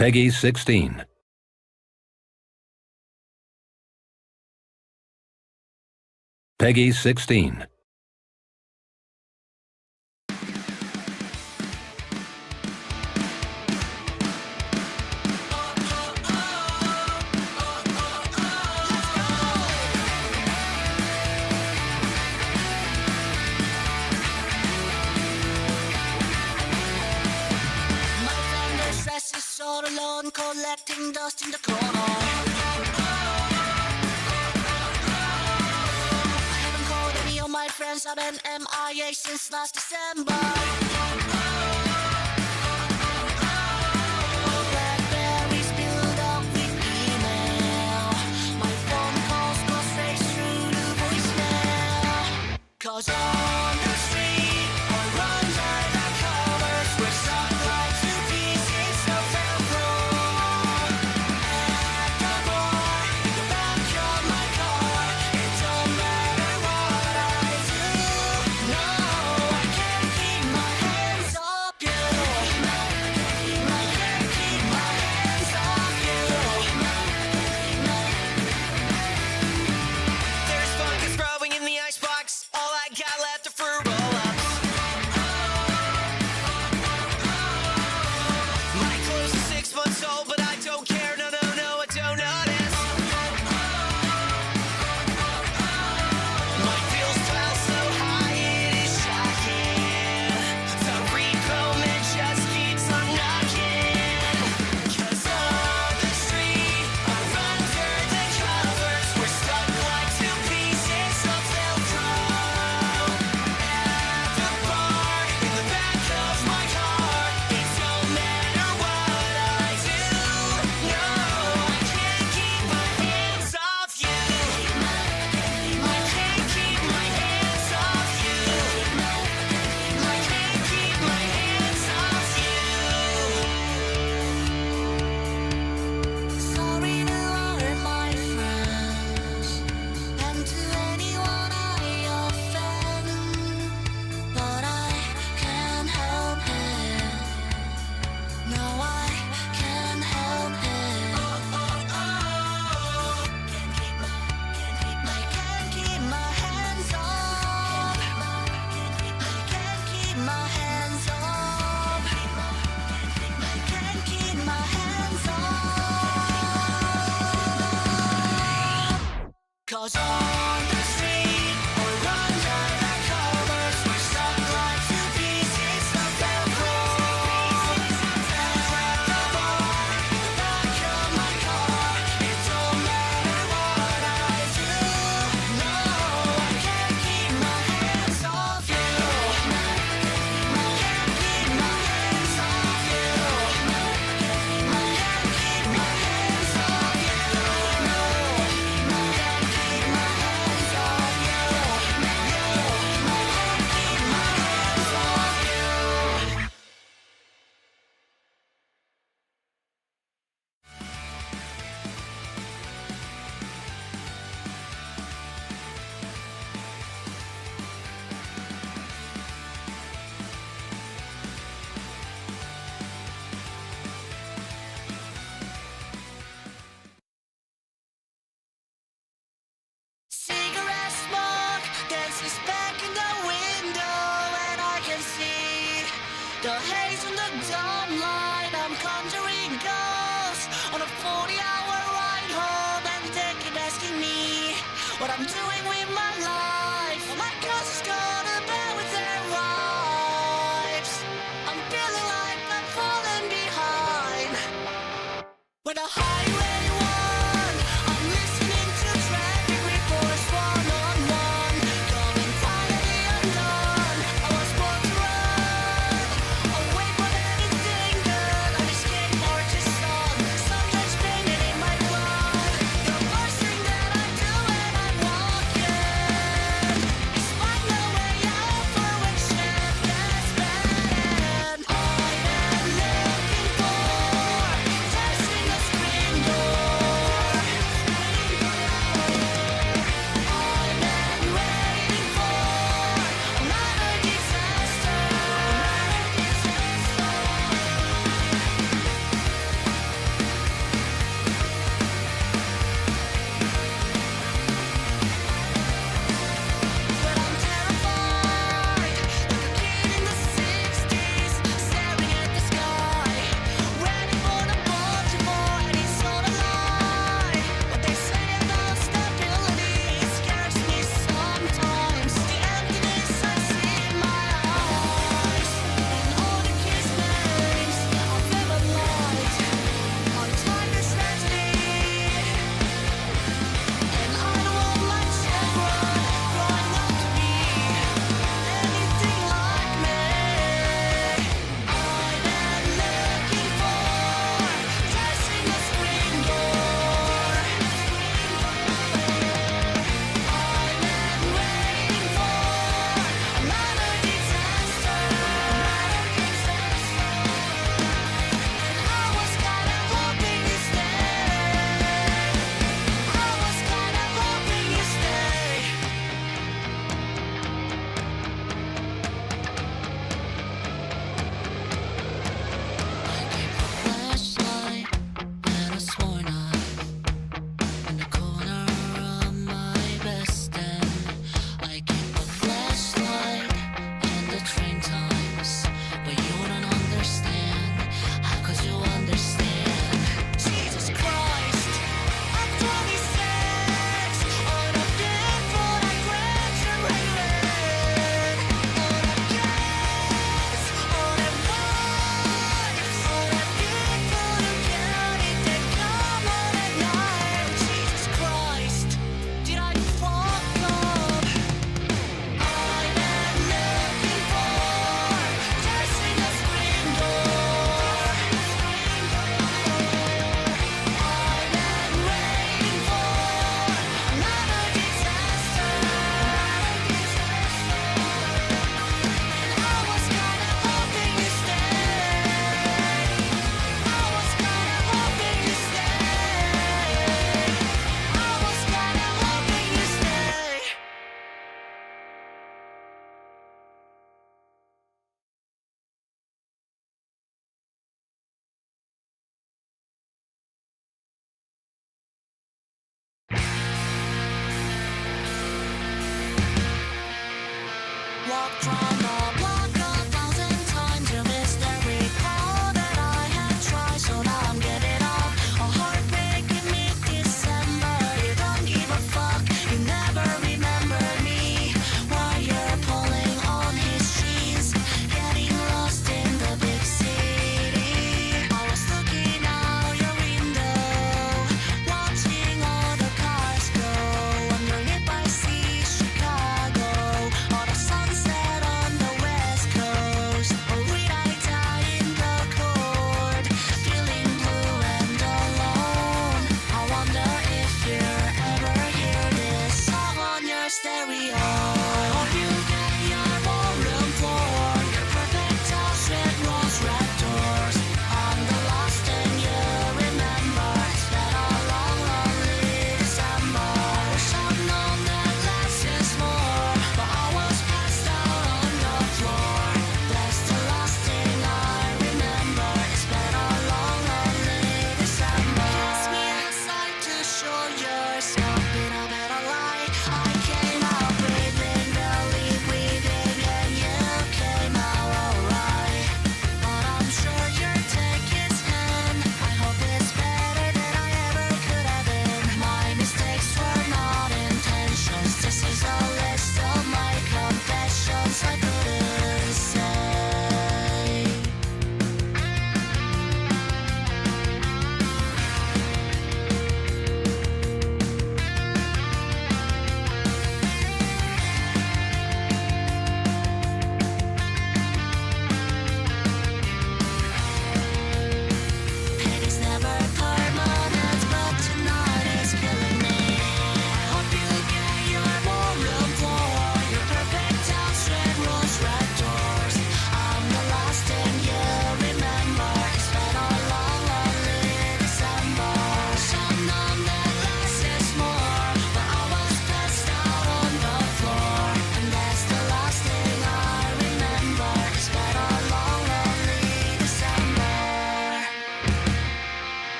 Peggy 16. Peggy 16. All alone, collecting dust in the corner. I haven't called any of my friends. I've been MIA since last December. Blackberry spilled out with email. My phone calls go straight through to voicemail. 'Cause on the street or under the covers, we're stuck like two pieces of velcro. At the bar, in the back of my car, it don't matter what I do. No, I can't keep my hands off you. I can't keep my hands off you. There's fungus growing in the icebox. All I got left are for roll-ups. My clothes are 6 months old, but I don't care. No, no, no, I don't notice. My bills pile so high, it is shocking. The repo man just keeps on knocking. 'Cause on the street or under the covers, we're stuck like two pieces of velcro. At the bar, in the back of my car, it don't matter what I do. No, I can't keep my hands off you. I can't keep my hands off you. I can't keep my hands off you. Sorry to all my friends and to anyone I offend, but I can't help it. No, I can't help it. I can't keep my hands off. I can't keep my hands off. I can't keep my hands off. 'Cause on the street or under the covers, we're stuck like two pieces of velcro. At the bar, in the back of my car, it don't matter what I do. No, I can't keep my hands off you. I can't keep my hands off you. I can't keep my hands off you. Cigarette smoke dances back in the window, and I can see the haze on the dawn light. I'm conjuring ghosts on a 40-hour ride home, and they keep asking me what I'm doing with my life. All my cousins go to bed with their wives. I'm feeling like I'm falling behind. When the highway one, I'm listening to traffic reports one-on-one. Coming quietly undone, I was born to run away from anything good. I'm a skateboarder's son, sometimes painted in my blood. The first thing that I do when I'm walking is find my way out for when shit gets bad. And I've been looking for testing the screen door. walked round the block 1,000 times. You missed every call that I had tried, so now I'm getting off. A heartbreaking mid-December. You don't give a fuck. You never remember me. While you're pulling on his jeans, getting lost in the big city. I was looking out your window, watching all the cars go, wondering if I see Chicago or the sunset on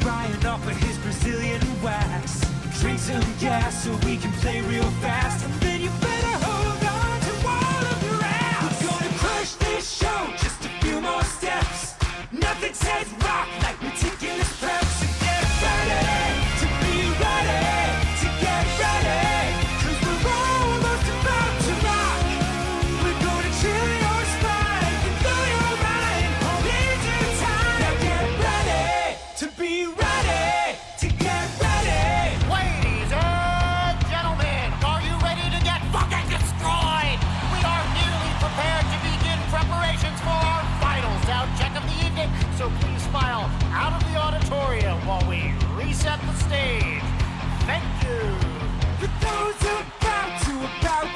drying off of his Brazilian wax. Drink some gas so we can play real fast, and then you better hold on to all of your ass. We're gonna crush this show, just a few more steps. Nothing says rock like meticulous prep. So get ready to be ready, to get ready, 'cause we're almost about to rock. We're gonna chill your spine and blow your mind all into time. Now get ready to be ready, to get ready. Ladies and gentlemen, are you ready to get fucking destroyed? We are nearly prepared to begin preparations for our final sound check of the evening, so please file out of the auditorium while we reset the stage. Thank you. For those about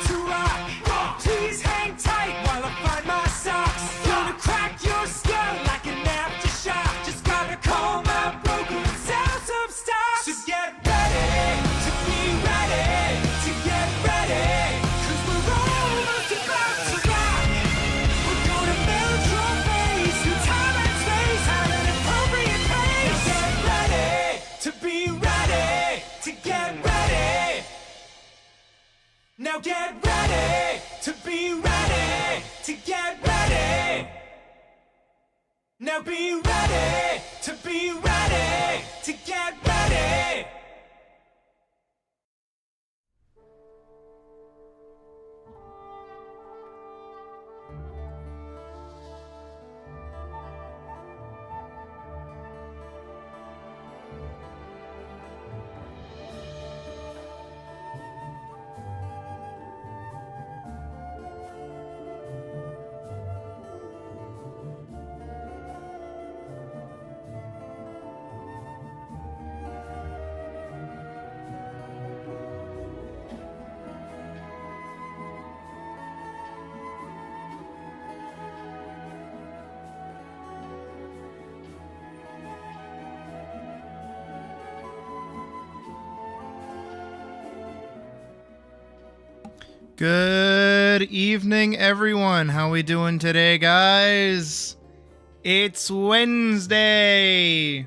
to rock, please hang tight while I find my socks. Gonna crack your skull like an aftershock. Just gotta call my broker and sell some stocks. So get ready to be ready, to get ready, 'cause we're almost about to rock. We're gonna melt your face through time and space at an appropriate pace. Now get ready to be ready, to get ready. Now get ready to be ready, to get ready. Now be ready to be ready, to get ready. Good evening, everyone. How we doing today, guys? It's Wednesday.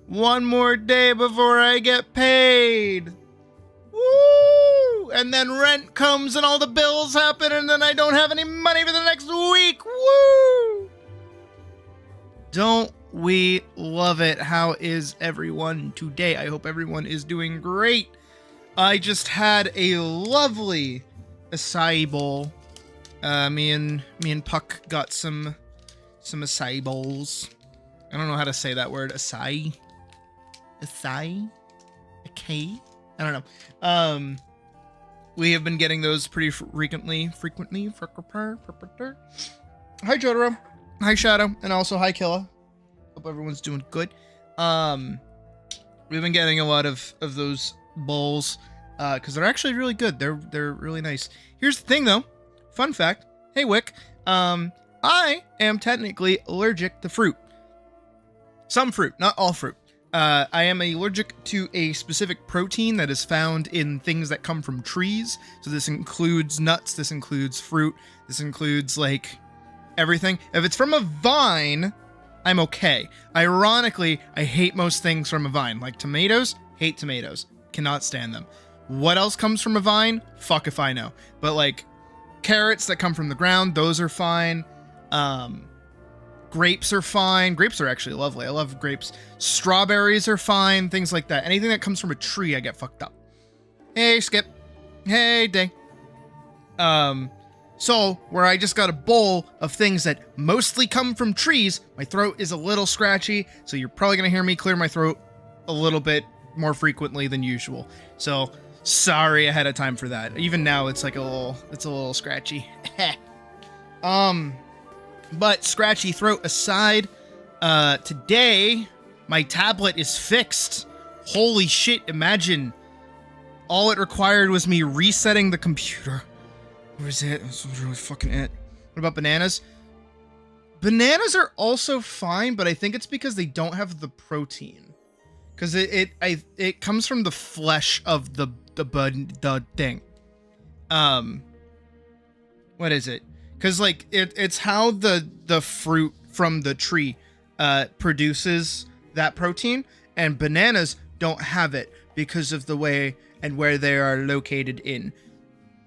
One more day before I get paid. Woo! And then rent comes and all the bills happen and then I don't have any money for the next week. Woo! Don't we love it? How is everyone today? I hope everyone is doing great. I just had a lovely acai bowl. Me and Puck got some acai bowls. I don't know how to say that word. Acai? Acai? Okay? I don't know. We have been getting those pretty frequently. Hi, Jotaro. Hi, Shadow. And also, hi, Killa. Hope everyone's doing good. We've been getting a lot of those bowls. Because they're actually really good. They're really nice. Here's the thing, though. Fun fact. Hey, Wick. I am technically allergic to fruit. Some fruit, not all fruit. I am allergic to a specific protein that is found in things that come from trees. So this includes nuts. This includes fruit. This includes, like, everything. If it's from a vine, I'm okay. Ironically, I hate most things from a vine. Like tomatoes, hate tomatoes. Cannot stand them. What else comes from a vine? Fuck if I know. But like carrots that come from the ground, those are fine. Grapes are fine. Grapes are actually lovely. I love grapes. Strawberries are fine. Things like that. Anything that comes from a tree, I get fucked up. Hey, Skip. Hey, Day. So where I just got a bowl of things that mostly come from trees, my throat is a little scratchy, so you're probably gonna hear me clear my throat a little bit more frequently than usual. So sorry ahead of time for that. Even now it's like a little scratchy. But scratchy throat aside, today my tablet is fixed. Holy shit, imagine. All it required was me resetting the computer. Where is it? This was really fucking it. What about bananas? Bananas are also fine, but I think it's because they don't have the protein. Because it comes from the flesh of the thing. What is it? Because like it's how the fruit from the tree produces that protein, and bananas don't have it because of the way and where they are located in.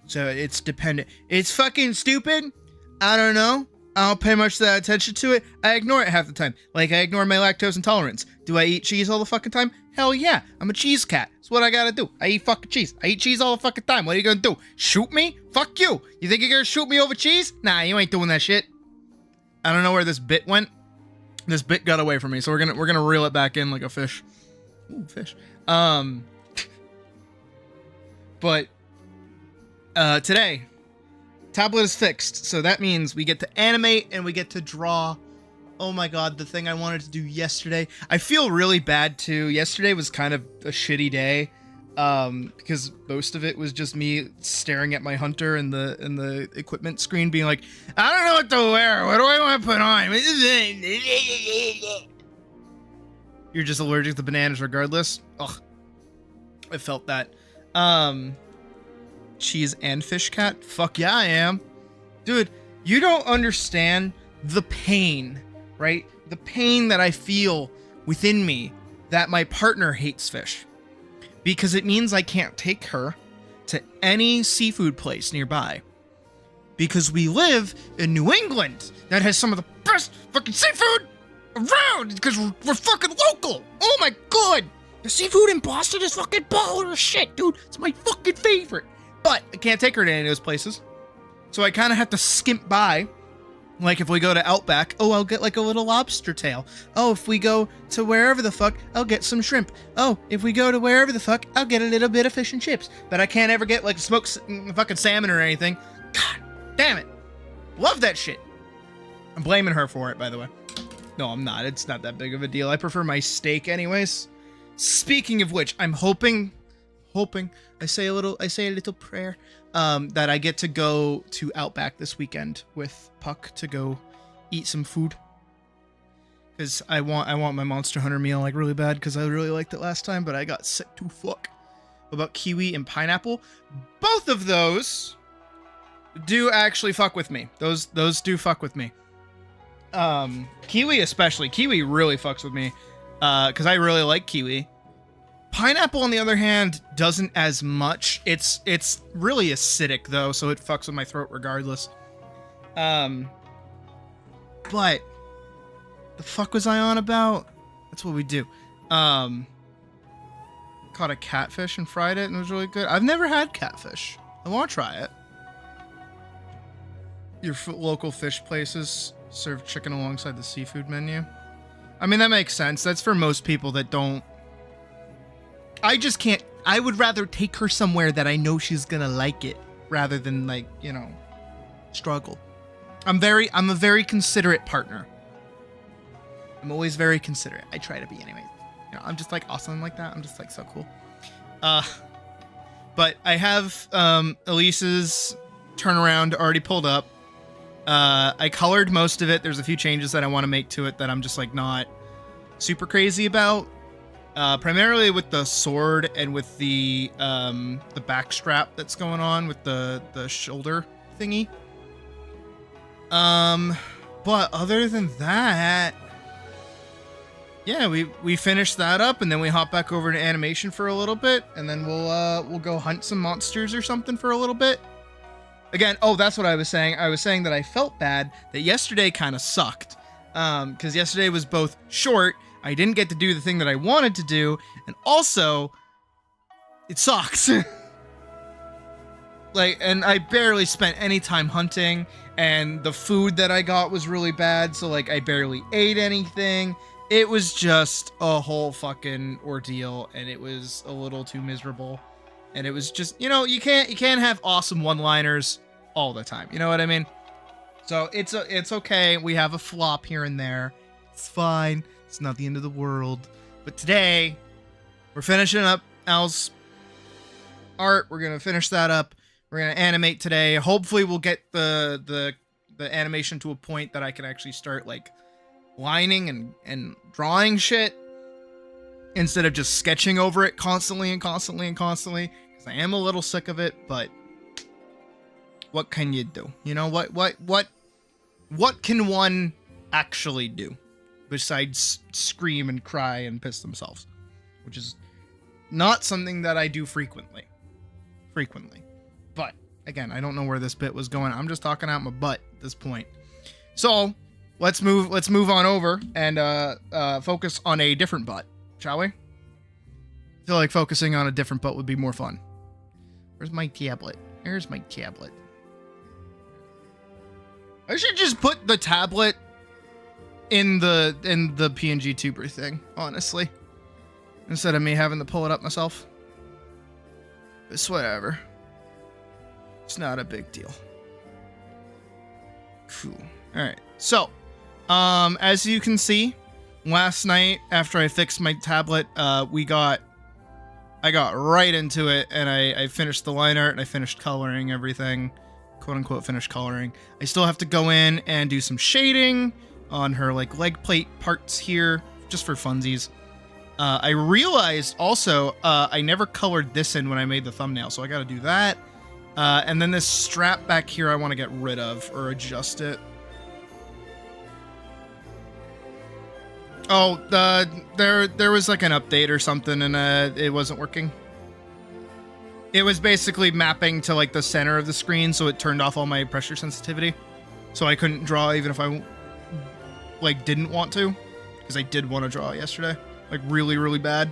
So it's dependent. It's fucking stupid. I don't know. I don't pay much attention to it. I ignore it half the time. Like, I ignore my lactose intolerance. Do I eat cheese all the fucking time? Hell yeah. I'm a cheese cat. That's what I gotta do. I eat fucking cheese. I eat cheese all the fucking time. What are you gonna do? Shoot me? Fuck you. You think you're gonna shoot me over cheese? Nah, you ain't doing that shit. I don't know where this bit went. This bit got away from me, so we're gonna reel it back in like a fish. Ooh, fish. But today, tablet is fixed, so that means we get to animate and we get to draw. Oh my god, the thing I wanted to do yesterday. I feel really bad too. Yesterday was kind of a shitty day, because most of it was just me staring at my hunter and the equipment screen, being like, I don't know what to wear. What do I want to put on? You're just allergic to bananas regardless. Ugh, I felt that. Cheese and fish cat? Fuck yeah, I am. Dude, you don't understand the pain, right? The pain that I feel within me that my partner hates fish. Because it means I can't take her to any seafood place nearby. Because we live in New England that has some of the best fucking seafood around, because we're fucking local. Oh my god. The seafood in Boston is fucking baller as shit, dude. It's my fucking favorite. But I can't take her to any of those places. So I kind of have to skimp by. Like if we go to Outback, oh, I'll get like a little lobster tail. Oh, if we go to wherever the fuck, I'll get some shrimp. Oh, if we go to wherever the fuck, I'll get a little bit of fish and chips. But I can't ever get like smoked fucking salmon or anything. God damn it. Love that shit. I'm blaming her for it, by the way. No, I'm not. It's not that big of a deal. I prefer my steak anyways. Speaking of which, I'm hoping, I say a little prayer, that I get to go to Outback this weekend with Puck to go eat some food. Because I want my Monster Hunter meal like really bad, because I really liked it last time, but I got sick to fuck. What about kiwi and pineapple? Both of those do actually fuck with me. Those do fuck with me. Kiwi especially. Kiwi really fucks with me, because I really like kiwi. Pineapple, on the other hand, doesn't as much. It's really acidic though, so it fucks with my throat regardless. But the fuck was I on about? That's what we do. Caught a catfish and fried it, and it was really good. I've never had catfish. I want to try it. Your local fish places serve chicken alongside the seafood menu. I mean, that makes sense. That's for most people that don't. I just can't. I would rather take her somewhere that I know she's gonna like it, rather than like, you know, struggle. I'm a very considerate partner. I'm always very considerate. I try to be anyway. You know, I'm just like awesome like that. I'm just like so cool. But I have Elise's turnaround already pulled up. I colored most of it. There's a few changes that I want to make to it that I'm just like not super crazy about. Primarily with the sword and with the back strap that's going on with the shoulder thingy. But other than that, yeah, we finished that up, and then we hop back over to animation for a little bit, and then we'll go hunt some monsters or something for a little bit. Again, oh, that's what I was saying. I was saying that I felt bad that yesterday kind of sucked. Because yesterday was both short, I didn't get to do the thing that I wanted to do, and also, it sucks. Like, and I barely spent any time hunting, and the food that I got was really bad, so like I barely ate anything. It was just a whole fucking ordeal, and it was a little too miserable. And it was just, you know, you can't have awesome one-liners all the time. You know what I mean? So it's okay. We have a flop here and there. It's fine. It's not the end of the world. But today, we're finishing up Al's art. We're gonna finish that up. We're gonna animate today. Hopefully, we'll get the animation to a point that I can actually start like lining and drawing shit instead of just sketching over it constantly. Because I am a little sick of it, but what can you do? You know, what can one actually do besides scream and cry and piss themselves, which is not something that I do frequently. But again, I don't know where this bit was going. I'm just talking out my butt at this point. So let's move on over and focus on a different butt, shall we? I feel like focusing on a different butt would be more fun. Where's my tablet? There's my tablet. I should just put the tablet in the PNG tuber thing, honestly, instead of me having to pull it up myself. It's whatever. It's not a big deal. Cool. All right. So, as you can see, last night after I fixed my tablet, I got right into it, and I finished the line art and I finished coloring everything, quote unquote finished coloring. I still have to go in and do some shading on her like leg plate parts here, just for funsies. I realized also I never colored this in when I made the thumbnail, so I got to do that. And then this strap back here I want to get rid of or adjust it. Oh, there was like an update or something, and it wasn't working. It was basically mapping to like the center of the screen, so it turned off all my pressure sensitivity, so I couldn't draw even if I like didn't want to, because I did want to draw yesterday, like really, really bad.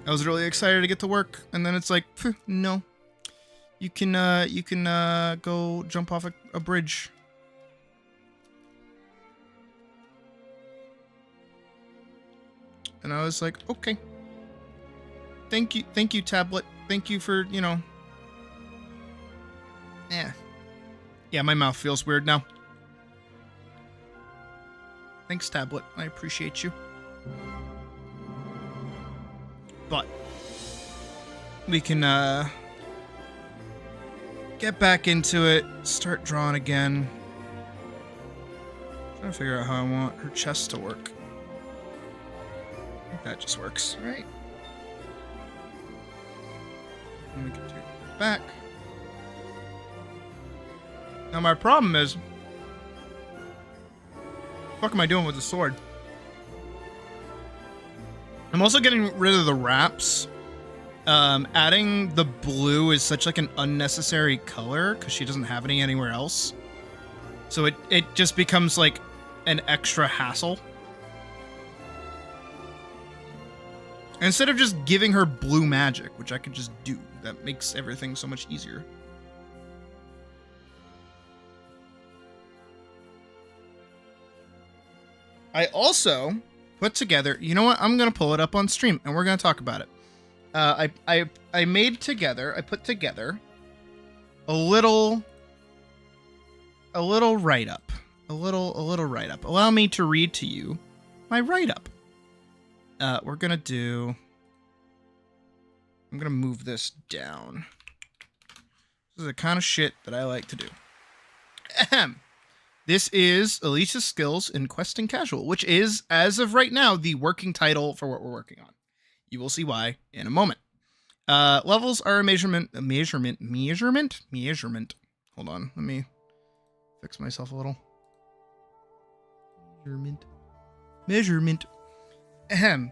I was really excited to get to work, and then it's like, no, you can go jump off a bridge. And I was like, okay. Thank you, tablet. Thank you for, you know. Yeah, my mouth feels weird now. Thanks, tablet. I appreciate you. But we can get back into it, start drawing again. Trying to figure out how I want her chest to work. I think that just works, right? And we can take it back. Now my problem is, what am I doing with the sword? I'm also getting rid of the wraps. Adding the blue is such like an unnecessary color because she doesn't have any anywhere else. So it just becomes like an extra hassle. Instead of just giving her blue magic, which I could just do, that makes everything so much easier. I also put together, you know what? I'm going to pull it up on stream and we're going to talk about it. I put together a little write-up. A little write-up. Allow me to read to you my write-up. We're going to do, I'm going to move this down. This is the kind of shit that I like to do. Ahem. This is Alicia's skills in questing casual, which is, as of right now, the working title for what we're working on. You will see why in a moment. Levels are a measurement. Hold on, let me fix myself a little. Measurement. Ahem.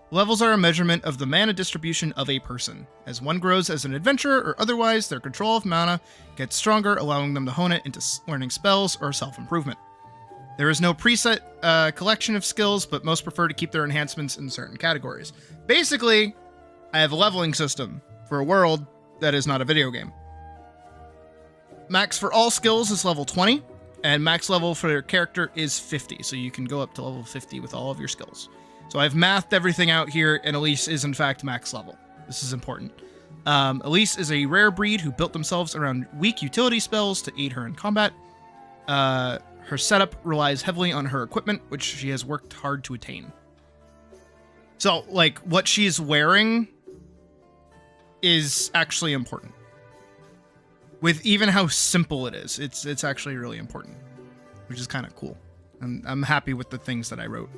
Levels are a measurement of the mana distribution of a person. As one grows as an adventurer or otherwise, their control of mana gets stronger, allowing them to hone it into learning spells or self-improvement. There is no preset collection of skills, but most prefer to keep their enhancements in certain categories. Basically, I have a leveling system for a world that is not a video game. Max for all skills is level 20, and max level for your character is 50, so you can go up to level 50 with all of your skills. So I've mathed everything out here, and Elise is in fact max level. This is important. Elise is a rare breed who built themselves around weak utility spells to aid her in combat. Her setup relies heavily on her equipment, which she has worked hard to attain. So, like, what she's wearing is actually important. With even how simple it is, it's actually really important, which is kind of cool. And I'm happy with the things that I wrote.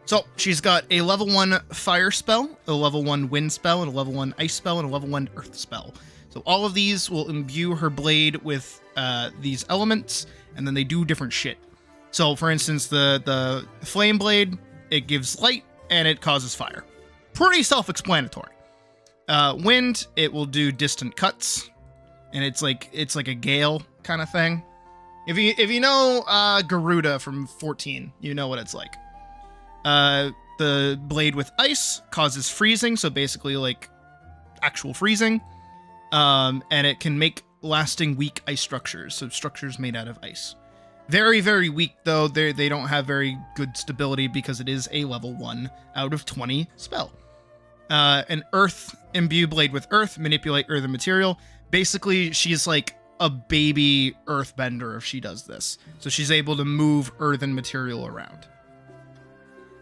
So, she's got a level 1 fire spell, a level 1 wind spell, and a level 1 ice spell, and a level 1 earth spell. So all of these will imbue her blade with these elements, and then they do different shit. So, for instance, the flame blade, it gives light and it causes fire. Pretty self-explanatory. Wind, it will do distant cuts, and it's like a gale kind of thing. If you know Garuda from 14, you know what it's like. The blade with ice causes freezing, so basically like actual freezing. And it can make lasting weak ice structures, so structures made out of ice. Very, very weak, though. They don't have very good stability because it is a level 1 out of 20 spell. An earth, imbue blade with earth, manipulate earthen material. Basically, she's like a baby earthbender if she does this. So she's able to move earthen material around.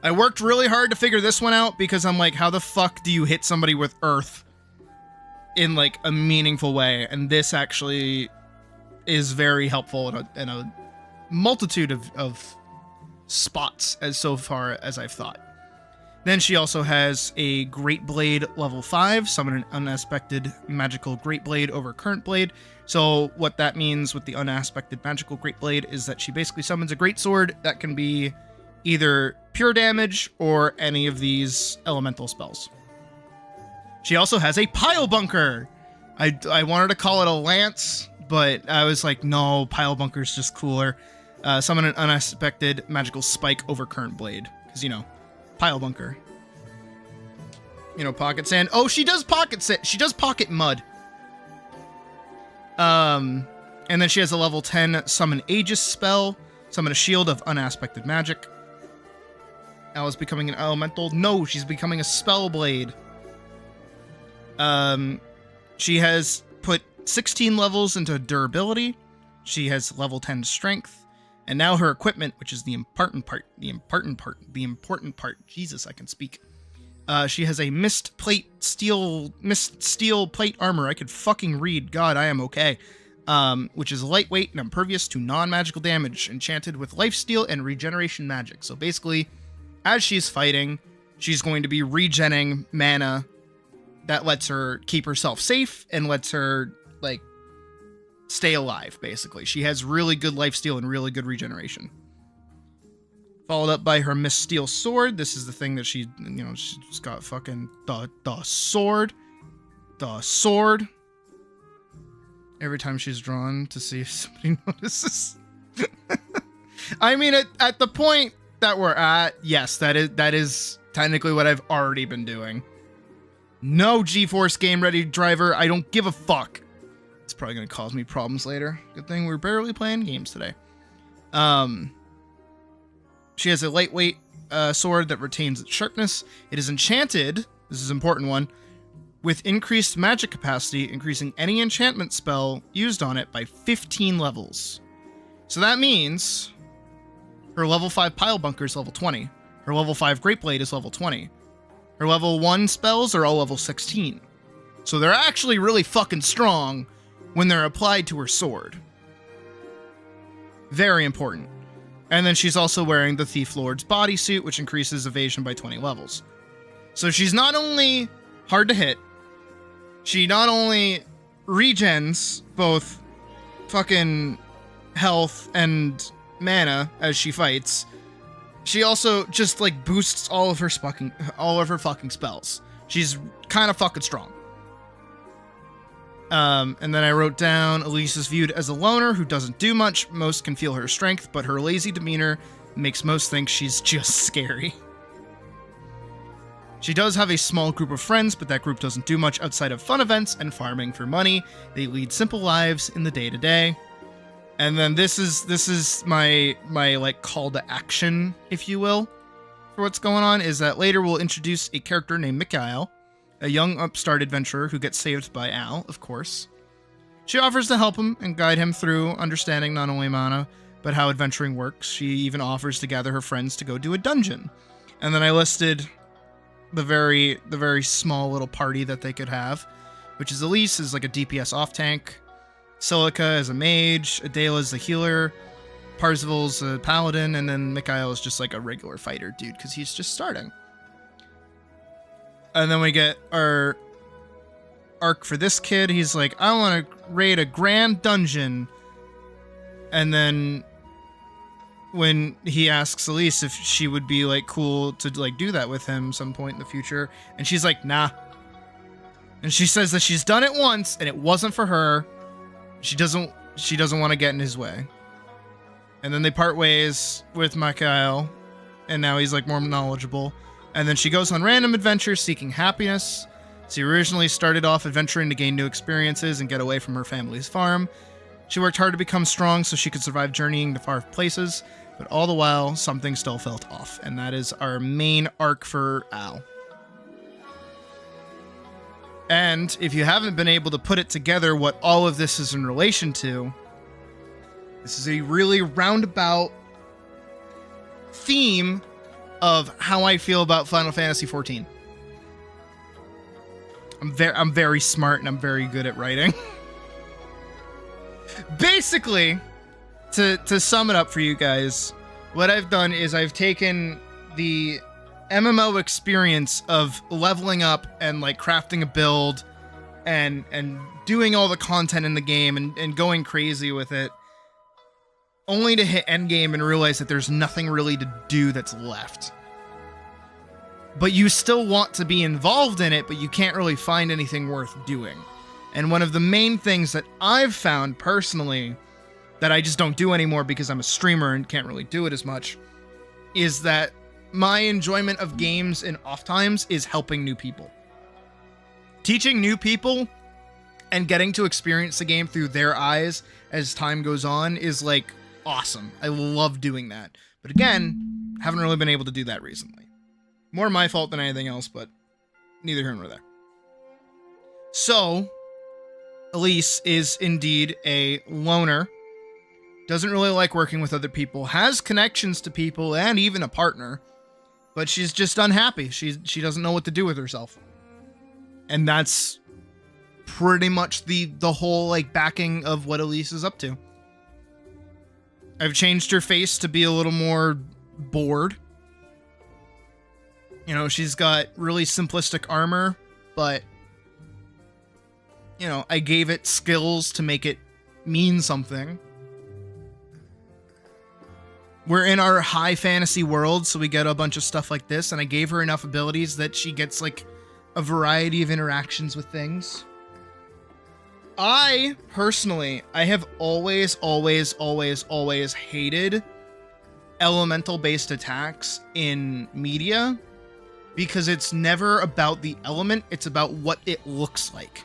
I worked really hard to figure this one out because I'm like, how the fuck do you hit somebody with earth in like a meaningful way? And this actually is very helpful in a multitude of spots as so far as I've thought. Then she also has a Great Blade level 5, summon an unaspected magical Great Blade over current blade. So what that means with the unaspected magical Great Blade is that she basically summons a great sword that can be either pure damage or any of these elemental spells. She also has a Pile Bunker. I wanted to call it a lance, but I was like, no, Pile Bunker's just cooler. Summon an unaspected magical spike over current blade. Because, you know, Pile Bunker. You know, pocket sand. Oh, she does pocket sand. She does pocket mud. And then she has a level 10 summon Aegis spell. Summon a shield of unaspected magic. Alice becoming an elemental. No, she's becoming a spell blade. She has put 16 levels into durability. She has level 10 strength. And now her equipment, which is the important part. Jesus, I can speak. She has a mist steel plate armor. I could fucking read. God, I am okay. Which is lightweight and impervious to non-magical damage, enchanted with lifesteal and regeneration magic. So basically, as she's fighting, she's going to be regenning mana that lets her keep herself safe and lets her, like, stay alive, basically. She has really good lifesteal and really good regeneration. Followed up by her Mist Steel Sword. This is the thing that she, you know, she's got fucking the sword. The sword. Every time she's drawn to see if somebody notices. I mean, at the point that we're at, yes, that is technically what I've already been doing. No GeForce Game Ready driver. I don't give a fuck. It's probably going to cause me problems later. Good thing we're barely playing games today. She has a lightweight sword that retains its sharpness. It is enchanted. This is an important one. With increased magic capacity, increasing any enchantment spell used on it by 15 levels. So that means her level 5 Pile Bunker is level 20. Her level 5 Great Blade is level 20. Her level 1 spells are all level 16. So they're actually really fucking strong when they're applied to her sword. Very important. And then she's also wearing the Thief Lord's bodysuit, which increases evasion by 20 levels. So she's not only hard to hit, she not only regens both fucking health and mana as she fights, she also just like boosts all of her fucking spells. She's kind of fucking strong. And then I wrote down, Elise is viewed as a loner who doesn't do much. Most can feel her strength, but her lazy demeanor makes most think she's just scary. She does have a small group of friends, but that group doesn't do much outside of fun events and farming for money. They lead simple lives in the day-to-day. And then this is my like call to action, if you will, for what's going on, is that later we'll introduce a character named Mikhail, a young upstart adventurer who gets saved by Al, of course. She offers to help him and guide him through understanding not only mana, but how adventuring works. She even offers to gather her friends to go do a dungeon. And then I listed the very small little party that they could have, which is Elise is like a DPS off-tank, Silica is a mage, Adela is the healer, Parzival's a paladin, and then Mikhail is just like a regular fighter dude, because he's just starting. And then we get our arc for this kid. He's like, I want to raid a grand dungeon. And then when he asks Elise if she would be like cool to like do that with him some point in the future, and she's like, nah. And she says that she's done it once and it wasn't for her. She doesn't want to get in his way. And then they part ways with Mikhail, and now he's like more knowledgeable. And then she goes on random adventures seeking happiness. She originally started off adventuring to gain new experiences and get away from her family's farm. She worked hard to become strong so she could survive journeying to far places, but all the while, something still felt off. And that is our main arc for Al. And if you haven't been able to put it together what all of this is in relation to, this is a really roundabout theme of how I feel about Final Fantasy XIV. I'm very smart and I'm very good at writing. Basically, to sum it up for you guys, what I've done is I've taken the MMO experience of leveling up and like crafting a build and doing all the content in the game and going crazy with it, only to hit endgame and realize that there's nothing really to do that's left. But you still want to be involved in it, but you can't really find anything worth doing. And one of the main things that I've found personally that I just don't do anymore because I'm a streamer and can't really do it as much is that my enjoyment of games in off times is helping new people. Teaching new people and getting to experience the game through their eyes as time goes on is like awesome. I love doing that. But again, haven't really been able to do that recently. More my fault than anything else, but neither here nor there. So, Elise is indeed a loner. Doesn't really like working with other people. Has connections to people and even a partner. But she's just unhappy. She doesn't know what to do with herself. And that's pretty much the whole like backing of what Elise is up to. I've changed her face to be a little more bored. You know, she's got really simplistic armor, but you know, I gave it skills to make it mean something. We're in our high fantasy world, so we get a bunch of stuff like this, and I gave her enough abilities that she gets like a variety of interactions with things. I personally, I have always hated elemental based attacks in media because it's never about the element, it's about what it looks like.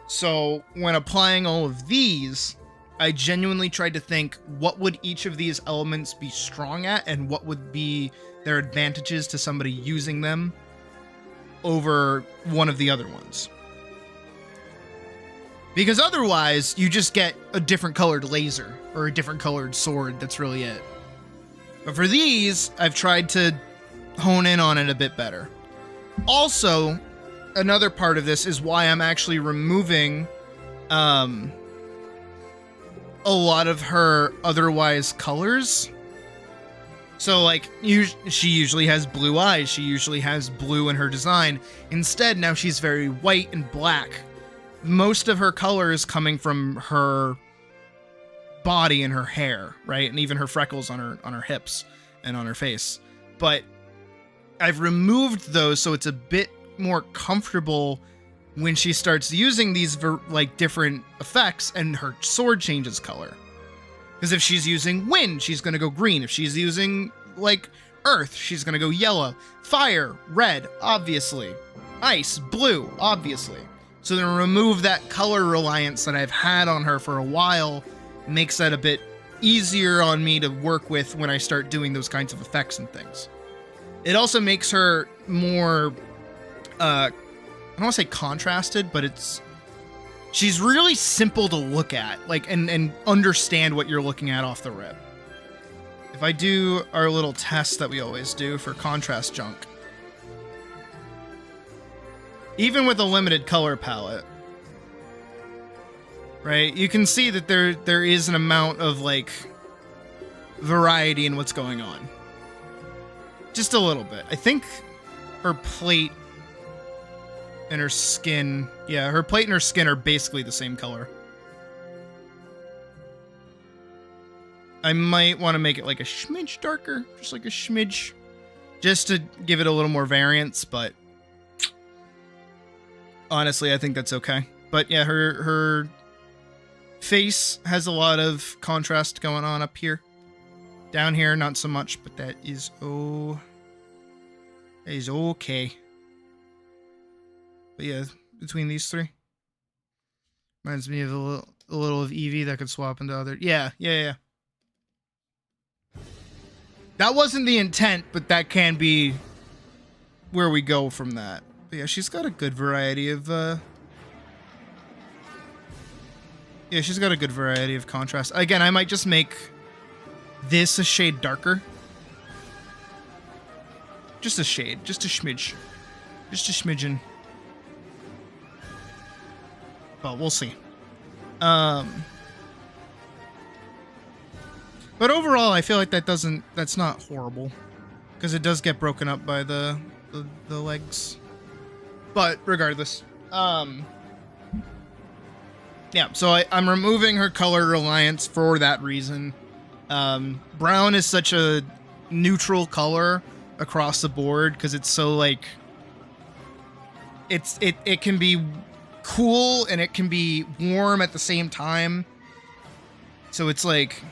So when applying all of these, I genuinely tried to think, what would each of these elements be strong at and what would be their advantages to somebody using them over one of the other ones. Because otherwise, you just get a different colored laser or a different colored sword, that's really it. But for these, I've tried to hone in on it a bit better. Also, another part of this is why I'm actually removing a lot of her otherwise colors. So like she usually has blue eyes, she usually has blue in her design. Instead, now she's very white and black. Most of her colors coming from her body and her hair, right? And even her freckles on her hips and on her face. But I've removed those so it's a bit more comfortable when she starts using these like different effects and her sword changes color. Because if she's using wind, she's going to go green. If she's using like earth, she's going to go yellow. Fire, red, obviously. Ice, blue, obviously. So then remove that color reliance that I've had on her for a while, makes that a bit easier on me to work with when I start doing those kinds of effects and things. It also makes her more, I don't want to say contrasted, but she's really simple to look at, like, and understand what you're looking at off the rip. If I do our little test that we always do for contrast junk, even with a limited color palette, right, you can see that there is an amount of like variety in what's going on. Just a little bit. I think her plate and her skin, yeah, her plate and her skin are basically the same color. I might want to make it like a smidge darker, just like a smidge, just to give it a little more variance, but honestly, I think that's okay. But yeah, her face has a lot of contrast going on up here. Down here, not so much, but that is okay. But yeah, between these three. Reminds me of a little of Eevee that could swap into other. Yeah. That wasn't the intent, but that can be where we go from that. But yeah, she's got a good variety of she's got a good variety of contrast. Again, I might just make this a shade darker. Just a shade, just a smidge. Just a smidgen. Well, we'll see. But overall, I feel like that's not horrible. Because it does get broken up by the legs. But regardless. Yeah, so I'm removing her color reliance for that reason. Brown is such a neutral color across the board because it's so like it can be cool and it can be warm at the same time. So it's like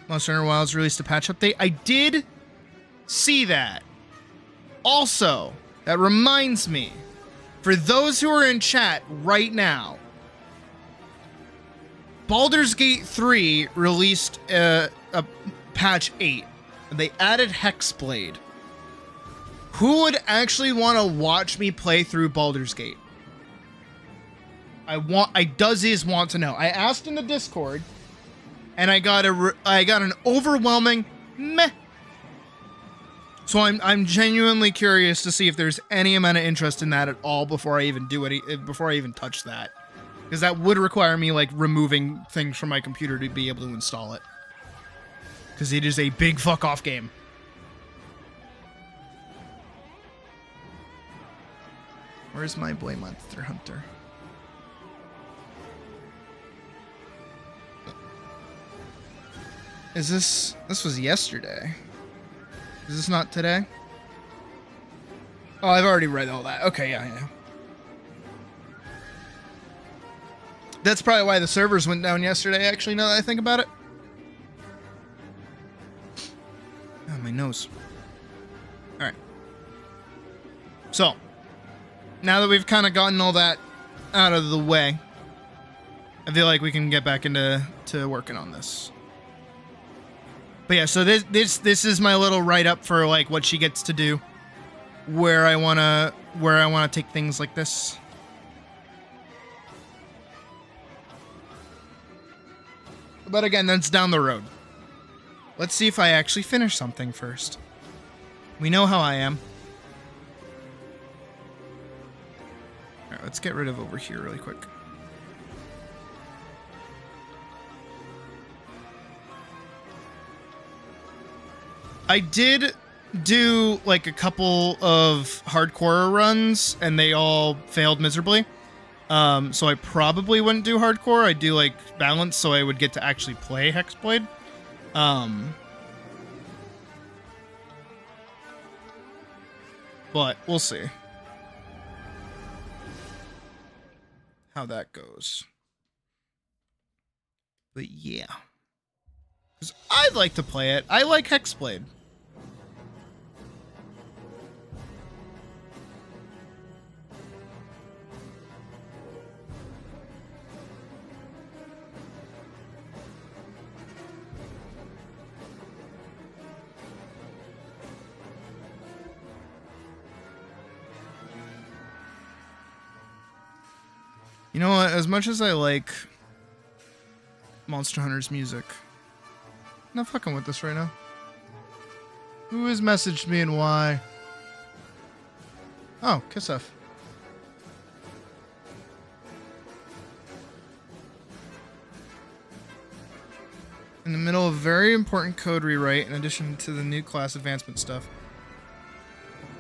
Monster Hunter Wilds released a patch update. I did see that. Also, that reminds me, for those who are in chat right now, Baldur's Gate 3 released a patch 8. And they added Hexblade. Who would actually want to watch me play through Baldur's Gate? I does want to know. I asked in the Discord, and I got an overwhelming meh. So I'm genuinely curious to see if there's any amount of interest in that at all before I even touch that. Because that would require me like removing things from my computer to be able to install it. Because it is a big fuck off game. Where's my boy Monster Hunter? This was yesterday. Is this not today? Oh, I've already read all that. Okay, yeah. That's probably why the servers went down yesterday, actually, now that I think about it. Oh, my nose. Alright. So, now that we've kind of gotten all that out of the way, I feel like we can get back into working on this. But yeah, so this is my little write-up for like what she gets to do, where I wanna take things like this. But again, that's down the road. Let's see if I actually finish something first. We know how I am. Alright, let's get rid of over here really quick. I did do like a couple of hardcore runs and they all failed miserably. So I probably wouldn't do hardcore. I'd do like balance so I would get to actually play Hexblade. But we'll see how that goes. But yeah. Because I'd like to play it. I like Hexblade. You know what? As much as I like Monster Hunter's music, I'm not fucking with this right now. Who has messaged me and why? Oh, Kisef. In the middle of a very important code rewrite in addition to the new class advancement stuff.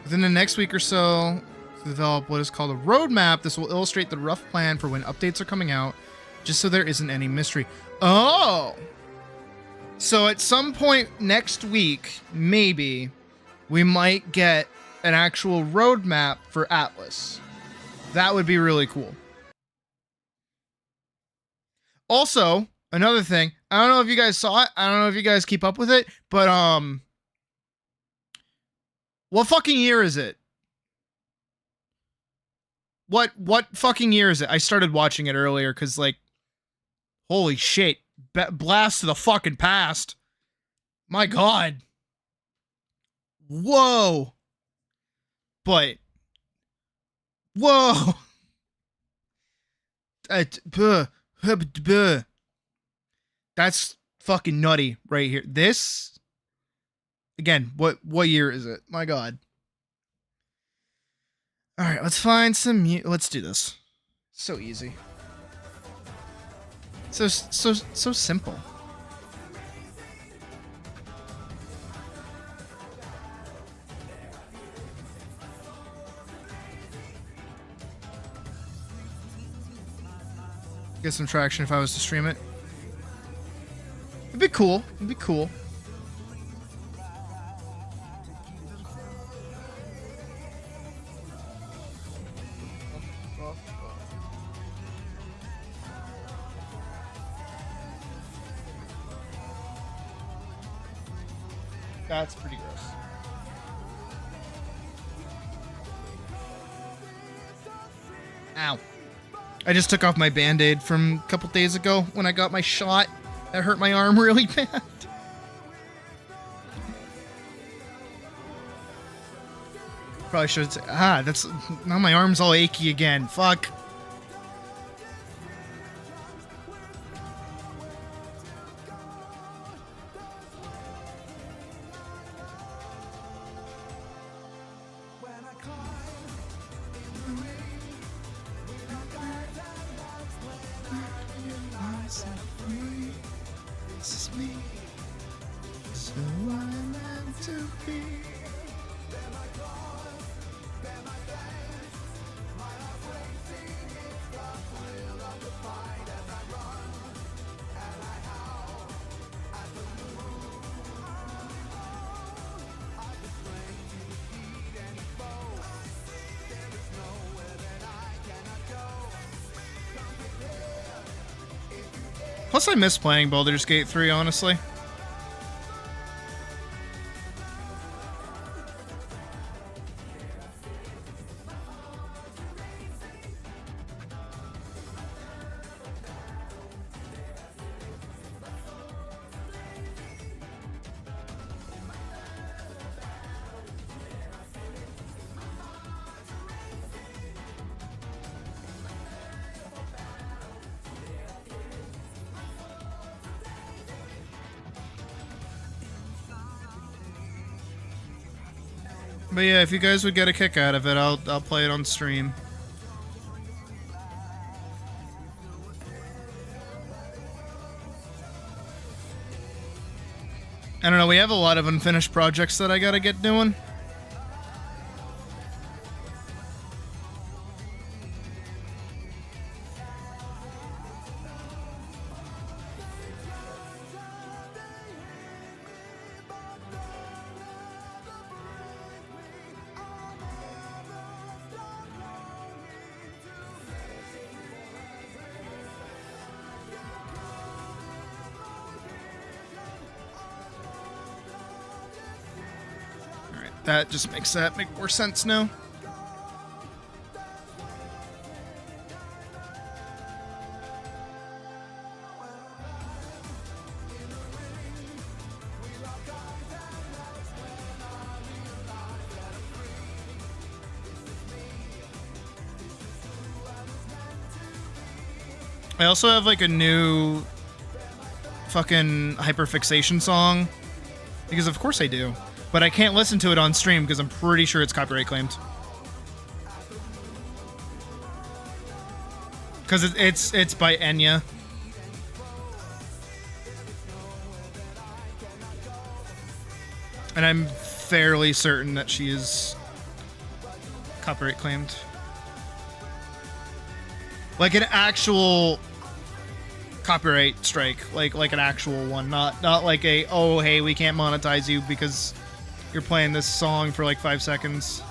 Within the next week or so, to develop what is called a roadmap. This will illustrate the rough plan for when updates are coming out, just so there isn't any mystery. Oh! So at some point next week, maybe, we might get an actual roadmap for Atlas. That would be really cool. Also, another thing, I don't know if you guys saw it, I don't know if you guys keep up with it, but what fucking year is it? What fucking year is it? I started watching it earlier because, like, holy shit. Blast to the fucking past. My god. Whoa. But. Whoa. That's fucking nutty right here. This. Again, what year is it? My god. Alright, let's find some let's do this. So easy. So simple. Get some traction if I was to stream it. It'd be cool. It'd be cool. That's pretty gross. Ow. I just took off my band-aid from a couple days ago when I got my shot. That hurt my arm really bad. Probably should say, that's, now my arm's all achy again. Fuck. Plus, I miss playing Baldur's Gate 3, honestly. But yeah, if you guys would get a kick out of it, I'll play it on stream. I don't know, we have a lot of unfinished projects that I gotta get doing. That just makes that make more sense now. I also have like a new fucking hyperfixation song, because of course I do. But I can't listen to it on stream because I'm pretty sure it's copyright claimed. Because it's by Enya. And I'm fairly certain that she is copyright claimed. Like an actual copyright strike, like an actual one, not like a, oh hey, we can't monetize you because you're playing this song for like 5 seconds.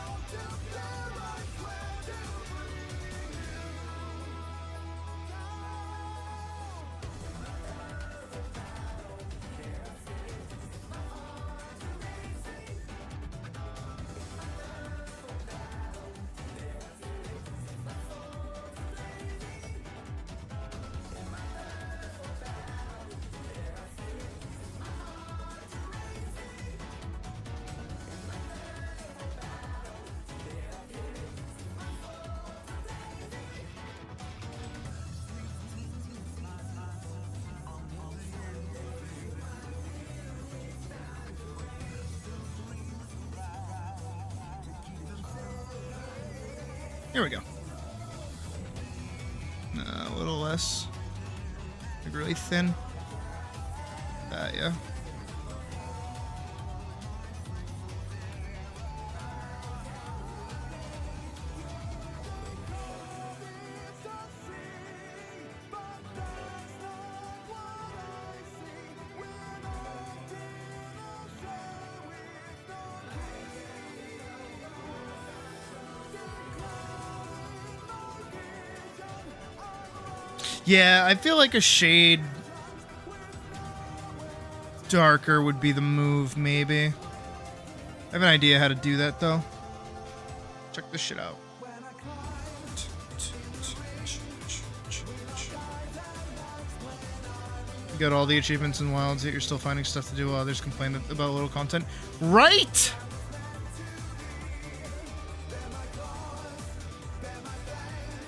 Here we go. A little less. Like really thin. That, yeah. Yeah, I feel like a shade darker would be the move, maybe. I have an idea how to do that, though. Check this shit out. You got all the achievements in Wilds, yet you're still finding stuff to do while others complain about little content. Right?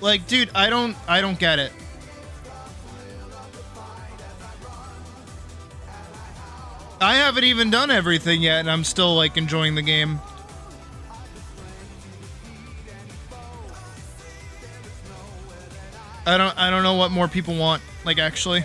Like, dude, I don't get it. I haven't even done everything yet, and I'm still, like, enjoying the game. I don't know what more people want, like, actually.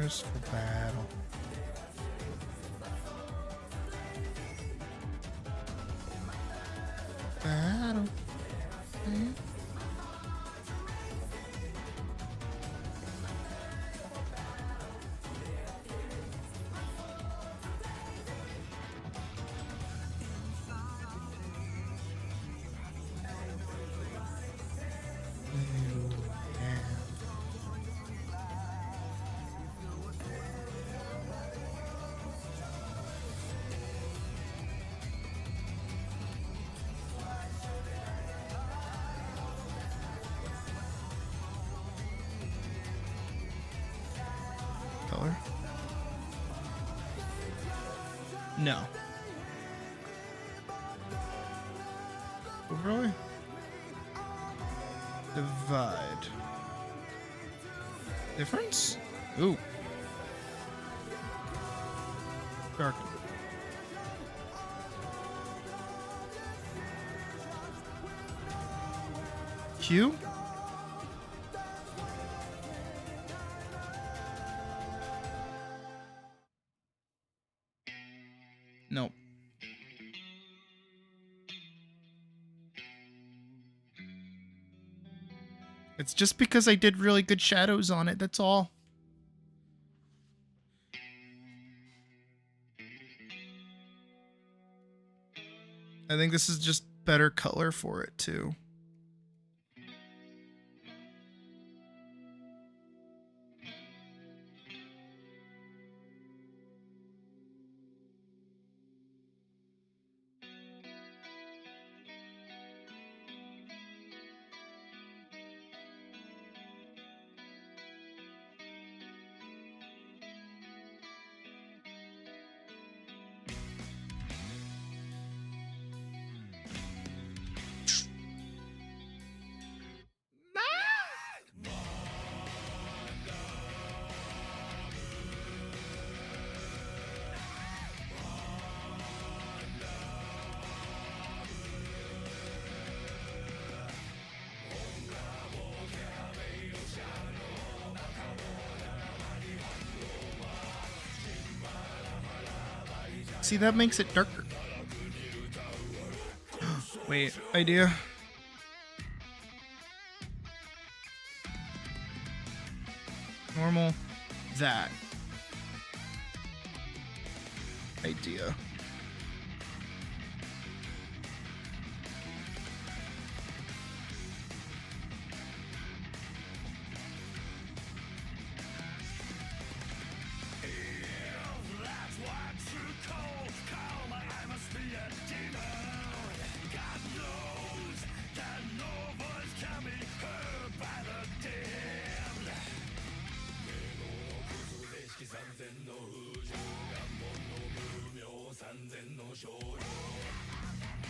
For battle. Battle. Color? No. Overlay? Divide. Difference? Ooh. Darken. Hue? Nope. It's just because I did really good shadows on it, that's all. I think this is just better color for it, too. See, that makes it darker. Wait, idea. Normal. That. Idea.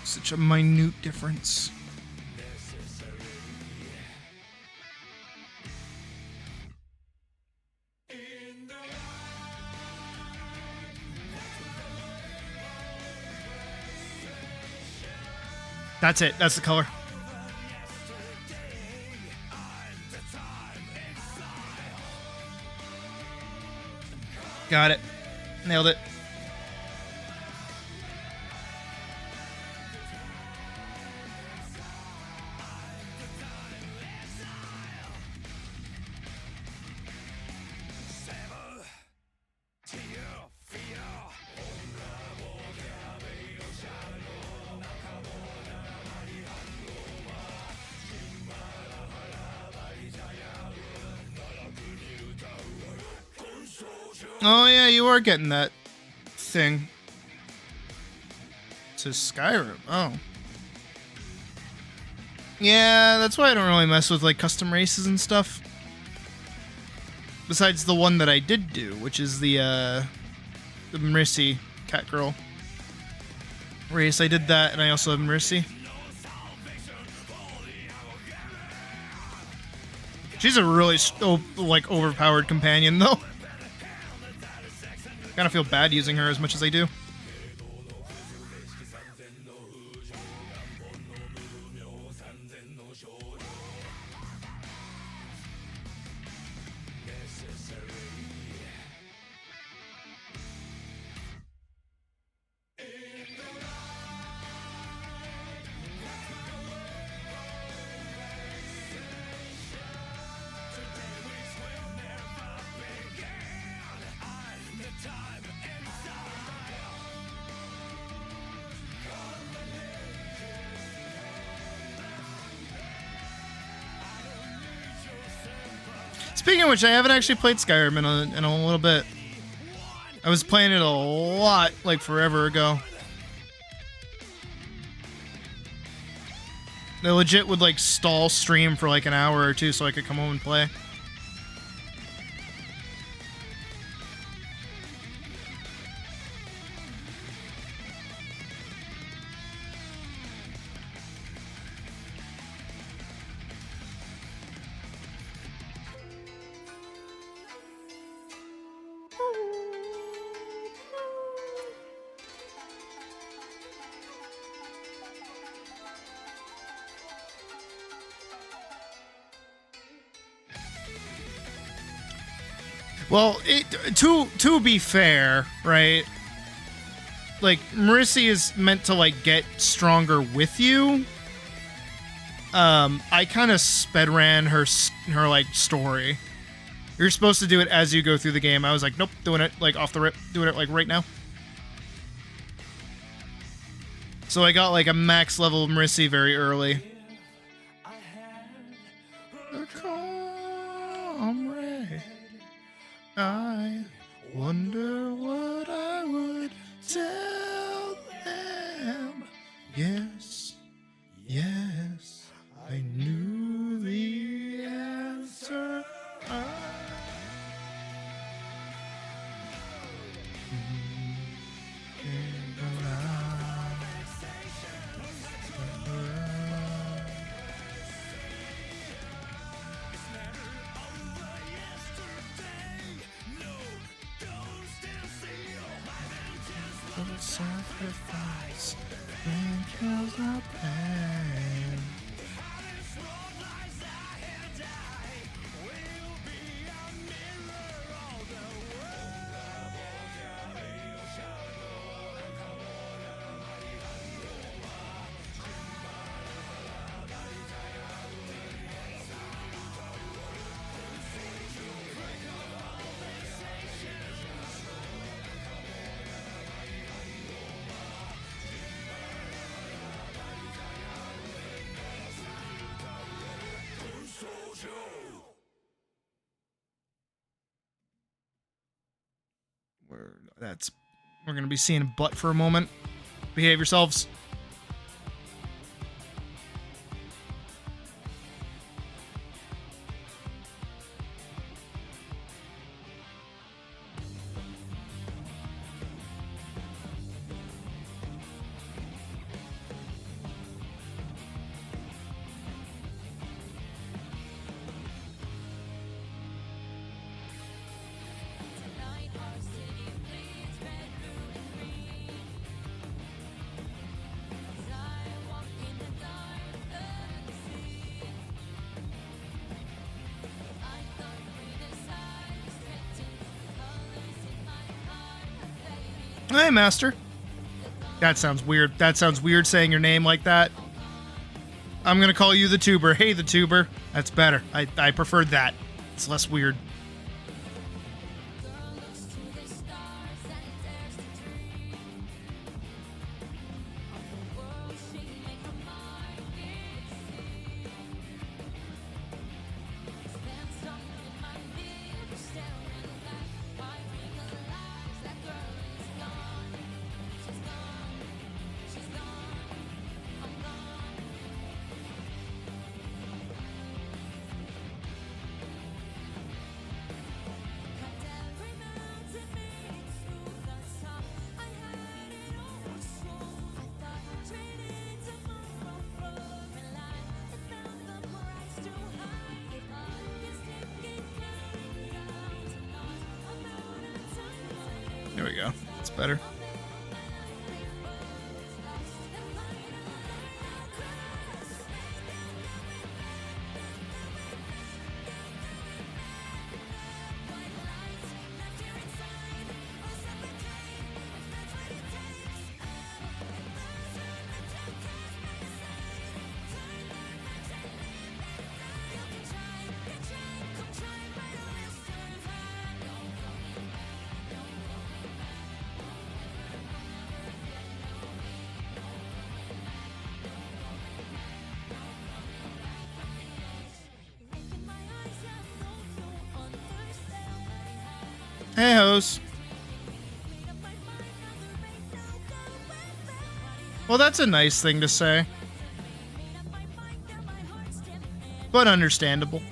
Such a minute difference. That's it. That's the color. Got it. Nailed it. Oh yeah, you are getting that thing. To Skyrim. Oh. Yeah, that's why I don't really mess with like custom races and stuff. Besides the one that I did do, which is the Marissy cat girl race. I did that, and I also have Marissy. She's a really like overpowered companion, though. Kind of feel bad using her as much as I do. Speaking of which, I haven't actually played Skyrim in a little bit. I was playing it a lot, like forever ago. They legit would like stall stream for like an hour or two so I could come home and play. Well, to be fair, right? Like Marissy is meant to like get stronger with you. I kind of sped ran her like story. You're supposed to do it as you go through the game. I was like, nope, doing it like off the rip, doing it like right now. So I got like a max level Marissy very early. I wonder what I would tell them. Yes, yes, I knew the answer. Sacrifice and kills the pain. We're gonna be seeing a butt for a moment. Behave yourselves. Hey, Master. That sounds weird. That sounds weird saying your name like that. I'm gonna call you the Tuber. Hey, the Tuber. That's better. I preferred that. It's less weird. There we go. It's better. Hey, host. Well, that's a nice thing to say. But understandable.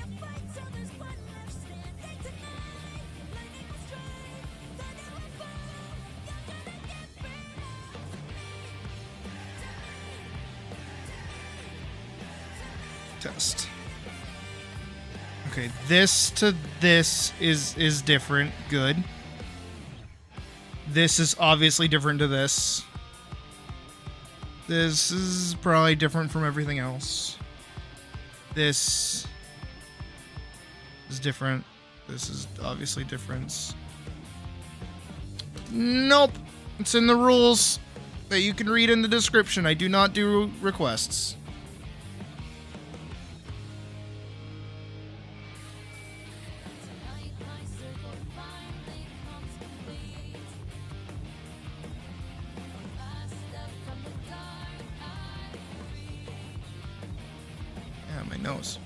Test. Okay, this to this is different. Good. This is obviously different to this. This is probably different from everything else. This is different. This is obviously different. Nope. It's in the rules that you can read in the description. I do not do requests. Yeah, my nose.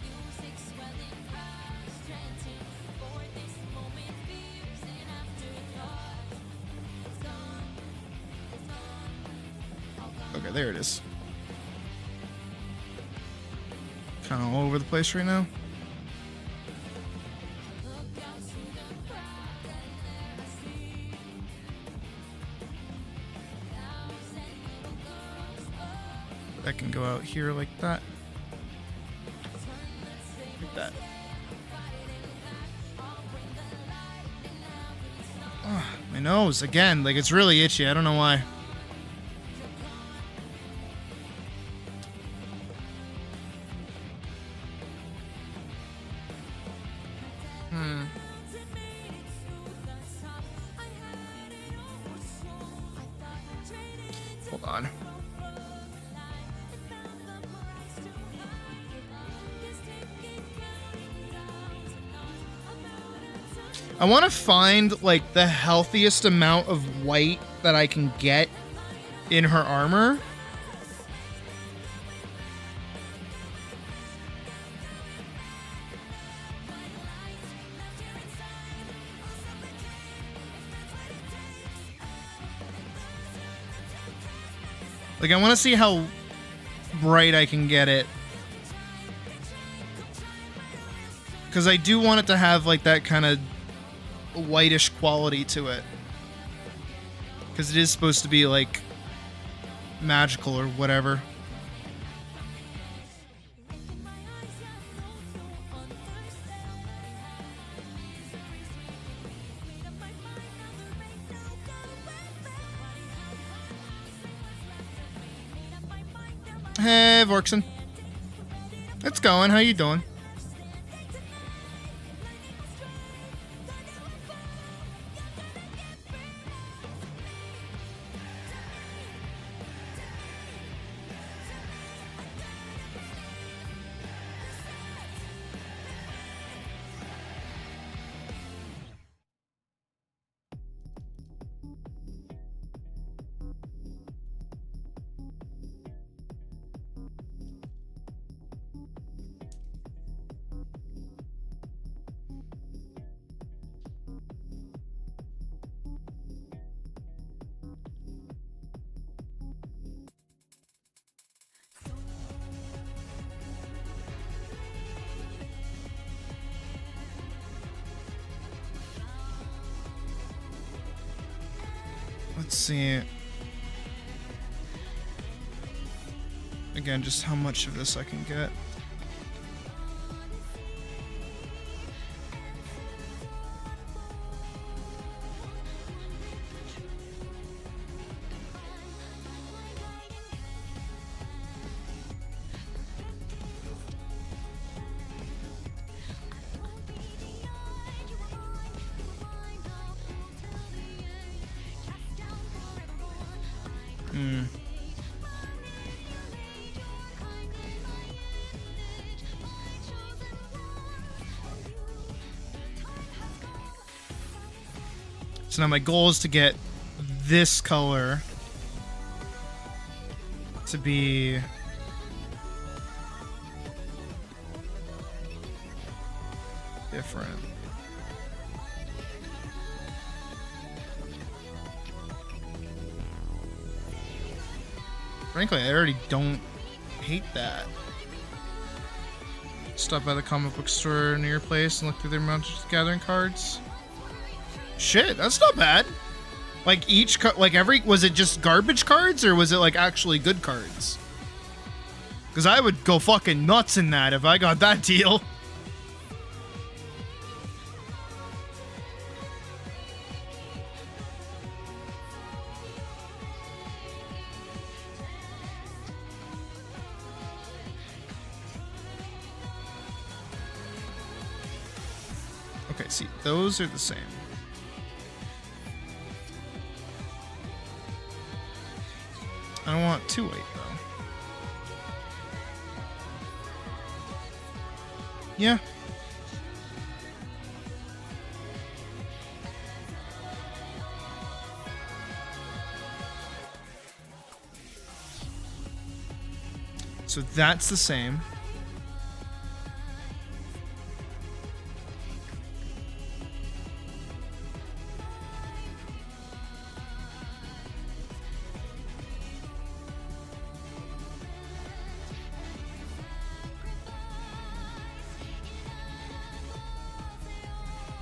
Okay, there it is. Kind of all over the place right now. That can go out here like that. Like that. Oh, my nose again. Like, it's really itchy. I don't know why. Hold on. I want to find, like, the healthiest amount of white that I can get in her armor. Like, I want to see how bright I can get it. Because I do want it to have, like, that kind of whitish quality to it. Because it is supposed to be, like, magical or whatever. Hey, Vorkson. It's going. How you doing? Let's see. Again, just how much of this I can get. So now my goal is to get this color to be different. Frankly, I already don't hate that. Stop by the comic book store near your place and look through their Magic the Gathering cards. Shit, that's not bad. Like was it just garbage cards or was it like actually good cards? Because I would go fucking nuts in that if I got that deal. Okay, see, those are the same. I don't want 2 weight though. Yeah. So that's the same.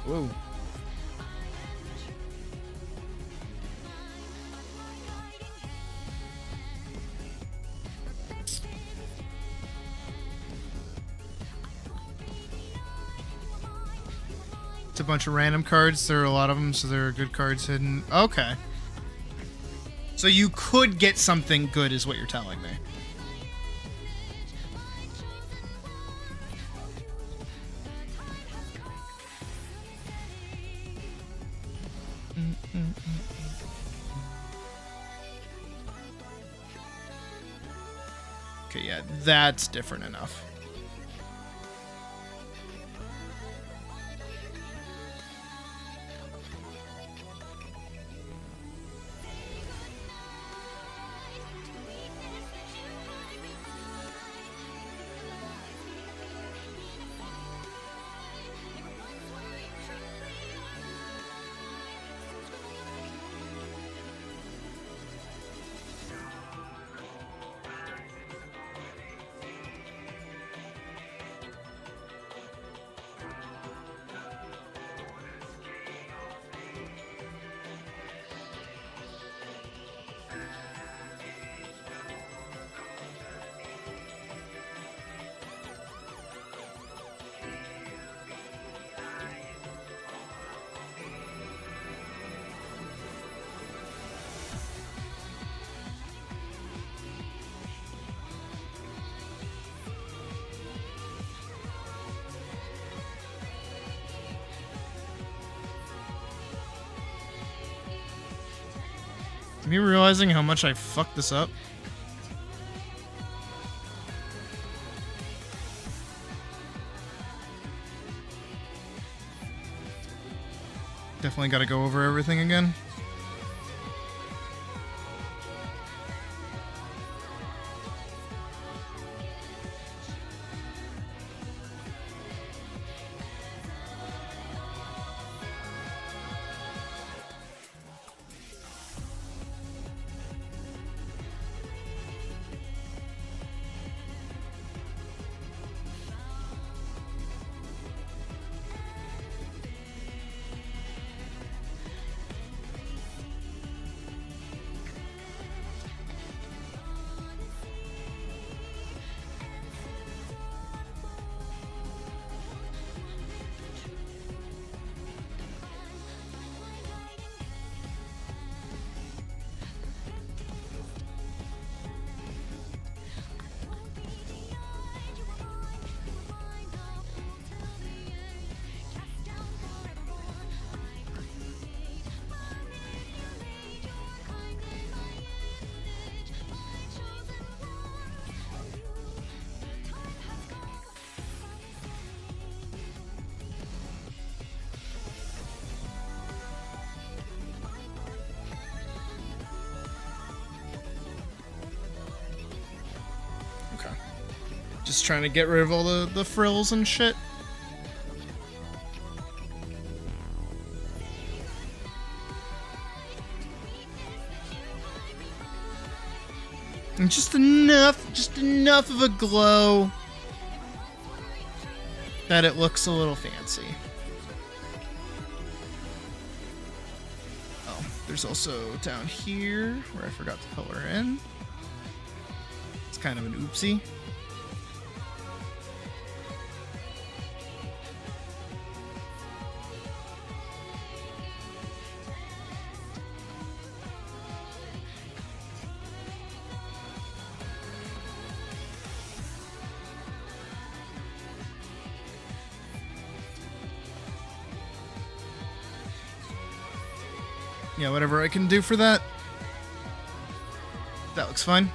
Whoa. It's a bunch of random cards. There are a lot of them, so there are good cards hidden. Okay. So you could get something good is what you're telling me. Okay, yeah, that's different enough. Me realizing how much I fucked this up. Definitely gotta go over everything again. Okay. Just trying to get rid of all the frills and shit. And just enough of a glow that it looks a little fancy. Oh, there's also down here where I forgot to color in. It's kind of an oopsie. Yeah, whatever I can do for that. That looks fine.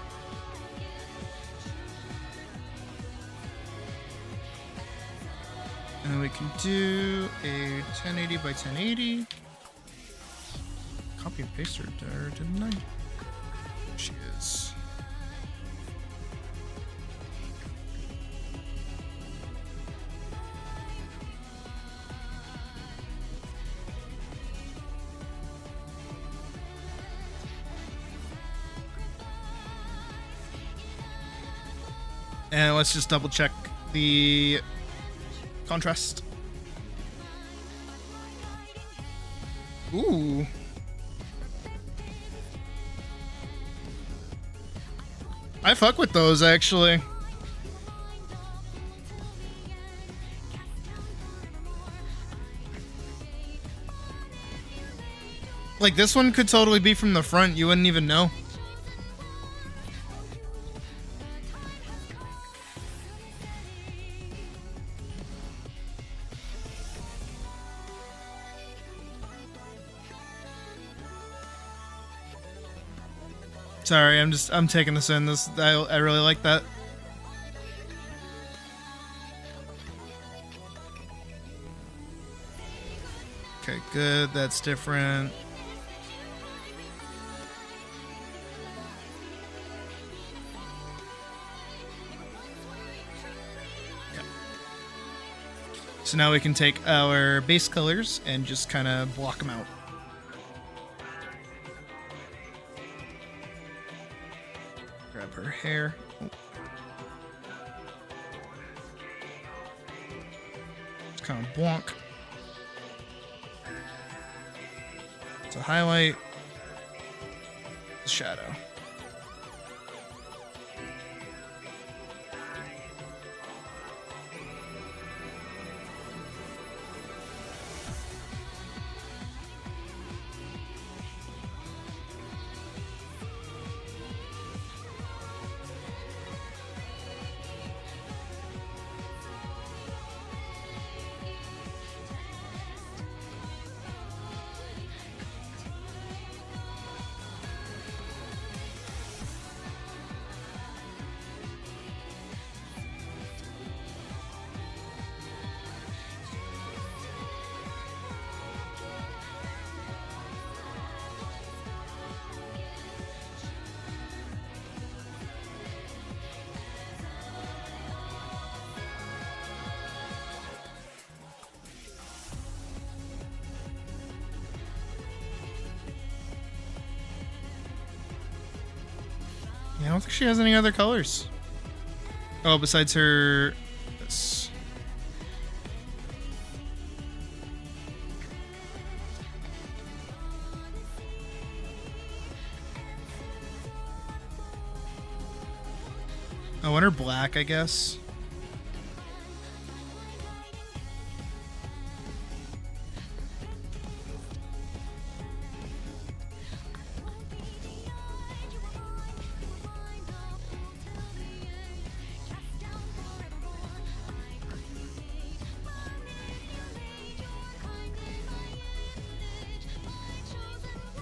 And then we can do a 1080 by 1080. Copy and paste her there, didn't I? There she is. And let's just double check the contrast. Ooh. I fuck with those, actually. Like, this one could totally be from the front, you wouldn't even know. Sorry, I'm taking this in. I really like that. Okay, good. That's different. Okay. So now we can take our base colors and just kind of block them out. Grab her hair. Oh. Just kind of bonk. To highlight the shadow. don't think she has any other colors. Oh, besides her... this. Oh, and her black, I guess.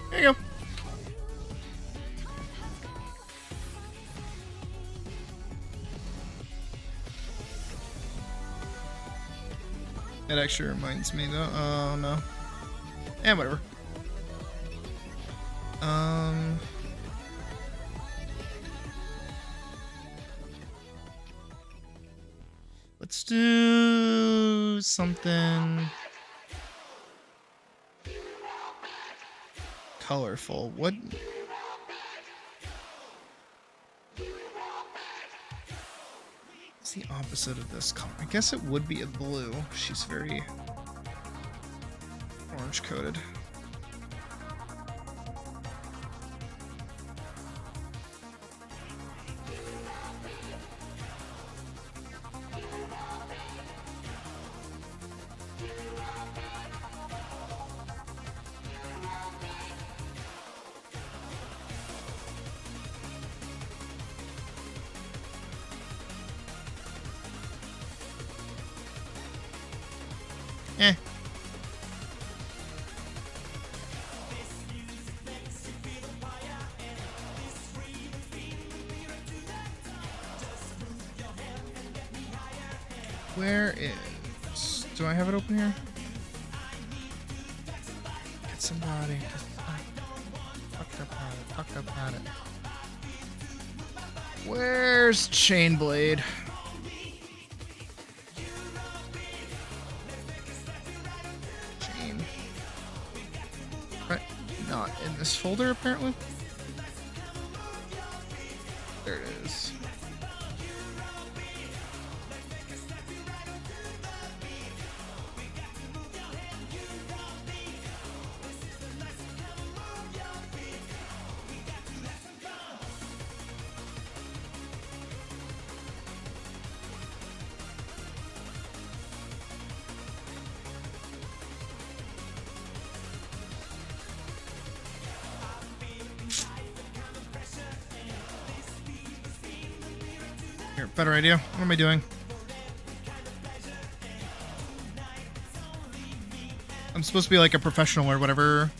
There you go. That actually reminds me though. Oh no. And whatever. Let's do something colorful. What? What's the opposite of this color? I guess it would be a blue. She's very orange coated. Eh. Where is... Do I have it open here? Get somebody. Talk about it. Where's Chainblade? Not in this folder, apparently. There it is. Here, better idea. What am I doing? I'm supposed to be like a professional or whatever.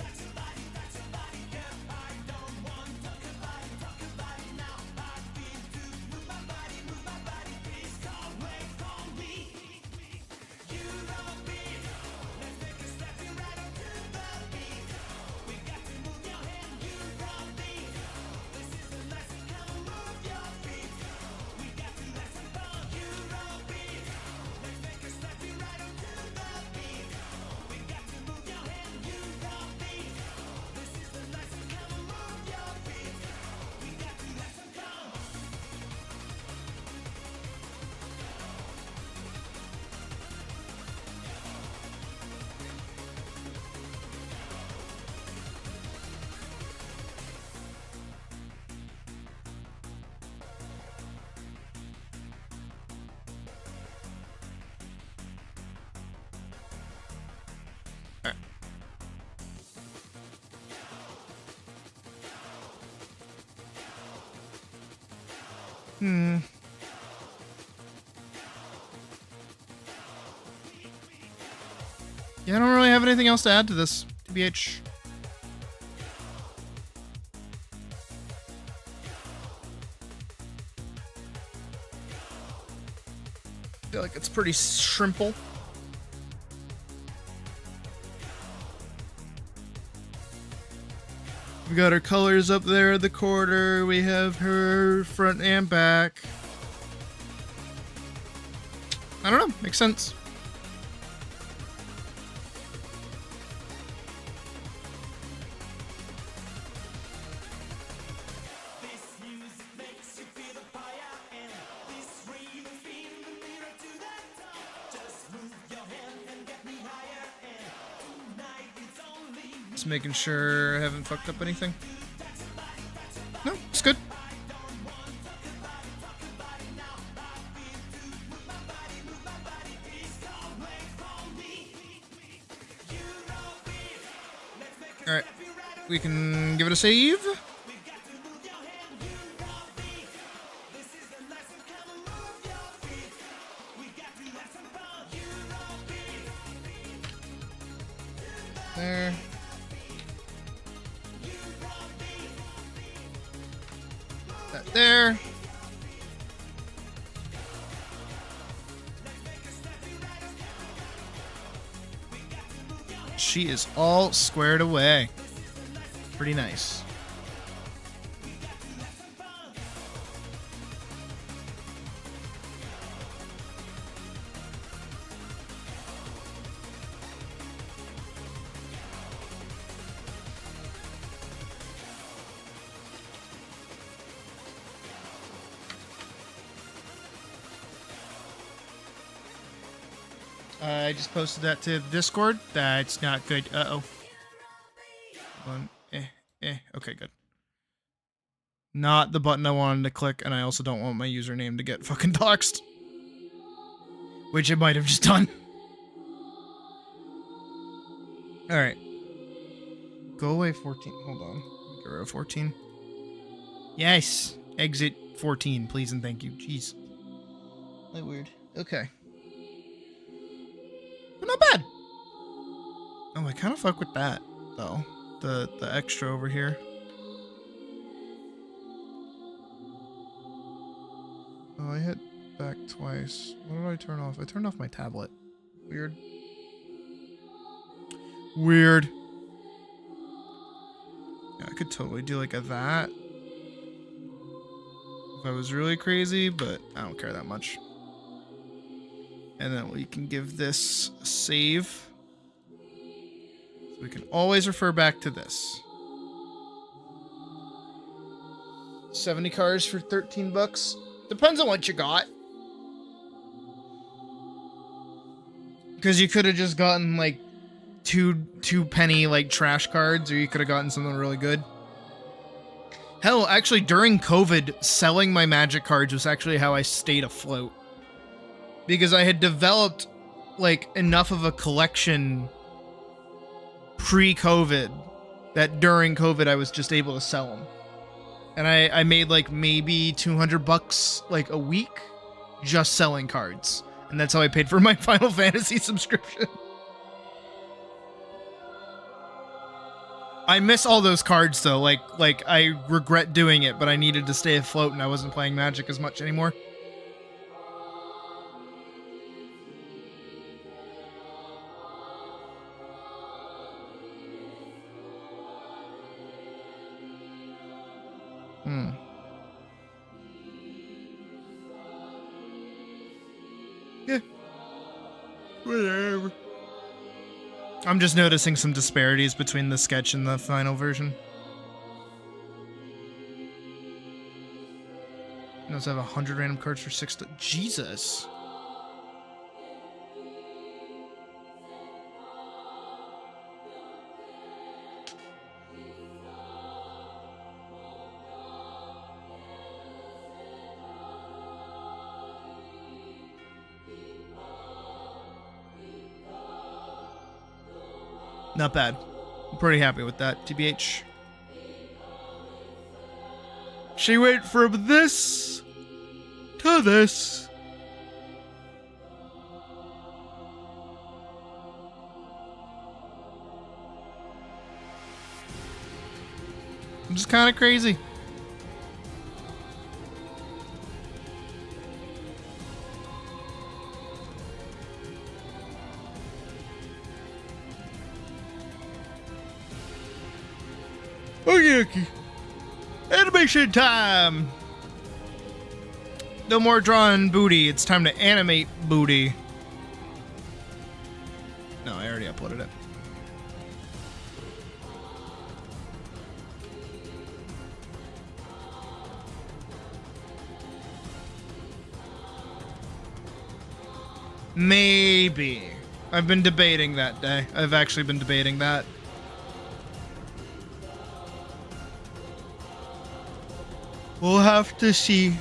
Yeah, I don't really have anything else to add to this, TBH. I feel like it's pretty shrimple. We got her colors up there at the quarter. We have her front and back. I don't know. Makes sense. Just making sure I haven't fucked up anything. No, it's good. Alright, we can give it a save. There. That there. She is all squared away. Pretty nice. I just posted that to Discord. That's not good. Uh-oh. Okay, good. Not the button I wanted to click, and I also don't want my username to get fucking doxed. Which it might have just done. Alright. Go away, 14. Hold on. Get rid of 14. Yes! Exit 14, please and thank you. Jeez. That weird. Okay. But not bad. Oh, I kind of fuck with that, though. The extra over here. Oh, I hit back twice. What did I turn off? I turned off my tablet. Weird. Weird. Yeah, I could totally do like a that. If I was really crazy, but I don't care that much. And then we can give this a save. So we can always refer back to this. 70 cars for 13 bucks. Depends on what you got. Because you could have just gotten like two penny like trash cards, or you could have gotten something really good. Hell, actually during COVID, selling my magic cards was actually how I stayed afloat. Because I had developed like enough of a collection pre-COVID that during COVID I was just able to sell them. And I made like maybe 200 bucks like a week just selling cards. And that's how I paid for my Final Fantasy subscription. I miss all those cards though. Like I regret doing it, but I needed to stay afloat and I wasn't playing Magic as much anymore. Yeah. Whatever. I'm just noticing some disparities between the sketch and the final version. It does have 100 random cards for 6. Jesus. Not bad. I'm pretty happy with that, TBH. She went from this to this. I'm just kind of crazy. Okay. Animation time! No more drawing booty. It's time to animate booty. No, I already uploaded it. Maybe. I've been debating that day. I've actually been debating that. We'll have to see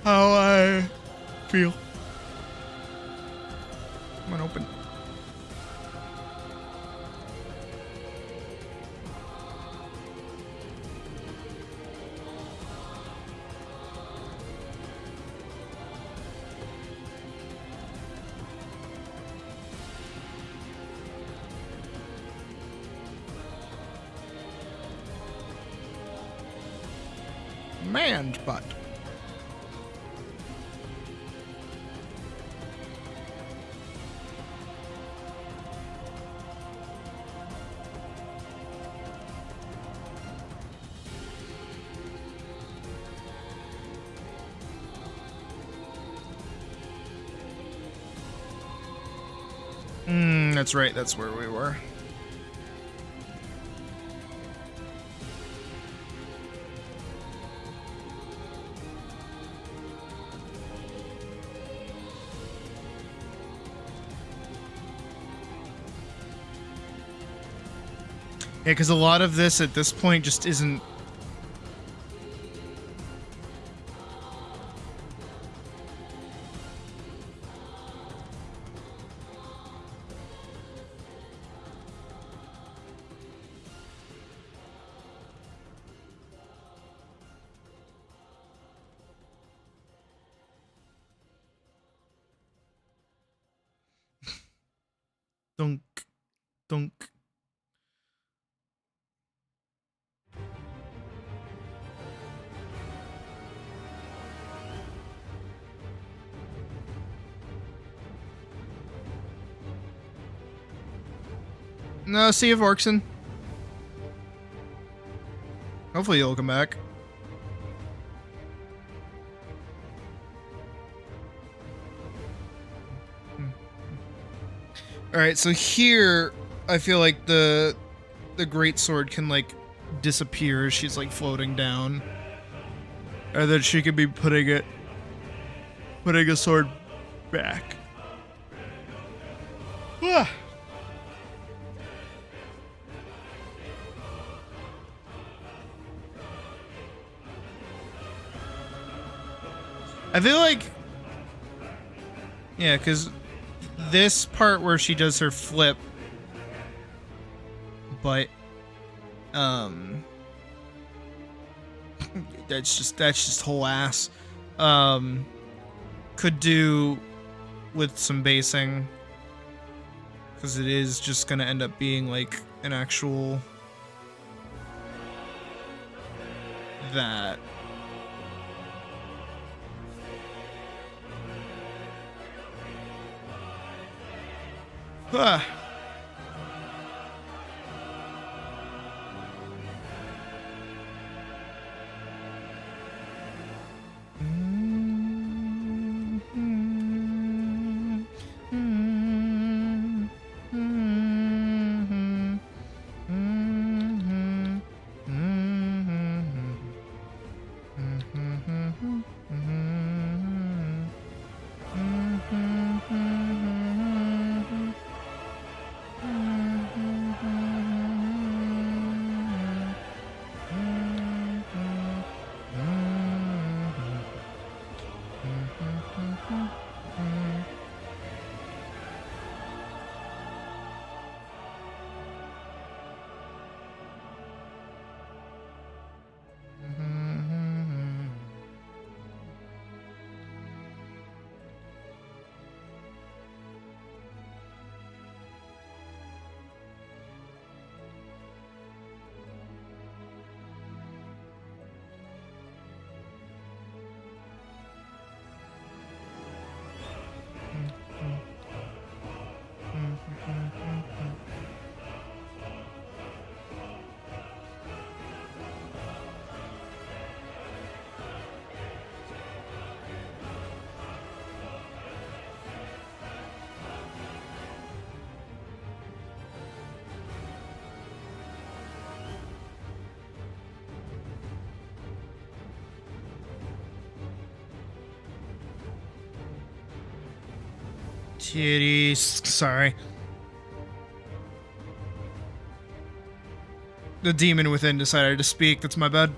how I feel. Come on, open. Man's butt. That's right, that's where we were. Yeah, because a lot of this at this point just isn't. Dunk, dunk. No, Sea of Orkson. Hopefully he'll come back. Alright, so here I feel like the great sword can like disappear as she's like floating down. Or that she could be putting a sword back. Ah. I feel like, yeah, because this part where she does her flip, but that's just whole ass. Could do with some basing, because it is just gonna end up being like an actual that. Ah. Titties. Sorry. The demon within decided to speak. That's my bad.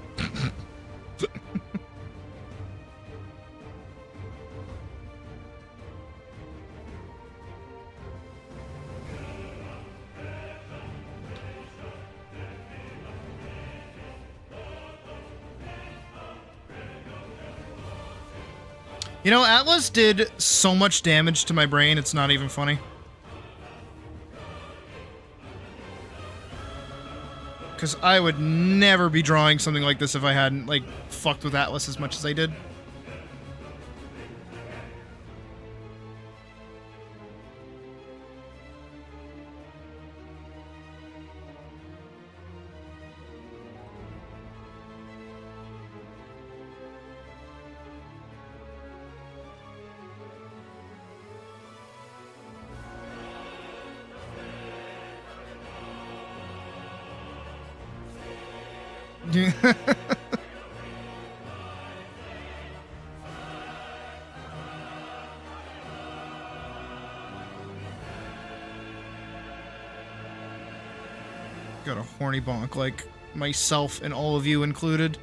You know, Atlas did so much damage to my brain, it's not even funny. Because I would never be drawing something like this if I hadn't, like, fucked with Atlas as much as I did. Got a horny bonk like myself and all of you included.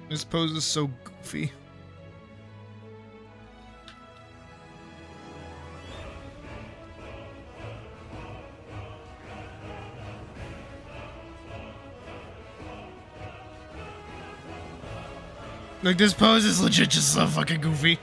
This pose is so goofy. Like, this pose is legit just so fucking goofy.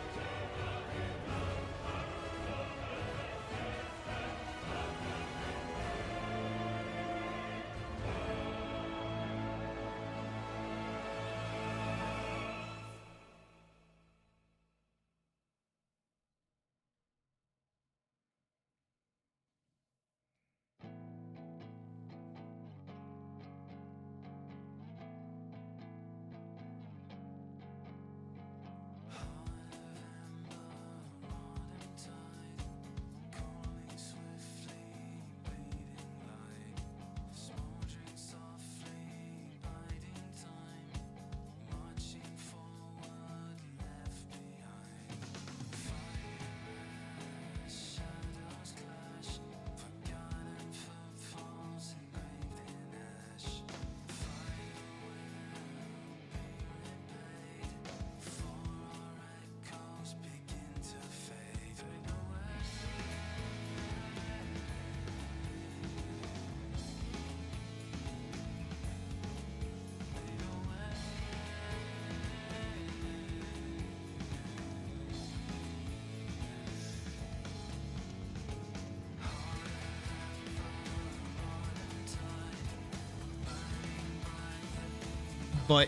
But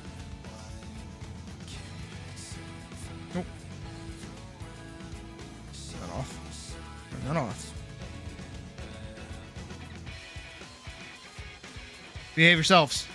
nope. Turn that off. Turn that off. Behave yourselves.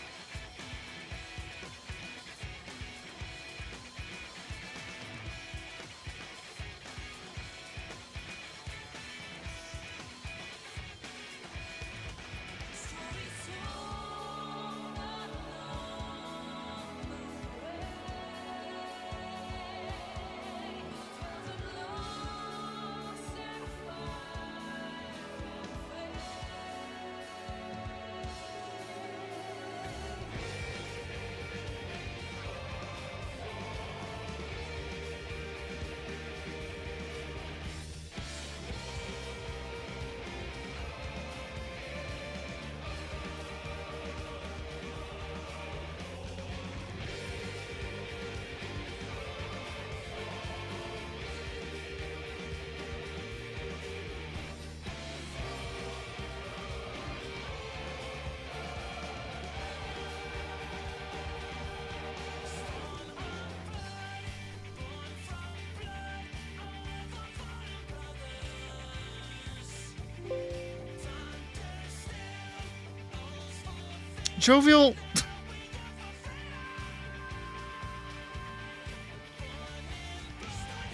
Jovial.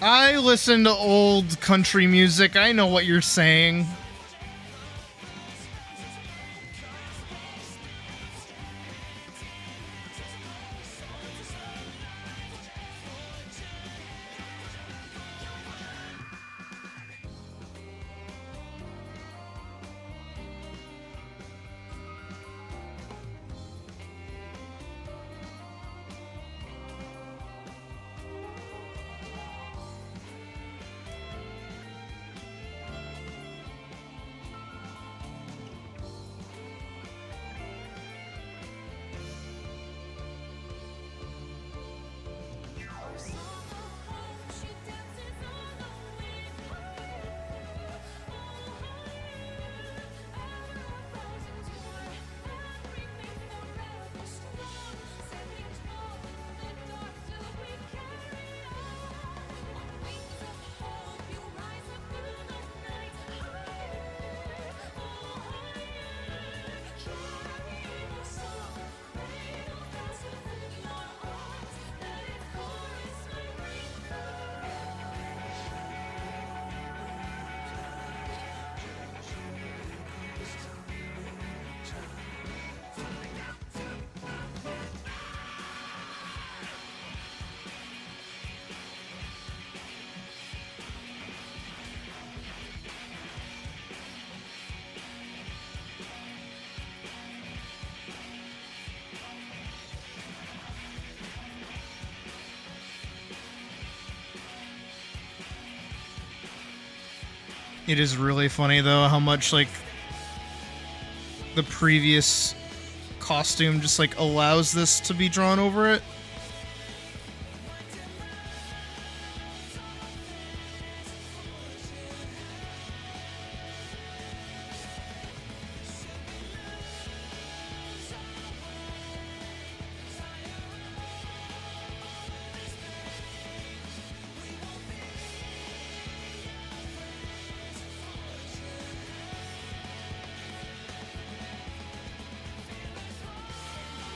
I listen to old country music. I know what you're saying. It is really funny though how much like the previous costume just like allows this to be drawn over it.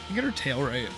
You get her tail right.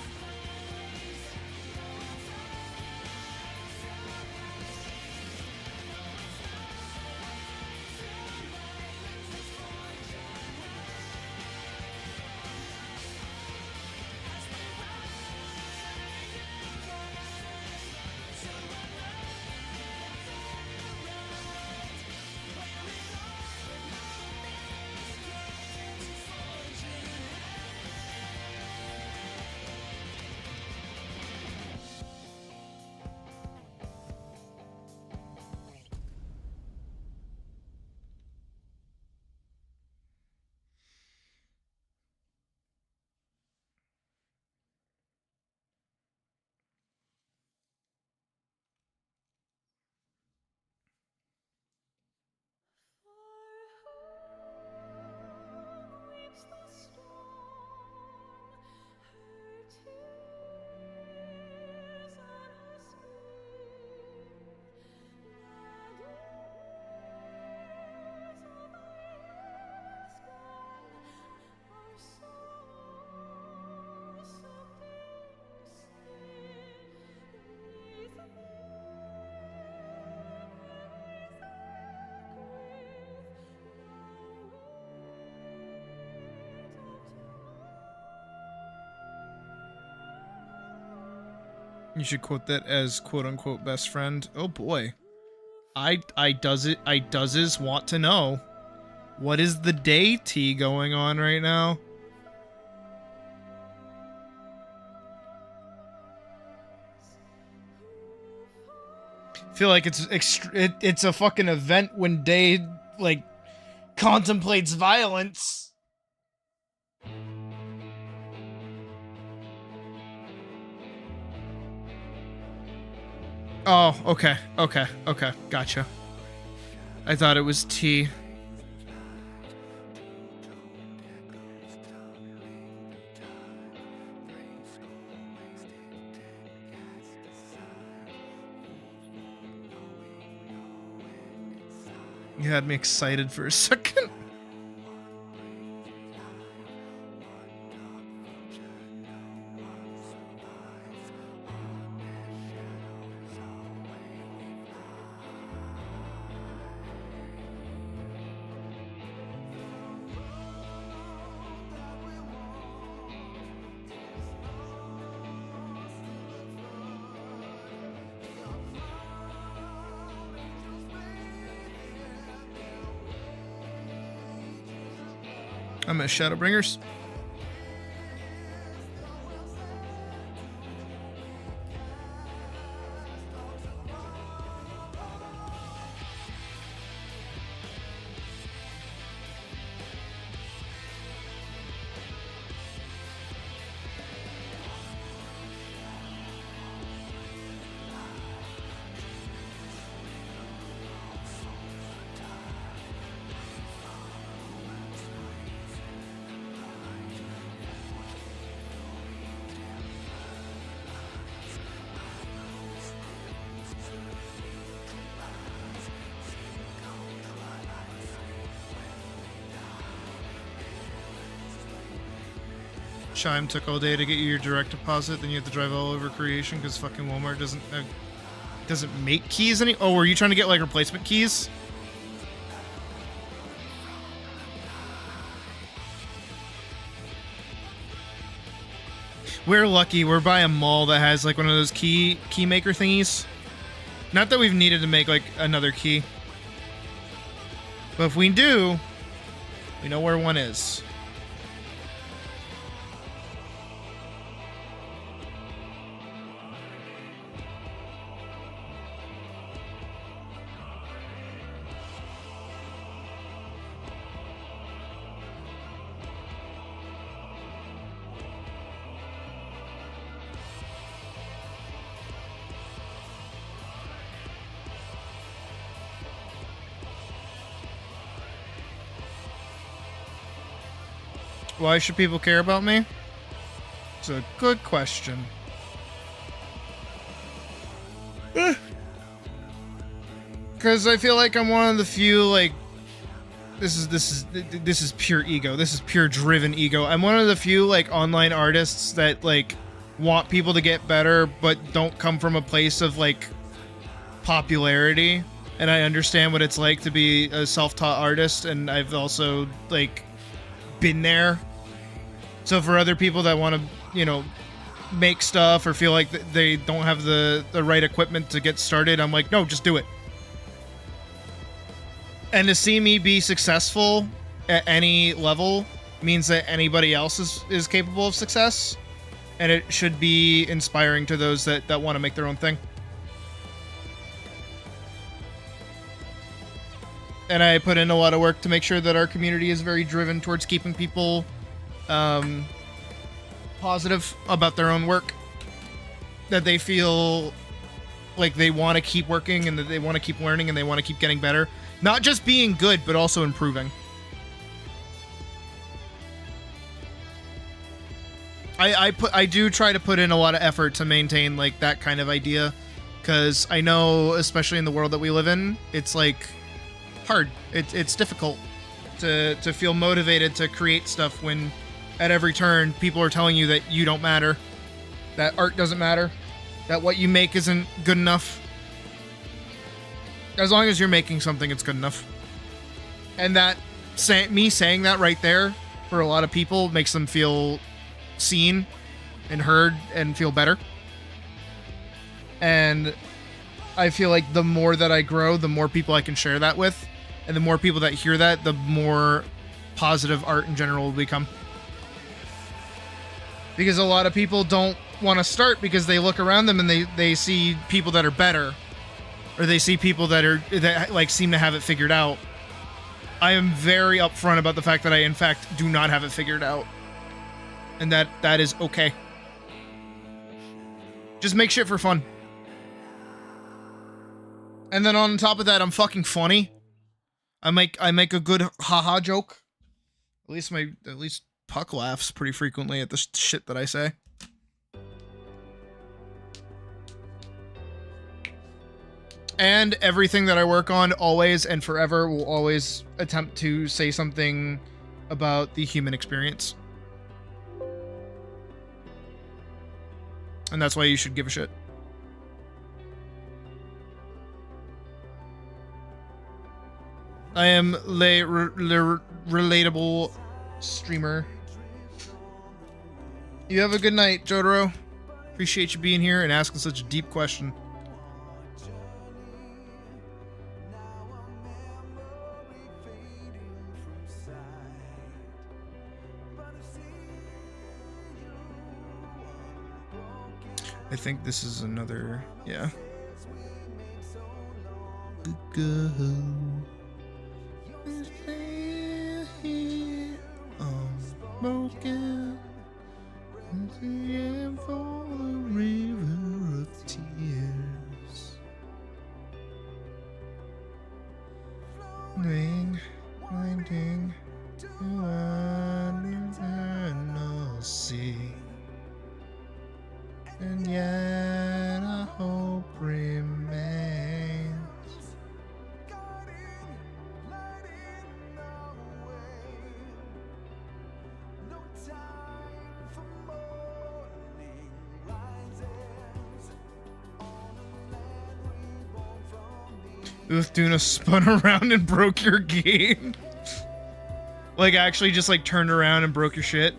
You should quote that as quote unquote best friend. Oh boy. I does want to know. What is the day tea going on right now? I feel like it's a fucking event when Day like contemplates violence. Oh, okay, gotcha. I thought it was tea. You had me excited for a second. I miss Shadowbringers. Chime took all day to get you your direct deposit, then you have to drive all over creation because fucking Walmart doesn't make keys any. Oh, were you trying to get like replacement keys? We're lucky. We're by a mall that has like one of those key maker thingies. Not that we've needed to make like another key, but if we do, we know where one is. Why should people care about me? It's a good question. Because I feel like I'm one of the few, like, this is pure ego. This is pure driven ego. I'm one of the few like online artists that like want people to get better, but don't come from a place of like popularity. And I understand what it's like to be a self-taught artist, and I've also like been there. So for other people that want to, you know, make stuff or feel like they don't have the right equipment to get started, I'm like, no, just do it. And to see me be successful at any level means that anybody else is capable of success. And it should be inspiring to those that want to make their own thing. And I put in a lot of work to make sure that our community is very driven towards keeping people positive about their own work. That they feel like they want to keep working and that they want to keep learning and they want to keep getting better. Not just being good, but also improving. I do try to put in a lot of effort to maintain like that kind of idea, because I know, especially in the world that we live in, it's like hard. It's difficult to feel motivated to create stuff when at every turn people are telling you that you don't matter, that art doesn't matter, that what you make isn't good enough. As long as you're making something, it's good enough. And that me saying that right there for a lot of people makes them feel seen and heard and feel better. And I feel like the more that I grow, the more people I can share that with. And the more people that hear that, the more positive art in general will become. Because a lot of people don't want to start because they look around them and they see people that are better. Or they see people that like seem to have it figured out. I am very upfront about the fact that I in fact do not have it figured out. And that is okay. Just make shit for fun. And then on top of that, I'm fucking funny. I make a good haha joke. At least Puck laughs pretty frequently at the shit that I say. And everything that I work on always and forever will always attempt to say something about the human experience. And that's why you should give a shit. I am relatable streamer. You have a good night, Jotaro. Appreciate you being here and asking such a deep question. I think this is another, yeah. Go. Broken for the river of tears. Winding to an eternal sea, and yet a hope remains. Uthuna spun around and broke your game. Like, actually just like turned around and broke your shit.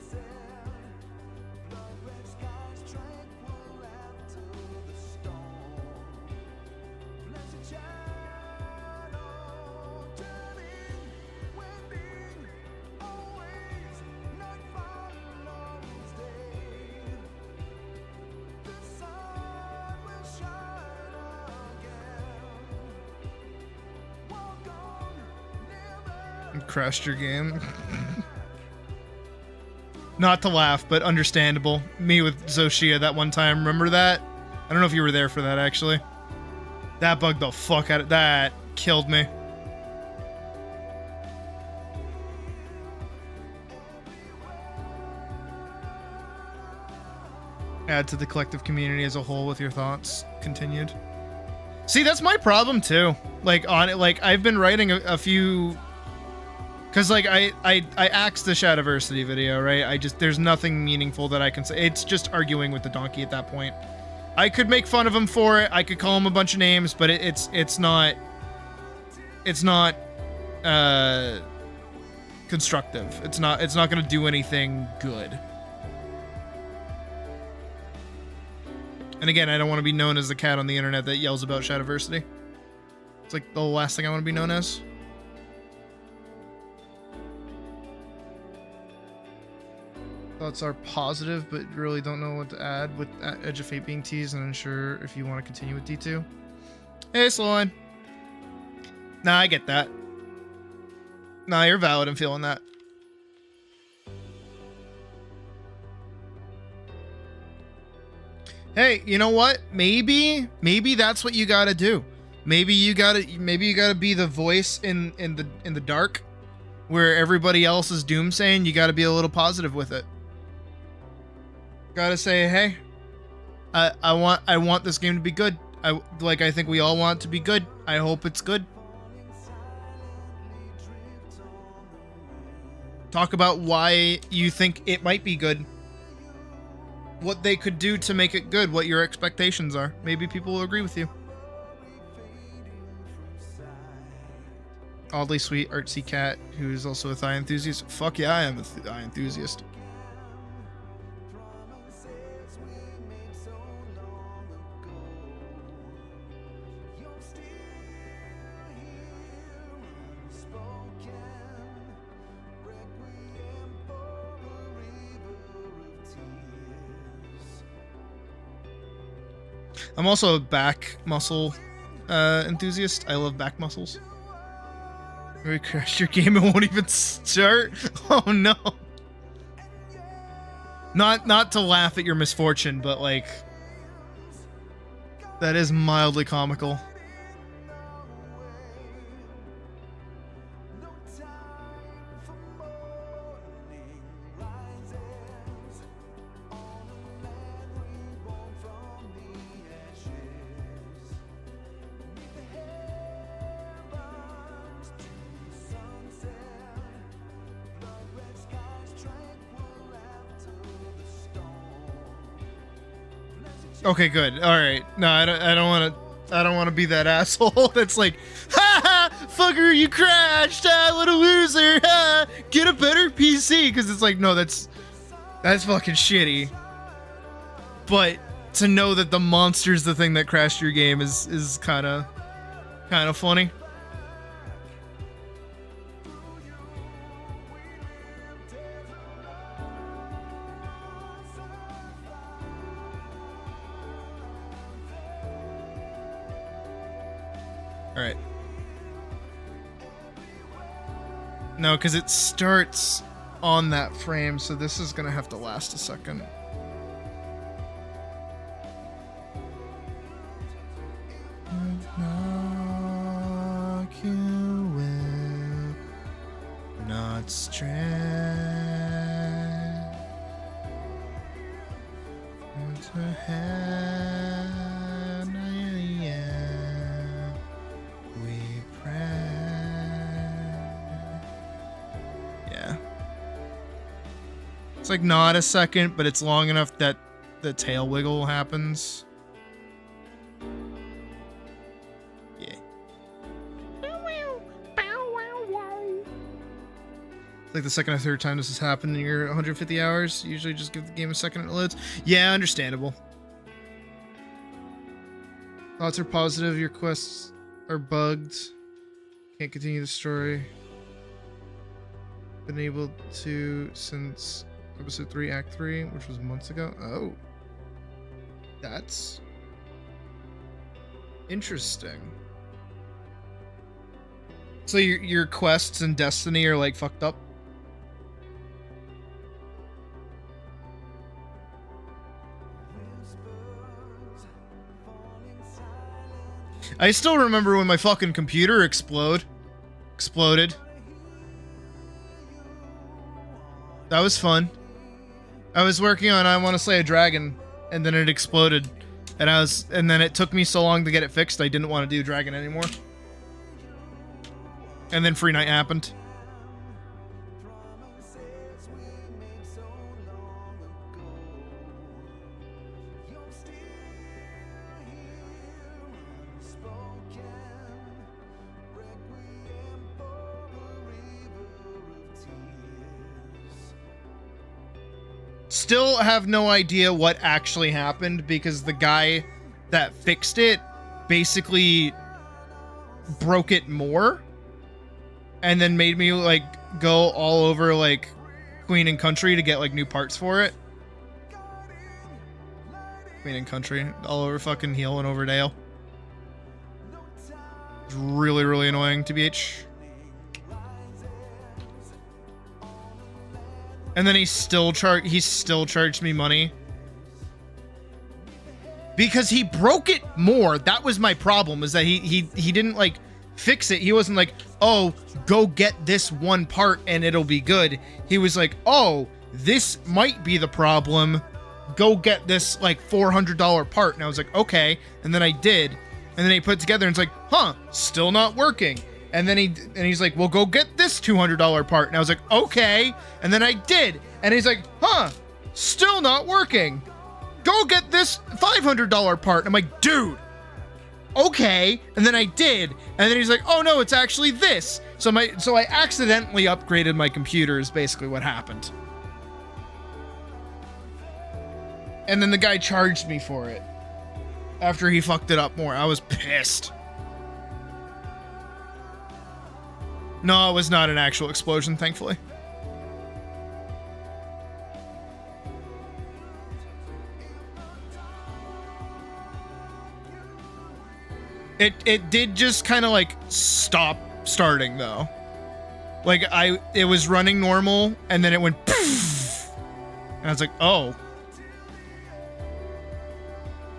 Crashed your game. Not to laugh, but understandable. Me with Zoshia that one time, remember that? I don't know if you were there for that, actually. That bugged the fuck out of that. Killed me. Add to the collective community as a whole with your thoughts. Continued. See, that's my problem too. Like on it, like I've been writing a few. Cause like I axed the Shadiversity video, right? There's nothing meaningful that I can say. It's just arguing with the donkey at that point. I could make fun of him for it. I could call him a bunch of names, but it's not constructive. It's not gonna do anything good. And again, I don't want to be known as the cat on the internet that yells about Shadiversity. It's like the last thing I want to be known as. Thoughts are positive, but really don't know what to add with Edge of Fate being teased and unsure if you want to continue with D2. Hey, Sloan. Nah, I get that. Nah, you're valid in feeling that. Hey, you know what? Maybe that's what you gotta do. Maybe you gotta be the voice in the dark, where everybody else is doomsaying. You gotta be a little positive with it. Gotta say, hey, I want this game to be good. I think we all want it to be good. I hope it's good. Talk about why you think it might be good. What they could do to make it good, what your expectations are. Maybe people will agree with you. Oddly sweet artsy cat who's also a thigh enthusiast. Fuck yeah, I am a thigh enthusiast. I'm also a back muscle enthusiast. I love back muscles. We crashed your game and won't even start. Oh no! Not to laugh at your misfortune, but like that is mildly comical. Okay, good. All right. No, I don't want to be that asshole that's like, ha ha, fucker, you crashed. Ah, what a loser. Ha, get a better PC. Because it's like, no, that's fucking shitty. But to know that the monster's the thing that crashed your game is kind of funny. Alright. No, because it starts on that frame, so this is gonna have to last a second. Knock you will not strand. It's a hand, yeah, we pray. Yeah. It's like not a second, but it's long enough that the tail wiggle happens. Yeah. It's like the second or third time this has happened in your 150 hours. Usually just give the game a second and it loads. Yeah, understandable. Thoughts are positive. Your quests are bugged. Can't continue the story. Been able to since episode 3, Act 3, which was months ago. Oh. That's interesting. So your quests in Destiny are like fucked up? I still remember when my fucking computer exploded. That was fun. I was working on I Want to Slay a Dragon, and then it exploded, and then it took me so long to get it fixed. I didn't want to do Dragon anymore. And then Free Night happened. Still have no idea what actually happened because the guy that fixed it basically broke it more and then made me like go all over like Queen and Country to get like new parts for it. Queen and Country all over fucking Heel and Overdale. It's really, really annoying, TBH. And then he still charged me money because he broke it more. That was my problem, is that he didn't like fix it. He wasn't like, oh, go get this one part and it'll be good. He was like, oh, this might be the problem. Go get this like $400 part. And I was like, okay. And then I did. And then he put it together and it's like, huh, still not working. And then he's like, well, go get this $200 part. And I was like, okay. And then I did. And he's like, huh, still not working. Go get this $500 part. And I'm like, dude, okay. And then I did. And then he's like, oh no, it's actually this. So I accidentally upgraded my computer is basically what happened. And then the guy charged me for it after he fucked it up more. I was pissed. No, it was not an actual explosion, thankfully. It did just kind of like stop starting though. Like it was running normal and then it went poof, and I was like, oh.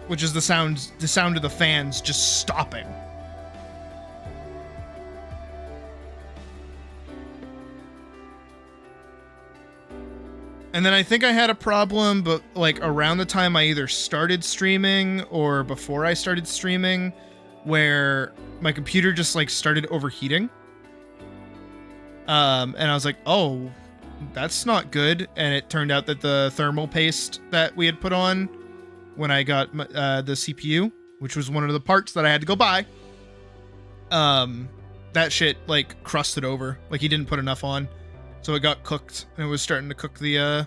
Which is the sound of the fans just stopping. And then I think I had a problem, but like around the time I either started streaming or before I started streaming, where my computer just like started overheating. And I was like, oh, that's not good. And it turned out that the thermal paste that we had put on when I got the CPU, which was one of the parts that I had to go buy, that shit like crusted over. Like he didn't put enough on. So it got cooked, and it was starting to cook the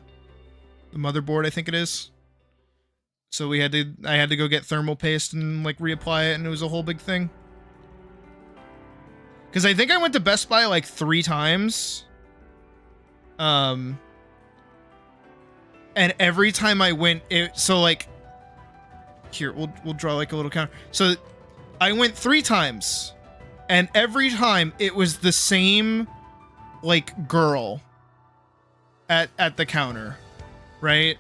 motherboard, I think it is. So I had to go get thermal paste and like reapply it, and it was a whole big thing. Because I think I went to Best Buy like 3 times. And every time I went, so like, here, we'll draw like a little counter. So I went 3 times, And every time it was the same, like, girl at the counter, right?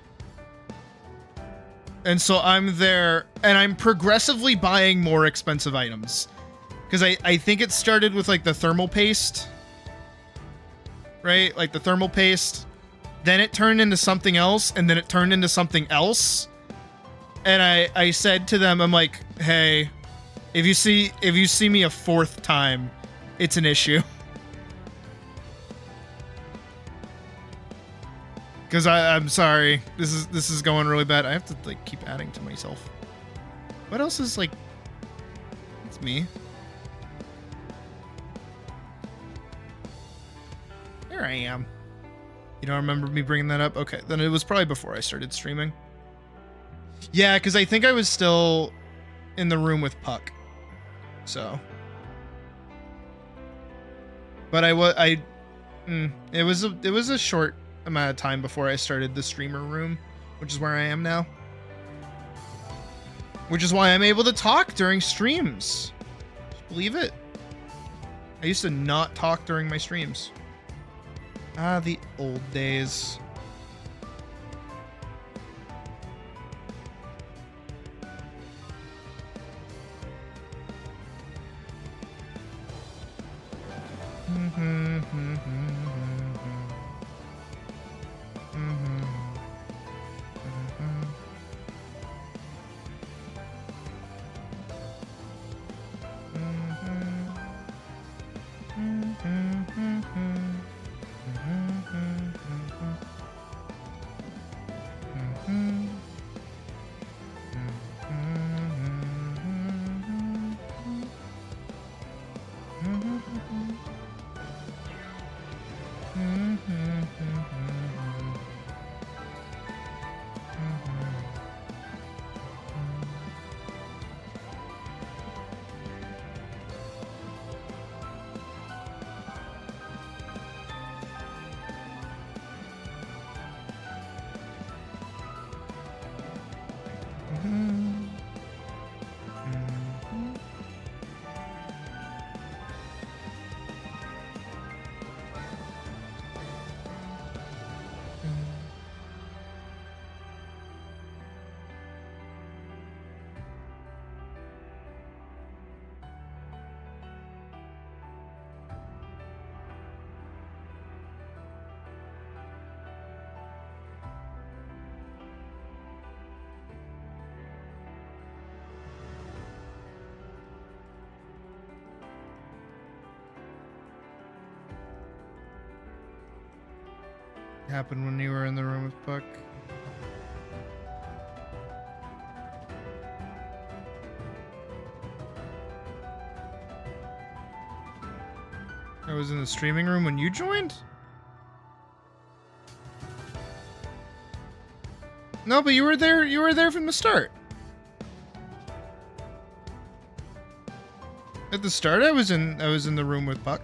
And so I'm there, and I'm progressively buying more expensive items. Because I think it started with, like, the thermal paste. Right? Like, the thermal paste. Then it turned into something else, and then it turned into something else. And I said to them, I'm like, hey, if you see me a fourth time, it's an issue. Because I'm sorry. This is going really bad. I have to, like, keep adding to myself. What else is, like... It's me. There I am. You don't remember me bringing that up? Okay, then it was probably before I started streaming. Yeah, because I think I was still in the room with Puck. So... But it was a short amount of time before I started the streamer room, which is where I am now. Which is why I'm able to talk during streams. Just believe it. I used to not talk during my streams. Ah, the old days. Happened when you were in the room with Puck. I was in the streaming room when you joined? No, but you were there from the start. At the start I was in the room with Puck.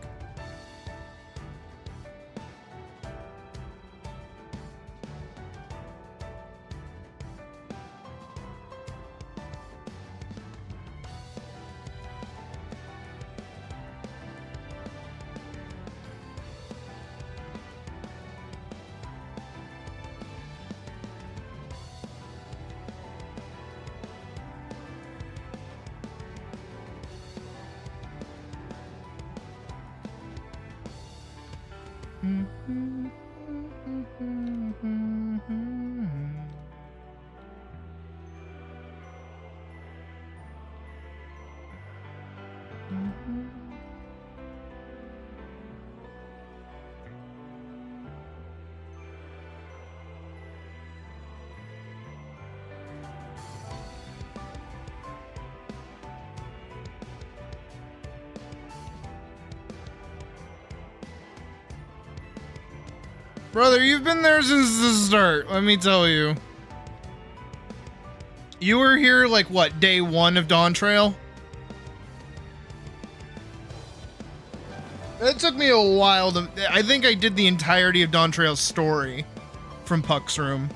Brother, you've been there since the start, let me tell you. You were here, like, what, day 1 of Dawn Trail? It took me a while to... I think I did the entirety of Dawn Trail's story from Puck's room.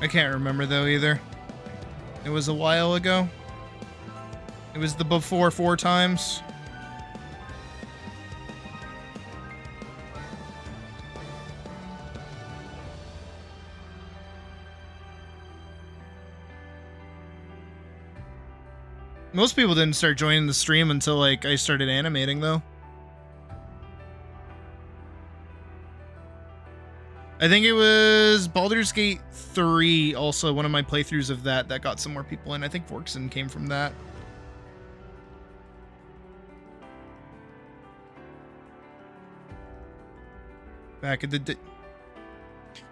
I can't remember though either. It was a while ago. It was the before 4 times. Most people didn't start joining the stream until like I started animating though. I think it was Baldur's Gate 3, also one of my playthroughs of that got some more people in. I think Vorkson came from that. Back at the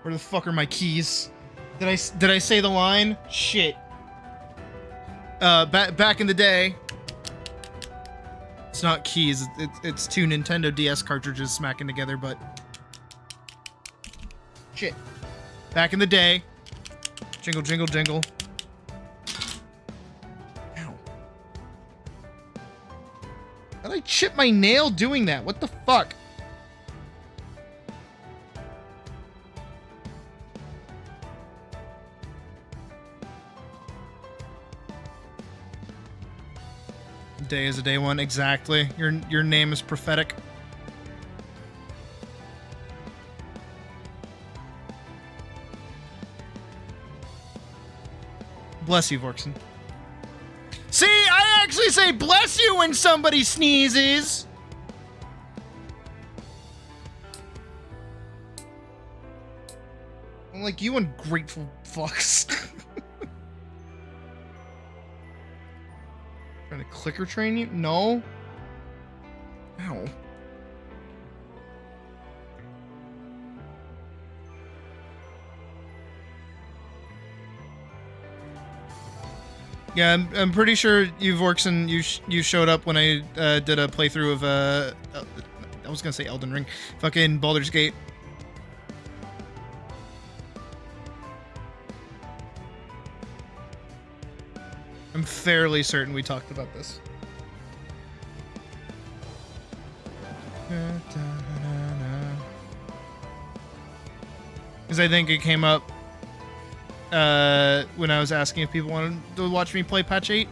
where the fuck are my keys? Did I say the line? Shit. Back in the day. It's not keys. It's 2 Nintendo DS cartridges smacking together, but shit. Back in the day. Jingle, jingle, jingle. Ow. How'd I chip my nail doing that? What the fuck? Day is a day one, exactly. Your name is prophetic. Bless you, Vorkson. See, I actually say bless you when somebody sneezes. I'm like you ungrateful fucks. Trying to clicker train you? No. Ow. Yeah, I'm pretty sure you, Vorkson, you showed up when I did a playthrough of I was gonna say Elden Ring, fucking Baldur's Gate. I'm fairly certain we talked about this. Because I think it came up when I was asking if people wanted to watch me play patch 8.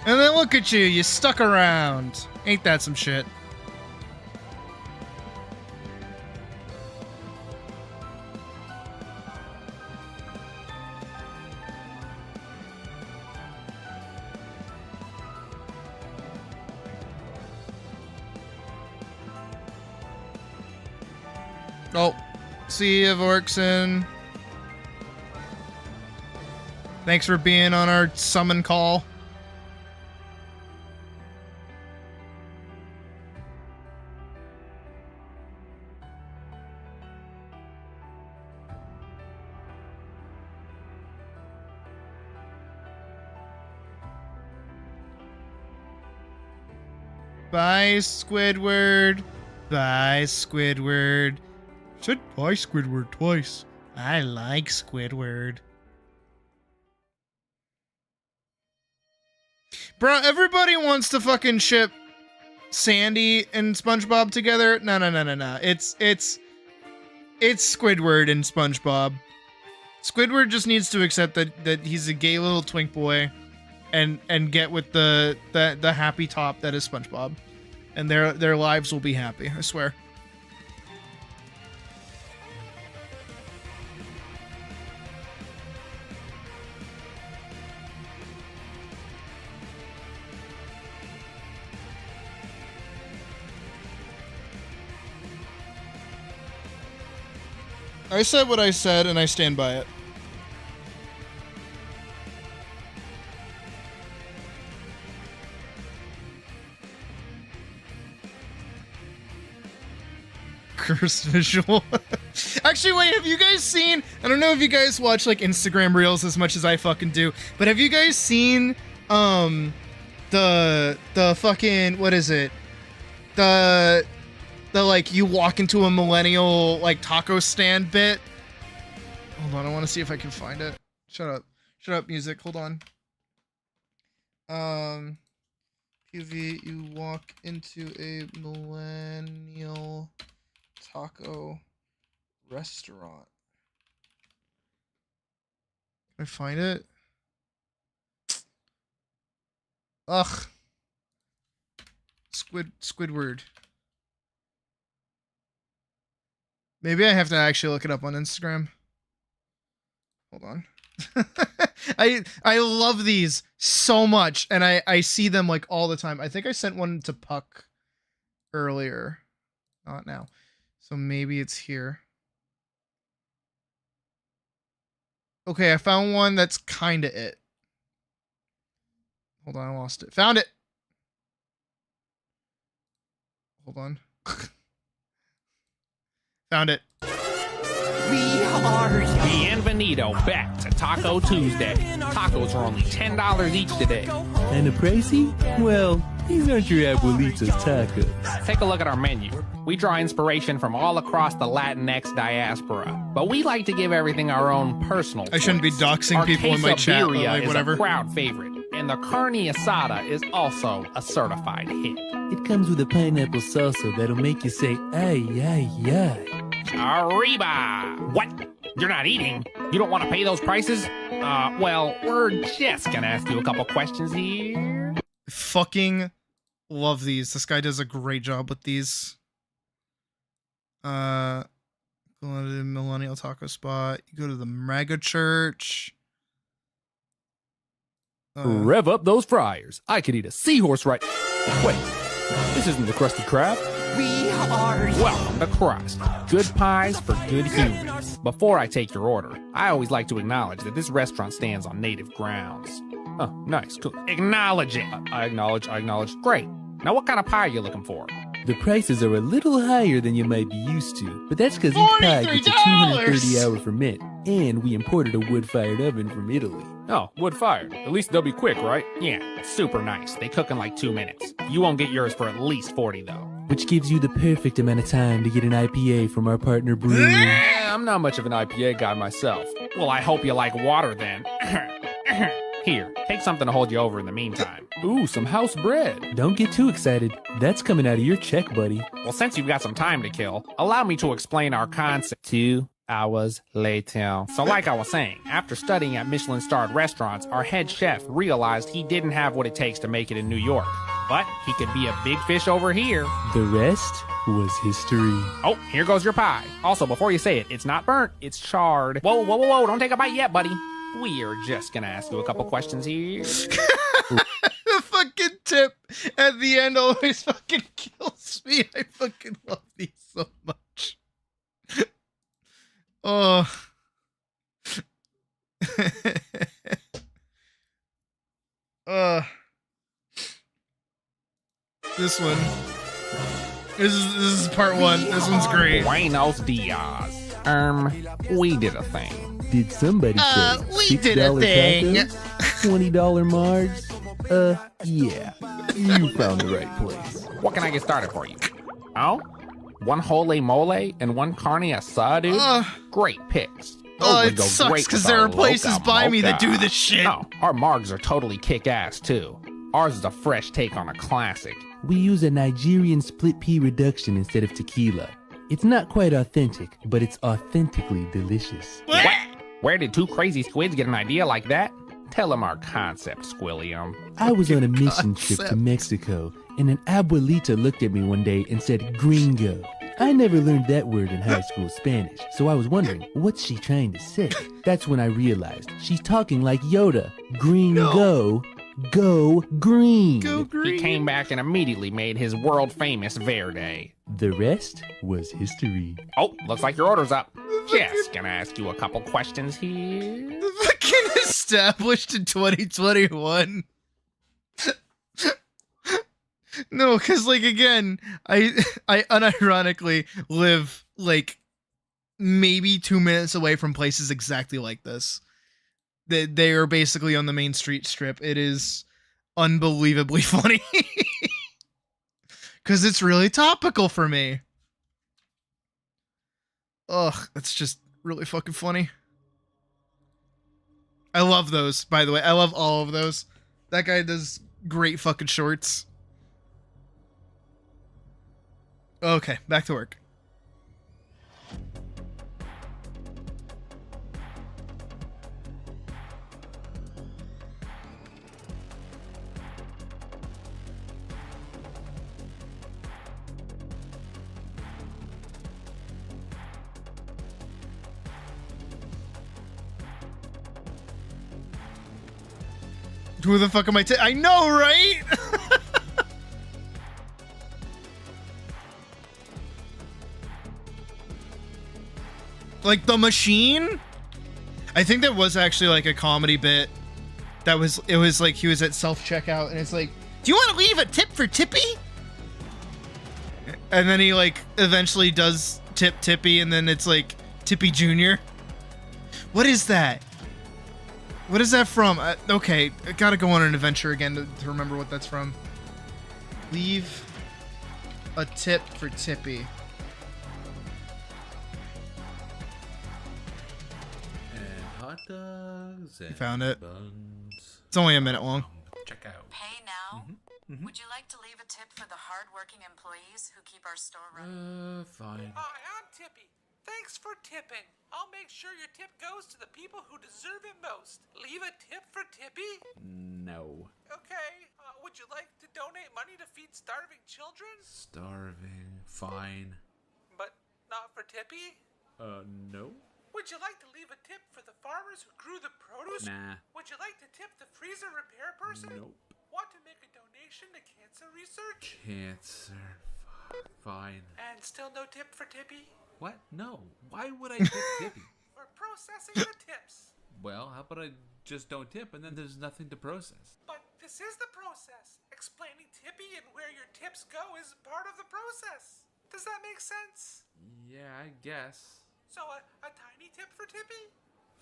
And then look at you, you stuck around. Ain't that some shit? Oh, see ya, Vorkson. Thanks for being on our summon call. Bye, Squidward. Bye, Squidward. Said bye, Squidward, twice. I like Squidward. Bro, everybody wants to fucking ship Sandy and SpongeBob together. No. It's Squidward and SpongeBob. Squidward just needs to accept that he's a gay little twink boy and get with the happy top that is SpongeBob. And their lives will be happy, I swear. I said what I said, and I stand by it. Cursed visual. Actually, wait, have you guys seen... I don't know if you guys watch, like, Instagram Reels as much as I fucking do, but have you guys seen, the fucking, what is it? The like you walk into a millennial like taco stand bit. Hold on, I want to see if I can find it. Shut up, music. Hold on. PV, you walk into a millennial taco restaurant. Can I find it? Ugh. Squidward. Maybe I have to actually look it up on Instagram. Hold on. I love these so much, and I see them like all the time. I think I sent one to Puck earlier. Not now. So maybe it's here. Okay, I found one that's kinda it. Hold on, I lost it. Found it! Hold on. Found it. Bienvenido back to Taco Tuesday. Tacos are only $10 each today. And the pricey? Well, these aren't your abuelita's tacos. Take a look at our menu. We draw inspiration from all across the Latinx diaspora, but we like to give everything our own personal I shouldn't be twist. doxing Our people in my chat, but quesadilla like is whatever. a crowd favorite, and the carne asada is also a certified hit. It comes with a pineapple salsa that'll make you say, ay, ay, ay. Arriba! What? You're not eating? You don't want to pay those prices? Well, we're just gonna ask you a couple questions here. Fucking love these. This guy does a great job with these. Go to the millennial taco spot. You go to the mega church. Rev up those fryers. I could eat a seahorse right... Wait, this isn't the Krusty Krab. Welcome to Crust. Good pies for good humans. Before I take your order, I always like to acknowledge that this restaurant stands on native grounds. Oh, nice. Cool. Acknowledge it. I acknowledge. Great. Now what kind of pie are you looking for? The prices are a little higher than you might be used to, but that's because each pie gets a 230-hour ferment, and we imported a wood-fired oven from Italy. Oh, wood-fired. At least they'll be quick, right? Yeah, super nice. They cook in like 2 minutes. You won't get yours for at least 40, though. Which gives you the perfect amount of time to get an IPA from our partner brewery. I'm not much of an IPA guy myself. Well, I hope you like water, then. Here, take something to hold you over in the meantime. Ooh, some house bread. Don't get too excited. That's coming out of your check, buddy. Well, since you've got some time to kill, allow me to explain our concept. 2 hours later. So like I was saying, after studying at Michelin-starred restaurants, our head chef realized he didn't have what it takes to make it in New York. But he could be a big fish over here. The rest was history. Oh, here goes your pie. Also, before you say it, it's not burnt, it's charred. Whoa, don't take a bite yet, buddy. We are just gonna ask you a couple questions here. The fucking tip at the end always fucking kills me. I fucking love these so much. Oh. This one. This is part one. This one's great. Buenos dias. We did a thing. Did somebody say we did a $6 thing. tacos? $20 Margs? Yeah. You found the right place. What can I get started for you? Oh? 1 hole mole and 1 carne asada, dude? Great picks. Those would It go sucks great because with there our are places loca by me that mocha. do this shit. No, our margs are totally kick-ass, too. Ours is a fresh take on a classic. We use a Nigerian split pea reduction instead of tequila. It's not quite authentic, but it's authentically delicious. What? Where did 2 crazy squids get an idea like that? Tell them our concept, Squilliam. I was on a mission trip to Concept. Mexico, and an abuelita looked at me one day and said, gringo. I never learned that word in high school Spanish, so I was wondering, what's she trying to say? That's when I realized she's talking like Yoda. Gringo, go green. Go He green. came back and immediately made his world-famous Verde. The rest was history. Oh, looks like your order's up. Just gonna ask you a couple questions here. The fucking established in 2021. No, because like again, I unironically live like maybe 2 minutes away from places exactly like this. They are basically on the main street strip. It is unbelievably funny. Because it's really topical for me. Ugh, that's just really fucking funny. I love those, by the way. I love all of those. That guy does great fucking shorts. Okay, back to work. Who the fuck am I know, right? Like the machine? I think that was actually like a comedy bit. It was like he was at self-checkout and it's like, do you want to leave a tip for Tippy? And then he like eventually does tip Tippy and then it's like Tippy Jr. What is that? What is that from? Okay, I gotta go on an adventure again to remember what that's from. Leave a tip for Tippy. And hot dogs. And You found it. Buns. It's only a minute long. Check out. Hey now, would you like to leave a tip for the hard-working employees who keep our store running? Fine. Hi, I'm Tippy. Thanks for tipping. I'll make sure your tip goes to the people who deserve it most. Leave a tip for Tippy? No. Okay. Would you like to donate money to feed starving children? Starving. Fine. But not for Tippy? No. Would you like to leave a tip for the farmers who grew the produce? Nah. Would you like to tip the freezer repair person? Nope. Want to make a donation to cancer research? Cancer. Fine. And still no tip for Tippy? What? No. Why would I tip Tippy? For processing the tips. Well, how about I just don't tip and then there's nothing to process? But this is the process. Explaining Tippy and where your tips go is part of the process. Does that make sense? Yeah, I guess. So a tiny tip for Tippy?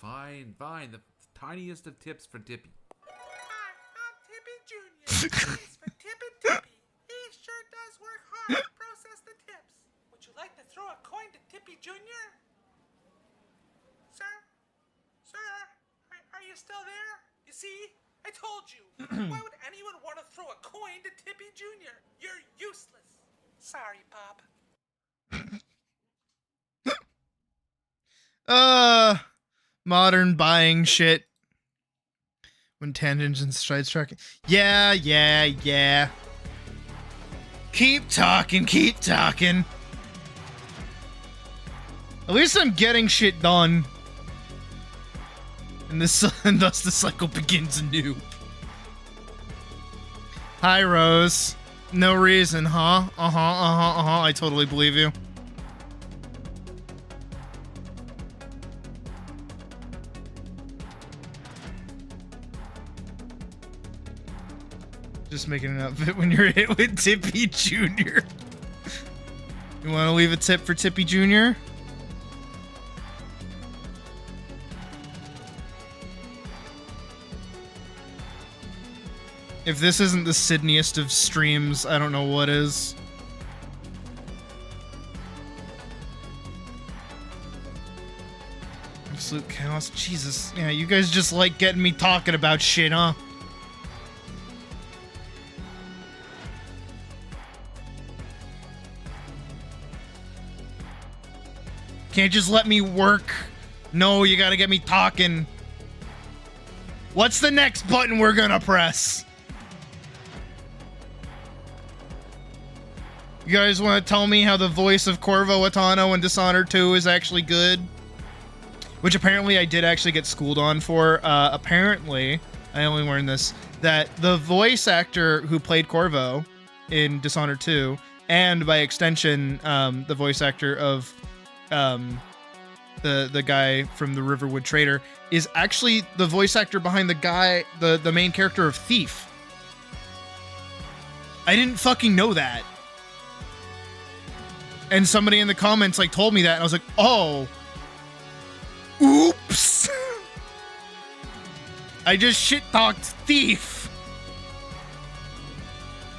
Fine. The tiniest of tips for Tippy. Hi, I'm Tippy Jr. Thanks for tipping Tippy. He sure does work hard to process the tips. Would you like to throw a coin to Tippy Jr.? Sir? Sir? Are you still there? You see? I told you. Why would anyone want to throw a coin to Tippy Jr.? You're useless. Sorry, Bob. Modern buying shit. When tangents and strides tracking. Yeah. Keep talking. At least I'm getting shit done. And thus the cycle begins anew. Hi, Rose. No reason, huh? I totally believe you. Just making an outfit when you're hit with Tippy Jr. You want to leave a tip for Tippy Jr.? If this isn't the Sydneyest of streams, I don't know what is. Absolute chaos. Jesus. Yeah, you guys just like getting me talking about shit, huh? Can't just let me work. No, you gotta get me talking. What's the next button we're gonna press? You guys want to tell me how the voice of Corvo Atano in Dishonored 2 is actually good? Which apparently I did actually get schooled on for. Apparently, I only learned this, that the voice actor who played Corvo in Dishonored 2, and by extension, the voice actor of the guy from the Riverwood Trader, is actually the voice actor behind the main character of Thief. I didn't fucking know that. And somebody in the comments like told me that, and I was like, oh, oops. I just shit talked Thief.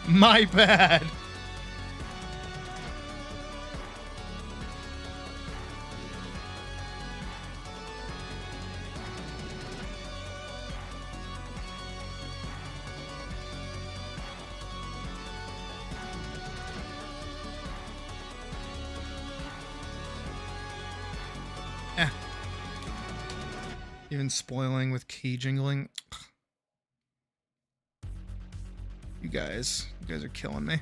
My bad. Even spoiling with key jingling. You guys are killing me.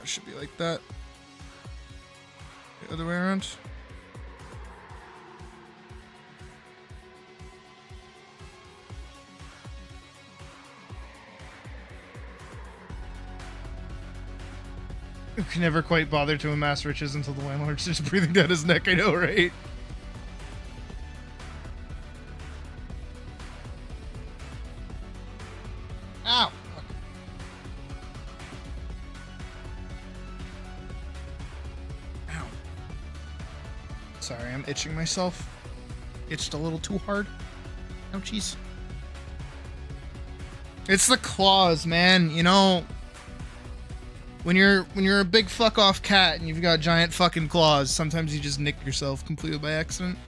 It should be like that. The other way around. You can never quite bother to amass riches until the landlord's just breathing down his neck. I know, right? Ow! Ow. Sorry, I'm itching myself. Itched a little too hard. Ouchies. It's the claws, man. You know, when you're a big fuck off cat and you've got giant fucking claws, sometimes you just nick yourself completely by accident.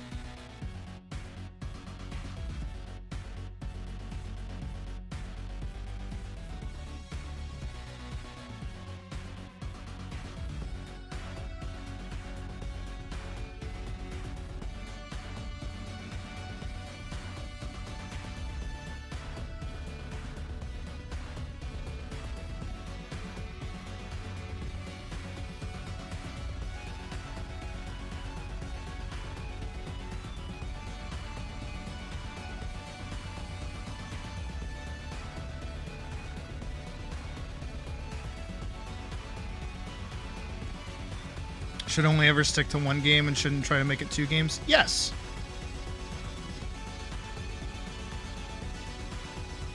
Should only ever stick to one game and shouldn't try to make it 2 games? Yes.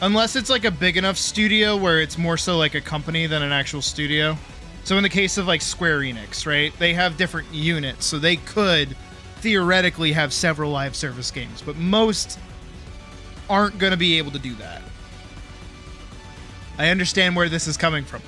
Unless it's like a big enough studio where it's more so like a company than an actual studio. So in the case of like Square Enix, right? They have different units, so they could theoretically have several live service games, but most aren't going to be able to do that. I understand where this is coming from.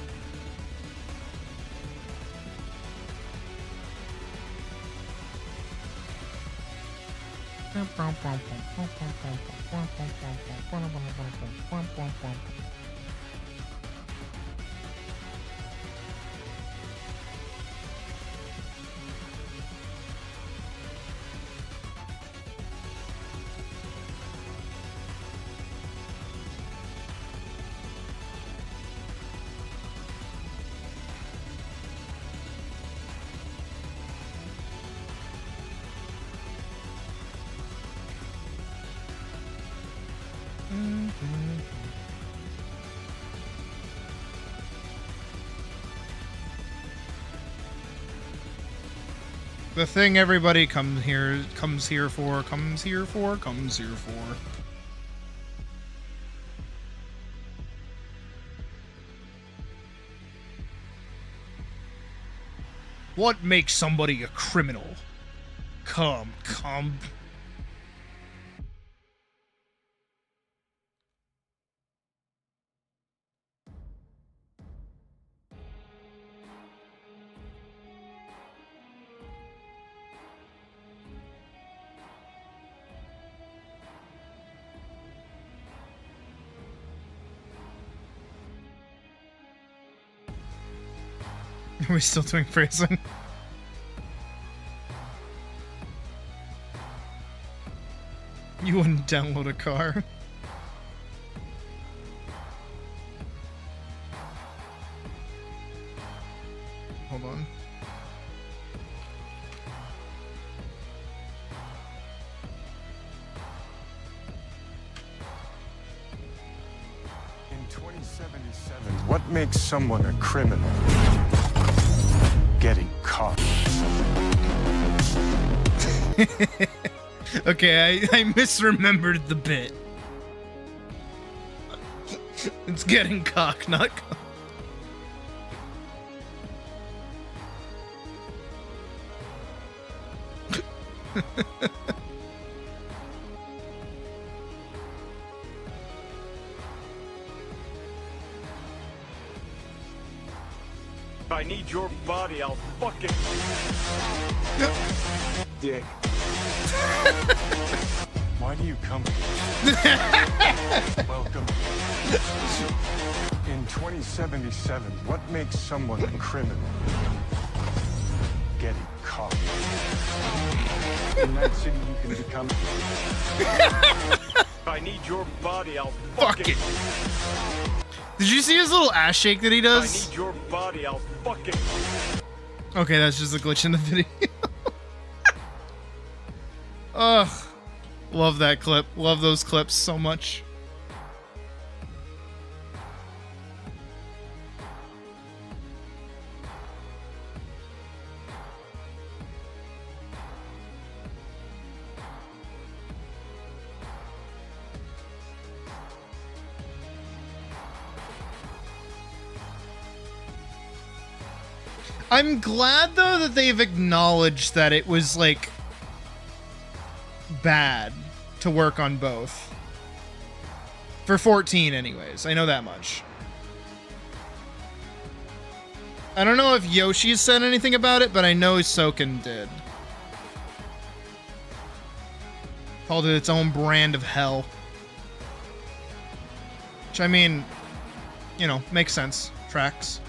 The thing everybody comes here for. What makes somebody a criminal? Come. Are we still doing phrasing? You wouldn't download a car. hold on. In 2077, what makes someone a criminal? Getting caught. Okay, I misremembered the bit. It's getting cock, not cock. If I need your body, I'll fucking... Dick. Why do you come here? Welcome. In 2077, what makes someone a criminal? Getting caught. In that city, you can become... If I need your body, I'll Fuck fucking... it. Did you see his little ass shake that he If I does? need your body, I'll fucking... Okay, that's just a glitch in the video. Ugh. Love that clip. Love those clips so much. I'm glad though that they've acknowledged that it was like bad to work on both. For 14 anyways, I know that much. I don't know if Yoshi said anything about it, but I know Soken did. Called it its own brand of hell. Which I mean, you know, makes sense. Tracks.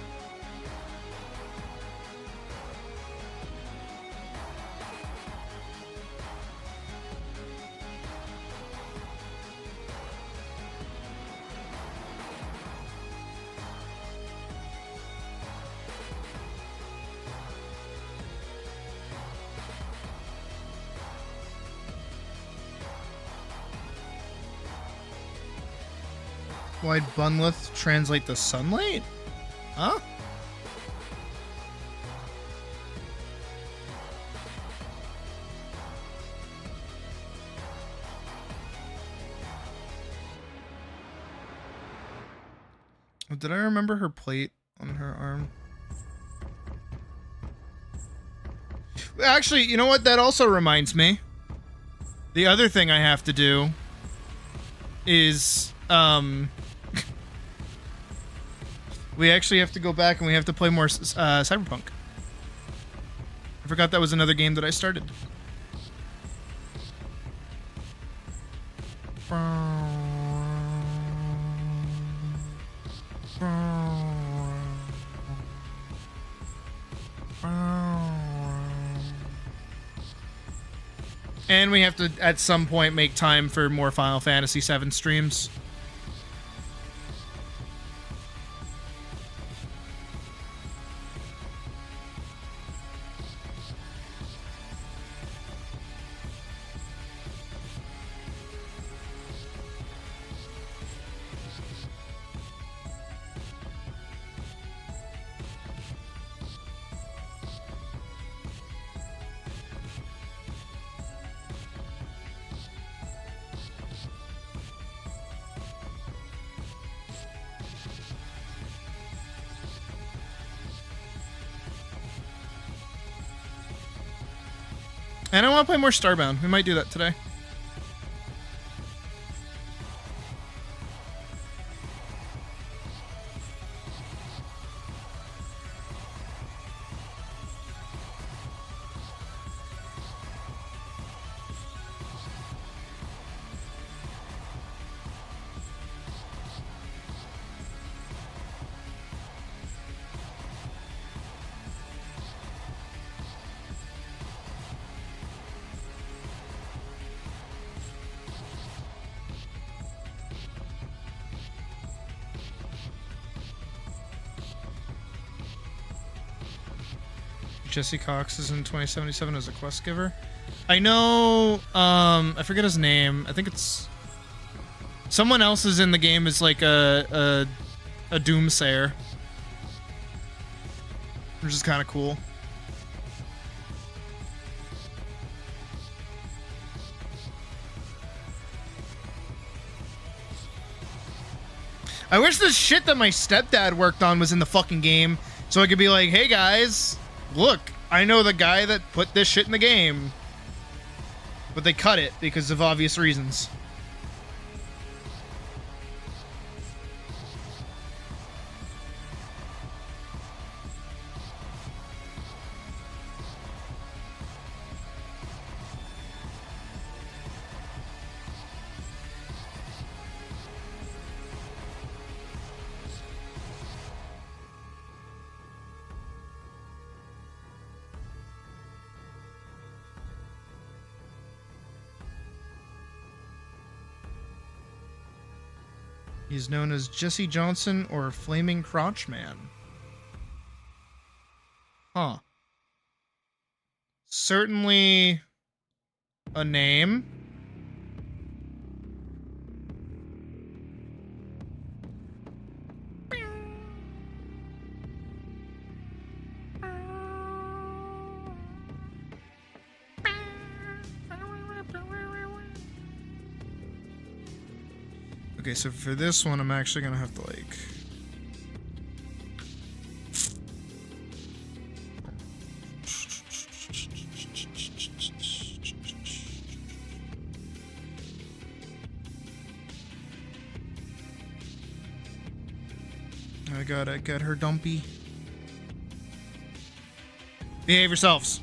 Why'd Bunlith translate the sunlight? Huh? Did I remember her plate on her arm? Actually, you know what? That also reminds me. The other thing I have to do is, we actually have to go back and we have to play more Cyberpunk. I forgot that was another game that I started. And we have to, at some point, make time for more Final Fantasy VII streams. And I want to play more Starbound. We might do that today. Jesse Cox is in 2077 as a quest giver. I know, I forget his name. I think it's someone else is in the game as like a doomsayer, which is kind of cool. I wish the shit that my stepdad worked on was in the fucking game, so I could be like, hey guys, look, I know the guy that put this shit in the game. But they cut it because of obvious reasons. He's known as Jesse Johnson or Flaming Crotch Man. Huh. Certainly a name. Okay, so for this one, I'm actually gonna have to like... I gotta get her dumpy. Behave yourselves.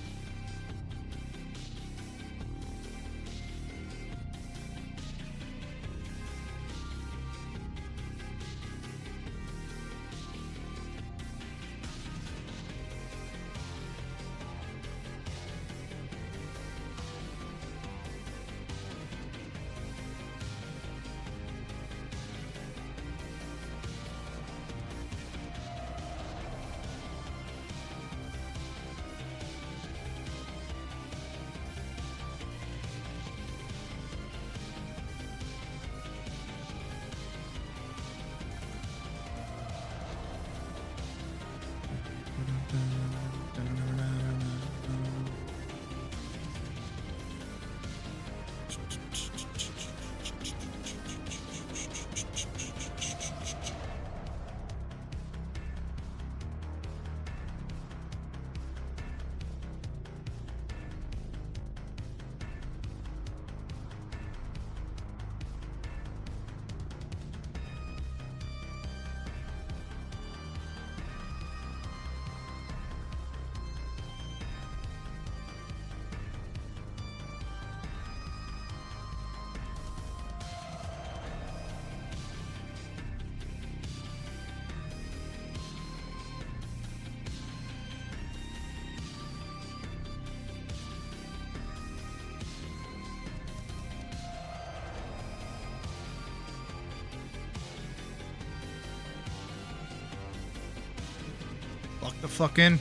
Lock the fuck in.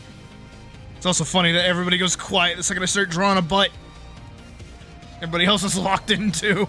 It's also funny that everybody goes quiet the second I start drawing a butt. Everybody else is locked in too.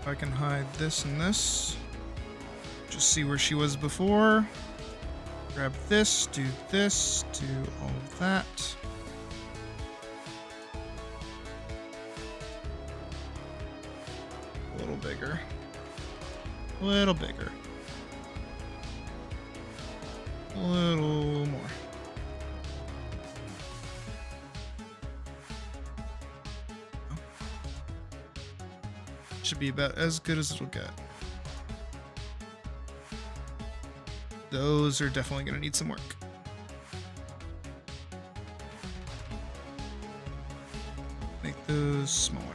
If I can hide this and this. Just see where she was before. Grab this, do all of that. A little bigger. A little bigger. A little more. Should be about as good as it'll get. Those are definitely going to need some work. Make those smaller.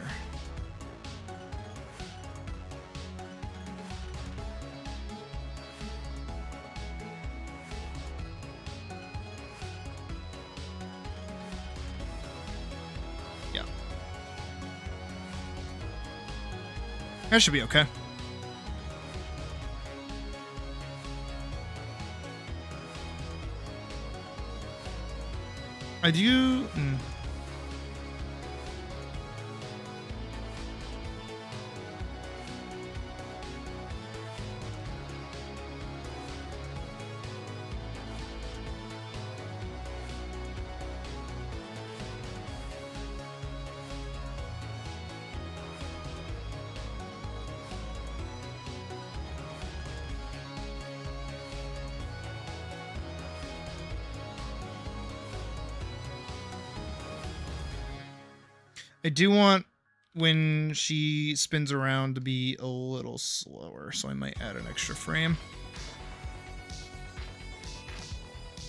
Yeah. That should be okay. I do. I do want when she spins around to be a little slower, so I might add an extra frame.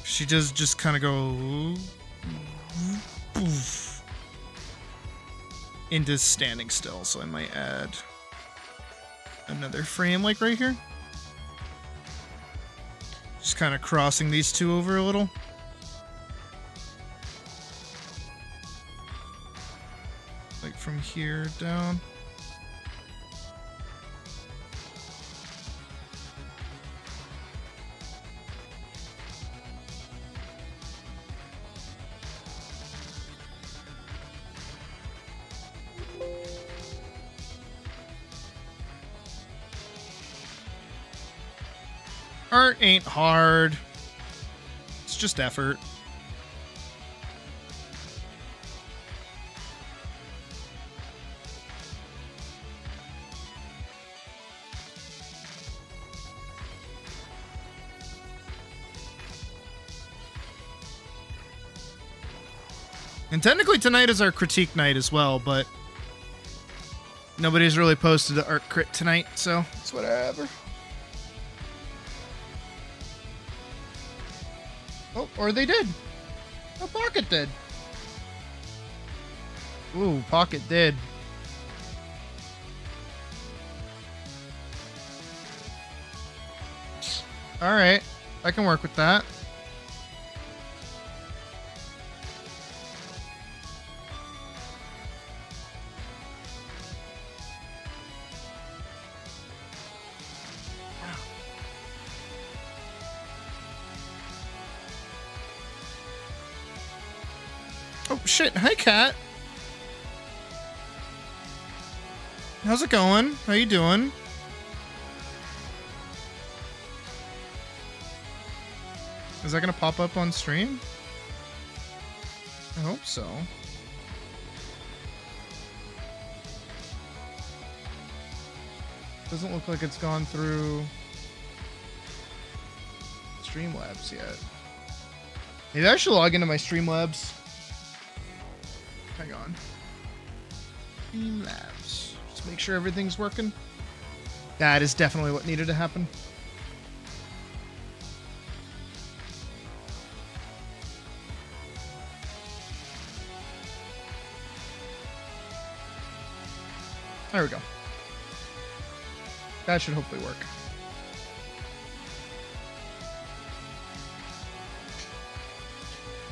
She does just kind of go poof, into standing still, so I might add another frame like right here. Just kind of crossing these two over a little. Like from here down. Art ain't hard. It's just effort. And technically tonight is our critique night as well, but nobody's really posted the art crit tonight, so it's whatever. Oh, or they did. Oh, Pocket did. Ooh, Pocket did. Alright, I can work with that. Oh shit, hi Cat. How's it going? How you doing? Is that gonna pop up on stream? I hope so. Doesn't look like it's gone through Streamlabs yet. Maybe I should log into my Streamlabs. Hang on. Streamlabs. Just make sure everything's working. That is definitely what needed to happen. There we go. That should hopefully work.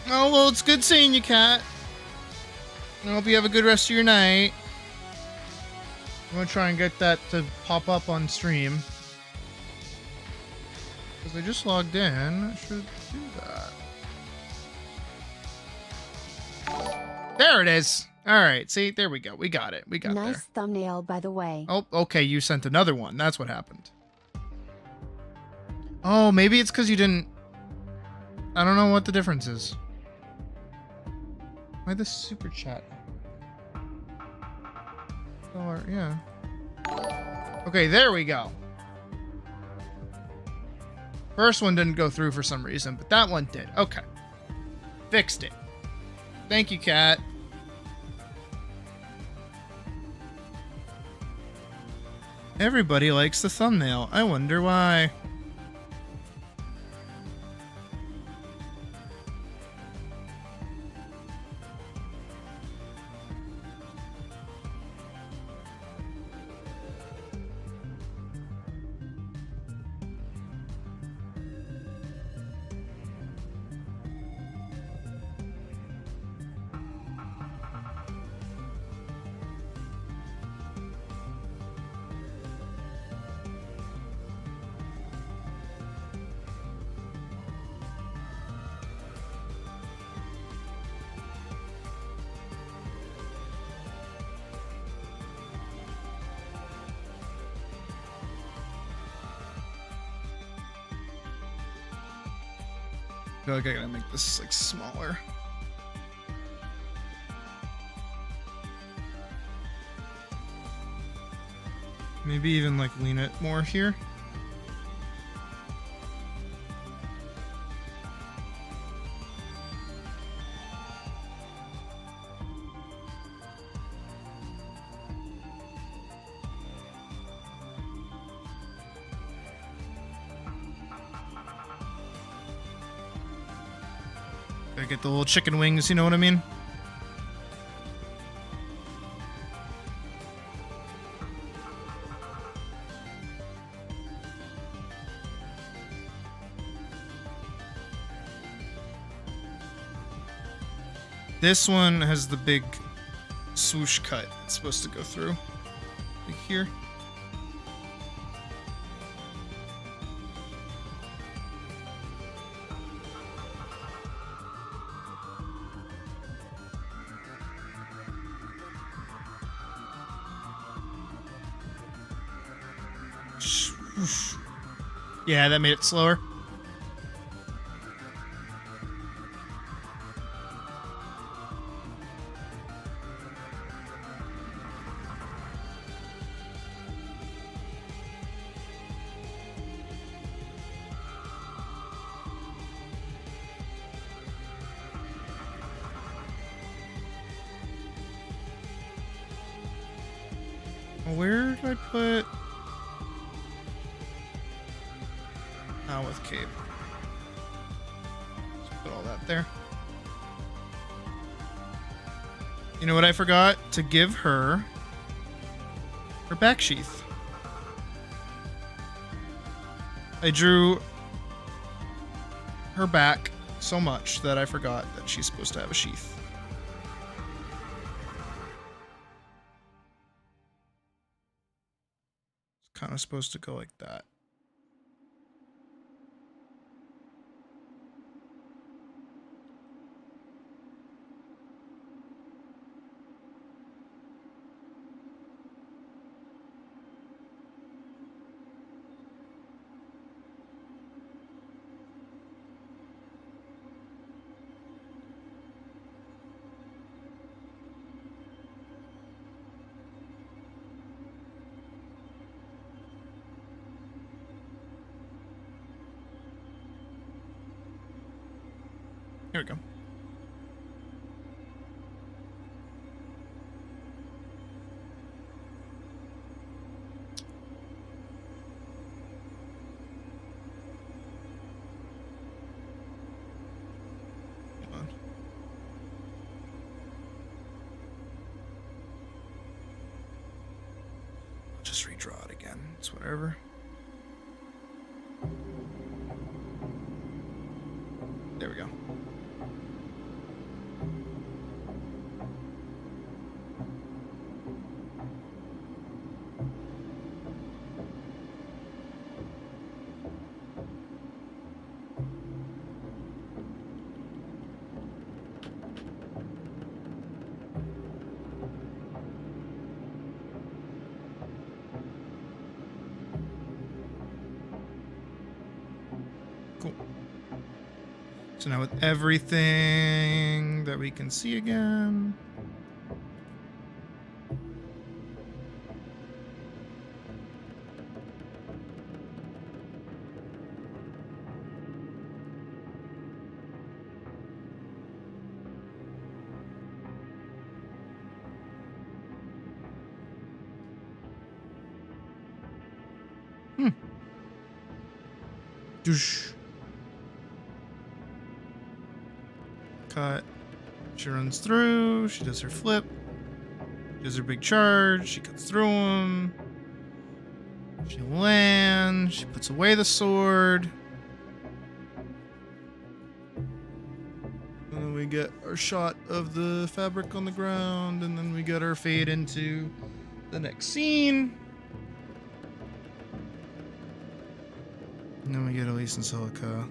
Oh, well, it's good seeing you, Cat. I hope you have a good rest of your night. I'm gonna try and get that to pop up on stream. Because I just logged in. I should do that. There it is. All right, see, there we go. We got it. We got Nice there. thumbnail, by the way. Oh, okay, you sent another one. That's what happened. Oh, maybe it's because you didn't... I don't know what the difference is. Why the super chat? Oh, yeah. Okay, there we go. First one didn't go through for some reason, but that one did. Okay. Fixed it. Thank you, Kat. Everybody likes the thumbnail. I wonder why. I feel like I gotta make this like smaller. Maybe even like lean it more here. Gotta get the little chicken wings, you know what I mean? This one has the big swoosh cut. It's supposed to go through. Like here. Yeah, that made it slower. Where did I put... Oh, with cape. Just put all that there. You know what I forgot? To give her her back sheath. I drew her back so much that I forgot that she's supposed to have a sheath. It's kind of supposed to go like that. Here we go. Hold on. I'll just redraw it again. It's whatever. There we go. So now with everything that we can see again. Doosh. Cut. She runs through. She does her flip. She does her big charge. She cuts through him. She lands. She puts away the sword. And then we get our shot of the fabric on the ground. And then we get our fade into the next scene. And then we get Elise and Silica.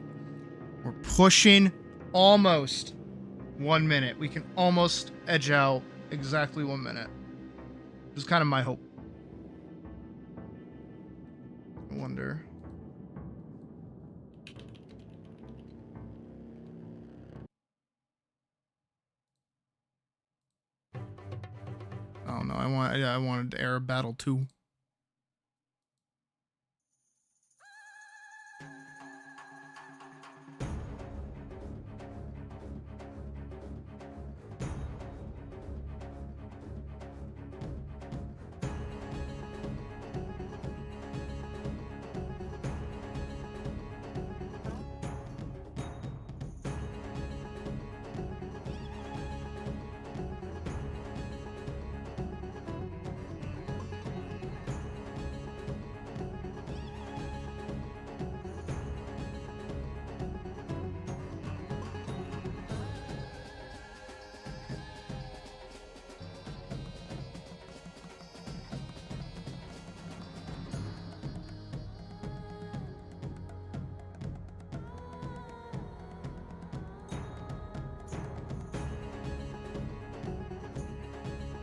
We're pushing almost 1 minute. We can almost edge out exactly 1 minute. This is kind of my hope. I wonder. Oh no, I wanted Arab Battle 2.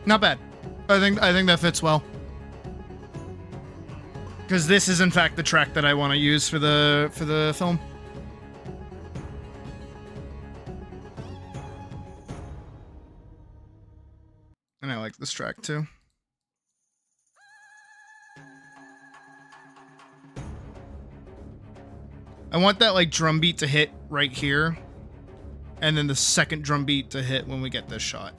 Not bad. I think that fits well. Because this is in fact the track that I want to use for the film. And I like this track too. I want that like drum beat to hit right here. And then the second drum beat to hit when we get this shot.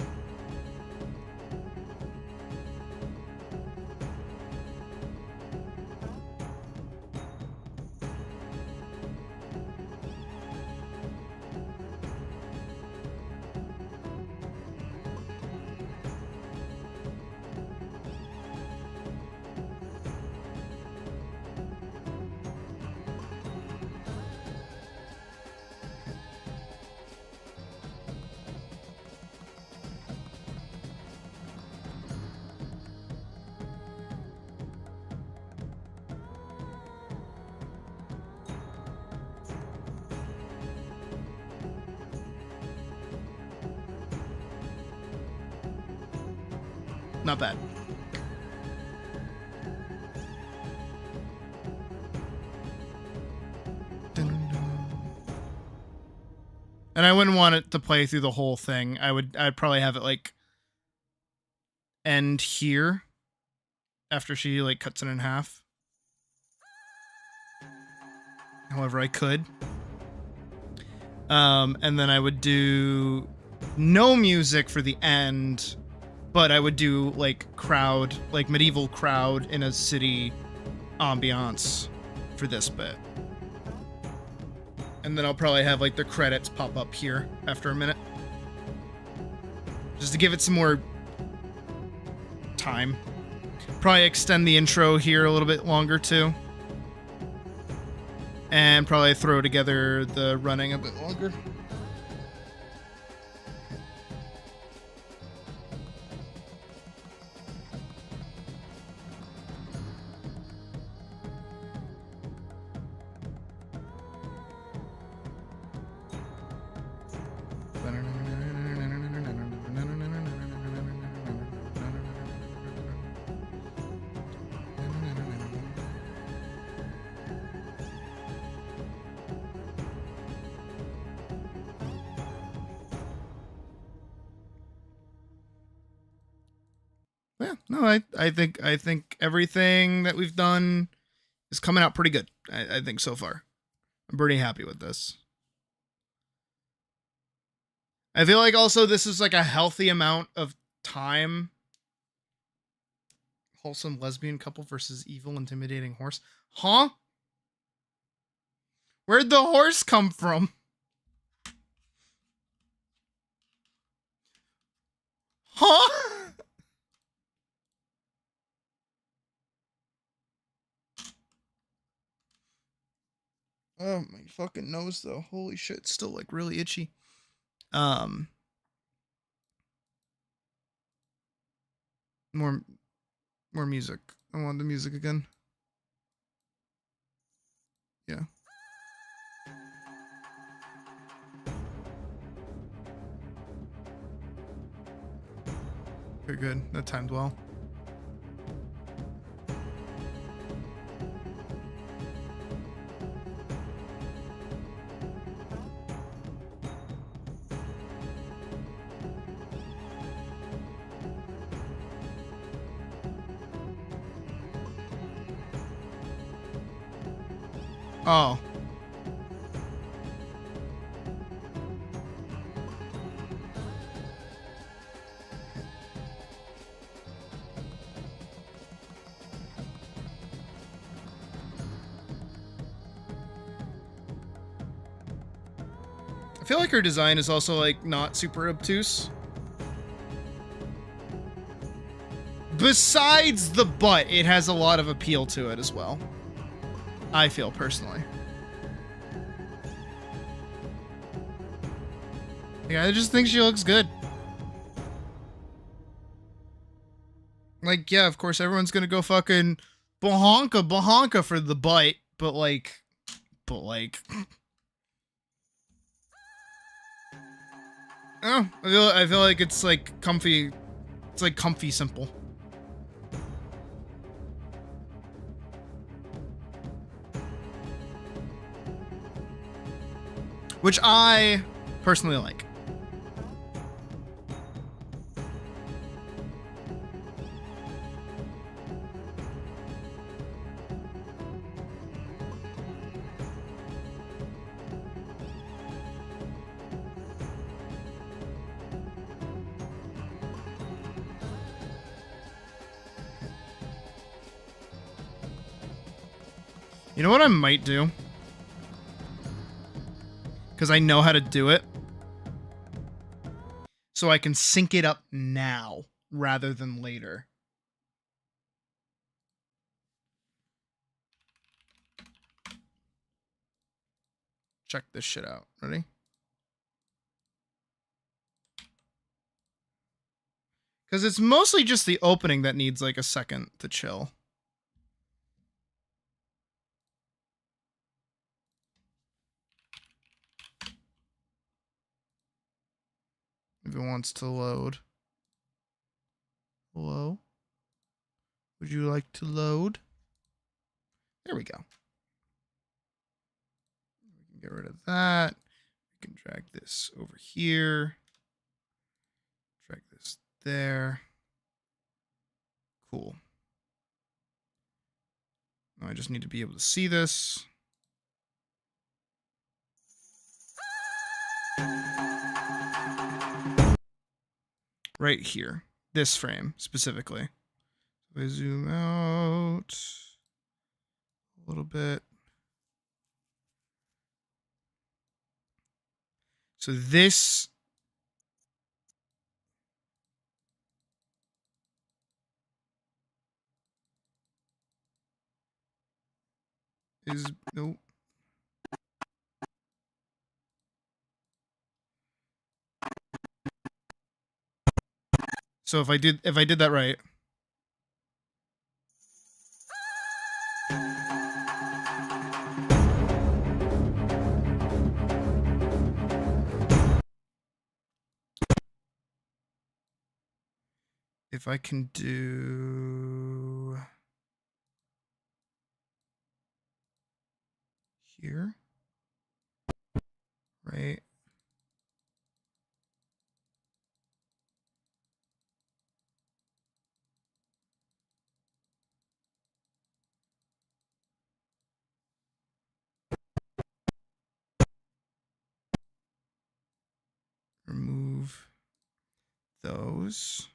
Not bad. And I wouldn't want it to play through the whole thing. I'd probably have it like end here after she like cuts it in half. However, I could. And then I would do no music for the end, but I would do like crowd, like medieval crowd in a city ambiance for this bit. And then I'll probably have like the credits pop up here after a minute. Just to give it some more time. Probably extend the intro here a little bit longer too. And probably throw together the running a bit longer. Yeah, no, I think everything that we've done is coming out pretty good. I think so far. I'm pretty happy with this. I feel like also this is like a healthy amount of time. Wholesome lesbian couple versus evil intimidating horse. Huh? Where'd the horse come from? Huh? Oh, my fucking nose though. Holy shit, it's still like really itchy. More music. I want the music again. Yeah. Very good. That timed well. Oh. I feel like her design is also like not super obtuse. Besides the butt, it has a lot of appeal to it as well. I feel personally. Yeah, I just think she looks good. Like, yeah, of course, everyone's gonna go fucking bahonka for the butt, but like. Oh, I feel like it's like comfy. It's like comfy simple. Which I personally like. You know what I might do? Because I know how to do it. So I can sync it up now rather than later. Check this shit out. Ready? Because it's mostly just the opening that needs like a second to chill. If it wants to load. Hello? Would you like to load? There we go. We can get rid of that. We can drag this over here. Drag this there. Cool. Now I just need to be able to see this. Right here. This frame specifically. If I zoom out a little bit. So this is nope. So if I did that right. If I can do here, right? those.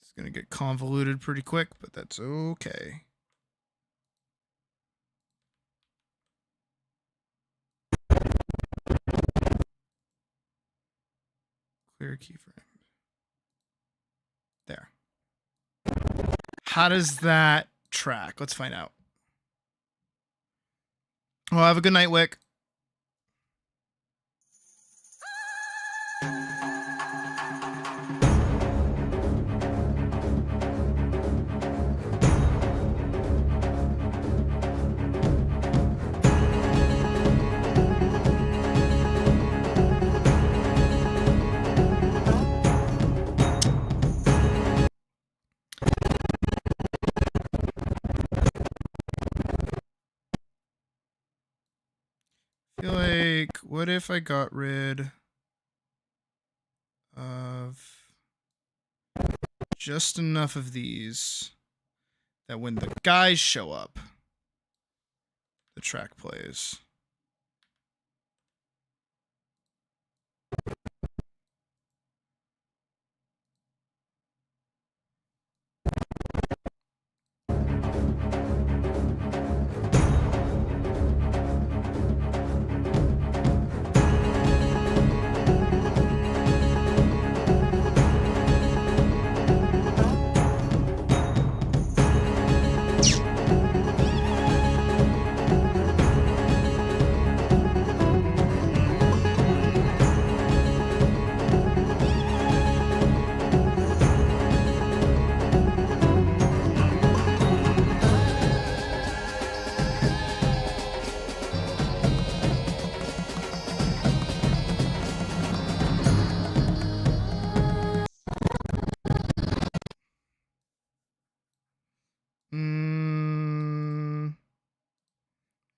It's going to get convoluted pretty quick, but that's okay. Clear keyframe. There. How does that track? Let's find out. Well, have a good night, Wick. I feel like, what if I got rid of just enough of these that when the guys show up, the track plays.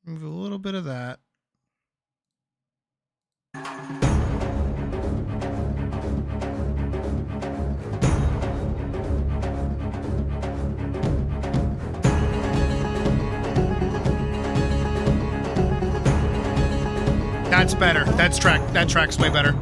Move a little bit of that. That's better. That track's way better.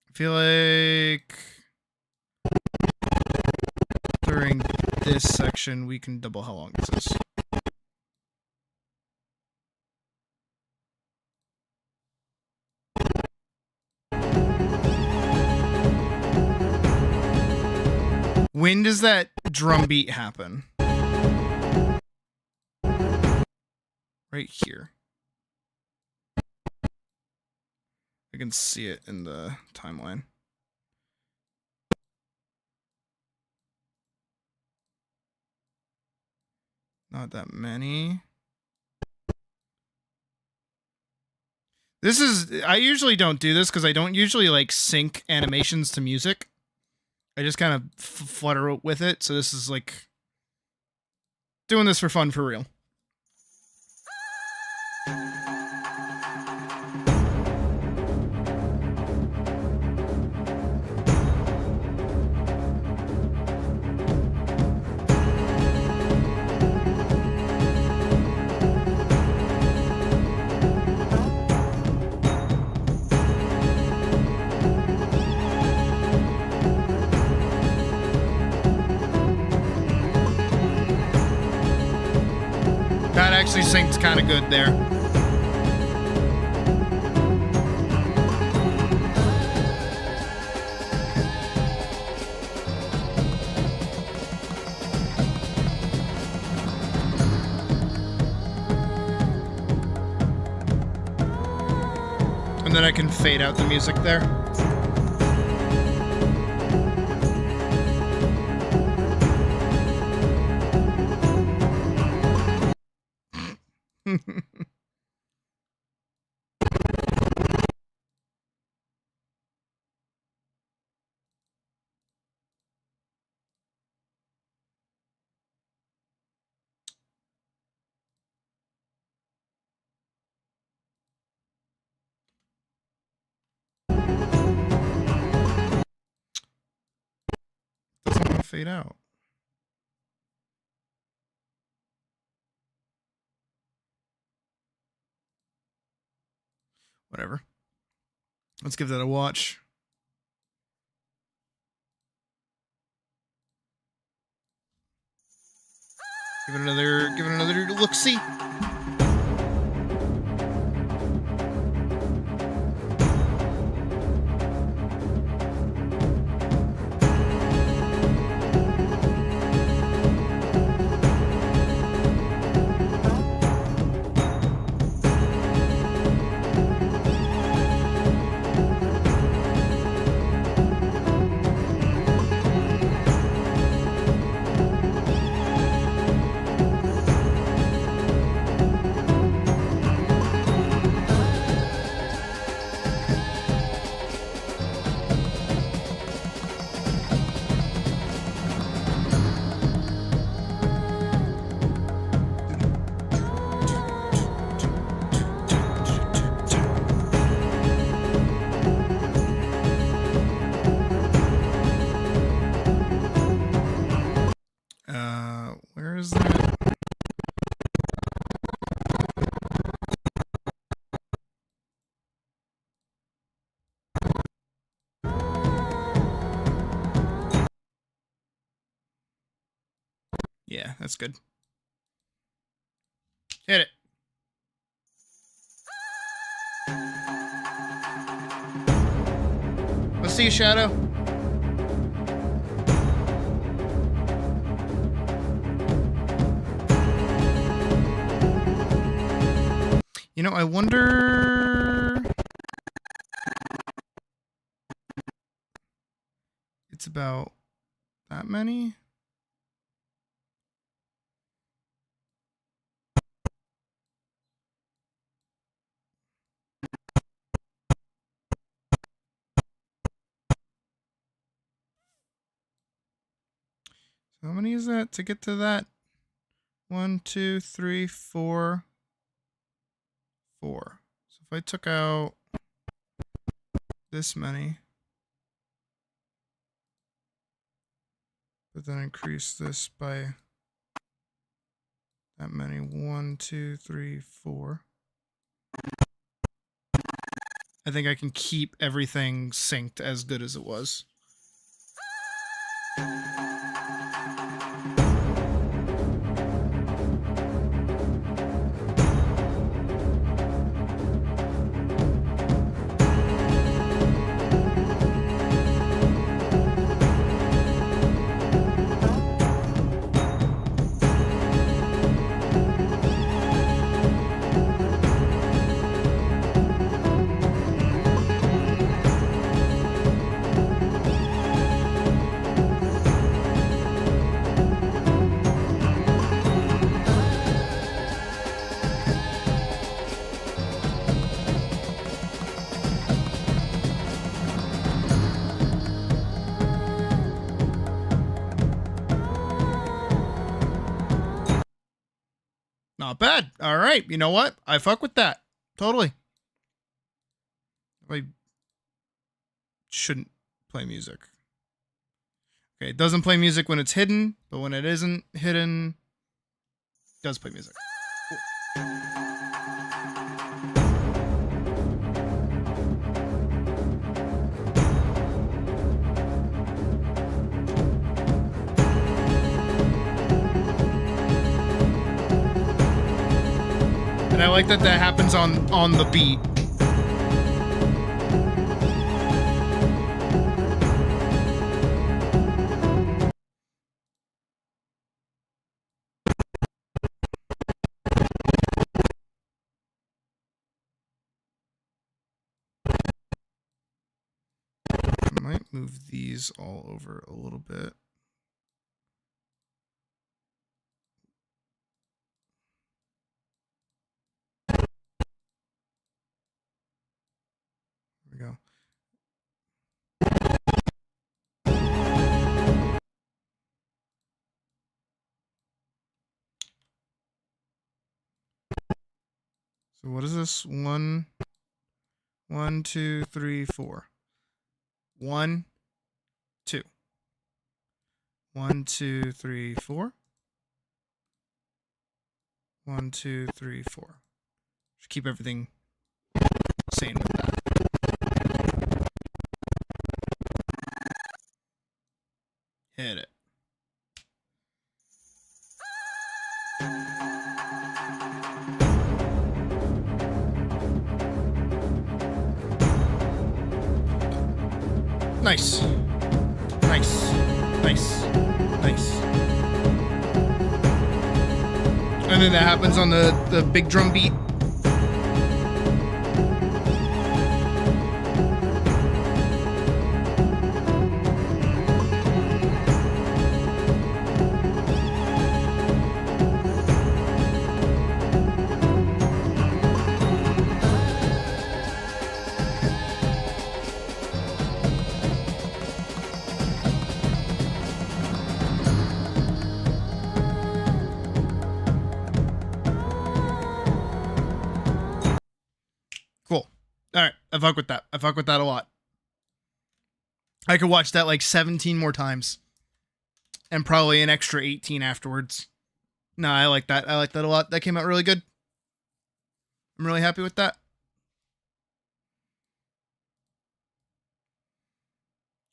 I feel like during this section we can double how long this is. When does that drum beat happen? Right here. I can see it in the timeline. Not that many. This is, I usually don't do this because I don't usually like sync animations to music. I just kind of flutter with it. So this is like doing this for fun for real. That actually syncs kind of good there. And then I can fade out the music there. Doesn't want to fade out. Whatever. Let's give that a watch. Give it another look-see. Where is that? Yeah, that's good. Hit it. Let's see you, Shadow. You know, I wonder... It's about that many? So how many is that to get to that? 1, 2, 3, 4. 4. So if I took out this many, but then increase this by that many. 1, 2, 3, 4. I think I can keep everything synced as good as it was. Not bad. All right. You know what? I fuck with that. Totally. I shouldn't play music. Okay, it doesn't play music when it's hidden, but when it isn't hidden, it does play music. Cool. And I like that that happens on the beat. I might move these all over a little bit. So what is this? 1, 2, 3, 4. 1, 2. 1, 2, 3, 4. 1, 2, 3, 4. Just keep everything sane with that. Hit it. Nice. Nice. Nice. Nice. And then that happens on the big drum beat. Cool. All right. I fuck with that. I fuck with that a lot. I could watch that like 17 more times. And probably an extra 18 afterwards. No, I like that. I like that a lot. That came out really good. I'm really happy with that.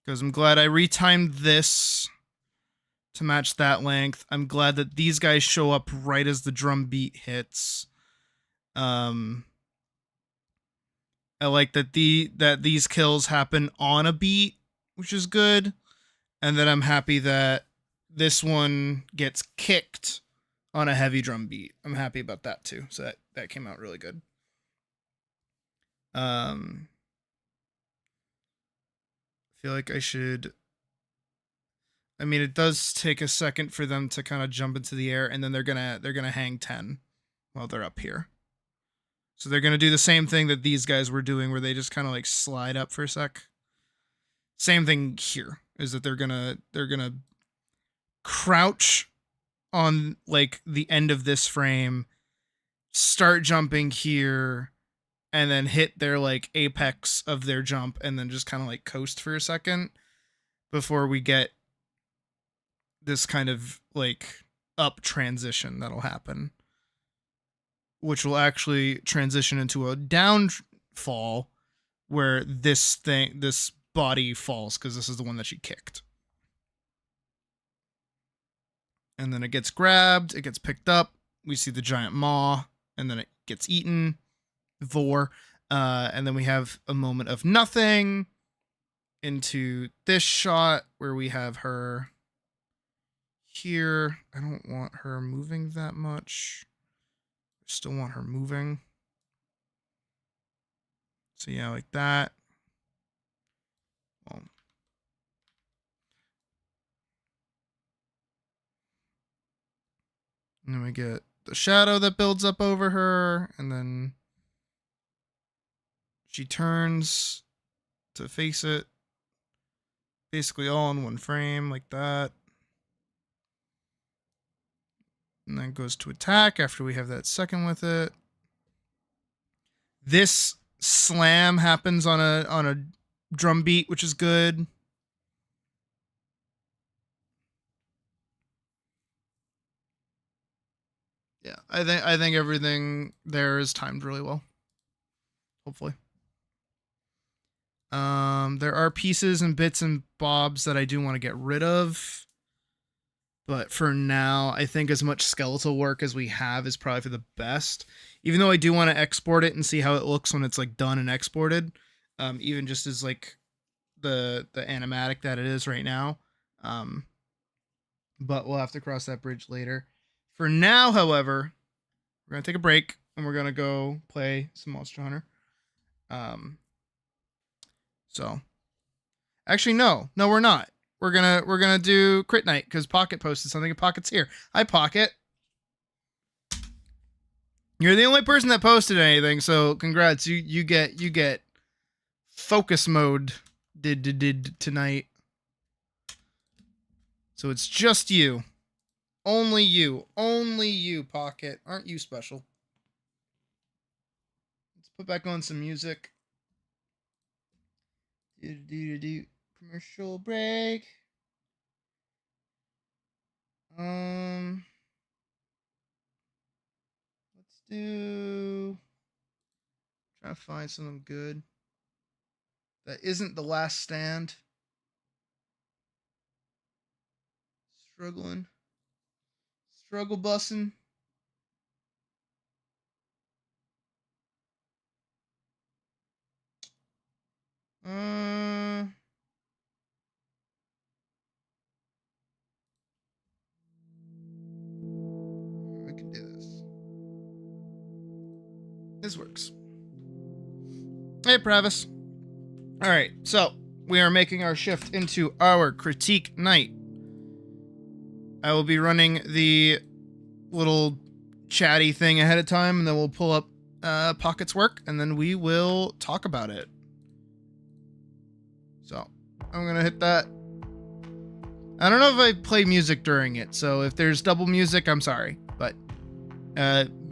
Because I'm glad I retimed this to match that length. I'm glad that these guys show up right as the drum beat hits. I like that these kills happen on a beat, which is good. And then I'm happy that this one gets kicked on a heavy drum beat. I'm happy about that too. So that came out really good. I feel like I should. I mean, it does take a second for them to kind of jump into the air, and then they're gonna hang 10 while they're up here. So they're gonna do the same thing that these guys were doing, where they just kind of like slide up for a sec. Same thing here is that they're gonna crouch on like the end of this frame, start jumping here, and then hit their like apex of their jump, and then just kind of like coast for a second before we get this kind of like up transition that'll happen, which will actually transition into a downfall where this body falls, because this is the one that she kicked. And then it gets grabbed, it gets picked up, we see the giant maw, and then it gets eaten. Vor. And then we have a moment of nothing into this shot where we have her here. I don't want her moving that much. I still want her moving. So yeah, like that. Well, and then we get the shadow that builds up over her, and then she turns to face it. Basically all in one frame, like that. And then goes to attack after we have that second with it. This slam happens on a drum beat, which is good. Yeah, I think everything there is timed really well. Hopefully. There are pieces and bits and bobs that I do want to get rid of. But for now, I think as much skeletal work as we have is probably for the best. Even though I do want to export it and see how it looks when it's like done and exported. Even just as like the animatic that it is right now. But we'll have to cross that bridge later. For now, however, we're going to take a break and we're going to go play some Monster Hunter. So actually, no, we're not. We're gonna do Crit Night because Pocket posted something and Pocket's here. Hi, Pocket. You're the only person that posted anything, so congrats. You get focus mode did tonight. So it's just you. Only you, Pocket. Aren't you special? Let's put back on some music. Commercial break. Let's do. Try to find something good. That isn't The Last Stand. Struggling. Struggle bussing. We can do this. This works. Hey, Pravis. All right, so we are making our shift into our critique night. I will be running the little chatty thing ahead of time, and then we'll pull up Pocket's work, and then we will talk about it. So I'm gonna hit that. I don't know if I play music during it, so if there's double music, I'm sorry. But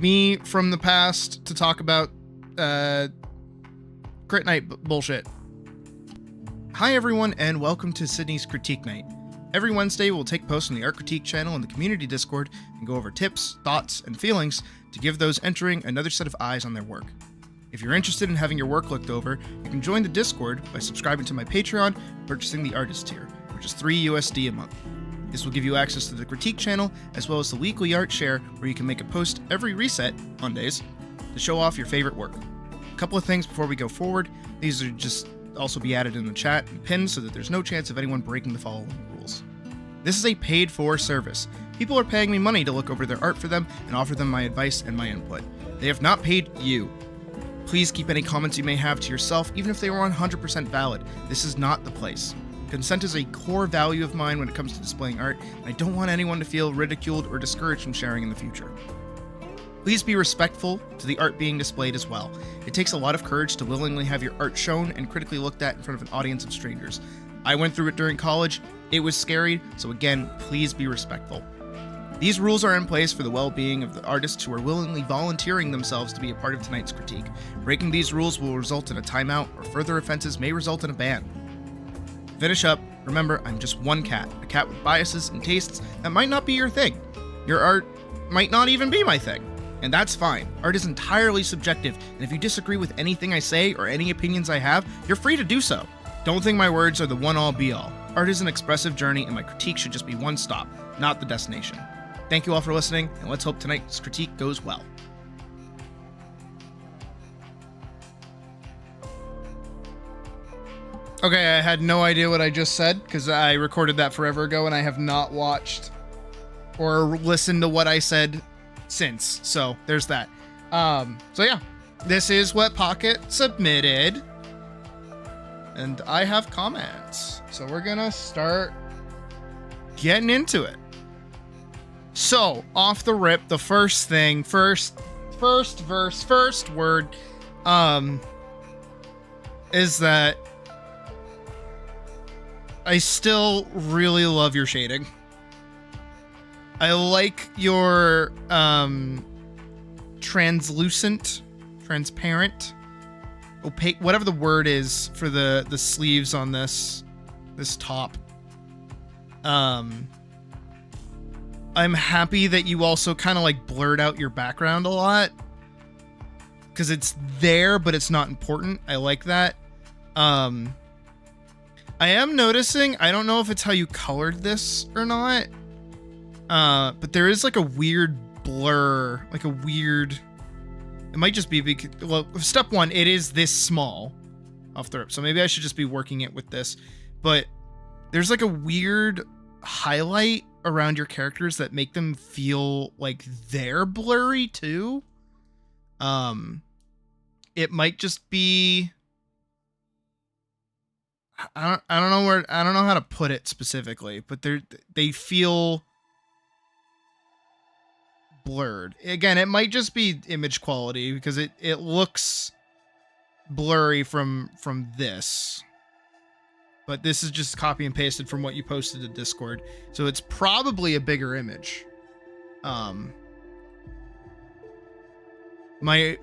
me from the past to talk about Crit Night bullshit. Hi everyone, and welcome to Sydney's Critique Night. Every Wednesday, we'll take posts on the Art Critique channel and the community Discord and go over tips, thoughts, and feelings to give those entering another set of eyes on their work. If you're interested in having your work looked over, you can join the Discord by subscribing to my Patreon and purchasing the Artist tier, which is $3 USD a month. This will give you access to the Critique channel, as well as the weekly art share, where you can make a post every reset, Mondays, to show off your favorite work. A couple of things before we go forward. These are just also be added in the chat and pinned so that there's no chance of anyone breaking the following rules. This is a paid-for service. People are paying me money to look over their art for them and offer them my advice and my input. They have not paid you. Please keep any comments you may have to yourself, even if they were 100% valid. This is not the place. Consent is a core value of mine when it comes to displaying art, and I don't want anyone to feel ridiculed or discouraged from sharing in the future. Please be respectful to the art being displayed as well. It takes a lot of courage to willingly have your art shown and critically looked at in front of an audience of strangers. I went through it during college. It was scary, so again, please be respectful. These rules are in place for the well-being of the artists who are willingly volunteering themselves to be a part of tonight's critique. Breaking these rules will result in a timeout, or further offenses may result in a ban. Finish up. Remember, I'm just one cat, a cat with biases and tastes that might not be your thing. Your art might not even be my thing. And that's fine. Art is entirely subjective, and if you disagree with anything I say or any opinions I have, you're free to do so. Don't think my words are the one-all be-all. Art is an expressive journey, and my critique should just be one stop, not the destination. Thank you all for listening, and let's hope tonight's critique goes well. Okay, I had no idea what I just said, because I recorded that forever ago, and I have not watched or listened to what I said since. So there's that. So yeah, this is what Pocket submitted, and I have comments. So we're gonna start getting into it. So off the rip, the first thing, first word, is that I still really love your shading. I like your translucent, transparent, opaque, whatever the word is for the sleeves on this top. I'm happy that you also kind of like blurred out your background a lot, because it's there but it's not important. I like that. I am noticing, I don't know if it's how you colored this or not, but there is like a weird blur, like a weird, it might just be because, well, step one, it is this small off the rip, so maybe I should just be working it with this, but there's like a weird highlight around your characters that make them feel like they're blurry too. It might just be, I don't know how to put it specifically, but they feel blurred. Again, it might just be image quality, because it looks blurry from this, but this is just copy and pasted from what you posted to Discord, so it's probably a bigger image. My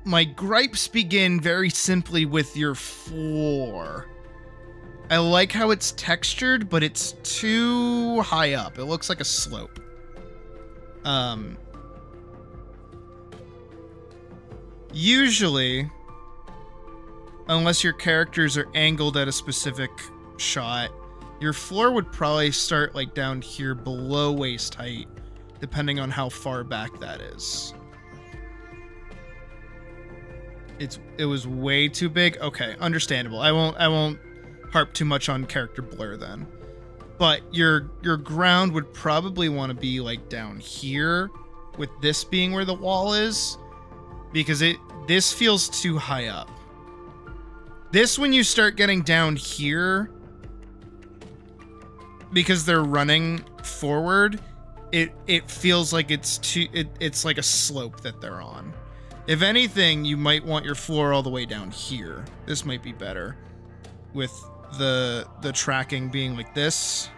my gripes begin very simply with your floor. I like how it's textured, but it's too high up. It looks like a slope. Usually, unless your characters are angled at a specific shot, your floor would probably start like down here below waist height, depending on how far back that is. It was way too big. Okay, understandable. I won't harp too much on character blur then. But your ground would probably want to be like down here, with this being where the wall is, because this feels too high up. This, when you start getting down here, because they're running forward, it feels like it's like a slope that they're on. If anything, you might want your floor all the way down here. This might be better, with the tracking being like this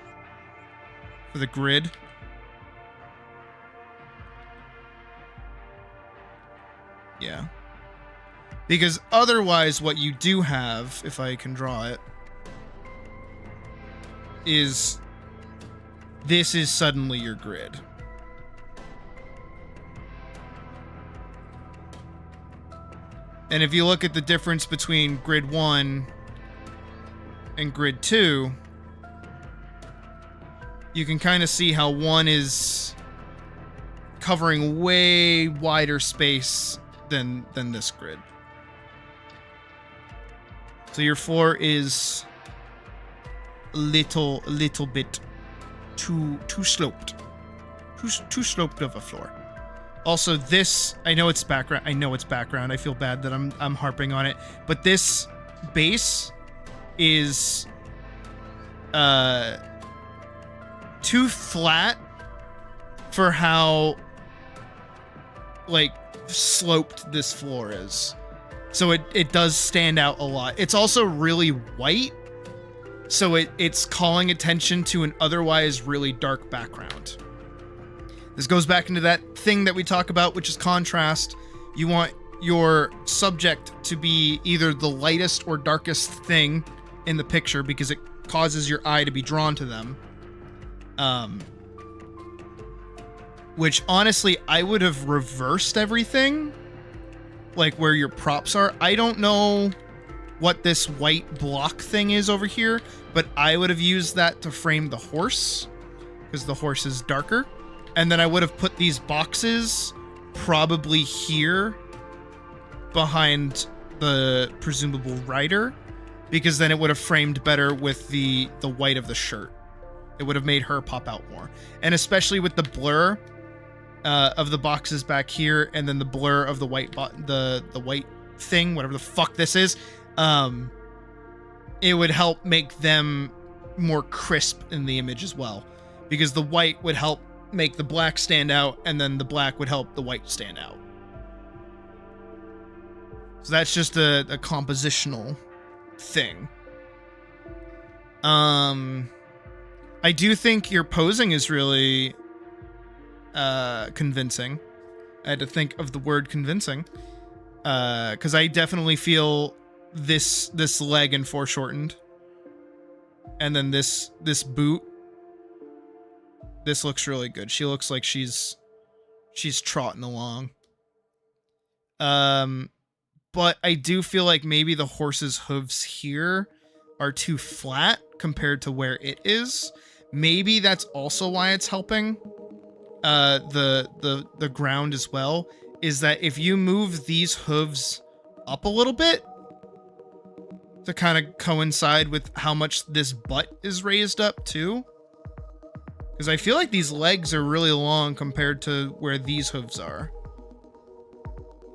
for the grid. Yeah. Because otherwise, what you do have, if I can draw it, is this is suddenly your grid. And if you look at the difference between grid 1 and grid 2, you can kind of see how 1 is covering way wider space than this grid. So your floor is a little bit too sloped. Too sloped of a floor. Also, this, I know it's background. I feel bad that I'm harping on it, but this base is too flat for how like sloped this floor is. So it does stand out a lot. It's also really white, so it's calling attention to an otherwise really dark background. This goes back into that thing that we talk about, which is contrast. You want your subject to be either the lightest or darkest thing in the picture because it causes your eye to be drawn to them. Which honestly, I would have reversed everything, like where your props are. I don't know what this white block thing is over here, but I would have used that to frame the horse because the horse is darker. And then I would have put these boxes probably here behind the presumable rider, because then it would have framed better with the white of the shirt. It would have made her pop out more. And especially with the blur of the boxes back here, and then the blur of the white the white thing, whatever the fuck this is, it would help make them more crisp in the image as well, because the white would help make the black stand out, and then the black would help the white stand out. So that's just a compositional thing. I do think your posing is really convincing. I had to think of the word convincing, because I definitely feel this leg and foreshortened, and then this boot. This looks really good. She looks like she's trotting along. But I do feel like maybe the horse's hooves here are too flat compared to where it is. Maybe that's also why it's helping the ground as well, is that if you move these hooves up a little bit to kind of coincide with how much this butt is raised up too. Because I feel like these legs are really long compared to where these hooves are.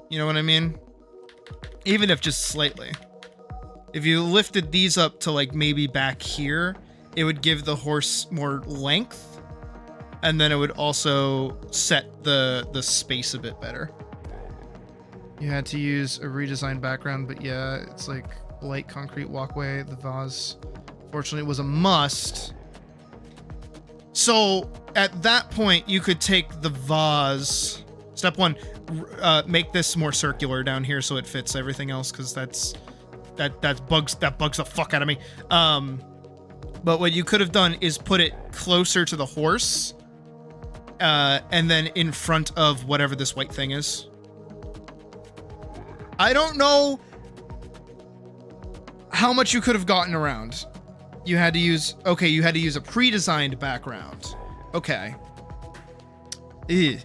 You know what I mean? Even if just slightly. If you lifted these up to like maybe back here, it would give the horse more length. And then it would also set the space a bit better. You had to use a redesigned background, but yeah, it's like light concrete walkway. The vase, fortunately, was a must. So at that point, you could take the vase Step 1, make this more circular down here so it fits everything else, because that bugs the fuck out of me. But what you could have done is put it closer to the horse, and then in front of whatever this white thing is. I don't know how much you could have gotten around. You had to use a pre-designed background. Okay. Ew.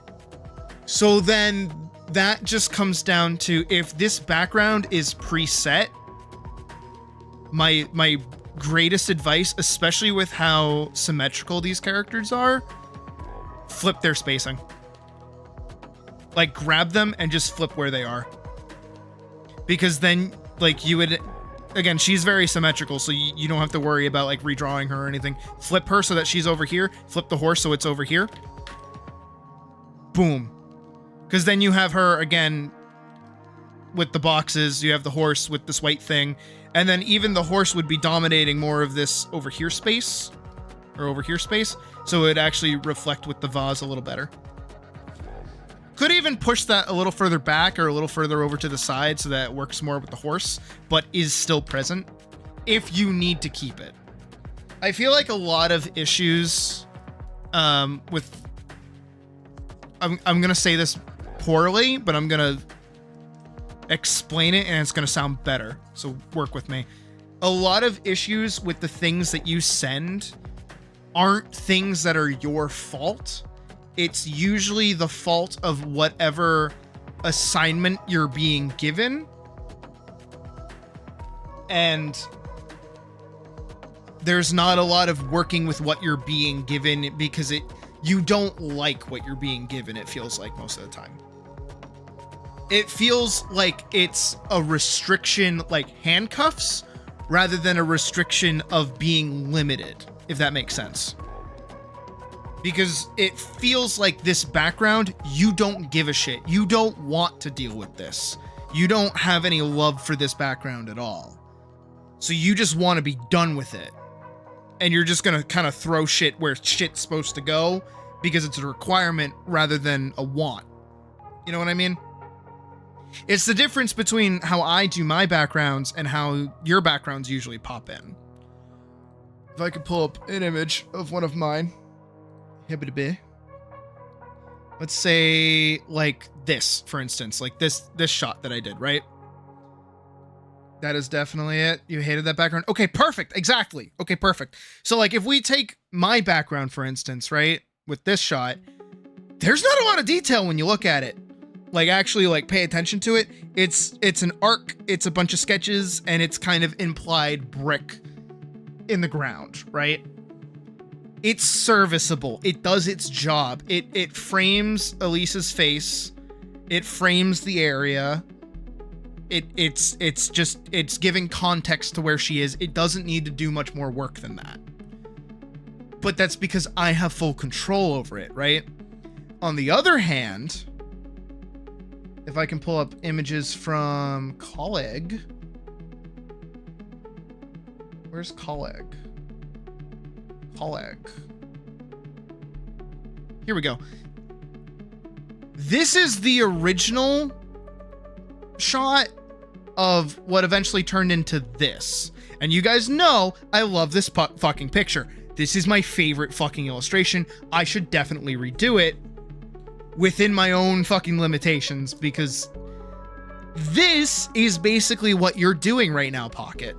So then that just comes down to, if this background is preset, my greatest advice, especially with how symmetrical these characters are, flip their spacing. Like, grab them and just flip where they are. Because then, like, you would... Again, she's very symmetrical, so you don't have to worry about, like, redrawing her or anything. Flip her so that she's over here. Flip the horse so it's over here. Boom. Because then you have her, again, with the boxes. You have the horse with this white thing. And then even the horse would be dominating more of this over here space. Or over here space. So it would actually reflect with the vase a little better. Could even push that a little further back or a little further over to the side so that it works more with the horse, but is still present if you need to keep it. I feel like a lot of issues with... I'm going to say this poorly, but I'm going to explain it and it's going to sound better. So work with me. A lot of issues with the things that you send aren't things that are your fault. It's usually the fault of whatever assignment you're being given. And there's not a lot of working with what you're being given because you don't like what you're being given, it feels like most of the time. It feels like it's a restriction, like handcuffs, rather than a restriction of being limited, if that makes sense. Because it feels like this background, you don't give a shit. You don't want to deal with this. You don't have any love for this background at all. So you just want to be done with it. And you're just going to kind of throw shit where shit's supposed to go because it's a requirement rather than a want. You know what I mean? It's the difference between how I do my backgrounds and how your backgrounds usually pop in. If I could pull up an image of one of mine. Let's say like this, for instance, like this shot that I did, right? That is definitely it. You hated that background. Okay, perfect. Exactly. Okay, perfect. So like if we take my background, for instance, right, with this shot, there's not a lot of detail when you look at it. Like actually like pay attention to it. It's an arc. It's a bunch of sketches and it's kind of implied brick in the ground, right? It's serviceable. It does its job. It frames Elisa's face. It frames the area. It's giving context to where she is. It doesn't need to do much more work than that. But that's because I have full control over it, right? On the other hand, if I can pull up images from Colleague. Where's Colleague? Colleague. Here we go. This is the original shot of what eventually turned into this. And you guys know I love this fucking picture. This is my favorite fucking illustration. I should definitely redo it within my own fucking limitations because this is basically what you're doing right now, Pocket.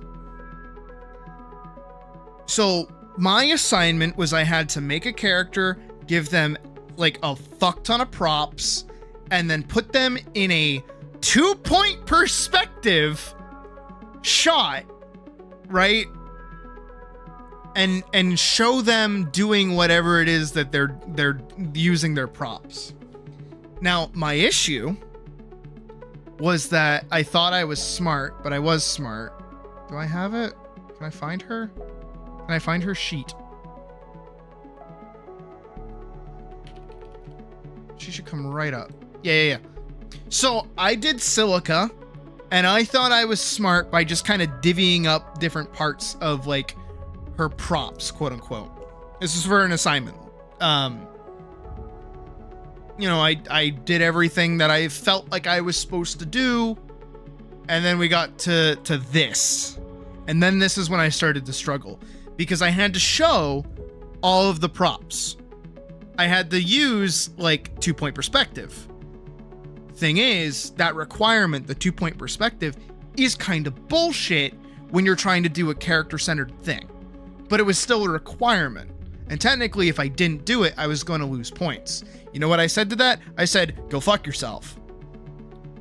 So my assignment was I had to make a character, give them like a fuck ton of props, and then put them in a 2-point perspective shot, right? And show them doing whatever it is that they're using their props. Now, my issue was that I thought I was smart, but I was smart. Do I have it? Can I find her? Can I find her sheet? She should come right up. Yeah. So I did silica, and I thought I was smart by just kind of divvying up different parts of like her props, quote unquote. This is for an assignment. you know, I did everything that I felt like I was supposed to do. And then we got to this. And then this is when I started to struggle, because I had to show all of the props. I had to use like 2-point perspective. Thing is, that requirement, the 2-point perspective, is kind of bullshit when you're trying to do a character-centered thing. But it was still a requirement. And technically, if I didn't do it, I was going to lose points. You know what I said to that? I said, go fuck yourself.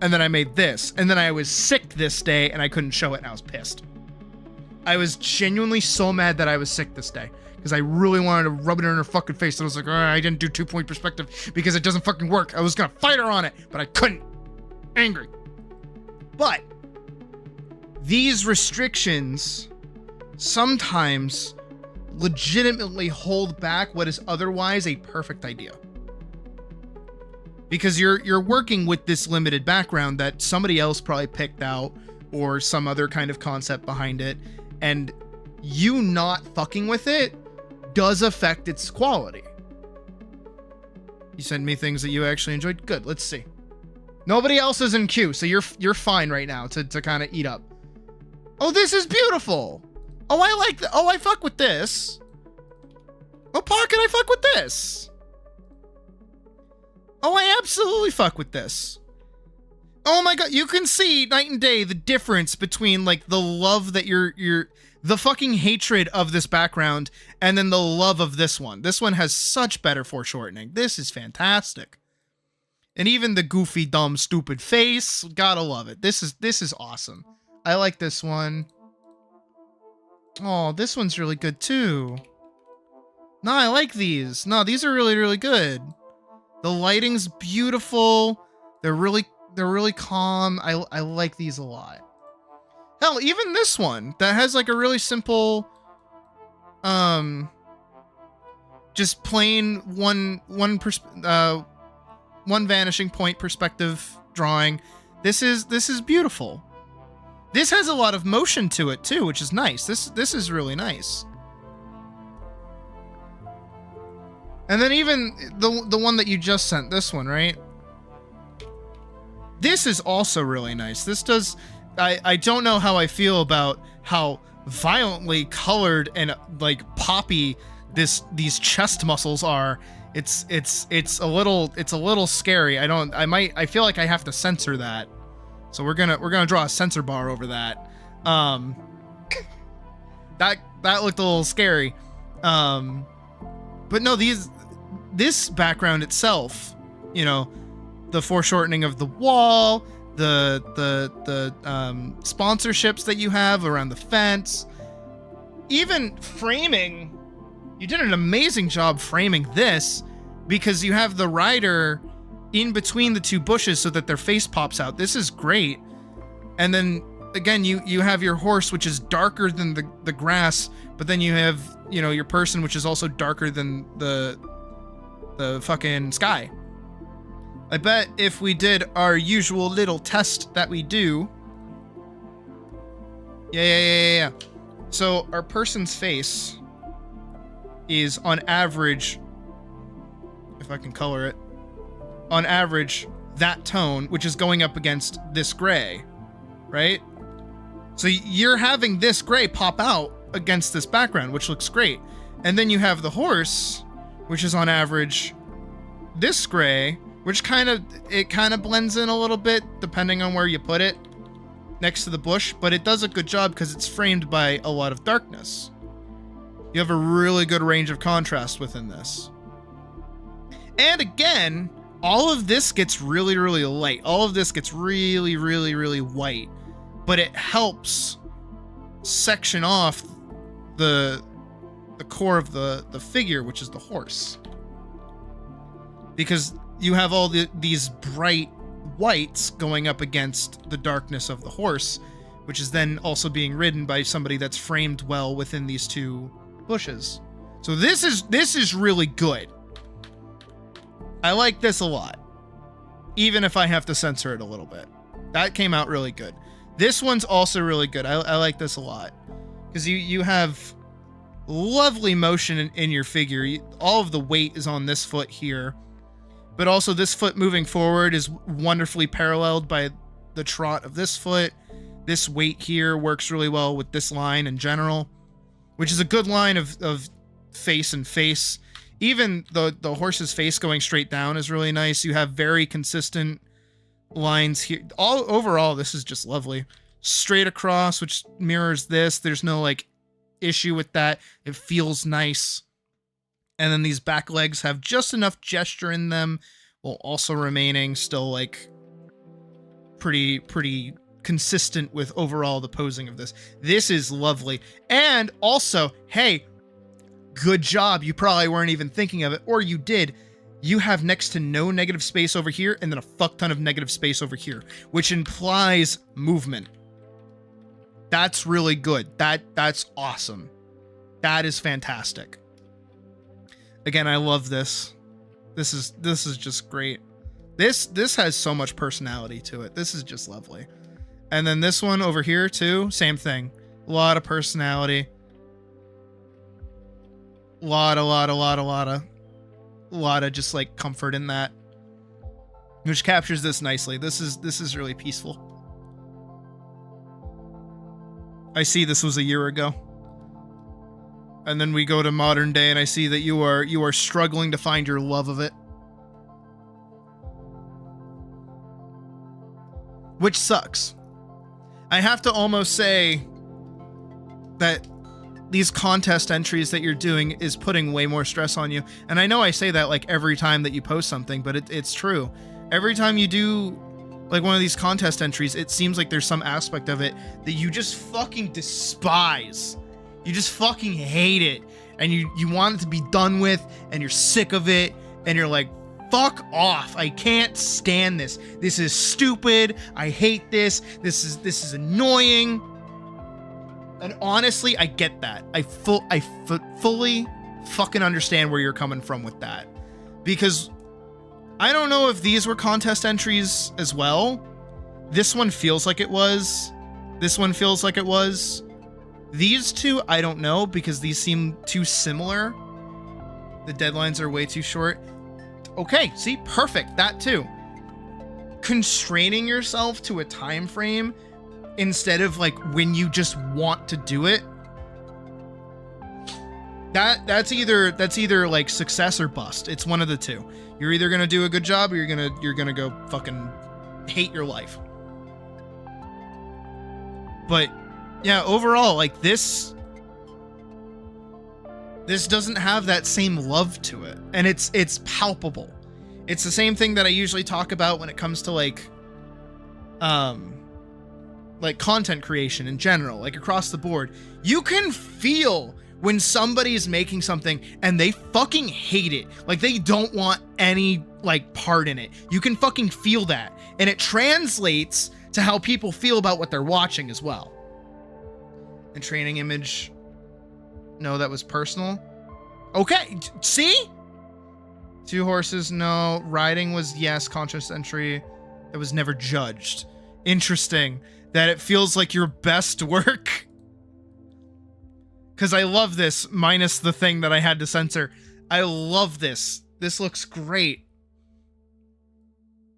And then I made this. And then I was sick this day and I couldn't show it and I was pissed. I was genuinely so mad that I was sick this day, because I really wanted to rub it in her fucking face. And I was like, I didn't do 2-point perspective because it doesn't fucking work. I was going to fight her on it, but I couldn't. Angry. But these restrictions sometimes legitimately hold back what is otherwise a perfect idea. Because you're working with this limited background that somebody else probably picked out, or some other kind of concept behind it, and you not fucking with it does affect its quality. You send me things that you actually enjoyed. Good, let's see. Nobody else is in queue, so you're fine right now to kind of eat up. Oh, this is beautiful. Oh, I like that. Oh, I fuck with this. Oh, Pocket, I fuck with this. Oh, I absolutely fuck with this. Oh my god, you can see night and day the difference between like the love that the fucking hatred of this background and then the love of this one. This one has such better foreshortening. This is fantastic. And even the goofy, dumb, stupid face, gotta love it. This is awesome. I like this one. Oh, this one's really good too. No, I like these. No, these are really, really good. The lighting's beautiful. They're really calm. I like these a lot. Hell, even this one that has like a really simple, just plain one vanishing point perspective drawing. This is beautiful. This has a lot of motion to it too, which is nice. This is really nice. And then even the one that you just sent, this one, right? This is also really nice. This does, I don't know how I feel about how violently colored and like poppy these chest muscles are. It's a little scary. I feel like I have to censor that. So we're gonna draw a censor bar over that. That looked a little scary. But no, this background itself, you know, the foreshortening of the wall, the sponsorships that you have around the fence, even framing, you did an amazing job framing this, because you have the rider in between the two bushes so that their face pops out. This is great. And then again, you have your horse, which is darker than the grass, but then you have, you know, your person, which is also darker than the fucking sky. I bet if we did our usual little test that we do. Yeah. So our person's face is on average, if I can color it, on average that tone, which is going up against this gray, right? So you're having this gray pop out against this background, which looks great. And then you have the horse, which is on average this gray, which kind of blends in a little bit depending on where you put it next to the bush, but it does a good job because it's framed by a lot of darkness. You have a really good range of contrast within this. And again, all of this gets really, really light. All of this gets really, really, really white, but it helps section off the core of the figure, which is the horse. Because you have all these bright whites going up against the darkness of the horse, which is then also being ridden by somebody that's framed well within these two bushes. So this is really good. I like this a lot, even if I have to censor it a little bit. That came out really good. This one's also really good. I like this a lot because you have lovely motion in your figure. All of the weight is on this foot here. but also this foot moving forward is wonderfully paralleled by the trot of this foot. This weight here works really well with this line in general, which is a good line of face and face. Even the horse's face going straight down is really nice. You have very consistent lines here. Overall, this is just lovely. Straight across, which mirrors this. There's no like issue with that. It feels nice. And then these back legs have just enough gesture in them while also remaining still like pretty consistent with overall the posing of this. This is lovely. And also, hey, good job. You probably weren't even thinking of it, or you did. You have next to no negative space over here and then a fuck ton of negative space over here, which implies movement. That's really good. That's awesome. That is fantastic. Again, I love this. This is just great. This has so much personality to it. This is just lovely. And then this one over here too, same thing. A lot of personality. Lot of just like comfort in that, which captures this nicely. This is really peaceful. I see this was a year ago, and then we go to modern day, and I see that you are struggling to find your love of it, which sucks. I have to almost say that these contest entries that you're doing is putting way more stress on you. And I know I say that like every time that you post something, but it's true. Every time you do like one of these contest entries, it seems like there's some aspect of it that you just fucking despise. You just fucking hate it. And you want it to be done with, and you're sick of it. And you're like, fuck off. I can't stand this. This is stupid. I hate this. This is annoying. And honestly, I get that. I fully fucking understand where you're coming from with that. Because I don't know if these were contest entries as well. This one feels like it was. This one feels like it was. These two, I don't know, because these seem too similar. The deadlines are way too short. Okay, see, perfect. That too. Constraining yourself to a time frame instead of like when you just want to do it, that's either like success or bust. It's one of the two. You're either gonna do a good job or you're gonna go fucking hate your life. But yeah, overall, like this doesn't have that same love to it, and it's palpable. It's the same thing that I usually talk about when it comes to like content creation in general, like across the board. You can feel when somebody is making something and they fucking hate it. Like they don't want any like part in it. You can fucking feel that. And it translates to how people feel about what they're watching as well. And training image. No, that was personal. Okay, see? 2 horses, no. Riding was yes, conscious entry. That was never judged. Interesting. That it feels like your best work. Because I love this, minus the thing that I had to censor. I love this. This looks great.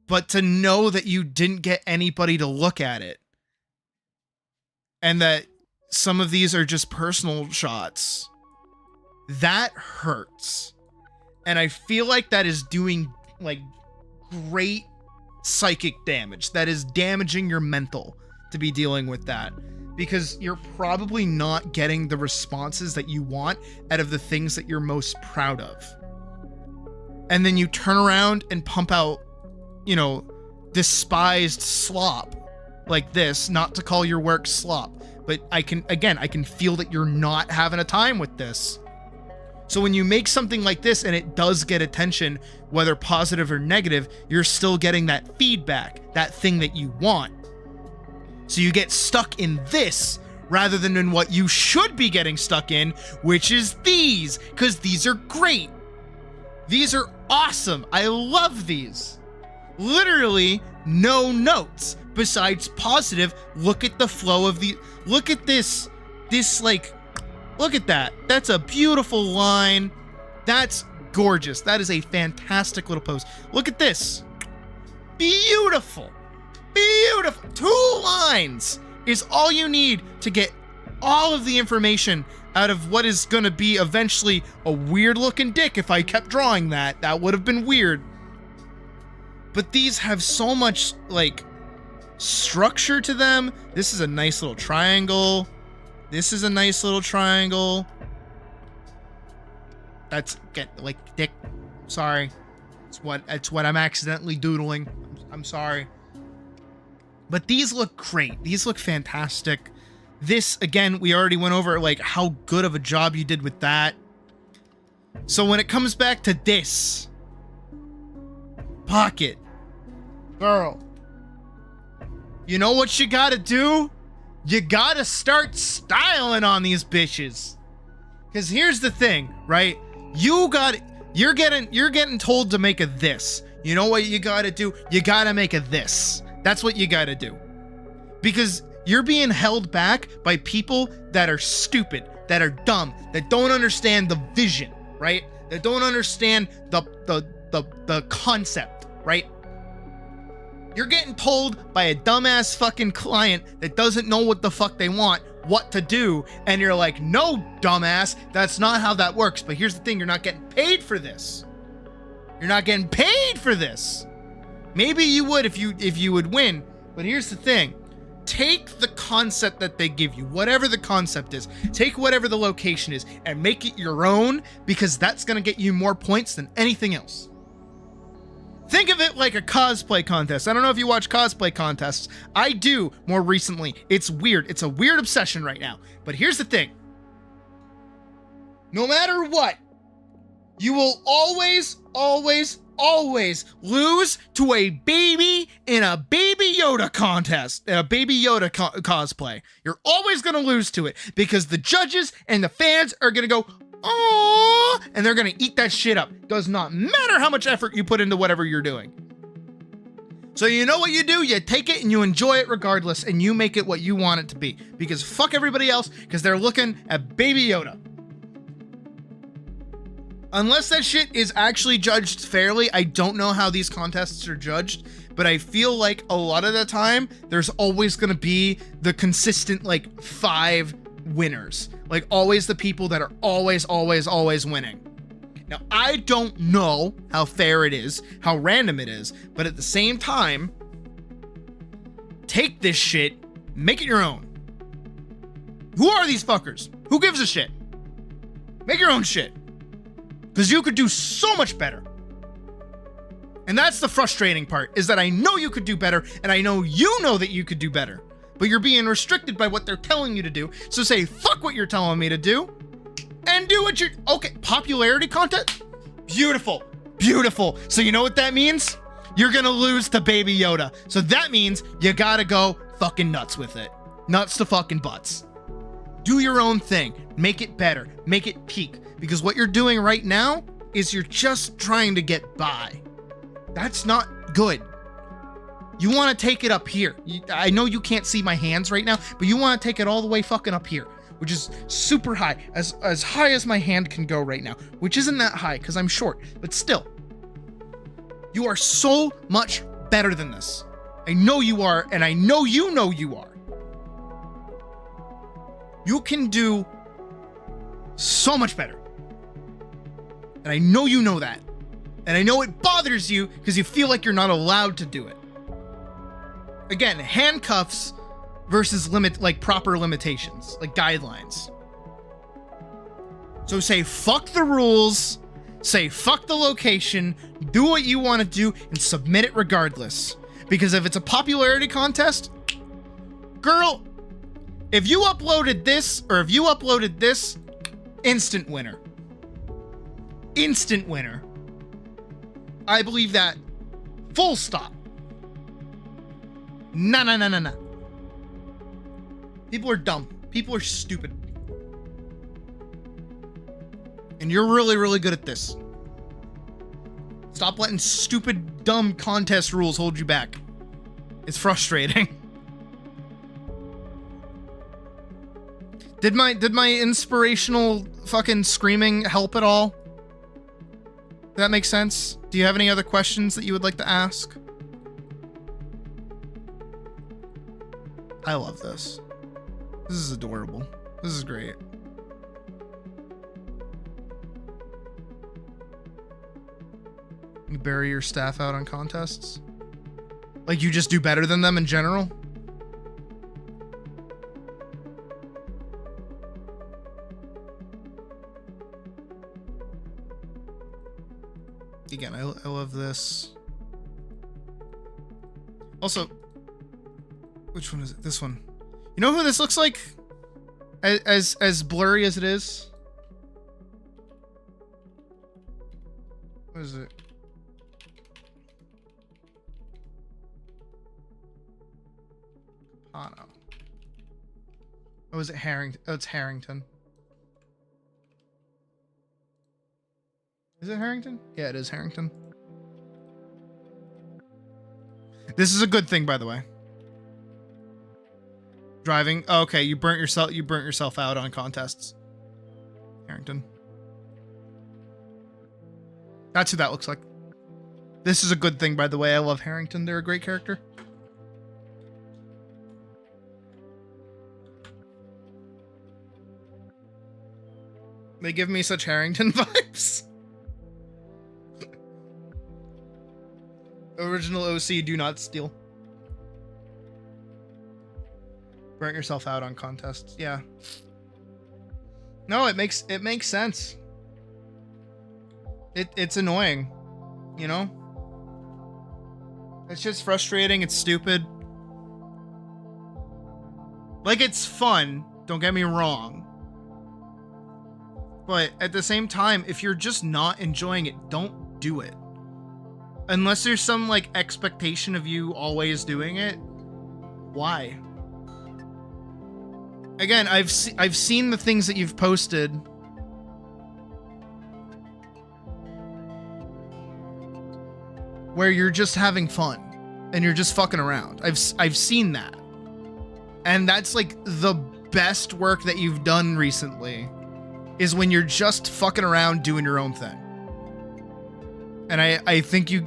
But to know that you didn't get anybody to look at it, and that some of these are just personal shots, that hurts. And I feel like that is doing like great psychic damage. That is damaging your mental to be dealing with that, because you're probably not getting the responses that you want out of the things that you're most proud of. And then you turn around and pump out, despised slop like this, not to call your work slop, but I can feel that you're not having a time with this. So when you make something like this and it does get attention, whether positive or negative, you're still getting that feedback, that thing that you want. So you get stuck in this rather than in what you should be getting stuck in, which is these, because these are great. These are awesome. I love these. Literally no notes besides positive. Look at the flow of look at this, look at that. That's a beautiful line. That's gorgeous. That is a fantastic little pose. Look at this. Beautiful. Beautiful. 2 lines is all you need to get all of the information out of what is going to be eventually a weird looking dick. If I kept drawing that, that would have been weird. But these have so much like structure to them. This is a nice little triangle. This is a nice little triangle. That's like dick. Sorry. It's what I'm accidentally doodling. I'm sorry. But these look great. These look fantastic. This, again, we already went over like how good of a job you did with that. So when it comes back to this, Pocket, girl, you know what you gotta do? You gotta start styling on these bitches. Because here's the thing, right? You're getting told to make a this. You know what you gotta do? You gotta make a this. That's what you gotta do. Because you're being held back by people that are stupid, that are dumb, that don't understand the vision, right? That don't understand the concept, right? You're getting told by a dumbass fucking client that doesn't know what the fuck they want, what to do, and you're like, no, dumbass, that's not how that works. But here's the thing, you're not getting paid for this. You're not getting paid for this. Maybe you would if you would win, but here's the thing. Take the concept that they give you, whatever the concept is, take whatever the location is, and make it your own, because that's gonna get you more points than anything else. Think of it like a cosplay contest. I don't know if you watch cosplay contests. I do more recently. It's weird. It's a weird obsession right now. But here's the thing. No matter what, you will always lose to a baby in a Baby Yoda contest, a Baby Yoda cosplay. You're always going to lose to it because the judges and the fans are going to go, oh, and they're going to eat that shit up. Does not matter how much effort you put into whatever you're doing. So you know what you do? You take it and you enjoy it regardless, and you make it what you want it to be. Because fuck everybody else, because they're looking at Baby Yoda. Unless that shit is actually judged fairly, I don't know how these contests are judged, but I feel like a lot of the time, there's always going to be the consistent, like, 5 winners. Like, always the people that are always winning. Now, I don't know how fair it is, how random it is, but at the same time, take this shit, make it your own. Who are these fuckers? Who gives a shit? Make your own shit. Because you could do so much better. And that's the frustrating part, is that I know you could do better, and I know you know that you could do better, but you're being restricted by what they're telling you to do. So say, fuck what you're telling me to do, and do what you're... Okay, popularity contest? Beautiful. Beautiful. So you know what that means? You're gonna lose to Baby Yoda. So that means you gotta go fucking nuts with it. Nuts to fucking butts. Do your own thing. Make it better. Make it peak. Because what you're doing right now is you're just trying to get by. That's not good. You want to take it up here. I know you can't see my hands right now, but you want to take it all the way fucking up here, which is super high, as high as my hand can go right now, which isn't that high because I'm short, but still. You are so much better than this. I know you are, and I know you are. You can do so much better. And I know you know that. And I know it bothers you because you feel like you're not allowed to do it. Again, handcuffs versus proper limitations, like guidelines. So say fuck the rules, say fuck the location, do what you want to do, and submit it regardless. Because if it's a popularity contest, girl, if you uploaded this, or if you uploaded this, instant winner. Instant winner. I believe that. Full stop. Nah. People are dumb. People are stupid. And you're really, really good at this. Stop letting stupid, dumb contest rules hold you back. It's frustrating. Did my inspirational fucking screaming help at all? that makes sense? Do you have any other questions that you would like to ask? I love this. This is adorable. This is great. You bury your staff out on contests? Like you just do better than them in general? Again, I love this. Also, which one is it? This one. You know who this looks like? As blurry as it is? What is it? Oh no. Oh, is it Harrington? Oh, it's Harrington. Is it Harrington? Yeah, it is Harrington. This is a good thing, by the way. Driving. Oh, okay, you burnt yourself out on contests. Harrington. That's who that looks like. This is a good thing, by the way. I love Harrington. They're a great character. They give me such Harrington vibes. Original OC, do not steal. Burnt yourself out on contests. Yeah. No, it makes sense. It's annoying, you know? It's just frustrating, it's stupid. Like, it's fun, don't get me wrong. But at the same time, if you're just not enjoying it, don't do it. Unless there's some, like, expectation of you always doing it. Why? Again, I've seen the things that you've posted. Where you're just having fun. And you're just fucking around. I've seen that. And that's, like, the best work that you've done recently. Is when you're just fucking around doing your own thing. And I think you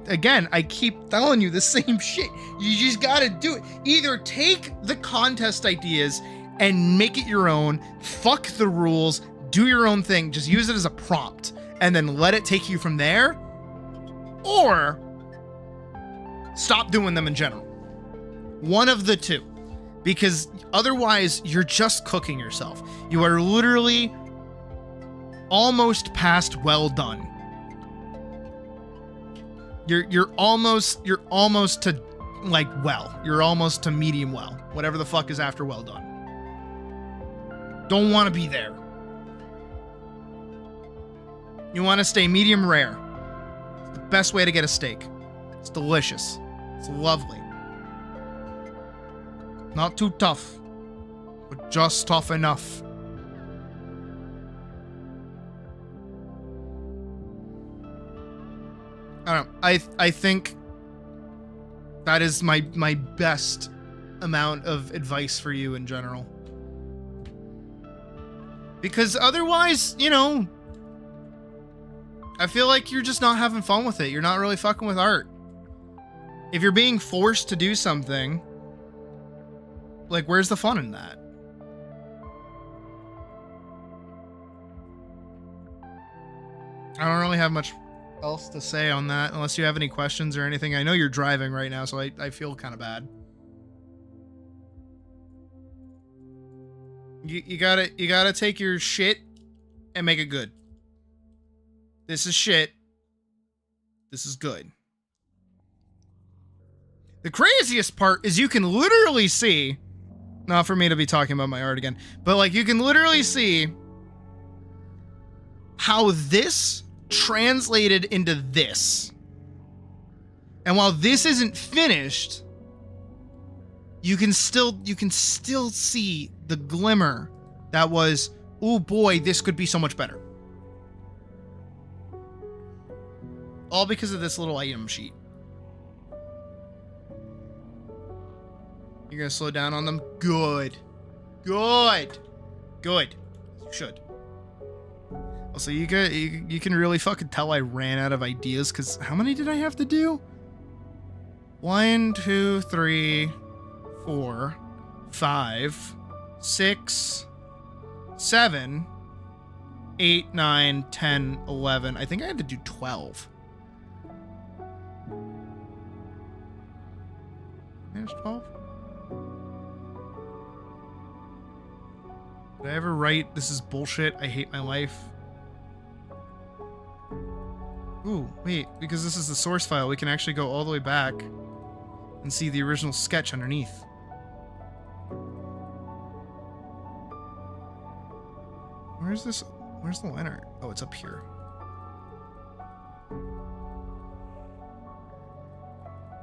again, I keep telling you the same shit. You just gotta do it. Either take the contest ideas and make it your own, fuck the rules, do your own thing, just use it as a prompt, and then let it take you from there, or stop doing them in general. One of the two. Because otherwise, you're just cooking yourself. You are literally almost past well done. You're almost to like well. You're almost to medium well. Whatever the fuck is after well done. Don't want to be there. You want to stay medium rare. It's the best way to get a steak. It's delicious. It's lovely. Not too tough, but just tough enough. I don't know. I think that is my best amount of advice for you in general. Because otherwise, you know, I feel like you're just not having fun with it. You're not really fucking with art. If you're being forced to do something, like, where's the fun in that? I don't really have much else to say on that, unless you have any questions or anything. I know you're driving right now, so I feel kind of bad. You gotta take your shit and make it good. This is shit. This is good. The craziest part is you can literally see, not for me to be talking about my art again, but like you can literally see how this translated into this. And while this isn't finished, you can still see the glimmer that was, oh boy, this could be so much better. All because of this little item sheet. You're gonna slow down on them? Good. Good. Good. You should. Also, you can really fucking tell I ran out of ideas, because how many did I have to do? 1, 2, 3, 4, 5, 6, 7, 8, 9, 10, 11. I think I had to do 12. There's 12. Did I ever write, "This is bullshit, I hate my life"? Ooh, wait, because this is the source file, we can actually go all the way back and see the original sketch underneath. Where's this? Where's the line art? Oh, it's up here.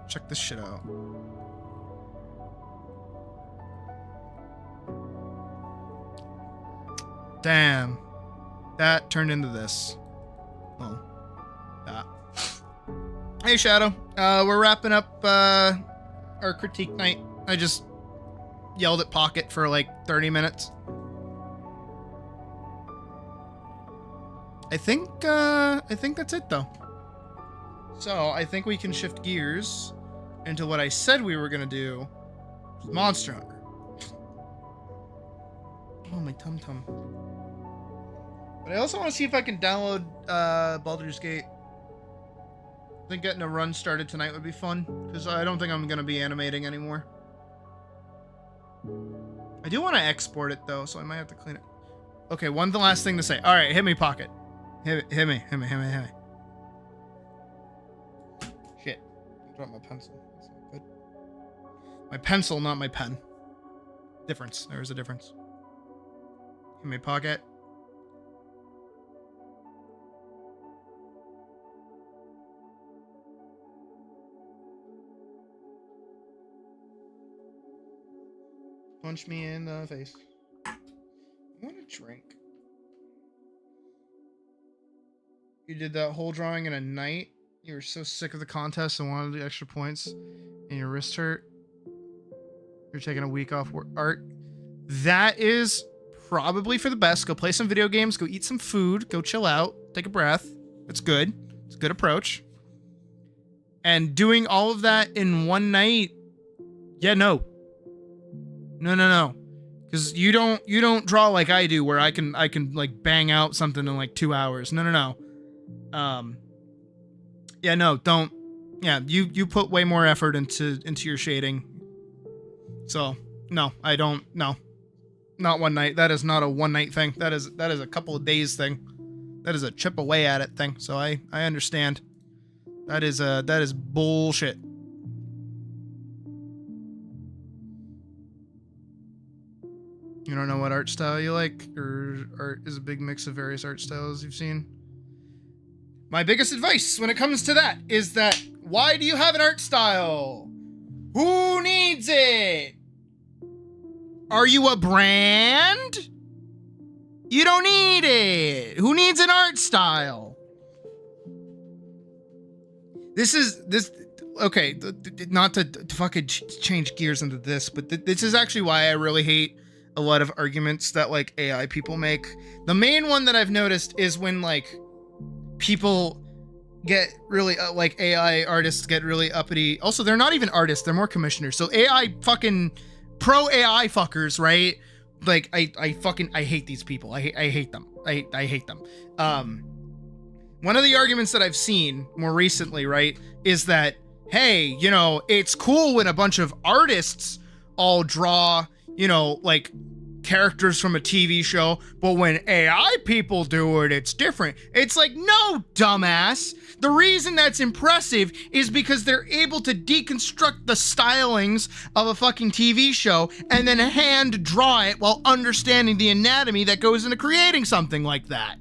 Check this shit out. Damn. That turned into this. Oh. That. Hey, Shadow. We're wrapping up our critique night. I just yelled at Pocket for like 30 minutes. I think that's it though. So I think we can shift gears into what I said we were gonna do, Monster Hunter. Oh, my tum-tum. But I also want to see if I can download Baldur's Gate. I think getting a run started tonight would be fun, because I don't think I'm gonna be animating anymore. I do want to export it though, so I might have to clean it. Okay, one last thing to say. All right, hit me, Pocket. Hit me. Shit. I dropped my pencil. That's not good. My pencil, not my pen. Difference. There is a difference. Hit me, Pocket. Punch me in the face. I want a drink. You did that whole drawing in a night. You were so sick of the contest and wanted the extra points, and your wrist hurt. You're taking a week off work. Art. That is probably for the best. Go play some video games. Go eat some food. Go chill out. Take a breath. It's good. It's a good approach. And doing all of that in one night. Yeah, no. No. Because you don't draw like I do, where I can like bang out something in like 2 hours. No. Yeah, no, don't. Yeah, you put way more effort into your shading. So, no, I don't. No, not one night. That is not a one night thing. That is a couple of days thing. That is a chip away at it thing. So I understand. That is bullshit. You don't know what art style you like, or art is a big mix of various art styles you've seen? My biggest advice when it comes to that is that, why do you have an art style? Who needs it? Are you a brand? You don't need it. Who needs an art style? Okay, not to fucking change gears into this, but this is actually why I really hate a lot of arguments that like AI people make. The main one that I've noticed is when like people get really like AI artists get really uppity. Also, they're not even artists, they're more commissioners. So AI fucking pro AI fuckers, right? Like I hate these people. I hate them. I hate them. One of the arguments that I've seen more recently, right, is that, hey, you know, it's cool when a bunch of artists all draw, you know, like characters from a TV show, but when AI people do it, it's different. It's like, no, dumbass. The reason that's impressive is because they're able to deconstruct the stylings of a fucking TV show and then hand draw it while understanding the anatomy that goes into creating something like that.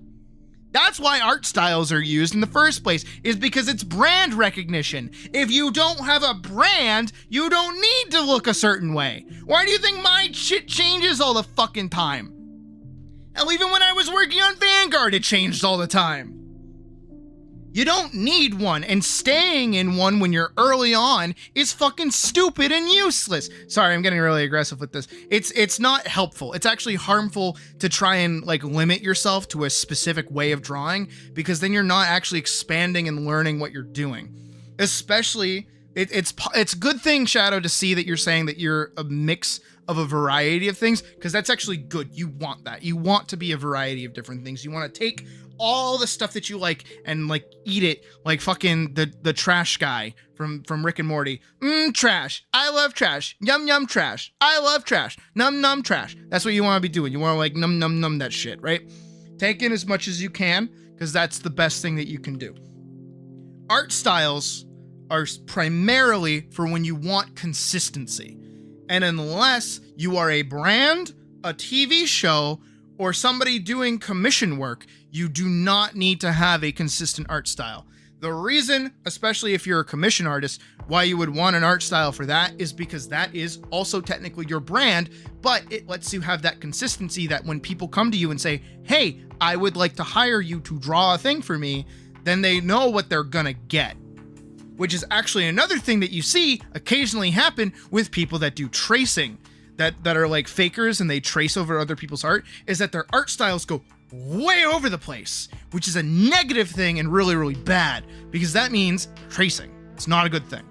That's why art styles are used in the first place, is because it's brand recognition. If you don't have a brand, you don't need to look a certain way. Why do you think my shit changes all the fucking time? Hell, even when I was working on Vanguard, it changed all the time. You don't need one, and staying in one when you're early on is fucking stupid and useless. Sorry, I'm getting really aggressive with this. It's not helpful. It's actually harmful to try and like limit yourself to a specific way of drawing, because then you're not actually expanding and learning what you're doing. Especially, it's a good thing, Shadow, to see that you're saying that you're a mix of a variety of things, because that's actually good. You want that. You want to be a variety of different things. You want to take all the stuff that you like and like eat it, like fucking the trash guy from Rick and Morty. Trash. I love trash. Yum yum trash. I love trash. Num num trash. That's what you want to be doing. You want to like num num num that shit, right? Take in as much as you can, because that's the best thing that you can do. Art styles are primarily for when you want consistency. And unless you are a brand, a TV show, or somebody doing commission work, you do not need to have a consistent art style. The reason, especially if you're a commission artist, why you would want an art style for that is because that is also technically your brand, but it lets you have that consistency that when people come to you and say, hey, I would like to hire you to draw a thing for me, then they know what they're gonna get. Which is actually another thing that you see occasionally happen with people that do tracing, that are like fakers and they trace over other people's art, is that their art styles go way over the place, which is a negative thing and really, really bad, because that means tracing. It's not a good thing.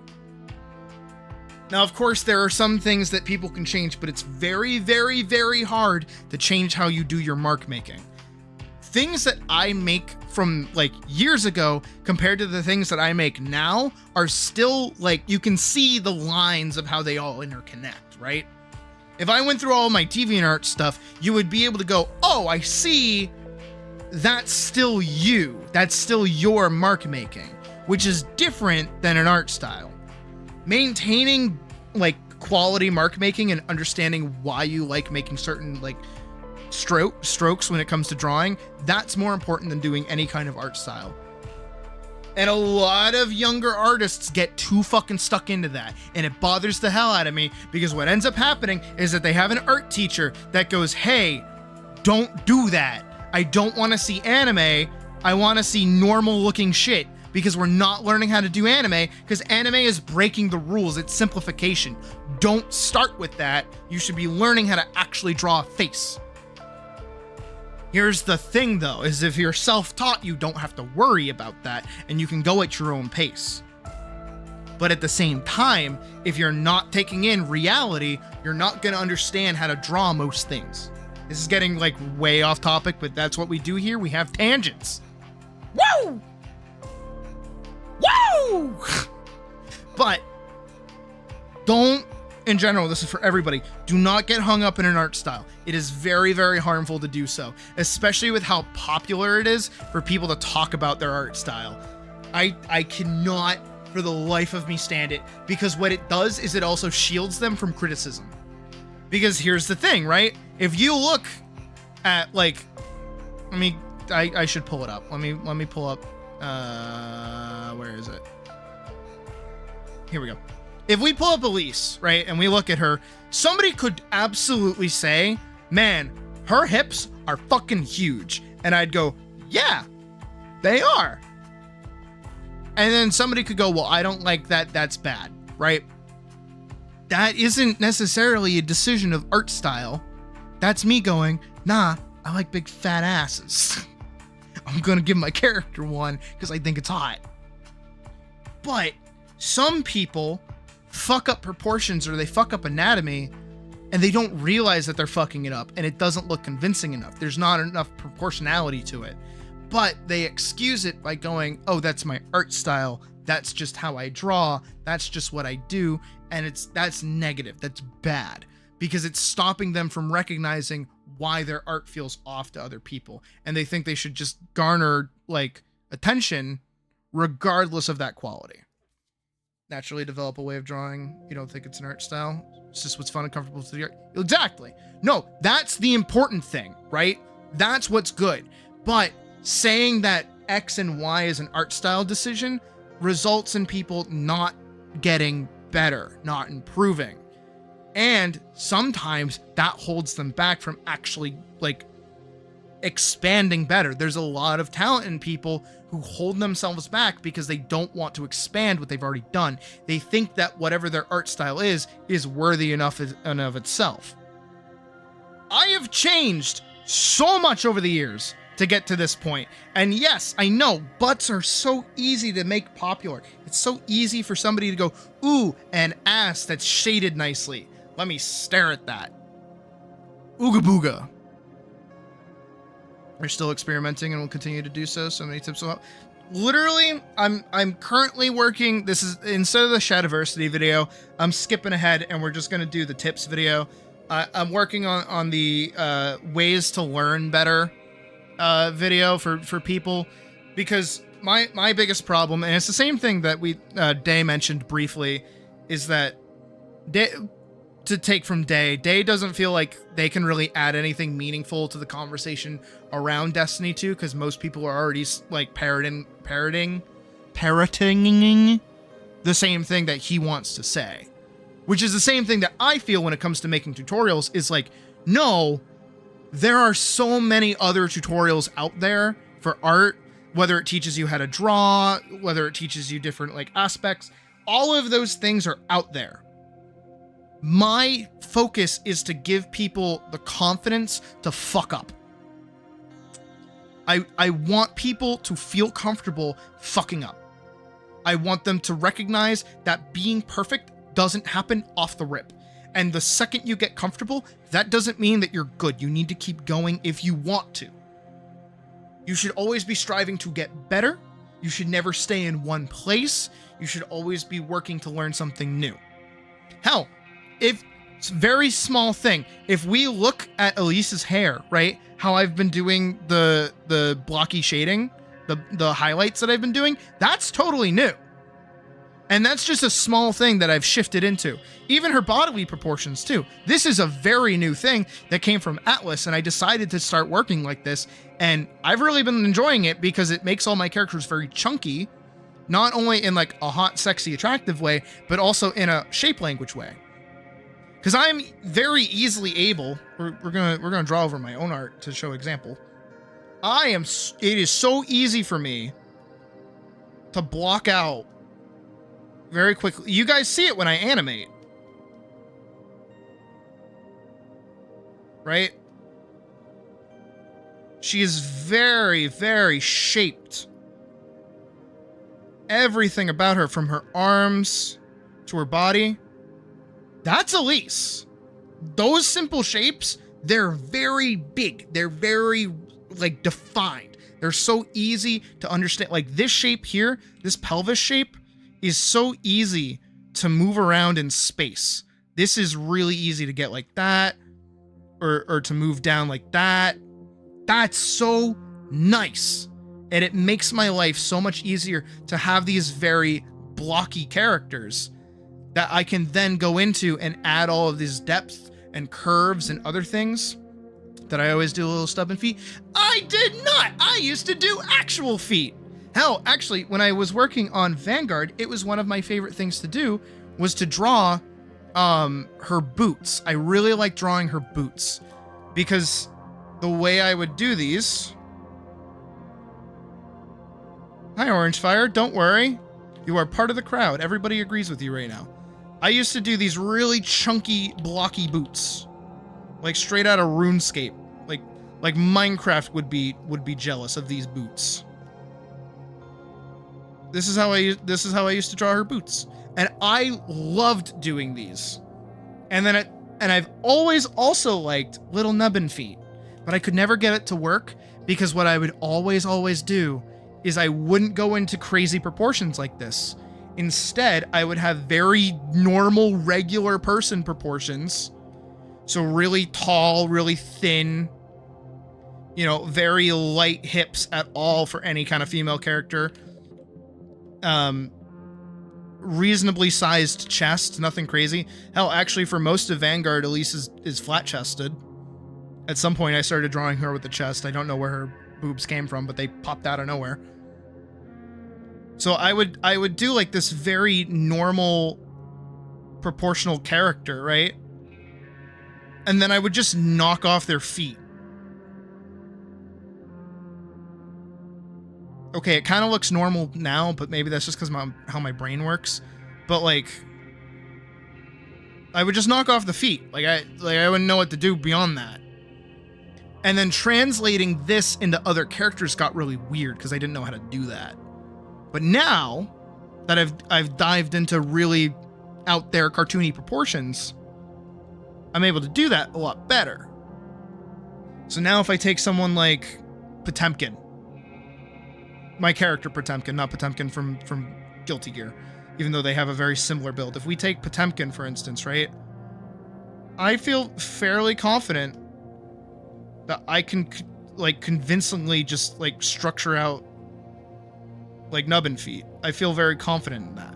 Now, of course, there are some things that people can change, but it's very, very, very hard to change how you do your mark making. Things that I make from like years ago compared to the things that I make now are still like, you can see the lines of how they all interconnect, right? If I went through all my TV and art stuff, you would be able to go, oh, I see, that's still you. That's still your mark making, which is different than an art style. Maintaining like quality mark making and understanding why you like making certain like strokes when it comes to drawing, that's more important than doing any kind of art style. And a lot of younger artists get too fucking stuck into that, and it bothers the hell out of me, because what ends up happening is that they have an art teacher that goes, hey, don't do that. I don't want to see anime. I want to see normal looking shit, because we're not learning how to do anime, because anime is breaking the rules. It's simplification. Don't start with that. You should be learning how to actually draw a face. Here's the thing though, is if you're self-taught, you don't have to worry about that, and you can go at your own pace. But at the same time, if you're not taking in reality, you're not going to understand how to draw most things. This is getting like way off topic, but that's what we do here. We have tangents. Woo! Woo! But don't, in general, this is for everybody, do not get hung up in an art style. It is very, very harmful to do so, especially with how popular it is for people to talk about their art style. I cannot for the life of me stand it, because what it does is it also shields them from criticism. Because here's the thing, right? If you look at like, I should pull it up. Let me pull up, where is it? Here we go. If we pull up Elise, right, and we look at her, somebody could absolutely say, man, her hips are fucking huge. And I'd go, yeah, they are. And then somebody could go, well, I don't like that. That's bad, right? That isn't necessarily a decision of art style. That's me going, nah, I like big fat asses. I'm going to give my character one because I think it's hot. But some people fuck up proportions, or they fuck up anatomy, and they don't realize that they're fucking it up, and it doesn't look convincing enough. There's not enough proportionality to it. But they excuse it by going, oh, that's my art style. That's just how I draw. That's just what I do. And that's negative. That's bad, because it's stopping them from recognizing why their art feels off to other people. And they think they should just garner like attention regardless of that quality. Naturally develop a way of drawing. You don't think it's an art style. It's just what's fun and comfortable to the art. Exactly. No, that's the important thing, right? That's what's good. But saying that X and Y is an art style decision results in people not getting better, not improving. And sometimes that holds them back from actually like expanding better. There's a lot of talent in people who hold themselves back because they don't want to expand what they've already done. They think that whatever their art style is worthy enough in and of itself. I have changed so much over the years to get to this point. And yes, I know butts are so easy to make popular. It's so easy for somebody to go, ooh, an ass that's shaded nicely. Let me stare at that. Ooga booga. We're still experimenting and will continue to do so. So many tips will help. Literally, I'm currently working. This is, instead of the Shadiversity video, I'm skipping ahead and we're just going to do the tips video. I'm working on the ways to learn better video for people, because my biggest problem, and it's the same thing that we Day mentioned briefly, is that to take from Day doesn't feel like they can really add anything meaningful to the conversation around Destiny 2, because most people are already like parroting the same thing that he wants to say, which is the same thing that I feel when it comes to making tutorials. Is like, no, there are so many other tutorials out there for art, whether it teaches you how to draw, whether it teaches you different like aspects, all of those things are out there. My focus is to give people the confidence to fuck up. I want people to feel comfortable fucking up. I want them to recognize that being perfect doesn't happen off the rip. And the second you get comfortable, that doesn't mean that you're good. You need to keep going if you want to. You should always be striving to get better. You should never stay in one place. You should always be working to learn something new. Hell, if it's a very small thing, if we look at Elise's hair, right? How I've been doing the blocky shading, the highlights that I've been doing, that's totally new. And that's just a small thing that I've shifted into. Even her bodily proportions too. This is a very new thing that came from Atlas, and I decided to start working like this. And I've really been enjoying it because it makes all my characters very chunky, not only in like a hot, sexy, attractive way, but also in a shape language way. Because I'm very easily able, we're gonna draw over my own art to show example. It is so easy for me to block out very quickly. You guys see it when I animate, right? She is very, very shaped. Everything about her, from her arms to her body, that's Elise. Those simple shapes, they're very big. They're very like defined. They're so easy to understand. Like this shape here, this pelvis shape is so easy to move around in space. This is really easy to get like that, or to move down like that. That's so nice. And it makes my life so much easier to have these very blocky characters that I can then go into and add all of this depth and curves and other things that I always do. A little stubborn feet. I did not. I used to do actual feet. Hell, actually, when I was working on Vanguard, it was one of my favorite things to do was to draw her boots. I really like drawing her boots because the way I would do these. Hi, Orange Fire. Don't worry. You are part of the crowd. Everybody agrees with you right now. I used to do these really chunky, blocky boots, like straight out of RuneScape. Like Minecraft would be jealous of these boots. This is how I used to draw her boots, and I loved doing these. And I've always also liked little nubbin feet, but I could never get it to work because what I would always do is I wouldn't go into crazy proportions like this. Instead, I would have very normal, regular person proportions. So really tall, really thin, very light hips at all for any kind of female character. Reasonably sized chest, nothing crazy. Hell, actually, for most of Vanguard, Elise is flat-chested. At some point, I started drawing her with the chest. I don't know where her boobs came from, but they popped out of nowhere. So I would do like this very normal proportional character, right? And then I would just knock off their feet. okay, it kind of looks normal now, but maybe that's just because how my brain works. But like, I would just knock off the feet. Like I wouldn't know what to do beyond that. And then translating this into other characters got really weird because I didn't know how to do that. But now that I've dived into really out there cartoony proportions, I'm able to do that a lot better. So now if I take someone like Potemkin, my character Potemkin, not Potemkin from Guilty Gear, even though they have a very similar build. If we take Potemkin, for instance, right? I feel fairly confident that I can like convincingly just like structure out like nubbin feet. I feel very confident in that.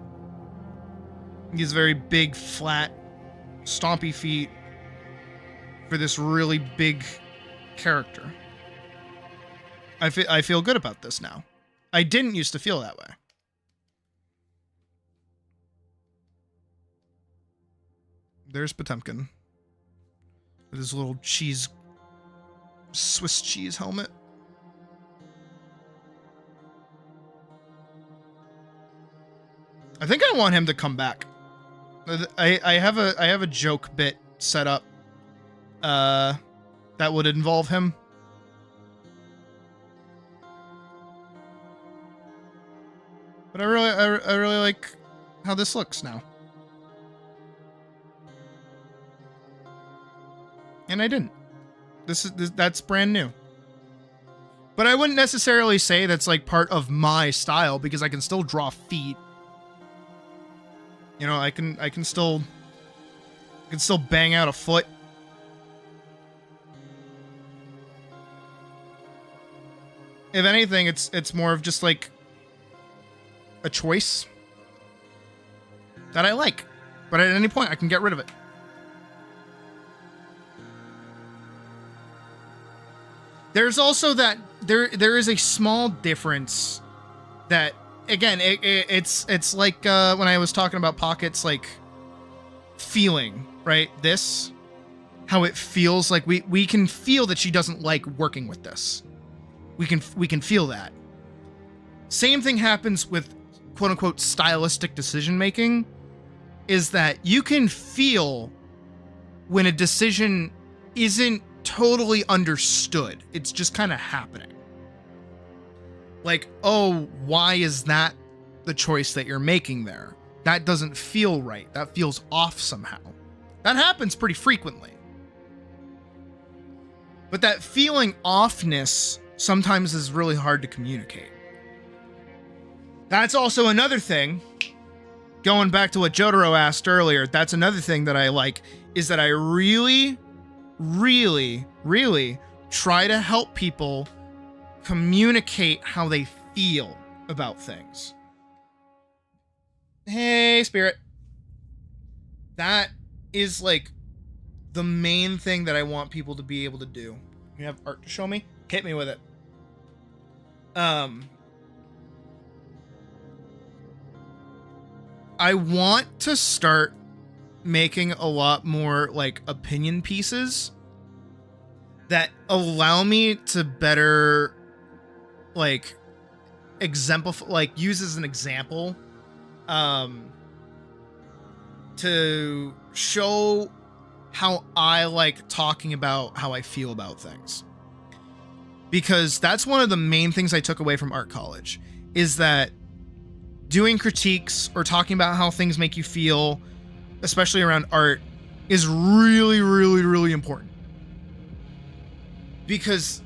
He's very big, flat, stompy feet for this really big character. I feel good about this now. I didn't used to feel that way. There's Potemkin with his little Swiss cheese helmet. I think I want him to come back. I have a joke bit set up that would involve him. But I really like how this looks now. And I didn't. That's brand new. But I wouldn't necessarily say that's like part of my style because I can still draw feet. You know, I can still bang out a foot. If anything, it's more of just like a choice that I like. But at any point I can get rid of it. There's also that there is a small difference that, again, it's like when I was talking about Pocket's like feeling, right? This, how it feels like we can feel that she doesn't like working with this. We can feel that. Same thing happens with quote unquote stylistic decision making, is that you can feel when a decision isn't totally understood. It's just kind of happening. Like, oh, why is that the choice that you're making there? That doesn't feel right. That feels off somehow. That happens pretty frequently. But that feeling offness sometimes is really hard to communicate. That's also another thing, going back to what Jotaro asked earlier, that's another thing that I like, is that I really try to help people communicate how they feel about things. Hey, Spirit. That is like the main thing that I want people to be able to do. You have art to show me? Hit me with it. I want to start making a lot more like opinion pieces that allow me to better like exemplify, like use as an example, to show how I like talking about how I feel about things. Because that's one of the main things I took away from art college, is that doing critiques or talking about how things make you feel, especially around art, is really important. Because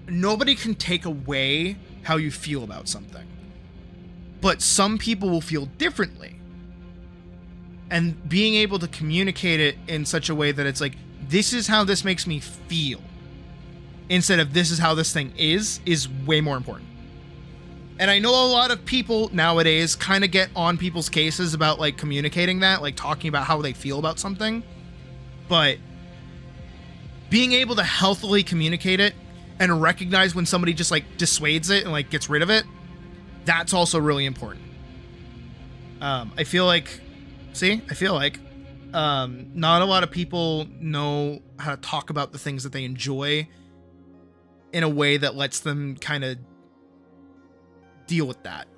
nobody can take away how you feel about something. But some people will feel differently. And being able to communicate it in such a way that it's like, this is how this makes me feel, instead of this is how this thing is way more important. And I know a lot of people nowadays kind of get on people's cases about like communicating that, like talking about how they feel about something. But being able to healthily communicate it and recognize when somebody just like dissuades it and like gets rid of it, that's also really important. I feel like not a lot of people know how to talk about the things that they enjoy in a way that lets them kind of deal with that.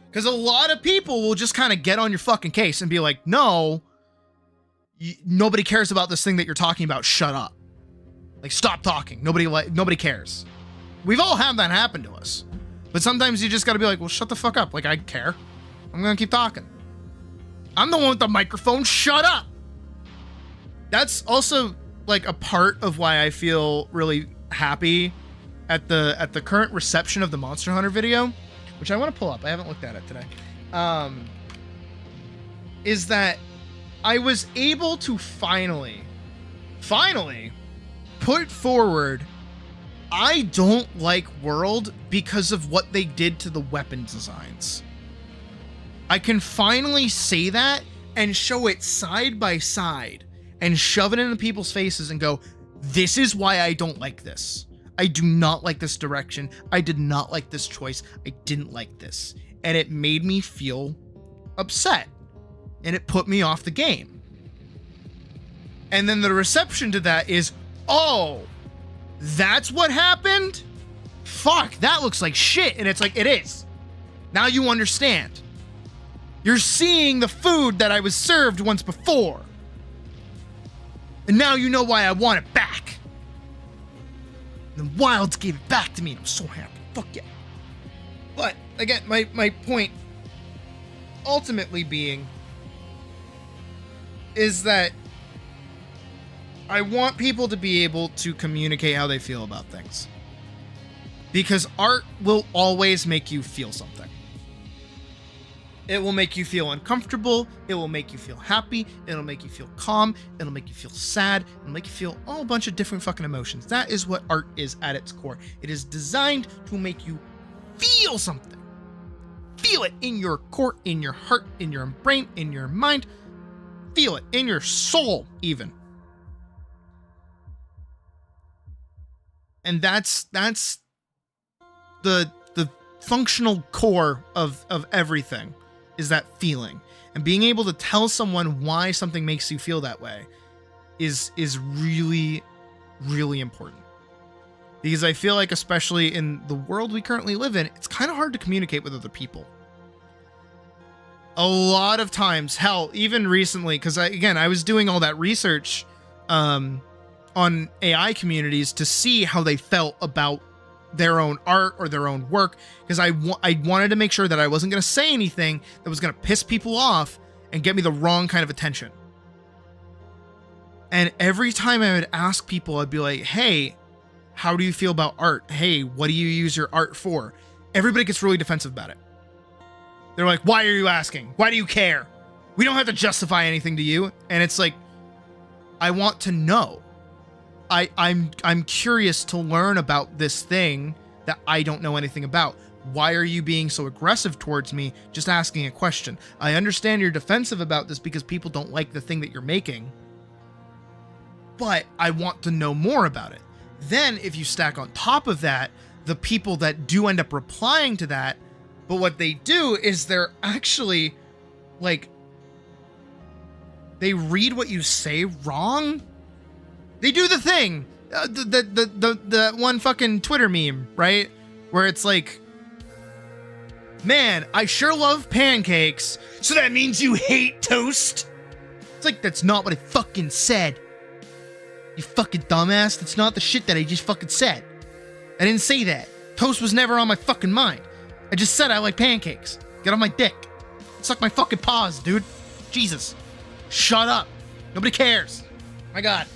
Because a lot of people will just kind of get on your fucking case and be like, no, nobody cares about this thing that you're talking about. Shut up. Like, stop talking. Nobody cares. We've all had that happen to us. But sometimes you just got to be like, well, shut the fuck up. Like, I care. I'm going to keep talking. I'm the one with the microphone. Shut up. That's also like a part of why I feel really happy at the current reception of the Monster Hunter video, which I want to pull up. I haven't looked at it today. Is that I was able to finally put forward I don't like World because of what they did to the weapon designs. I can finally say that and show it side by side and shove it into people's faces and go, this is why I don't like this. I do not like this direction. I did not like this choice. I didn't like this. And it made me feel upset. And it put me off the game. And then the reception to that is, oh, that's what happened? Fuck, that looks like shit. And it's like, it is. Now you understand. You're seeing the food that I was served once before. And now you know why I want it back. And the Wilds gave it back to me and I'm so happy. Fuck yeah. But, again, my point ultimately being is that I want people to be able to communicate how they feel about things. Because art will always make you feel something. It will make you feel uncomfortable. It will make you feel happy. It'll make you feel calm. It'll make you feel sad. It'll make you feel a whole bunch of different fucking emotions. That is what art is at its core. It is designed to make you feel something. Feel it in your core, in your heart, in your brain, in your mind. Feel it in your soul, even. And that's the functional core of everything, is that feeling. And being able to tell someone why something makes you feel that way is really, really important. Because I feel like, especially in the world we currently live in, it's kind of hard to communicate with other people. A lot of times, hell, even recently, because I was doing all that research on AI communities to see how they felt about their own art or their own work, because I wanted to make sure that I wasn't going to say anything that was going to piss people off and get me the wrong kind of attention. And every time I would ask people, I'd be like, hey, how do you feel about art? Hey, what do you use your art for? Everybody gets really defensive about it. They're like, why are you asking? Why do you care? We don't have to justify anything to you. And it's like, I want to know. I'm curious to learn about this thing that I don't know anything about. Why are you being so aggressive towards me just asking a question? I understand you're defensive about this because people don't like the thing that you're making, but I want to know more about it. Then if you stack on top of that, the people that do end up replying to that, but what they do is they're actually like, they read what you say wrong. They do the thing, the one fucking Twitter meme, right? Where it's like, man, I sure love pancakes, so that means you hate toast? It's like, that's not what I fucking said. You fucking dumbass. That's not the shit that I just fucking said. I didn't say that. Toast was never on my fucking mind. I just said I like pancakes. Get on my dick. Suck my fucking paws, dude. Jesus. Shut up. Nobody cares. My God.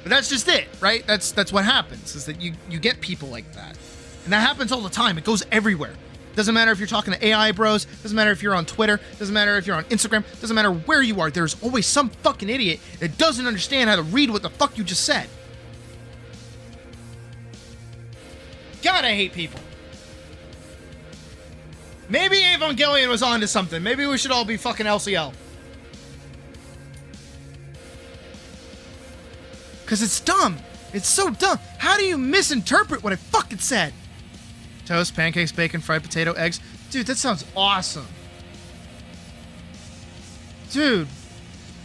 But that's just it, right? That's what happens, is that you get people like that. And that happens all the time. It goes everywhere. Doesn't matter if you're talking to AI bros. Doesn't matter if you're on Twitter. Doesn't matter if you're on Instagram. Doesn't matter where you are. There's always some fucking idiot that doesn't understand how to read what the fuck you just said. God, I hate people. Maybe Evangelion was onto something. Maybe we should all be fucking LCL. Because it's dumb. It's so dumb. How do you misinterpret what I fucking said? Toast, pancakes, bacon, fried potato, eggs. Dude, that sounds awesome. Dude,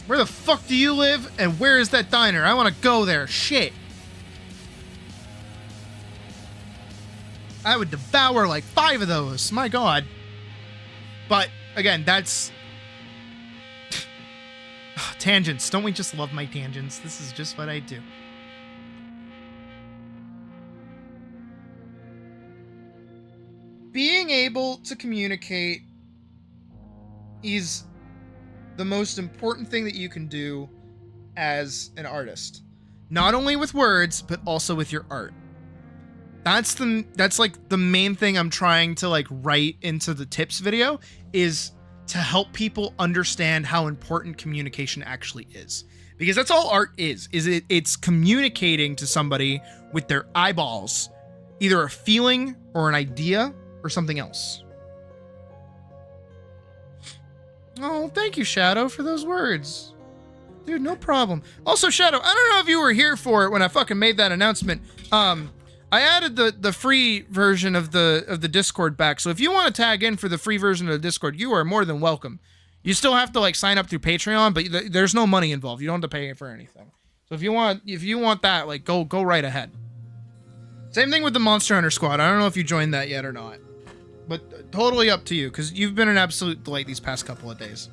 where the fuck do you live? And where is that diner? I want to go there. Shit. I would devour like 5 of those. My God. But again, that's tangents. Don't we just love my tangents? This is just what I do. Being able to communicate is the most important thing that you can do as an artist. Not only with words, but also with your art. That's like the main thing I'm trying to like write into the tips video, is to help people understand how important communication actually is. Because that's all art is it's communicating to somebody with their eyeballs, either a feeling or an idea or something else. Oh, thank you, Shadow, for those words. Dude, no problem. Also, Shadow, I don't know if you were here for it when I fucking made that announcement. I added the free version of the Discord back, so if you want to tag in for the free version of the Discord, you are more than welcome. You still have to like sign up through Patreon, but there's no money involved. You don't have to pay for anything. So if you want that, like go right ahead. Same thing with the Monster Hunter Squad. I don't know if you joined that yet or not, but totally up to you, because you've been an absolute delight these past couple of days.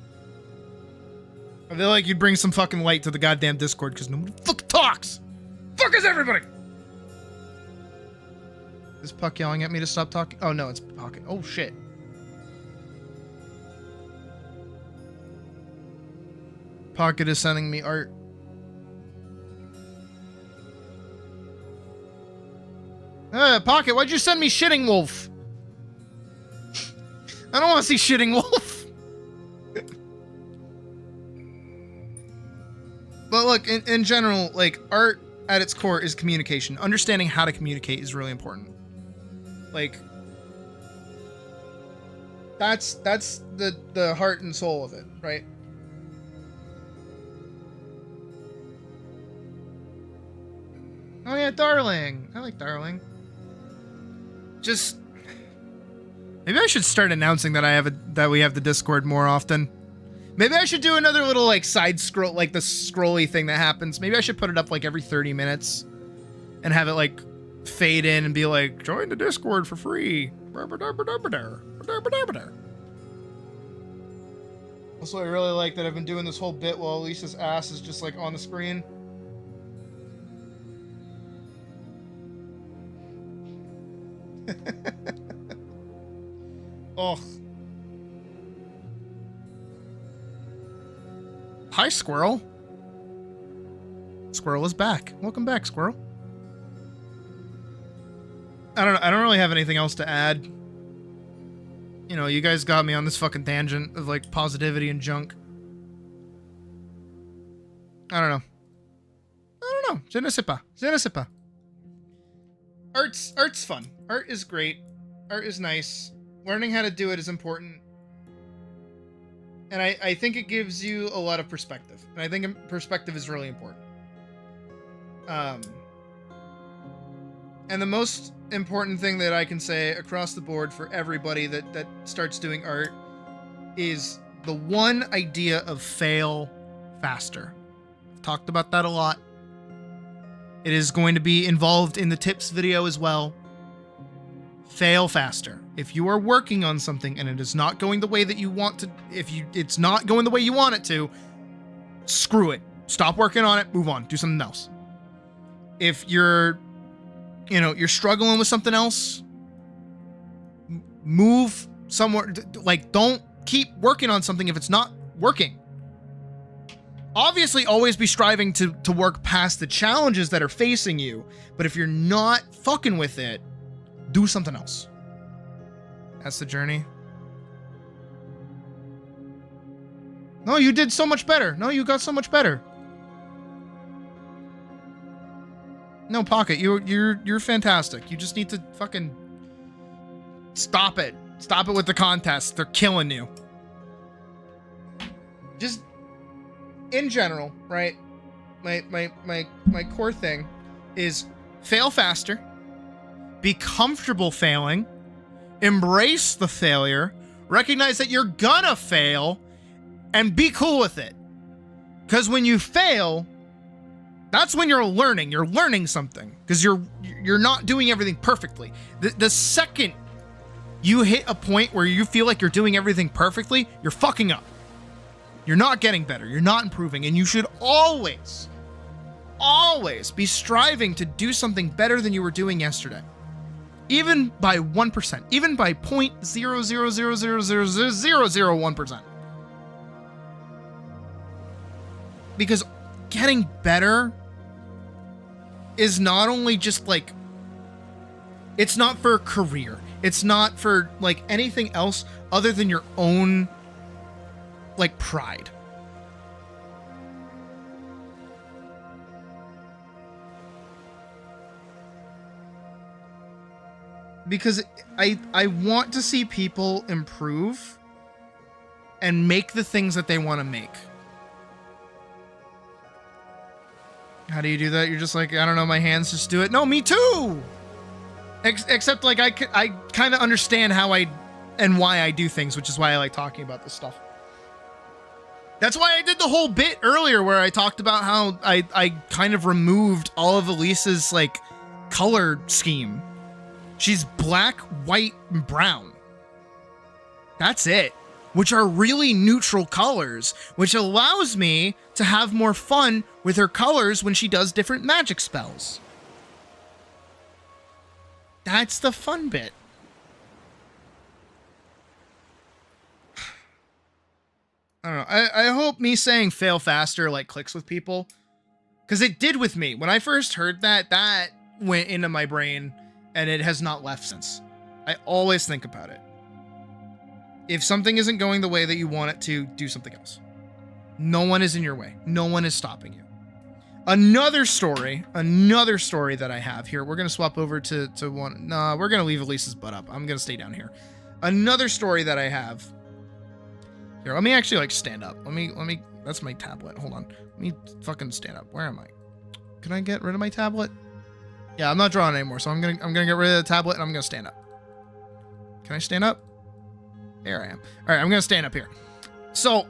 I feel like you'd bring some fucking light to the goddamn Discord, because nobody fucking talks. Fuck is everybody? Is Puck yelling at me to stop talking? Oh no, it's Pocket. Oh shit. Pocket is sending me art. Pocket, why'd you send me Shitting Wolf? I don't want to see Shitting Wolf. But look, in general, like, art at its core is communication. Understanding how to communicate is really important. Like, that's the heart and soul of it, right? Oh yeah, Darling. I like Darling. Just maybe I should start announcing that we have the Discord more often. Maybe I should do another little like side scroll, like the scrolly thing that happens. Maybe I should put it up like every 30 minutes and have it like fade in and be like, join the Discord for free. Also, I really like that I've been doing this whole bit while Elisa's ass is just like on the screen. Oh. Hi, Squirrel. Squirrel is back. Welcome back, Squirrel. I don't really have anything else to add. You know, you guys got me on this fucking tangent of like positivity and junk. I don't know. Je ne sais pas. Je ne sais pas. Art's fun. Art is great. Art is nice. Learning how to do it is important. And I think it gives you a lot of perspective. And I think perspective is really important. And the most important thing that I can say across the board for everybody that starts doing art is the one idea of fail faster. I've talked about that a lot. It is going to be involved in the tips video as well. Fail faster. If you are working on something and it is not going the way that you want to, it's not going the way you want it to, screw it. Stop working on it, move on, do something else. If you're struggling with something else, move somewhere. Like, don't keep working on something if it's not working. Obviously, always be striving to work past the challenges that are facing you. But if you're not fucking with it, do something else. That's the journey. No, you did so much better. No, you got so much better. No, Pocket, you're fantastic. You just need to fucking stop it. Stop it with the contests. They're killing you. Just in general, right? My core thing is fail faster. Be comfortable failing. Embrace the failure. Recognize that you're gonna fail and be cool with it. Because when you fail, that's when you're learning. You're learning something because you're you're not doing everything perfectly. The second you hit a point where you feel like you're doing everything perfectly, you're fucking up. You're not getting better. You're not improving. And you should always be striving to do something better than you were doing yesterday. Even by 1%, even by 0.000000001%. Because getting better is not only just like, it's not for a career. It's not for like anything else other than your own like pride. Because I want to see people improve and make the things that they want to make. How do you do that? You're just like, I don't know, my hands just do it. No, me too. Except like I kind of understand how and why I do things, which is why I like talking about this stuff. That's why I did the whole bit earlier where I talked about how I kind of removed all of Elisa's like color scheme. She's black, white, and brown. That's it. Which are really neutral colors, which allows me to have more fun with her colors when she does different magic spells. That's the fun bit. I don't know. I hope me saying fail faster like clicks with people. Because it did with me. When I first heard that, that went into my brain and it has not left since. I always think about it. If something isn't going the way that you want it to, do something else. No one is in your way. No one is stopping you. Another story that I have here. We're going to swap over to one. Nah, we're going to leave Elisa's butt up. I'm going to stay down here. Another story that I have. Here, let me actually like stand up. Let me, that's my tablet. Hold on. Let me fucking stand up. Where am I? Can I get rid of my tablet? Yeah, I'm not drawing anymore. So I'm going to get rid of the tablet and I'm going to stand up. Can I stand up? There I am. All right, I'm going to stand up here. So,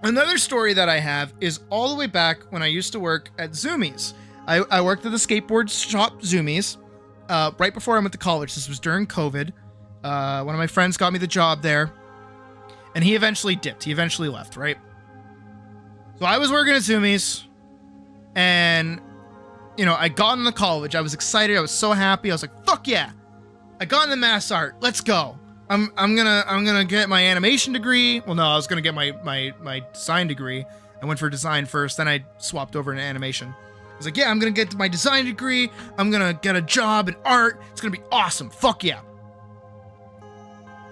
another story that I have is all the way back when I used to work at Zoomies. I worked at the skateboard shop Zoomies right before I went to college. This was during COVID. One of my friends got me the job there, and he eventually dipped. He eventually left, right? So I was working at Zoomies, and, you know, I got into college. I was excited. I was so happy. I was like, fuck yeah. I got into mass art. Let's go. I'm gonna get my animation degree. Well, no, I was gonna get my design degree. I went for design first, then I swapped over to animation. I was like, yeah, I'm gonna get my design degree. I'm gonna get a job in art. It's gonna be awesome. Fuck yeah.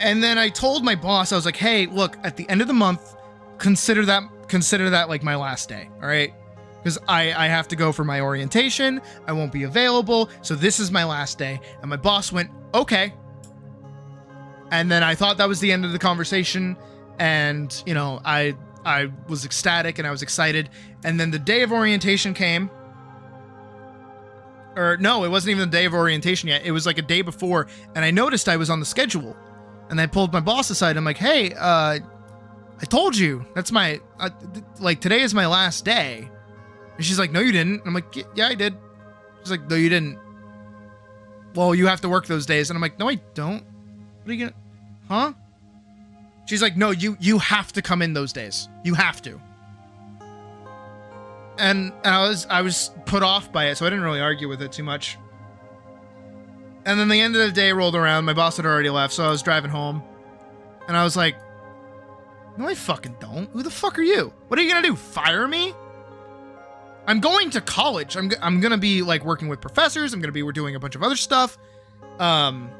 And then I told my boss, I was like, hey, look, at the end of the month, consider that like my last day. All right. Because I have to go for my orientation. I won't be available. So this is my last day. And my boss went, okay. And then I thought that was the end of the conversation. And, you know, I was ecstatic and I was excited. And then the day of orientation came. Or no, it wasn't even the day of orientation yet. It was like a day before. And I noticed I was on the schedule. And I pulled my boss aside. I'm like, hey, I told you. That's my, like, today is my last day. And she's like, no, you didn't. And I'm like, yeah, I did. She's like, no, you didn't. Well, you have to work those days. And I'm like, no, I don't. What are you gonna, huh? She's like, no, you have to come in those days. You have to. And I was put off by it, so I didn't really argue with it too much. And then the end of the day rolled around. My boss had already left, so I was driving home. And I was like, no, I fucking don't. Who the fuck are you? What are you gonna do? Fire me? I'm going to college. I'm gonna be like working with professors. I'm gonna be doing a bunch of other stuff. I'm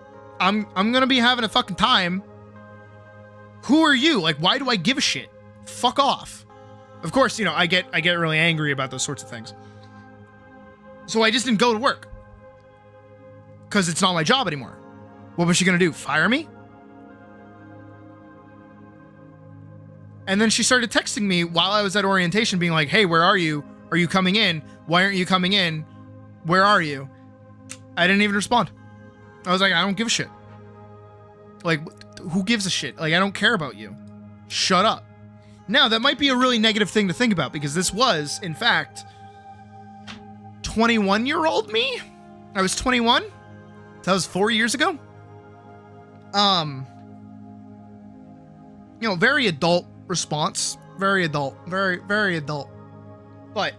gonna be having a fucking time. Who are you? Like, why do I give a shit? Fuck off. Of course, you know, I get really angry about those sorts of things. So I just didn't go to work. Because it's not my job anymore. What was she gonna do? Fire me? And then she started texting me while I was at orientation being like, hey, where are you? Are you coming in? Why aren't you coming in? Where are you? I didn't even respond. I was like, I don't give a shit. Like, who gives a shit? Like, I don't care about you. Shut up. Now, that might be a really negative thing to think about because this was, in fact, 21-year-old me? I was 21. That was 4 years ago. Very adult response. Very adult. Very, very adult. But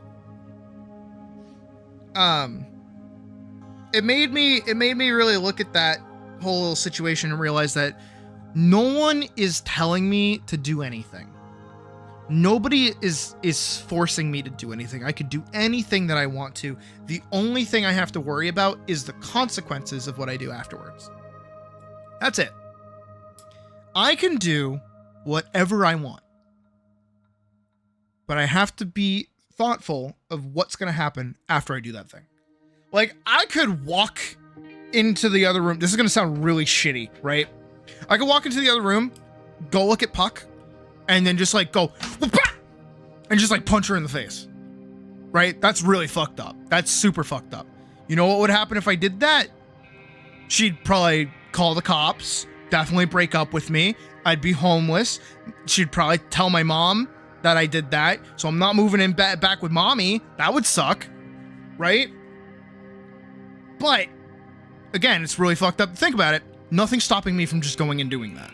it made me really look at that whole little situation and realize that no one is telling me to do anything. Nobody is forcing me to do anything. I could do anything that I want to. The only thing I have to worry about is the consequences of what I do afterwards. That's it. I can do whatever I want, but I have to be thoughtful of what's going to happen after I do that thing. Like, I could walk into the other room. This is going to sound really shitty, right? I could walk into the other room, go look at Puck, and then just like go, and just like punch her in the face. Right? That's really fucked up. That's super fucked up. You know what would happen if I did that? She'd probably call the cops, definitely break up with me. I'd be homeless. She'd probably tell my mom that I did that. So I'm not moving in back with mommy. That would suck. Right? But again, it's really fucked up to think about it. Nothing's stopping me from just going and doing that.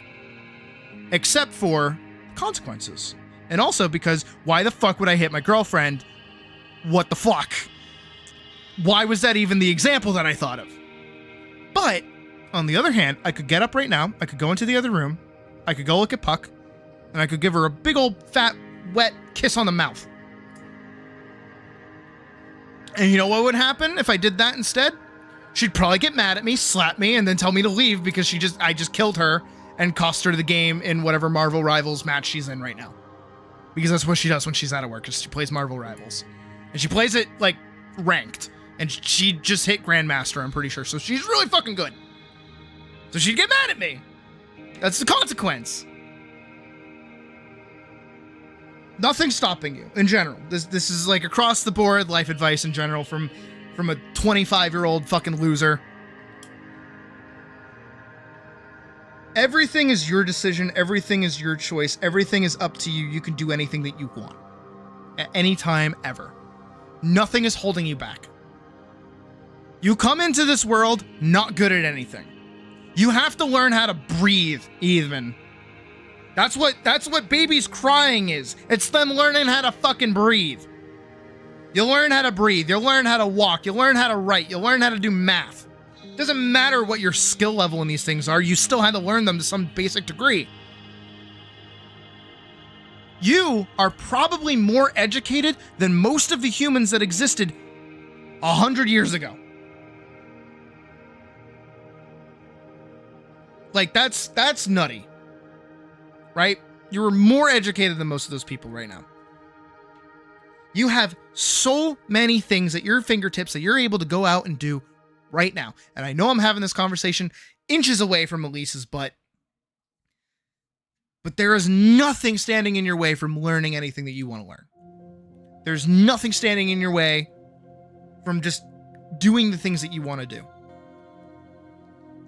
Except for consequences. And also because why the fuck would I hit my girlfriend? What the fuck? Why was that even the example that I thought of? But on the other hand, I could get up right now. I could go into the other room. I could go look at Puck. And I could give her a big old fat wet kiss on the mouth. And you know what would happen if I did that instead? She'd probably get mad at me, slap me, and then tell me to leave because I just killed her and cost her the game in whatever Marvel Rivals match she's in right now. Because that's what she does when she's out of work, is she plays Marvel Rivals. And she plays it, like, ranked. And she just hit Grandmaster, I'm pretty sure. So she's really fucking good. So she'd get mad at me. That's the consequence. Nothing's stopping you, in general. This is, like, across the board life advice in general from a 25-year-old fucking loser. Everything is your decision. Everything is your choice. Everything is up to you. You can do anything that you want. At any time, ever. Nothing is holding you back. You come into this world not good at anything. You have to learn how to breathe, even. That's what babies crying is. It's them learning how to fucking breathe. You'll learn how to breathe. You'll learn how to walk. You'll learn how to write. You'll learn how to do math. Doesn't matter what your skill level in these things are. You still had to learn them to some basic degree. You are probably more educated than most of the humans that existed 100 years ago. Like, that's nutty. Right? You are more educated than most of those people right now. You have so many things at your fingertips that you're able to go out and do right now. And I know I'm having this conversation inches away from Elise's butt, but there is nothing standing in your way from learning anything that you want to learn. There's nothing standing in your way from just doing the things that you want to do.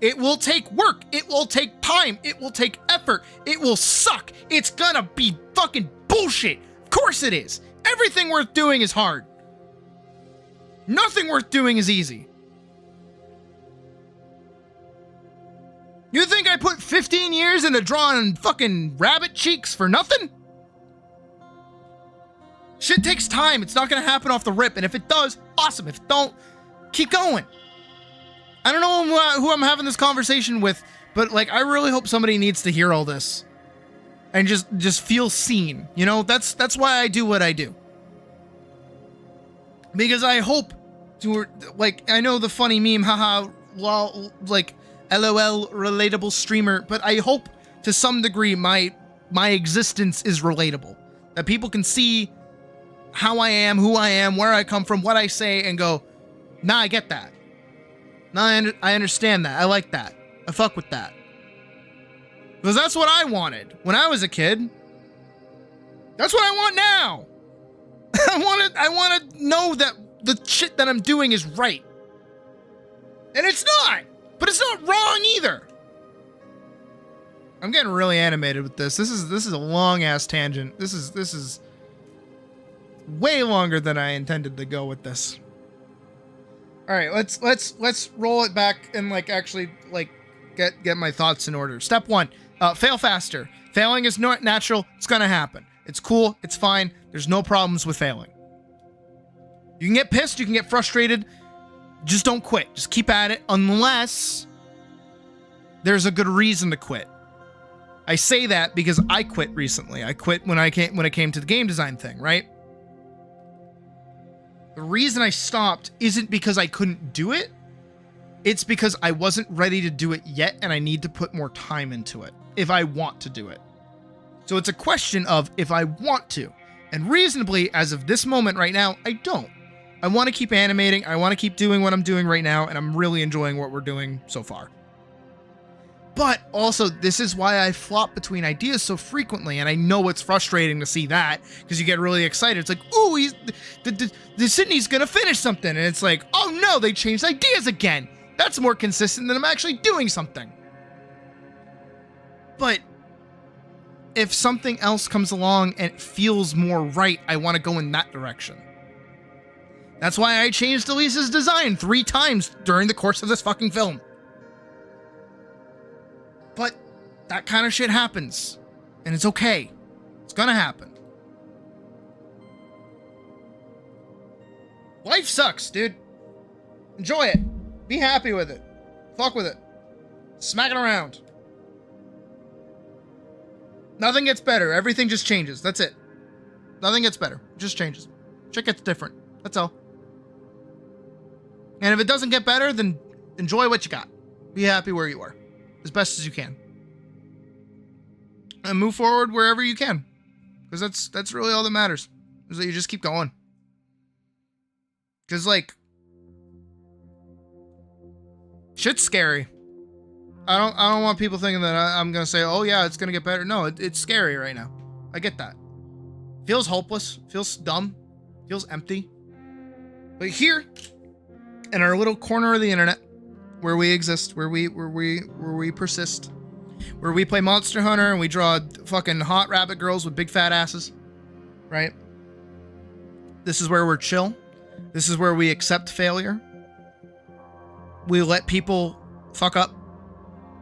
It will take work. It will take time. It will take effort. It will suck. It's gonna be fucking bullshit. Of course it is. Everything worth doing is hard. Nothing worth doing is easy. You think I put 15 years into drawing fucking rabbit cheeks for nothing? Shit takes time. It's not gonna happen off the rip. And if it does, awesome. If it don't, keep going. I don't know who I'm having this conversation with, but like, I really hope somebody needs to hear all this and just feel seen. You know, that's why I do what I do. Because I hope to, like, I know the funny meme, haha, lol, like, LOL, relatable streamer, but I hope to some degree my existence is relatable. That people can see how I am, who I am, where I come from, what I say, and go, nah, I get that. Nah, I understand that. I like that. I fuck with that. Because that's what I wanted when I was a kid. That's what I want now. I want to know that the shit that I'm doing is right. And it's not. But it's not wrong either. I'm getting really animated with this. This is a long ass tangent. This is way longer than I intended to go with this. All right, let's roll it back and like actually like get my thoughts in order. Step 1, fail faster. Failing is not natural. It's gonna happen. It's cool. It's fine. There's no problems with failing. You can get pissed. You can get frustrated. Just don't quit. Just keep at it unless there's a good reason to quit. I say that because I quit recently. I quit when it came to the game design thing, right? The reason I stopped isn't because I couldn't do it. It's because I wasn't ready to do it yet, and I need to put more time into it if I want to do it. So it's a question of if I want to. And reasonably, as of this moment right now, I don't. I want to keep animating. I want to keep doing what I'm doing right now, and I'm really enjoying what we're doing so far. But also, this is why I flop between ideas so frequently, and I know it's frustrating to see that, because you get really excited. It's like, ooh, the Sydney's gonna finish something, and it's like, oh no, they changed ideas again. That's more consistent than I'm actually doing something. But if something else comes along and it feels more right, I want to go in that direction. That's why I changed Elise's design 3 times during the course of this fucking film. But that kind of shit happens. And it's okay. It's gonna happen. Life sucks, dude. Enjoy it. Be happy with it. Fuck with it. Smack it around. Nothing gets better. Everything just changes. That's it. Nothing gets better. It just changes. Shit gets different. That's all. And if it doesn't get better, then enjoy what you got. Be happy where you are. As best as you can. And move forward wherever you can. Because that's really all that matters. Is that you just keep going. Because, like, shit's scary. I don't want people thinking that I'm going to say, oh yeah, it's going to get better. No, it's scary right now. I get that. Feels hopeless. Feels dumb. Feels empty. But here, in our little corner of the internet, where we exist, where we persist, where we play Monster Hunter and we draw fucking hot rabbit girls with big fat asses, right? This is where we're chill. This is where we accept failure. We let people fuck up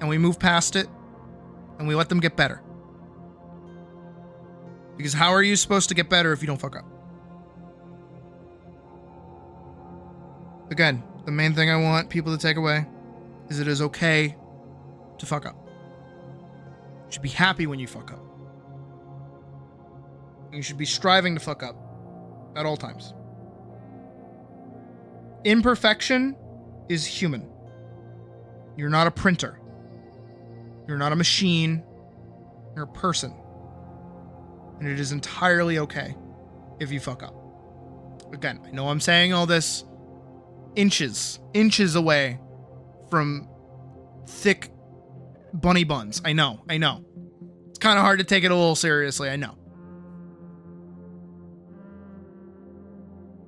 and we move past it and we let them get better. Because how are you supposed to get better if you don't fuck up? Again, the main thing I want people to take away is it is okay to fuck up. You should be happy when you fuck up. You should be striving to fuck up at all times. Imperfection is human. You're not a printer. You're not a machine. You're a person. And it is entirely okay if you fuck up. Again, I know I'm saying all this inches away from thick bunny buns. I know. It's kind of hard to take it a little seriously, I know.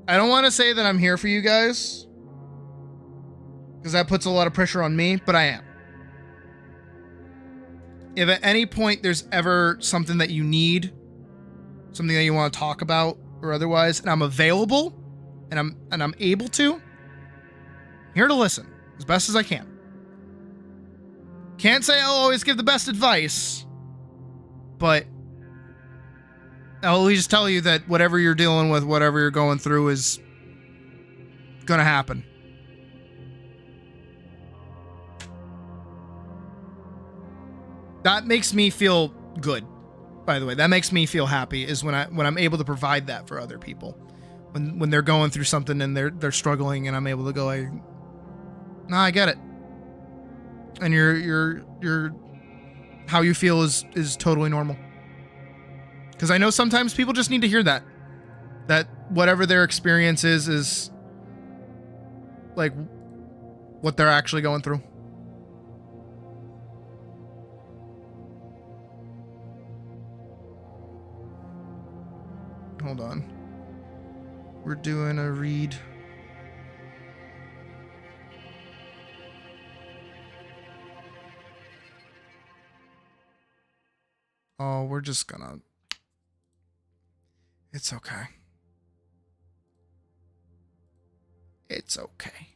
I don't want to say that I'm here for you guys, because that puts a lot of pressure on me, but I am. If at any point there's ever something that you need, something that you want to talk about or otherwise, and I'm available and I'm able to, I'm here to listen as best as I can. Can't say I'll always give the best advice, but I'll at least tell you that whatever you're dealing with, whatever you're going through is gonna happen. That makes me feel good, by the way. That makes me feel happy is when I'm able to provide that for other people. When they're going through something and they're struggling and I'm able to go like, no, I get it. And you're how you feel is totally normal. Because I know sometimes people just need to hear that whatever their experience is like what they're actually going through. Hold on. We're doing a read. Oh, we're just gonna... It's okay. It's okay.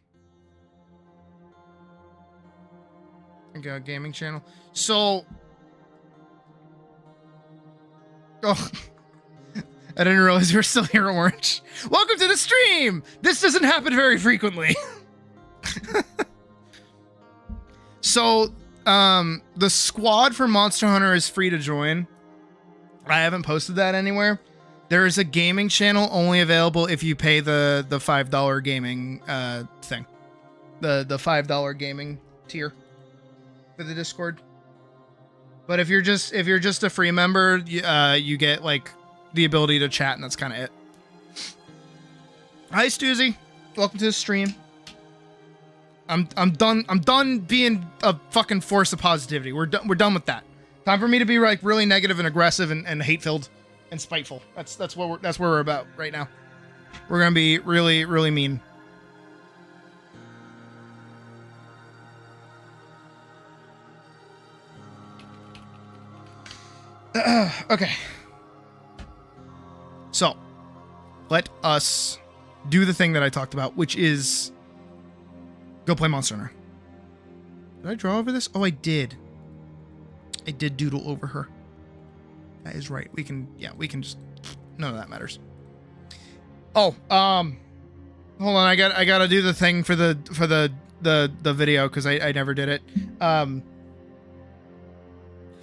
Okay, a gaming channel. So, oh, I didn't realize you were still here, Orange. Welcome to the stream. This doesn't happen very frequently. So, the squad for Monster Hunter is free to join. I haven't posted that anywhere. There is a gaming channel only available if you pay the $5 gaming thing. The $5 gaming tier for the Discord. But if you're just a free member, you get like the ability to chat, and that's kind of it. Hi Stuzy, welcome to the stream. I'm done being a fucking force of positivity. We're done with that. Time for me to be like really negative and aggressive and hate filled and spiteful. That's where we're about right now. We're gonna be really, really mean. Okay. So, let us do the thing that I talked about, which is go play Monster Hunter. Did I draw over this? Oh, I did. I did doodle over her. That is right. We can just, none of that matters. Oh, hold on. I gotta do the thing for the video because I never did it.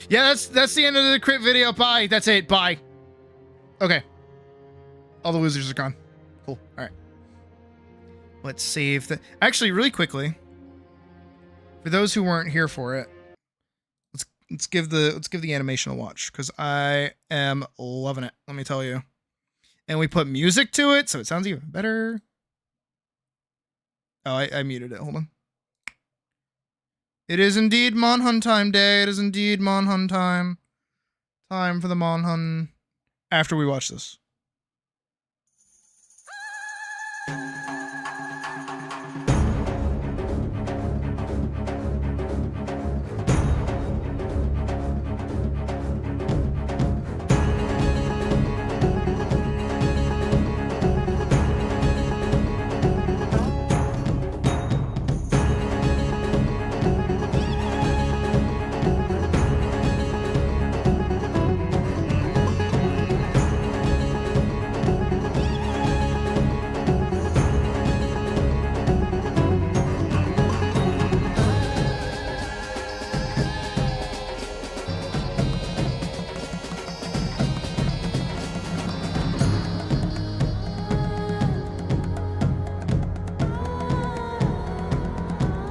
Yeah, that's the end of the crit video. Bye. That's it. Bye. Okay. All the losers are gone. Cool. All right. Let's save the. Actually, really quickly, for those who weren't here for it, let's give the animation a watch because I am loving it. Let me tell you. And we put music to it, so it sounds even better. Oh, I muted it. Hold on. It is indeed Monhun time day. It is indeed Monhun time. Time for the Monhun. After we watch this.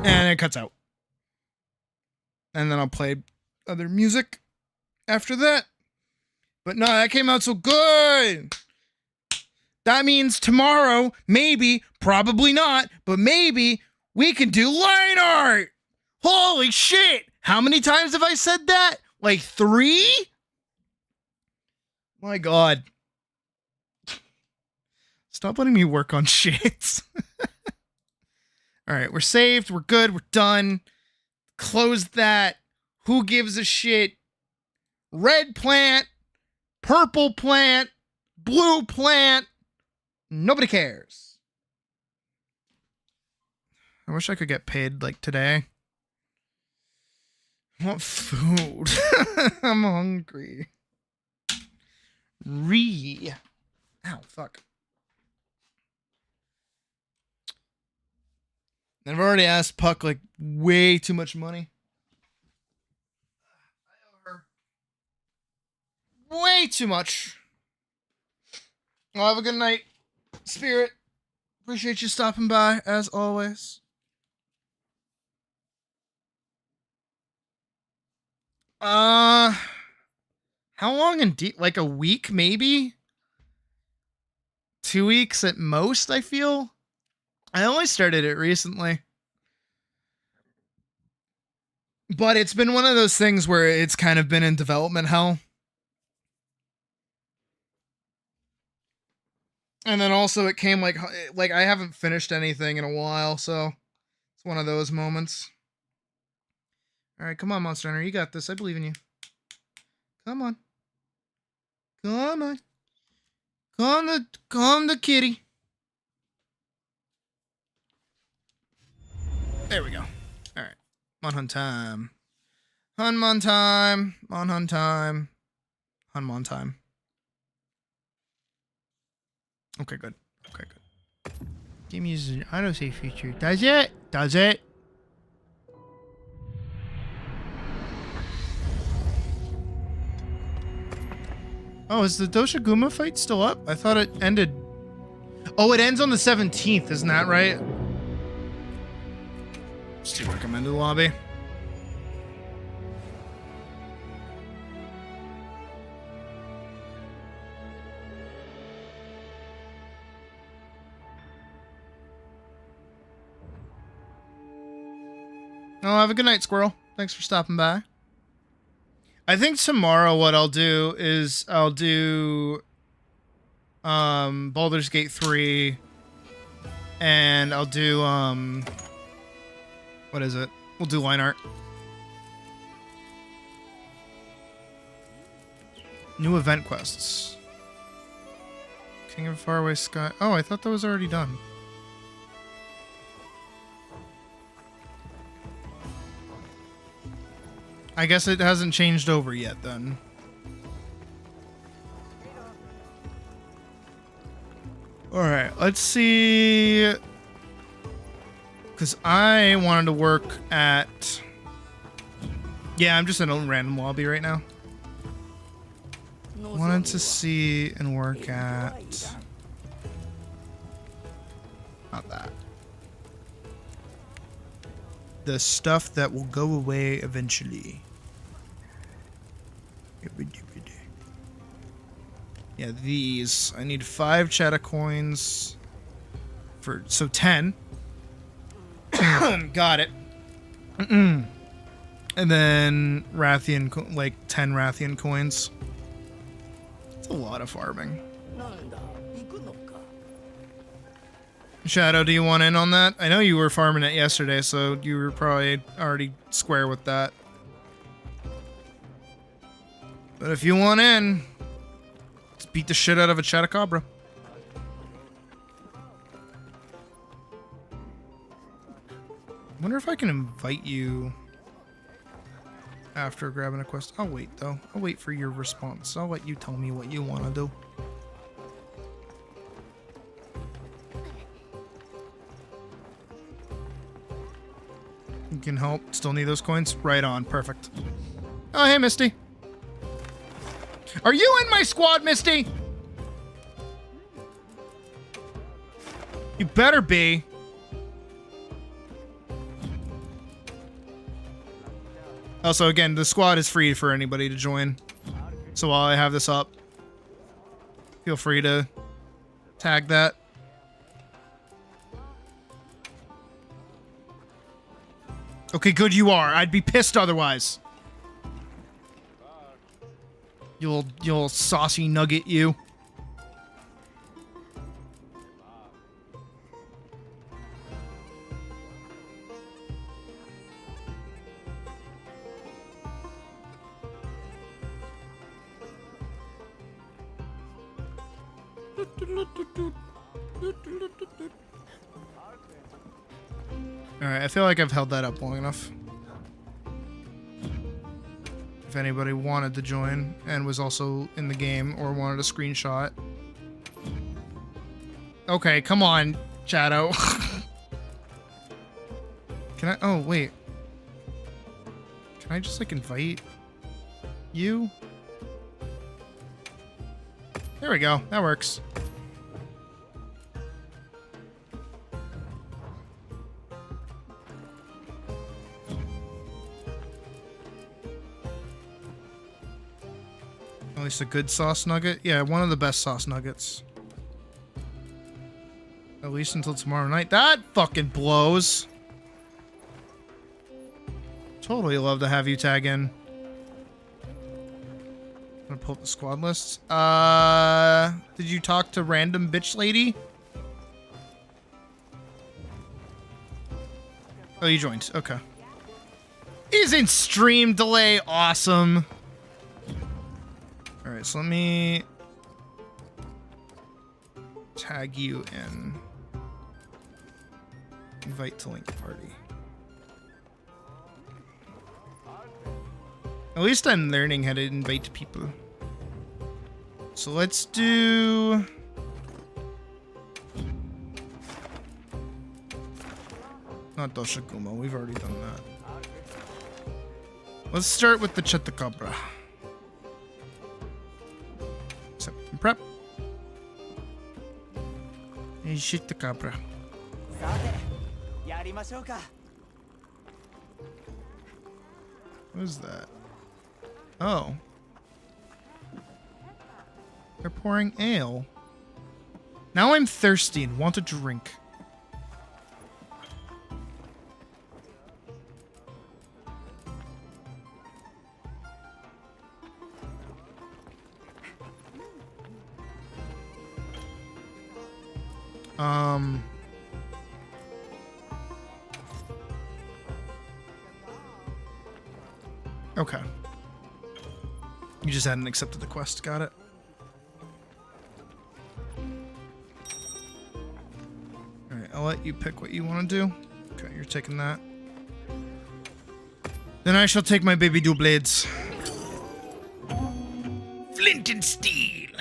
And it cuts out. And then I'll play other music after that. But no, that came out so good. That means tomorrow, maybe, probably not, but maybe we can do line art. Holy shit. How many times have I said that? Like 3? My God. Stop letting me work on shit. All right, we're saved. We're good. We're done. Close that. Who gives a shit? Red plant, purple plant, blue plant. Nobody cares. I wish I could get paid like today. I want food. I'm hungry. Ow, fuck. I've already asked Puck like way too much money. I owe her way too much. Well, have a good night, Spirit. Appreciate you stopping by as always. How long indeed? Like a week, maybe? 2 weeks at most, I feel. I only started it recently. But it's been one of those things where it's kind of been in development hell. And then also it came like I haven't finished anything in a while, so it's one of those moments. All right, come on, Monster Hunter. You got this. I believe in you. Come on. Come on. Come the kitty. There we go. All right. Mon time. Hunmon time. Mon time. Hunmon time. Okay, good. Okay, good. Game uses an autosave feature. Does it? Does it? Oh, is the Doshiguma fight still up? I thought it ended. Oh, it ends on the 17th, isn't that right? Still recommended lobby. Oh, have a good night, Squirrel. Thanks for stopping by. I think tomorrow what I'll do is I'll do Baldur's Gate 3 and I'll do what is it? We'll do line art. New event quests. King of Faraway Sky. Oh, I thought that was already done. I guess it hasn't changed over yet then. Alright, let's see. Because I wanted to work at... Yeah, I'm just in a random lobby right now. Wanted to see and work at... Not that. The stuff that will go away eventually. Yeah, these. I need 5 Chata coins for 10. Got it. And then Rathian, like 10 Rathian coins. It's a lot of farming. Shadow, do you want in on that? I know you were farming it yesterday, so you were probably already square with that. But if you want in, let's beat the shit out of a Chatacabra. I wonder if I can invite you after grabbing a quest. I'll wait, though. I'll wait for your response. I'll let you tell me what you want to do. You can help. Still need those coins? Right on. Perfect. Oh, hey, Misty. Are you in my squad, Misty? You better be. Also, again, the squad is free for anybody to join. So while I have this up, feel free to tag that. Okay, good you are. I'd be pissed otherwise. You'll saucy nugget you. Alright, I feel like I've held that up long enough. If anybody wanted to join and was also in the game or wanted a screenshot. Okay, come on, Shadow. Can I? Oh, wait. Can I just, like, invite you? There we go. That works. At least a good sauce nugget? Yeah, one of the best sauce nuggets. At least until tomorrow night. That fucking blows. Totally love to have you tag in. I'm gonna pull up the squad lists. Did you talk to random bitch lady? Oh, you joined. Okay. Isn't stream delay awesome? Alright, so let me tag you in. Invite to link party. At least I'm learning how to invite people. So let's do... Not Doshikuma, we've already done that. Let's start with the Chupacabra. Except in prep. Hey, Chupacabra. What is that? Oh. They're pouring ale. Now I'm thirsty and want a drink. Okay. You just hadn't accepted the quest, got it? Alright, I'll let you pick what you want to do. Okay, you're taking that. Then I shall take my baby dual blades. Flint and steel!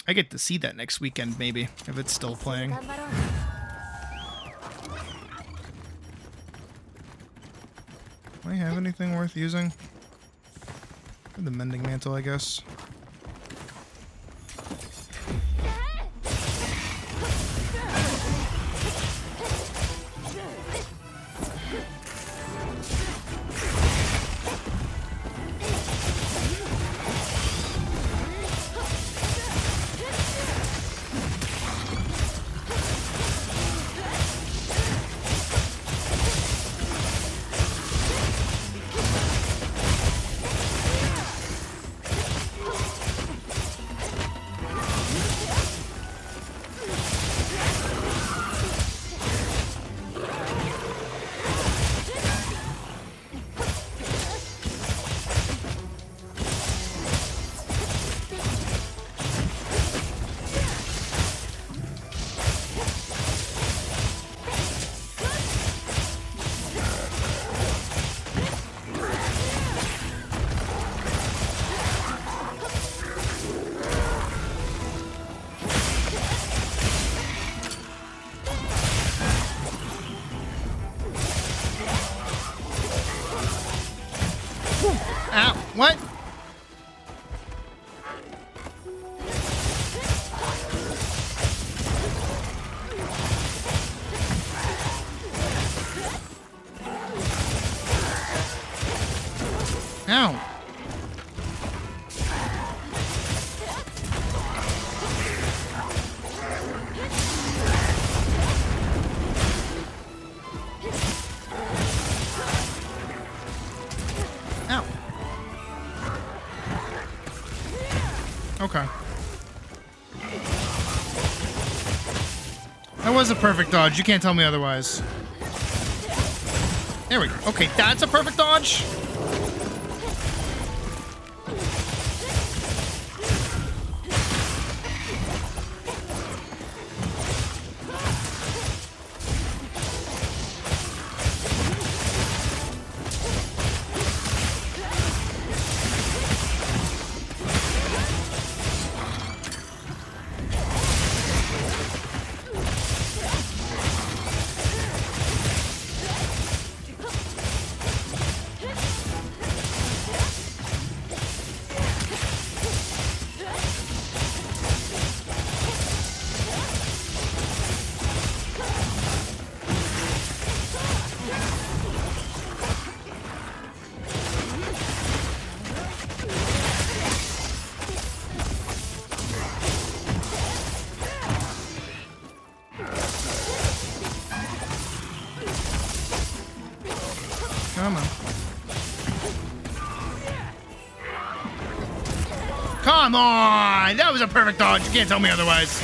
I get to see that next weekend, maybe, if it's still playing. Do I have anything worth using? The mending mantle, I guess. Ow, what? Ow. Ow. Okay. That was a perfect dodge. You can't tell me otherwise. There we go. Okay, that's a perfect dodge. Come on. Come on! That was a perfect dodge. You can't tell me otherwise.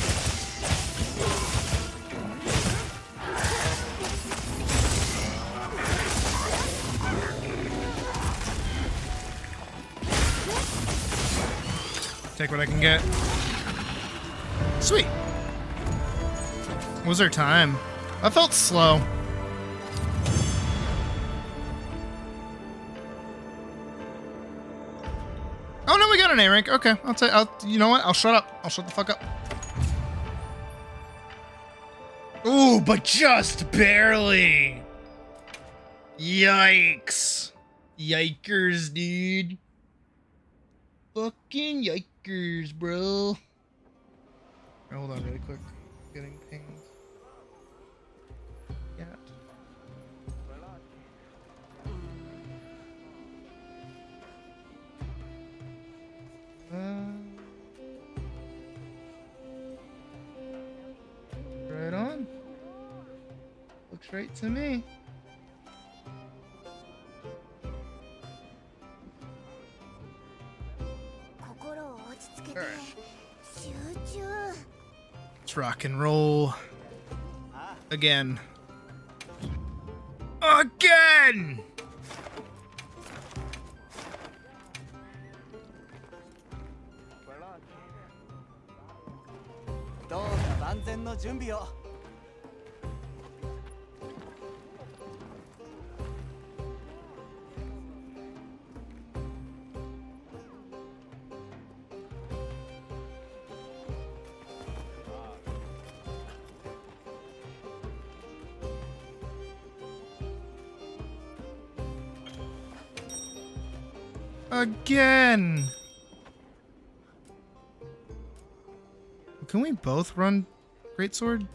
Take what I can get. Sweet. What was our time? I felt slow. got an A rank. Okay, you know what? I'll shut up. I'll shut the fuck up. Ooh, but just barely. Yikes. Yikers, dude. Fucking yikers, bro. Hold on really quick. Getting pinged. Yeah. Right on. Looks right to me. Let's rock and roll. Again. Again! Again! Can we both run Greatsword?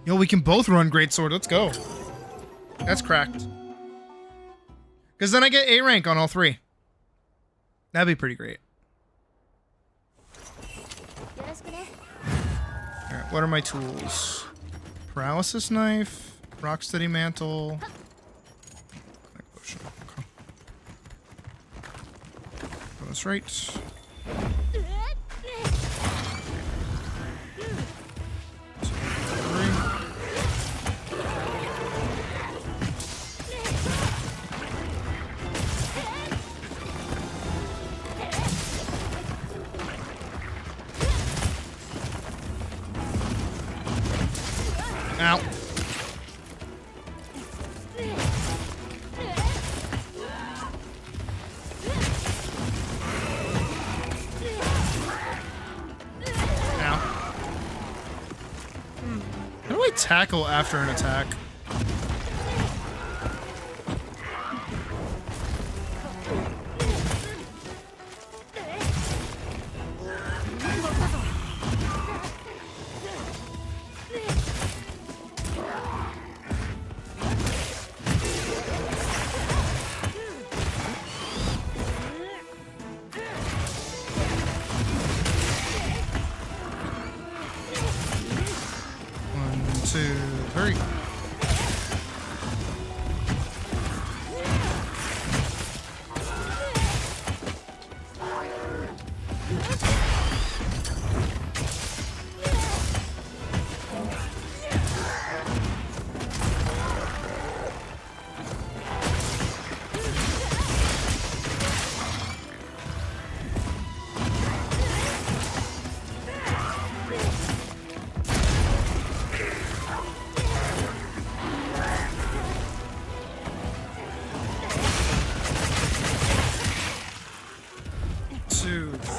Yo, we can both run Greatsword. Let's go. That's cracked. Because then I get A rank on all three. That'd be pretty great. Alright, what are my tools? Paralysis knife, rocksteady mantle. Potion. Okay. That's right. Ow. Ow. How do I tackle after an attack?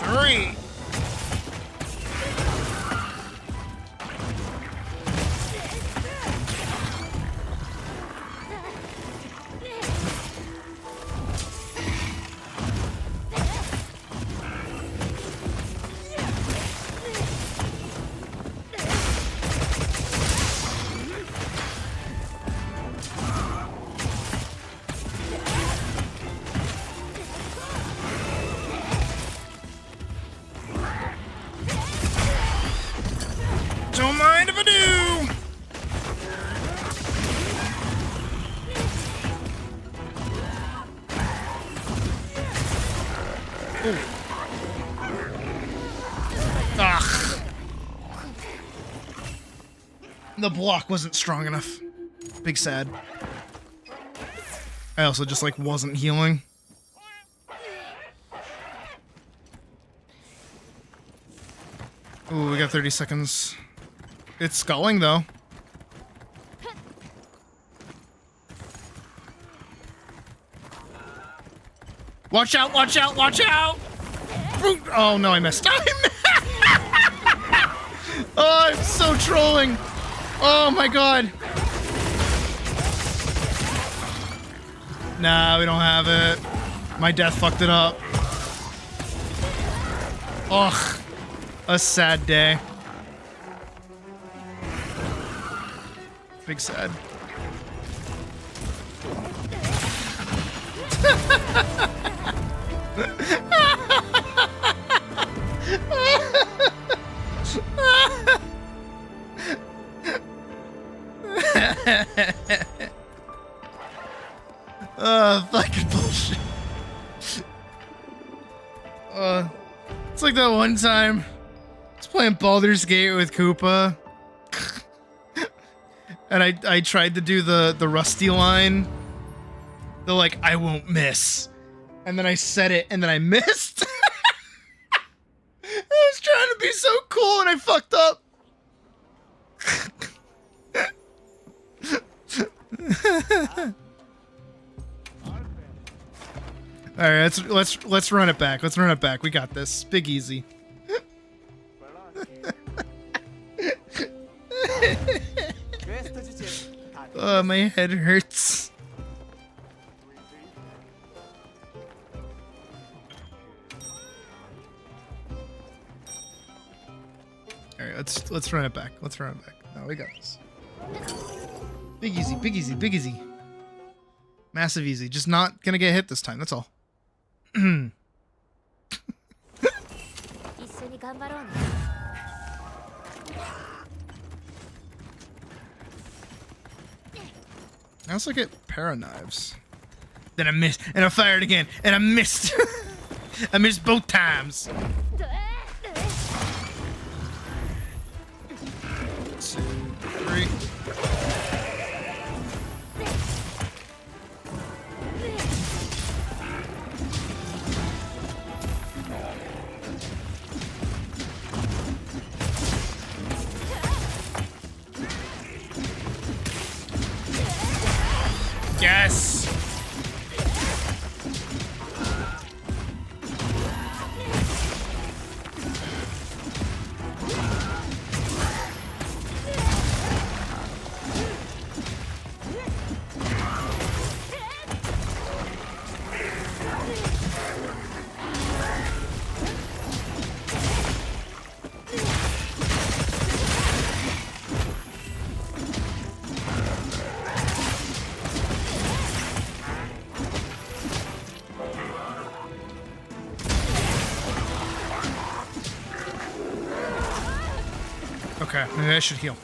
Hurry. Don't mind if I do! Ooh. Ugh. The block wasn't strong enough. Big sad. I also just, like, wasn't healing. Ooh, we got 30 seconds. It's sculling, though. Watch out, watch out, watch out! Oh no, I missed. Oh, I'm so trolling. Oh my god. Nah, we don't have it. My death fucked it up. Ugh. A sad day. Big sad. Fucking bullshit. It's like that one time I was playing Baldur's Gate with Koopa. And I tried to do the Rusty line. The like, I won't miss. And then I said it and then I missed. I was trying to be so cool and I fucked up. All right, let's run it back. Let's run it back. We got this. Big easy. Oh, my head hurts. All right, let's run it back. Let's run it back. No, we got this. Big easy, big easy, big easy. Massive easy. Just not gonna get hit this time. That's all. I also get para knives. Then I missed, and I fired again, and I missed. I missed both times. 2, 3. Yes. Okay, maybe I should heal.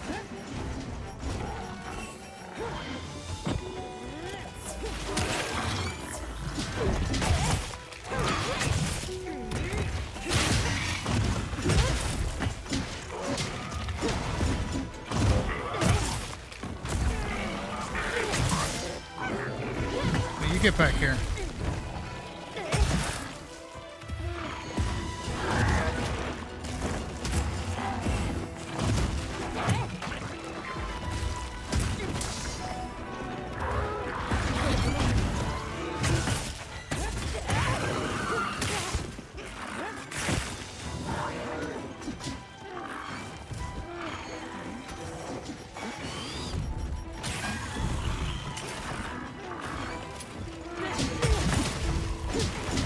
You get back here.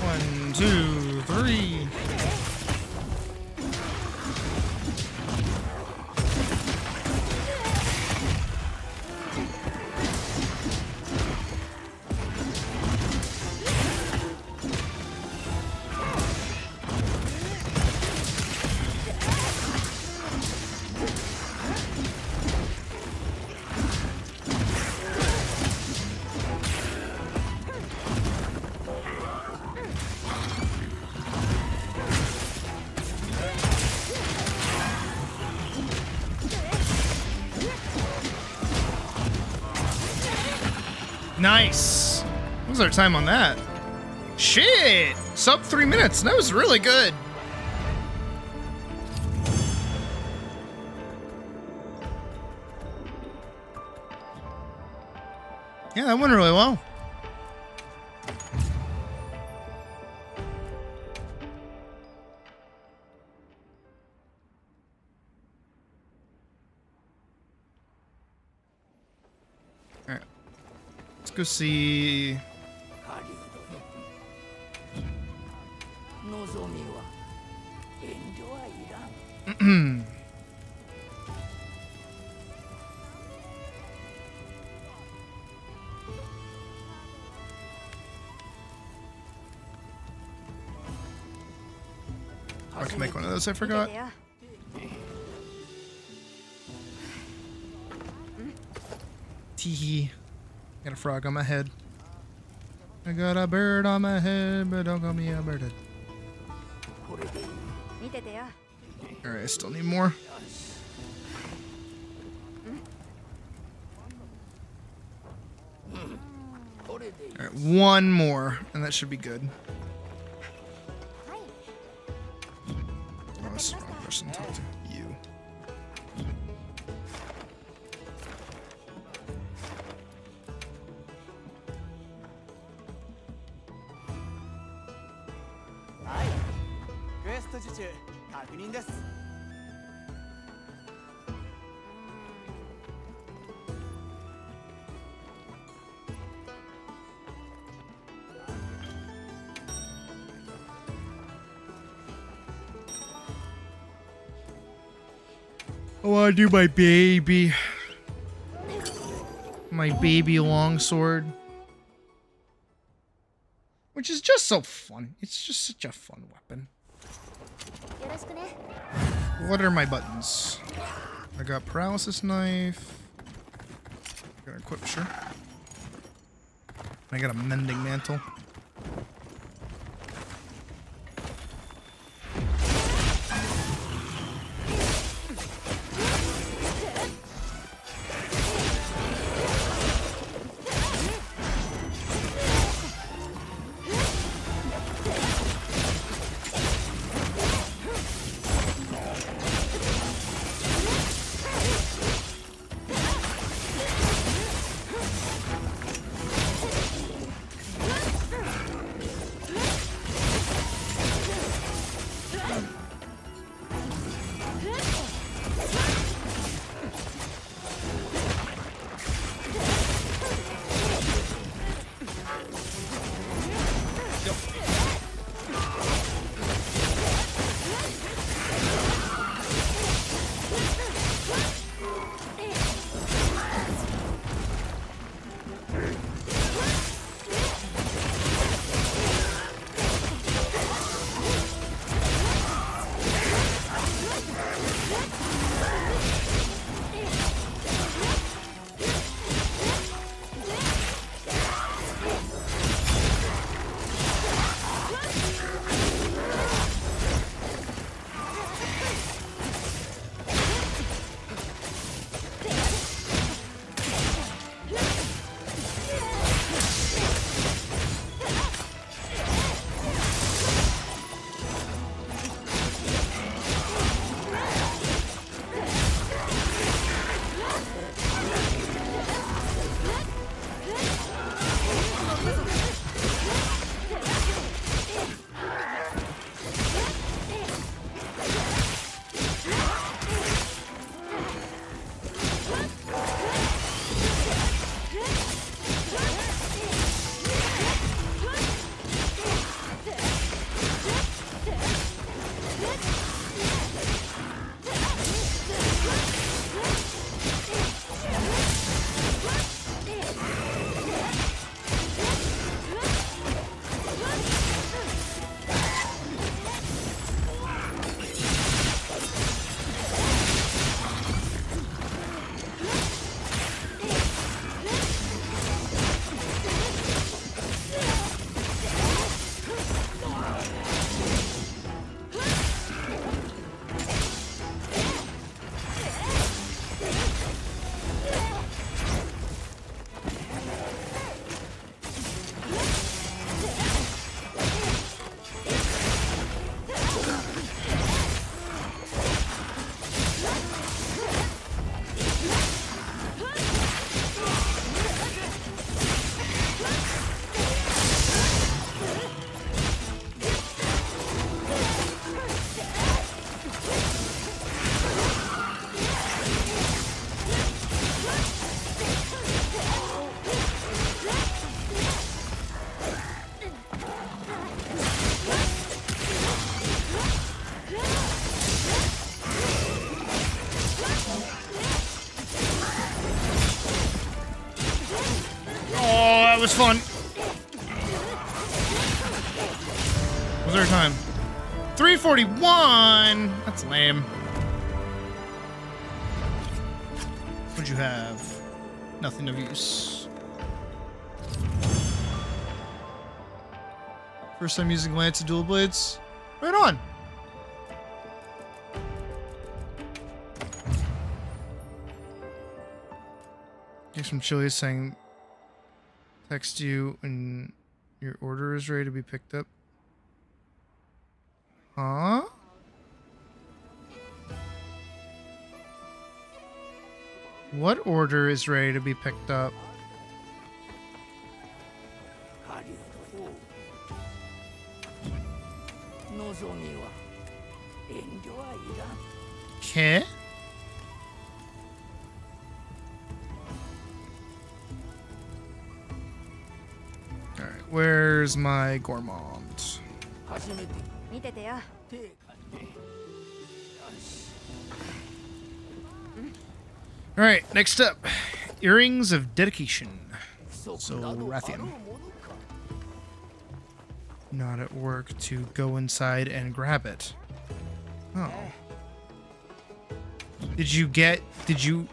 One, two, three. Nice. What was our time on that? Shit! Sub 3 minutes. That was really good. Yeah, that went really well. Let's go see. 望みは遠慮はいらん。 I can make one of those, I forgot. Teehee. Got a frog on my head. I got a bird on my head, but don't call me a bird. Alright, I still need more. Alright, one more, and that should be good. Oh, that's the wrong person to talk to. You. I want to do my baby. My baby longsword. Which is just so fun. It's just such a fun weapon. What are my buttons? I got paralysis knife. Got equip, sure. I got a mending mantle. was fun. What's our time? 3:41. That's lame. What'd you have? Nothing of use. First time using lance and dual blades. Right on. Here's from Chile saying, text you and your order is ready to be picked up. Huh? What order is ready to be picked up? Okay. Alright, where's my gourmand? Alright, next up. Earrings of Dedication. So, Rathian. Not at work to go inside and grab it. Oh. Did you...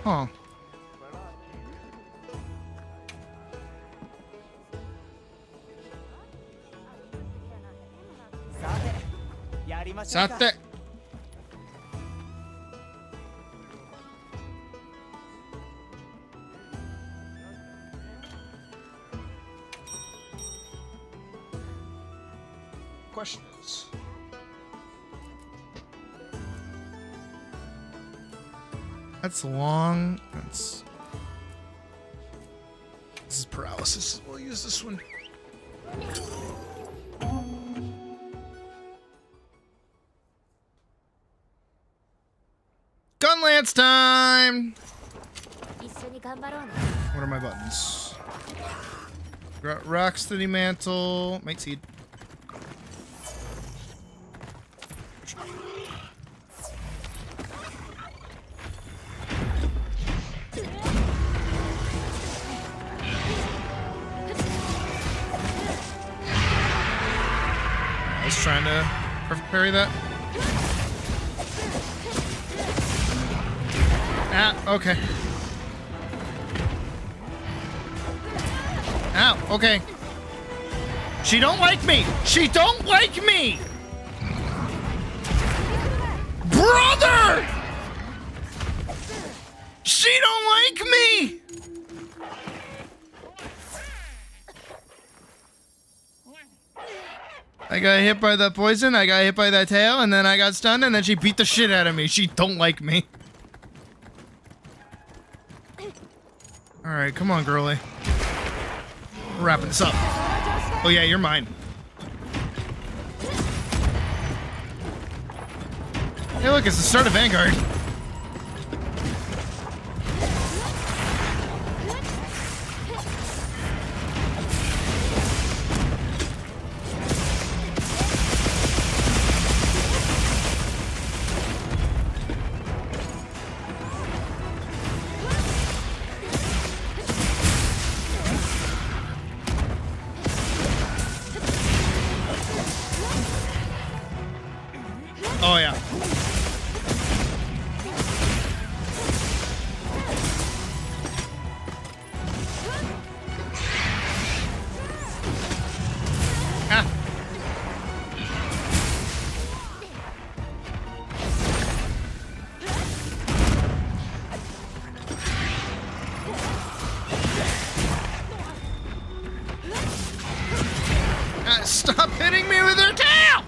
Huh. Sate. Questions. That's long. This is paralysis. We'll use this one. Gun lance time! What are my buttons? Rocksteady mantle. Mate seed. I was trying to perfect parry that. Ah, okay. Ow, okay. She don't like me! She don't like me! Brother! She don't like me! I got hit by the poison, I got hit by that tail, and then I got stunned, and then she beat the shit out of me. She don't like me. Alright, come on, girly. We're wrapping this up. Oh yeah, you're mine. Hey look, it's the start of Vanguard. Oh yeah. Ah. Stop hitting me with her tail!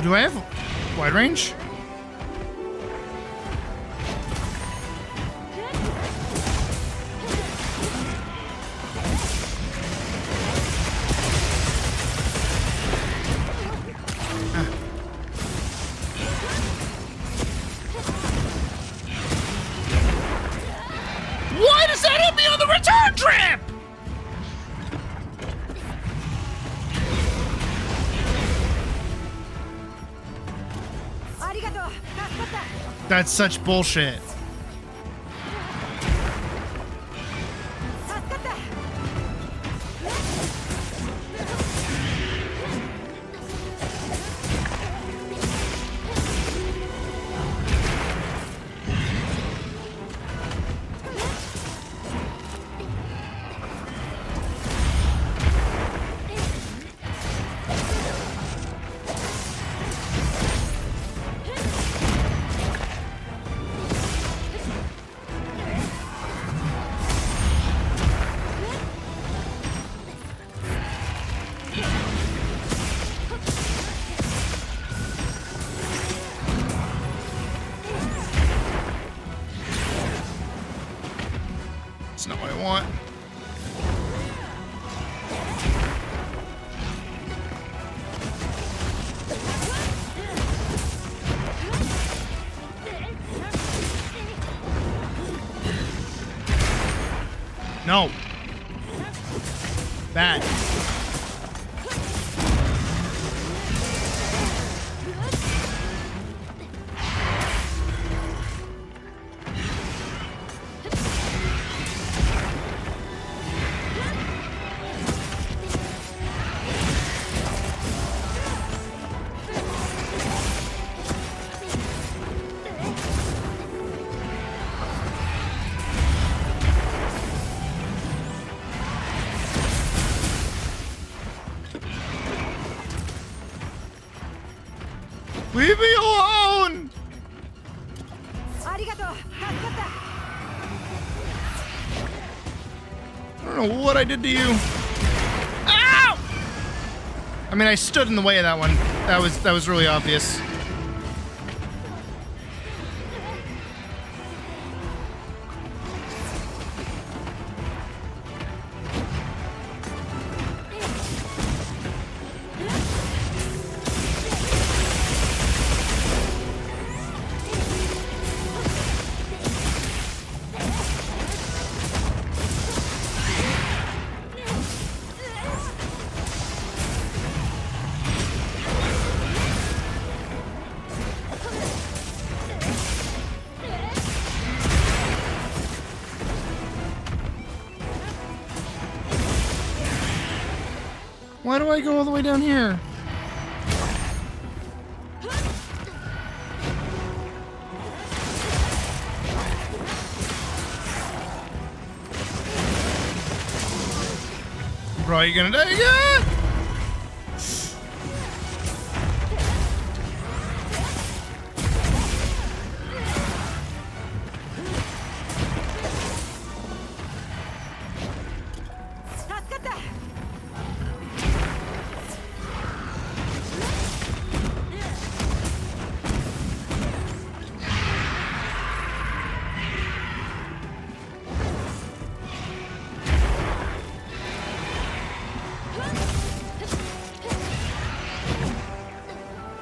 Do I have wide range? Why does that hit me on the return trip? That's such bullshit. That's not what I want. No. Bad. Leave me alone! I don't know what I did to you. Ow! I mean, I stood in the way of that one. That was really obvious. Why do I go all the way down here? Bro, you gonna die again?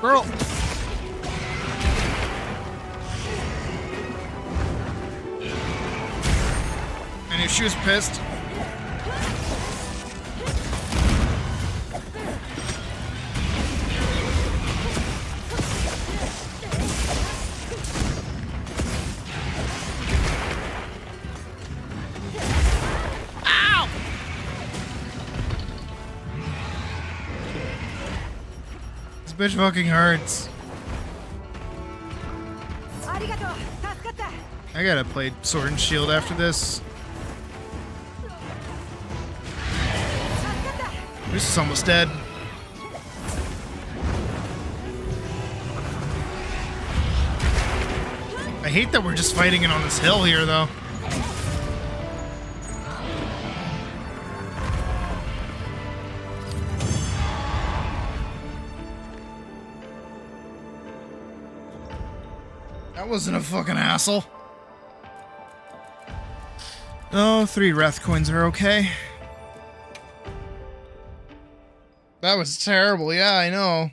Girl! I knew she was pissed. Ow! This bitch fucking hurts. I gotta play Sword and Shield after this. This is almost dead. I hate that we're just fighting it on this hill here, though. That wasn't a fucking hassle. Oh, 3 Wrath coins are okay. That was terrible, yeah, I know.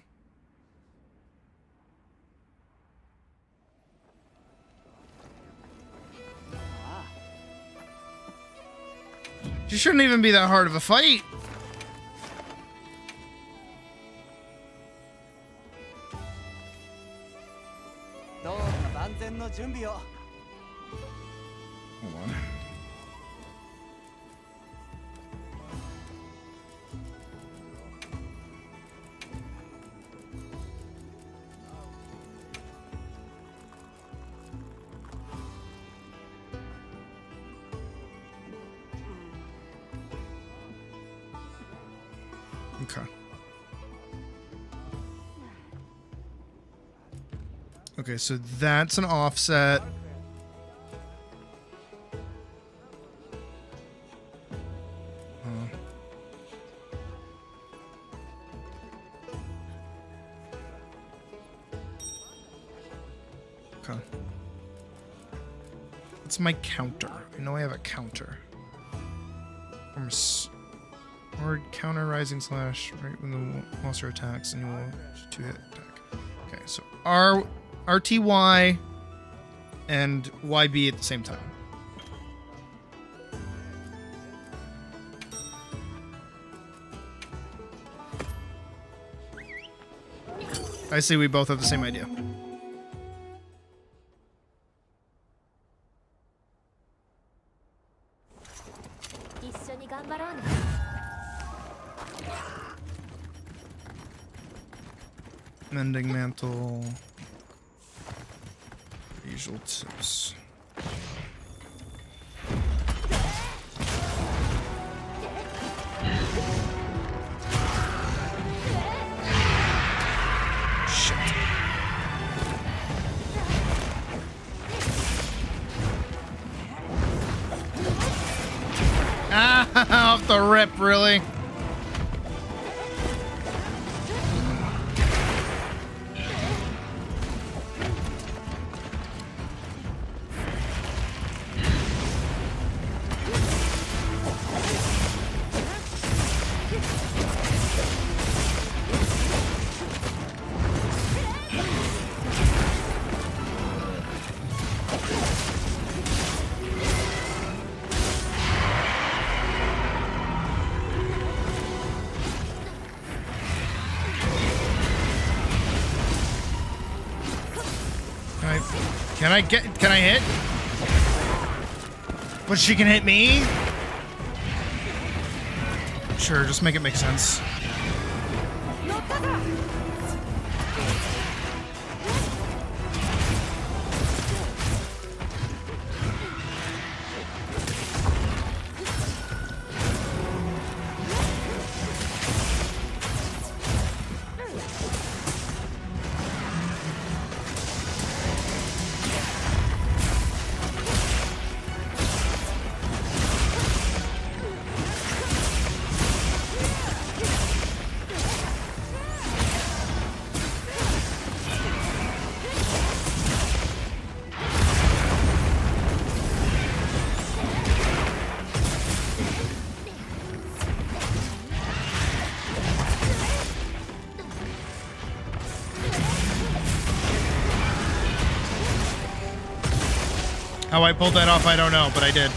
She shouldn't even be that hard of a fight. Hold on. Okay. Okay, so that's an offset. Okay. What's my counter? I know I have a counter. Or counter rising slash right when the monster attacks and you will 2-hit attack. Okay, so RTY and YB at the same time. I see we both have the same idea. Mending mantle. Usual tips. Shit. Ah, off the rip, really? Can I hit? But she can hit me? Sure, just make it make sense. How I pulled that off, I don't know, but I did.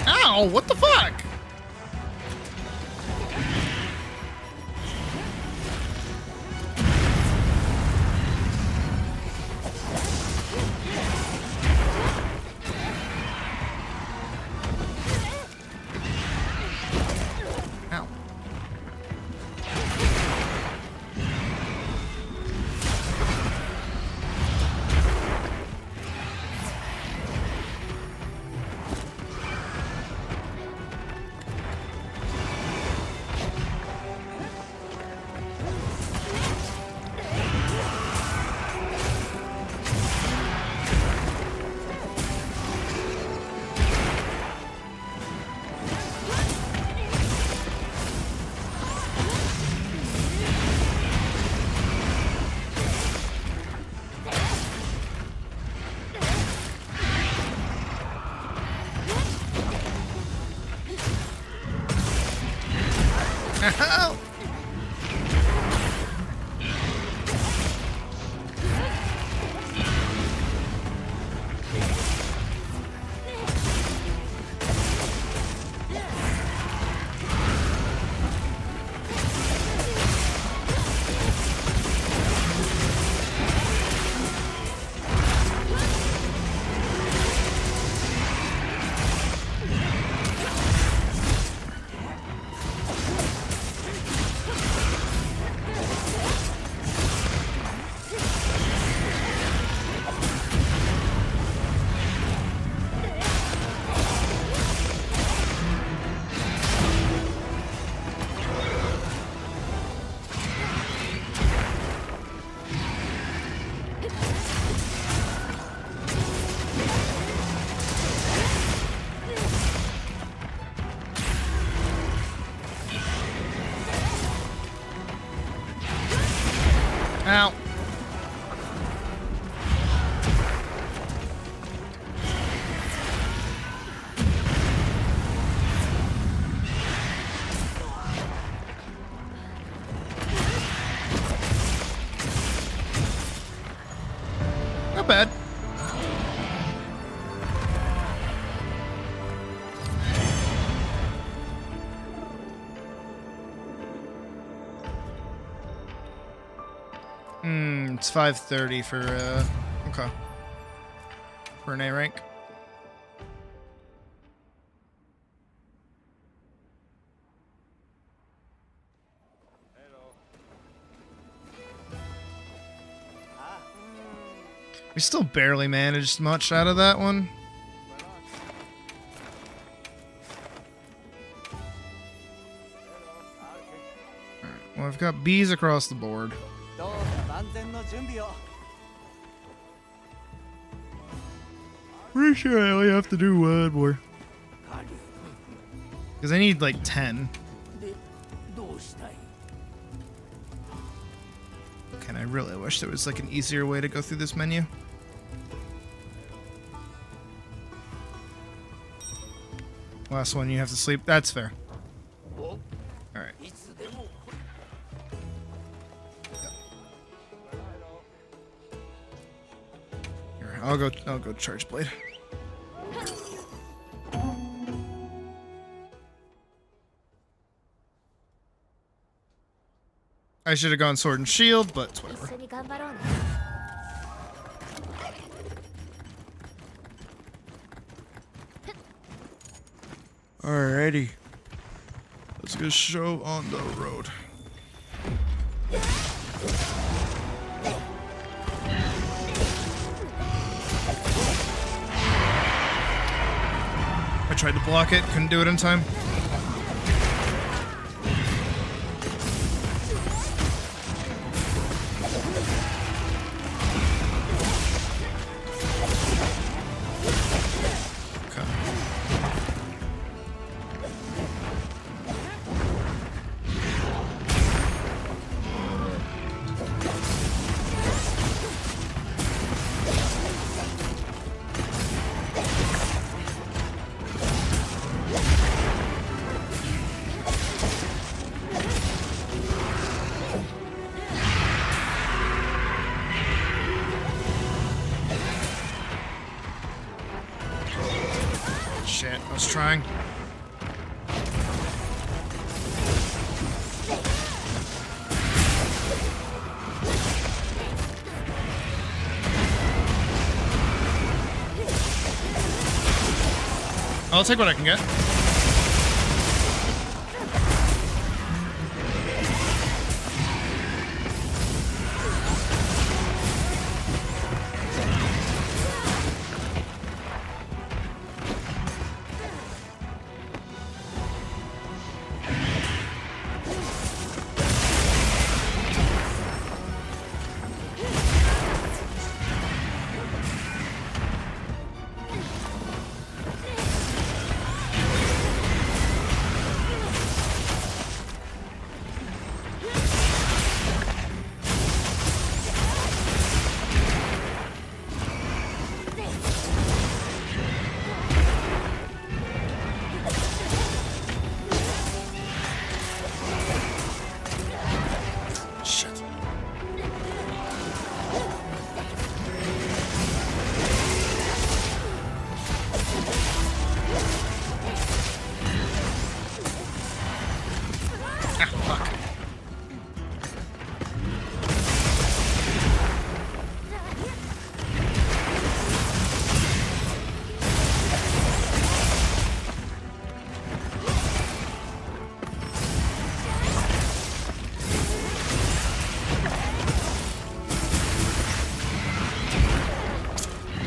Ow, what the fuck? Ow! Ow. Not bad. It's 5:30 for okay. For an A rank. We still barely managed much out of that one. Alright, well, I've got B's across the board. Pretty sure I only have to do one more. Because I need like 10. And I really wish there was like an easier way to go through this menu. Last one, you have to sleep. That's fair. Alright. Here, I'll go charge blade. I should have gone sword and shield, but it's whatever. Alrighty. Let's get a show on the road. I tried to block it, couldn't do it in time. Shit, I was trying. I'll take what I can get.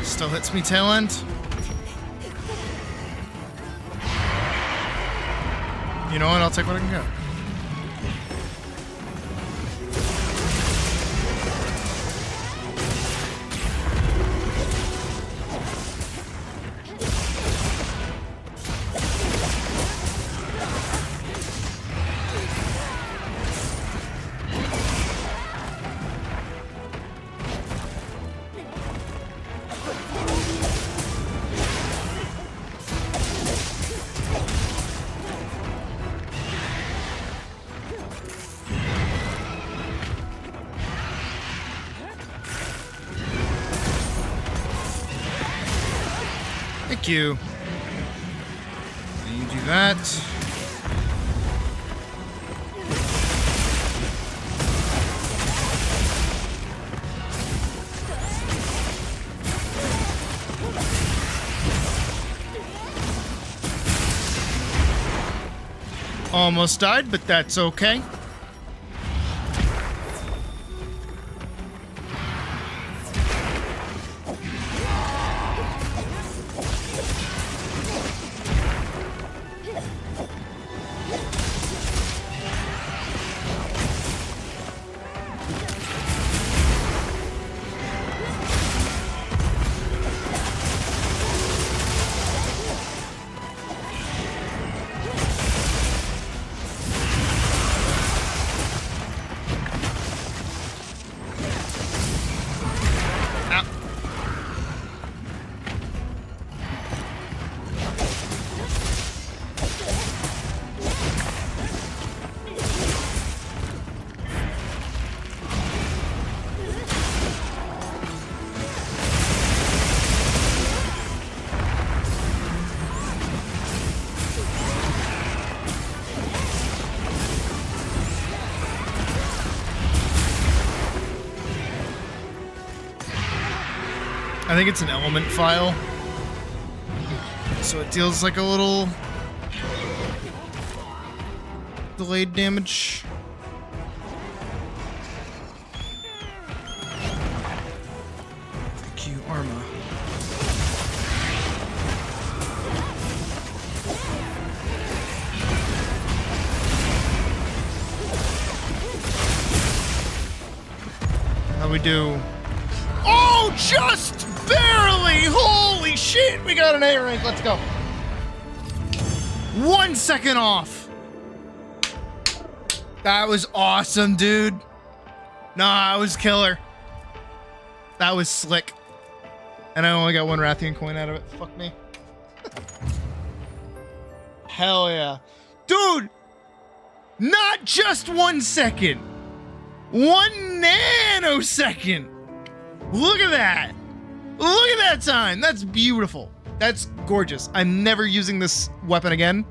Still hits me tail end. You know what? I'll take what I can get. Thank you. You do that. Almost died, but that's okay. I think it's an element file. So it deals like a little delayed damage. Thank you, Arma. How we do? Oh, just barely! Holy shit! We got an A rank. Let's go. 1 second off. That was awesome, dude. Nah, I was killer. That was slick. And I only got 1 Rathian coin out of it. Fuck me. Hell yeah. Dude! Not just 1 second. 1 nanosecond. Look at that. Look at that time. That's beautiful. That's gorgeous. I'm never using this weapon again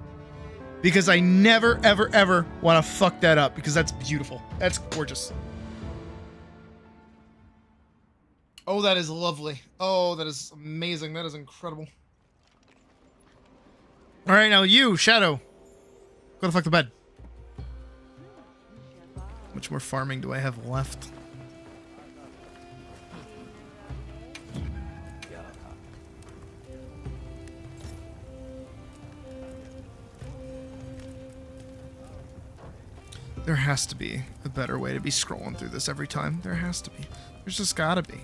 because I never, ever, ever want to fuck that up because that's beautiful. That's gorgeous. Oh, that is lovely. Oh, that is amazing. That is incredible. All right, now you, Shadow. Go the fuck to bed. How much more farming do I have left? There has to be a better way to be scrolling through this every time. There has to be. There's just gotta be.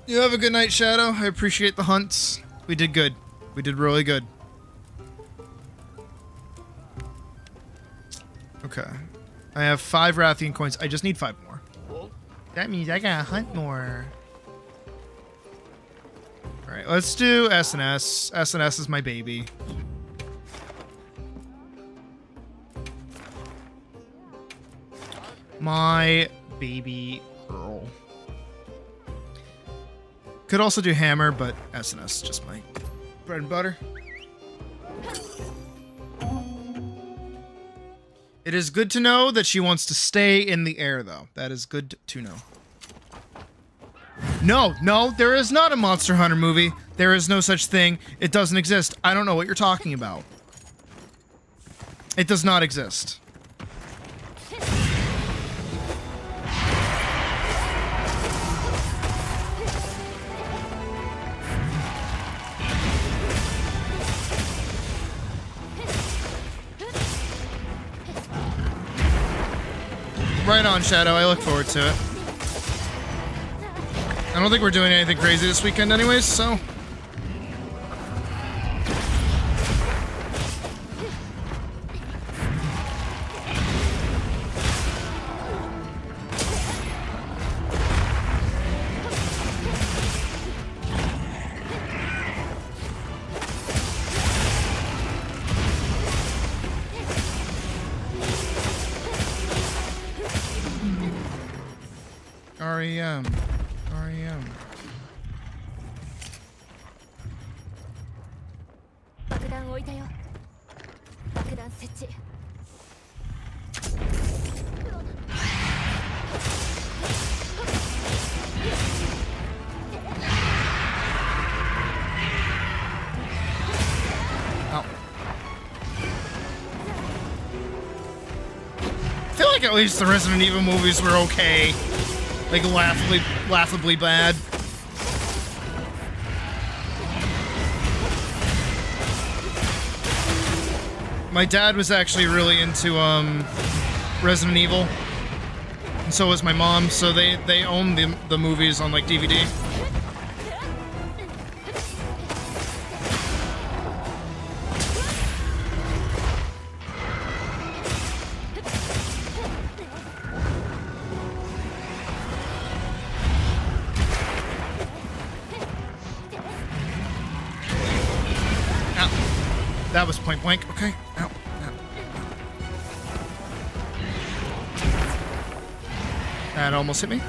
You have a good night, Shadow. I appreciate the hunts. We did good. We did really good. Okay. I have 5 Rathian coins. I just need 5 more. That means I gotta hunt more. Alright, let's do S&S. S&S is my baby. My baby girl. Could also do hammer, but SNS is just my bread and butter. It is good to know that she wants to stay in the air, though. That is good to know. No, there is not a Monster Hunter movie. There is no such thing. It doesn't exist. I don't know what you're talking about. It does not exist. Right on, Shadow. I look forward to it. I don't think we're doing anything crazy this weekend anyways, so... REM. REM. 爆弾置いたよ。爆弾設置。I feel like at least the Resident Evil movies were okay. Like laughably bad. My dad was actually really into Resident Evil, and so was my mom. So they own the movies on like DVD. That was point blank. Okay. Ow. Ow. That almost hit me.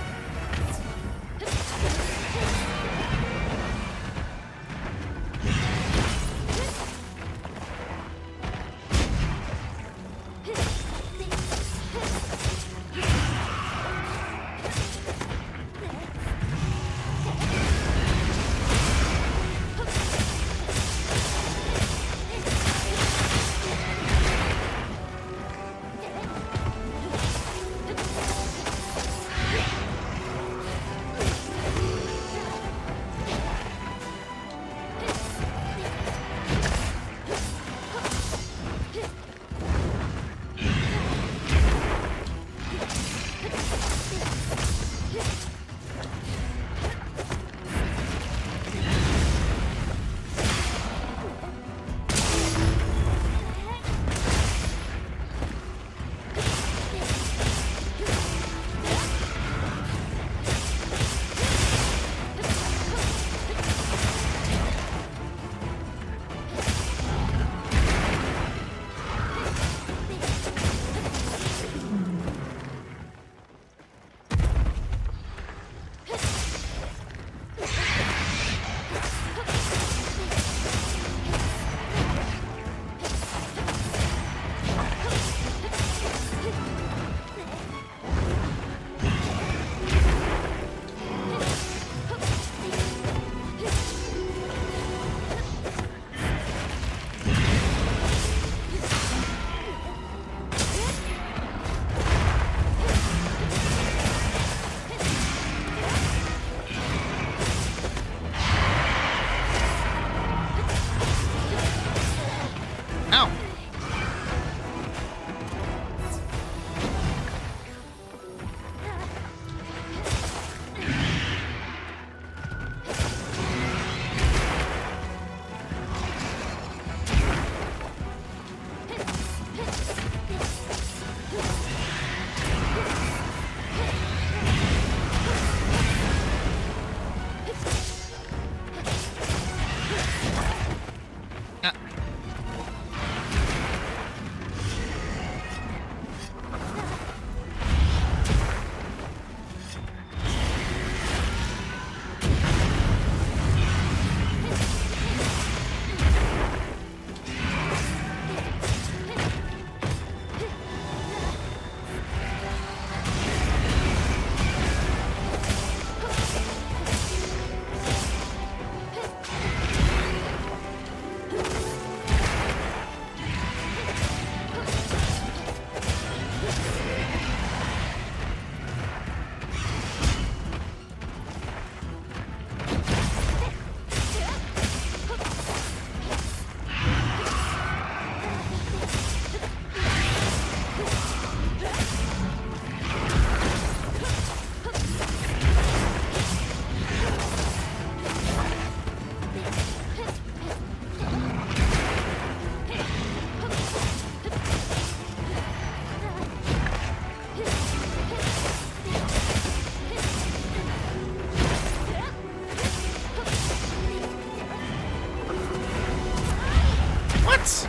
What?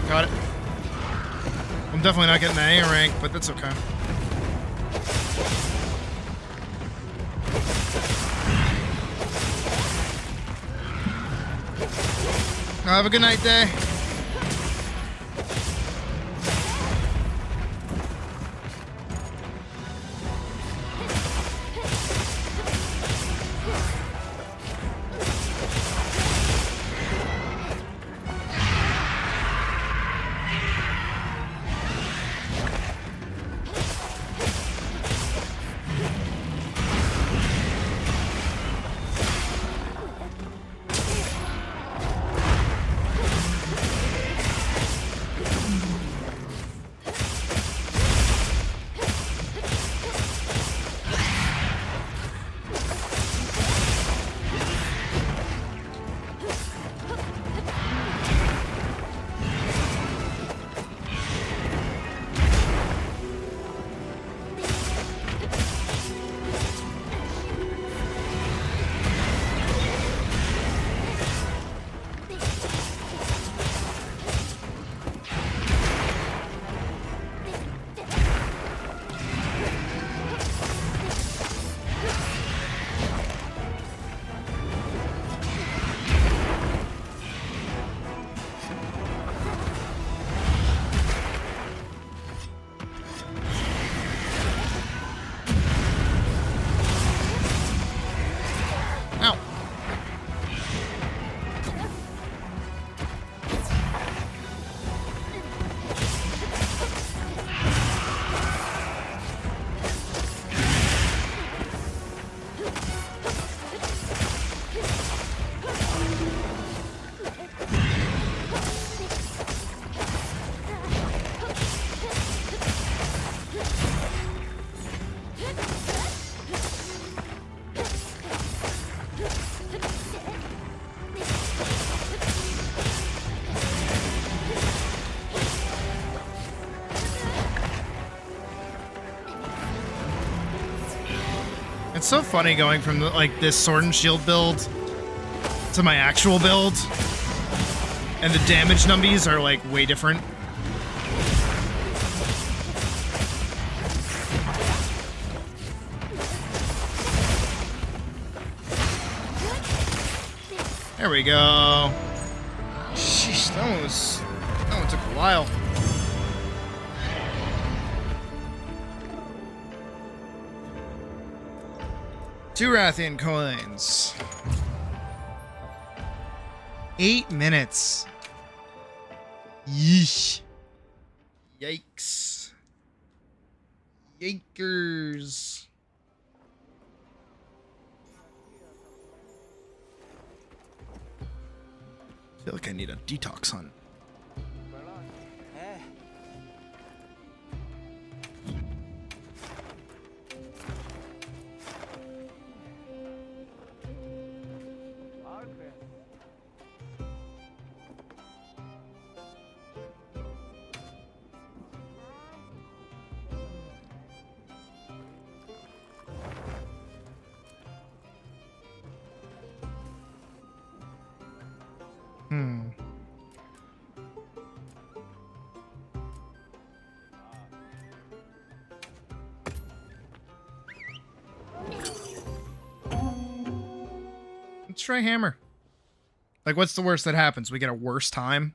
Got it. I'm definitely not getting the A rank, but that's okay. Have a good night, Day. It's so funny going from like this sword and shield build to my actual build, and the damage numbies are like way different. There we go. Sheesh, that one took a while. Two Rathian coins. 8 minutes. Yeesh. Yikes. Yakers. I feel like I need a detox hunt. Let's try hammer. Like, what's the worst that happens? We get a worse time?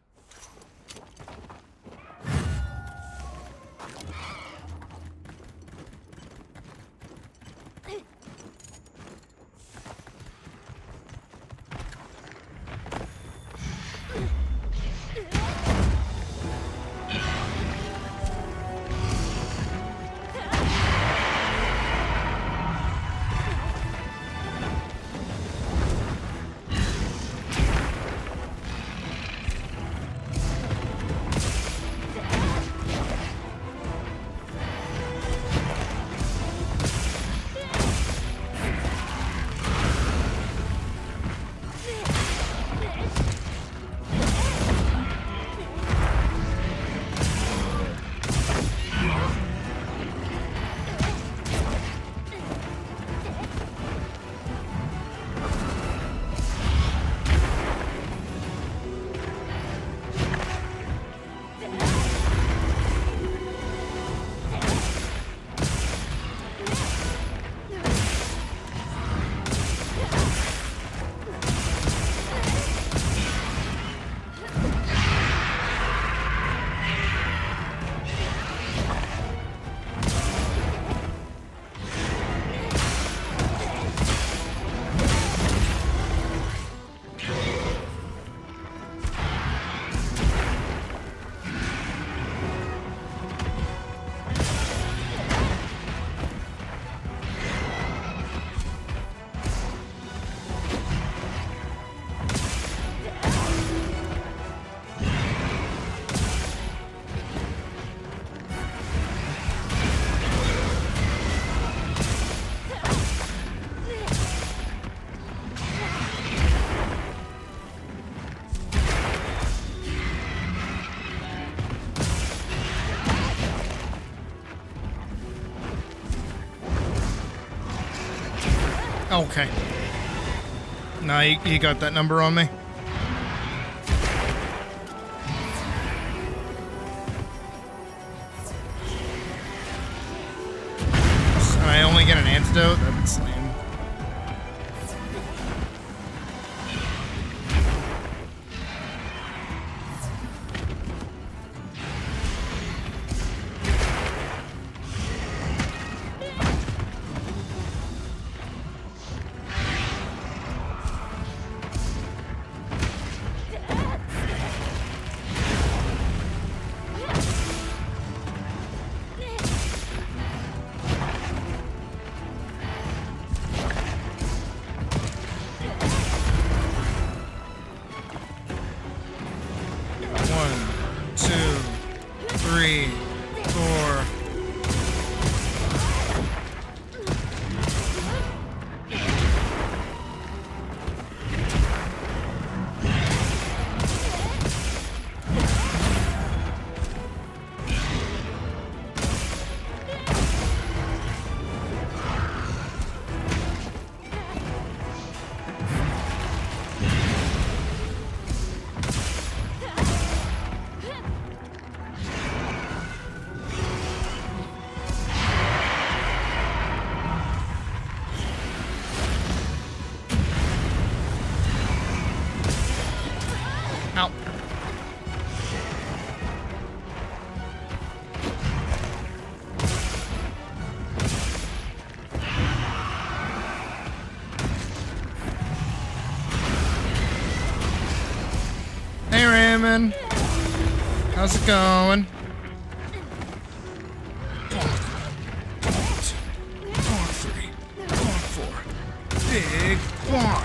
Okay. No, you got that number on me. And I only get an antidote? That's lame. Ow. Hey Raymond, how's it going? Bonk 3, bonk 4, big bonk.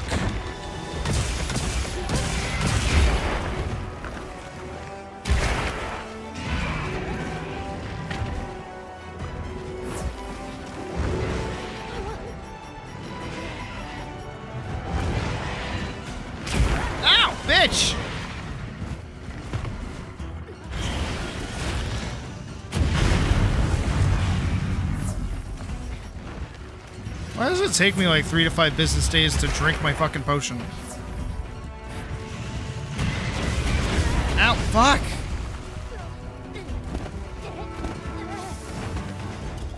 Ow, bitch! Why does it take me like 3 to 5 business days to drink my fucking potion? Ow, fuck!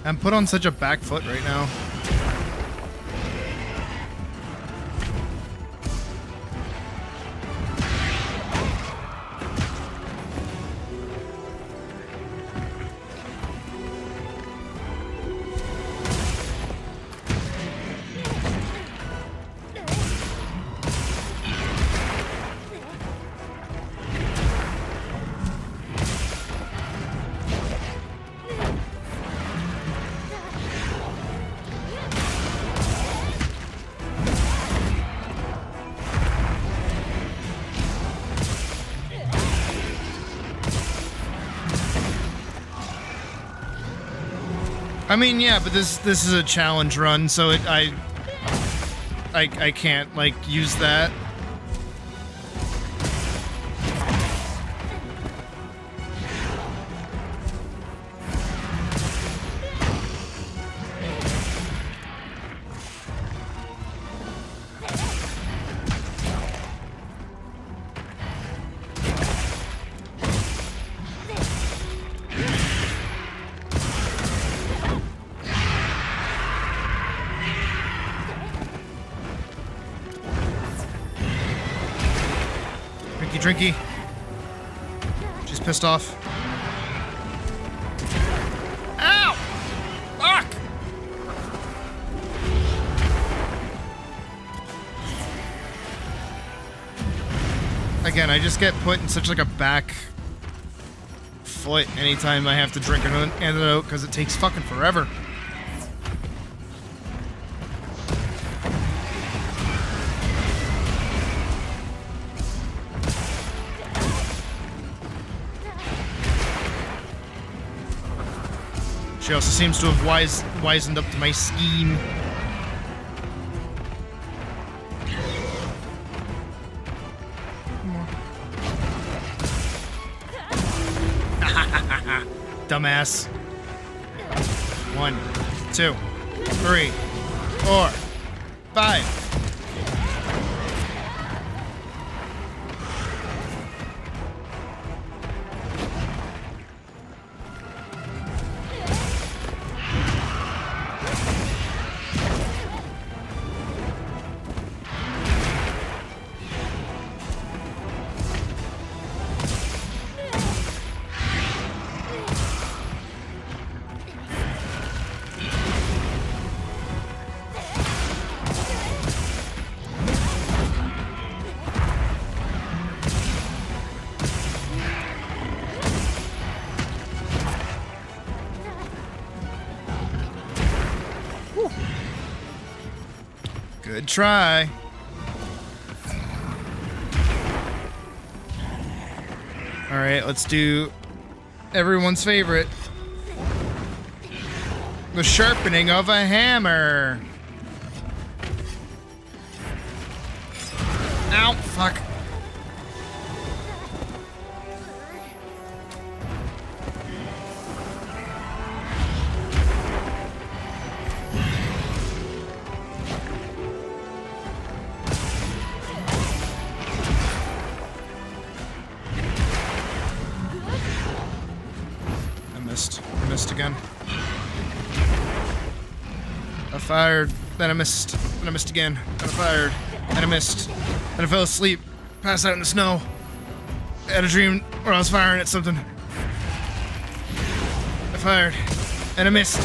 I'm put on such a back foot right now. I mean, yeah, but this is a challenge run, so I can't like use that. Drinky. She's pissed off. Ow! Fuck! Again, I just get put in such like a back foot anytime I have to drink an antidote because it takes fucking forever. She also seems to have wisened up to my scheme. Dumbass. 1, 2, 3, 4. 5. Good try. All right, let's do everyone's favorite. The sharpening of a hammer. Ow, fuck. I missed again. I fired, then I missed, then I missed again, then I fired, then I missed, then I fell asleep, passed out in the snow. I had a dream where I was firing at something. I fired, and I missed.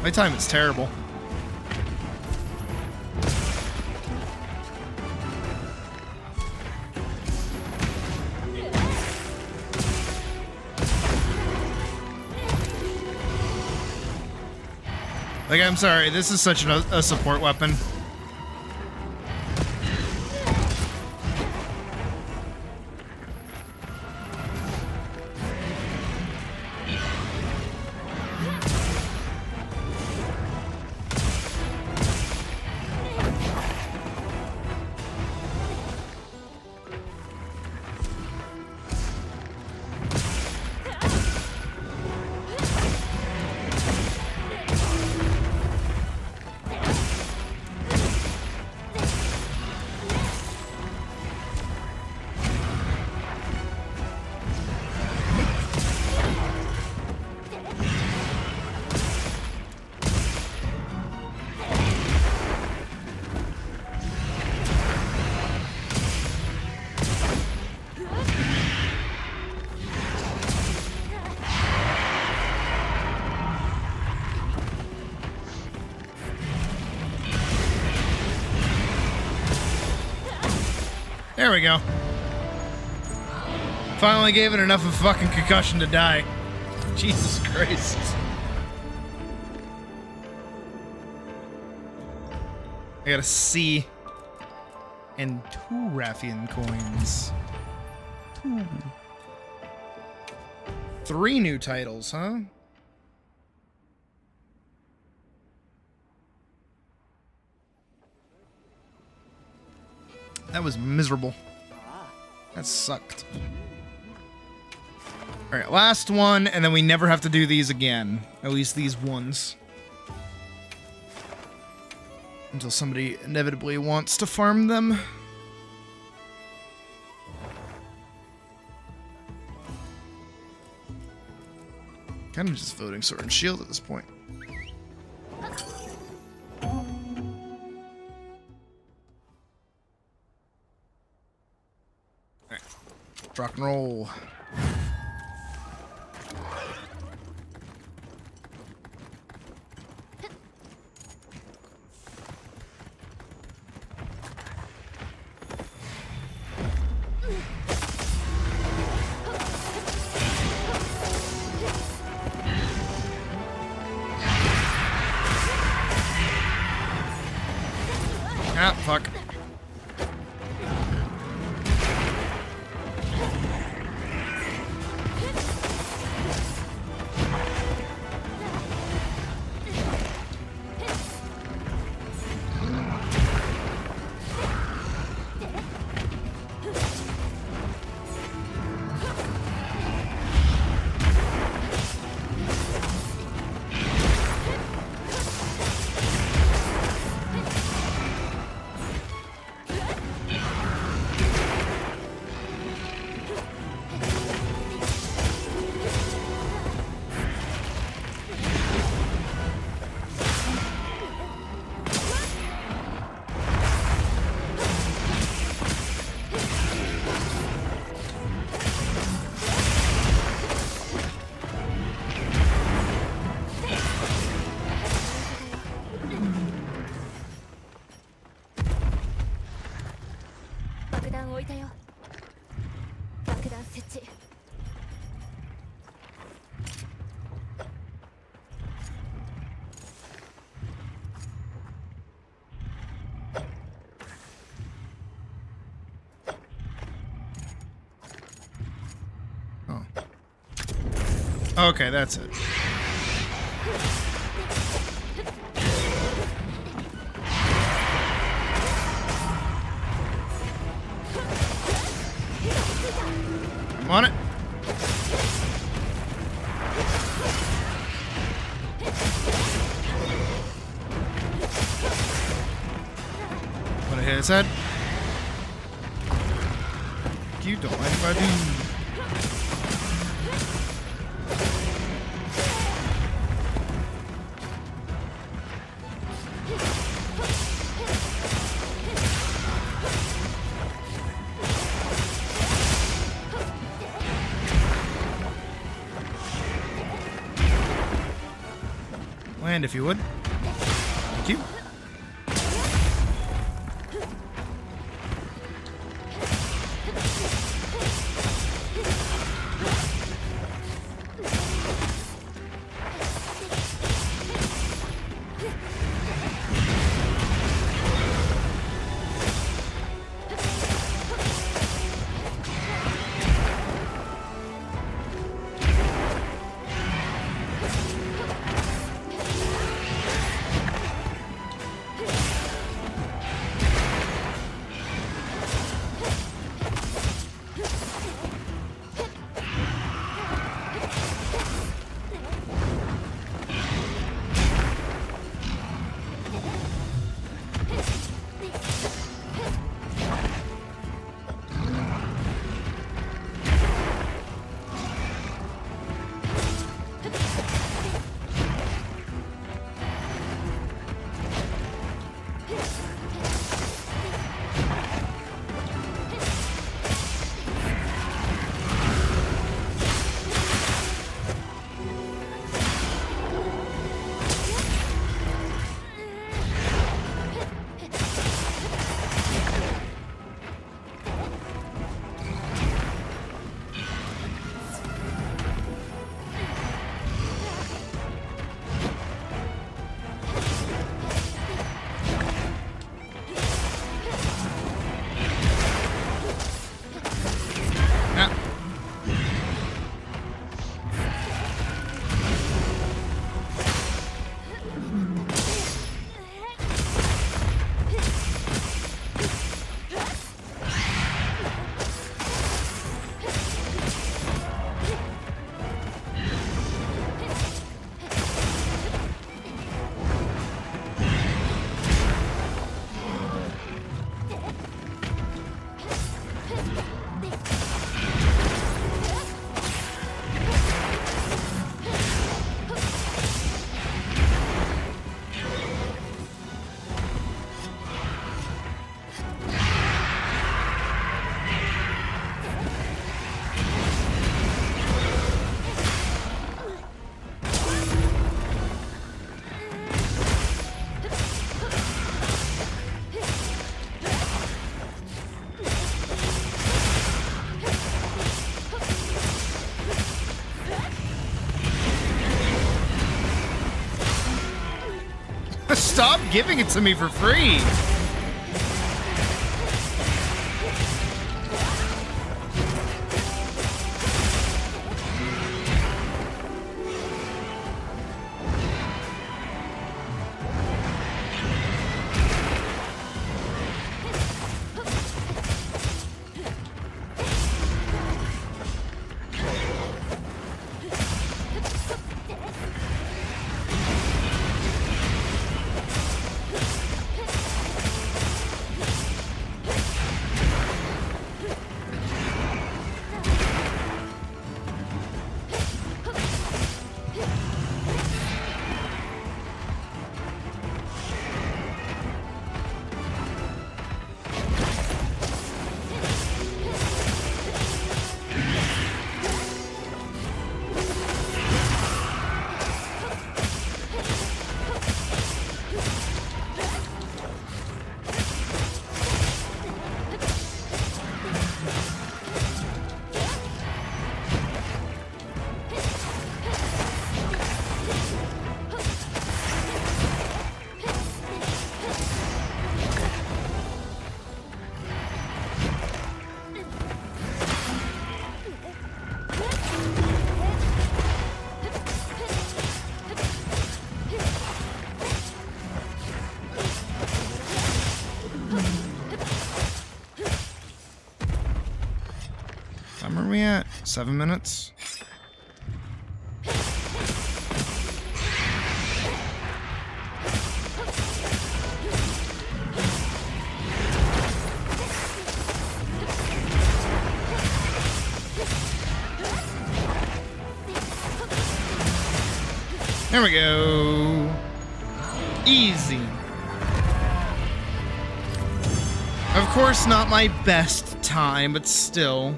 My time is terrible. Like, I'm sorry, this is such a support weapon. There we go. Finally gave it enough of fucking concussion to die. Jesus Christ. I got a C and 2 Raffian coins. 2. 3 new titles, huh? That was miserable. That sucked. Alright, last one, and then we never have to do these again. At least these ones. Until somebody inevitably wants to farm them. Kind of just voting sword and shield at this point. Alright. Rock and roll. Ah, fuck. 爆弾置いたよ。爆弾設置。 Oh. Okay, that's it. I'm on it. Wanna hit his head? You don't mind if I do. Land if you would. Thank you. Stop giving it to me for free. are we at? 7 minutes? There we go. Easy. Of course, not my best time, but still,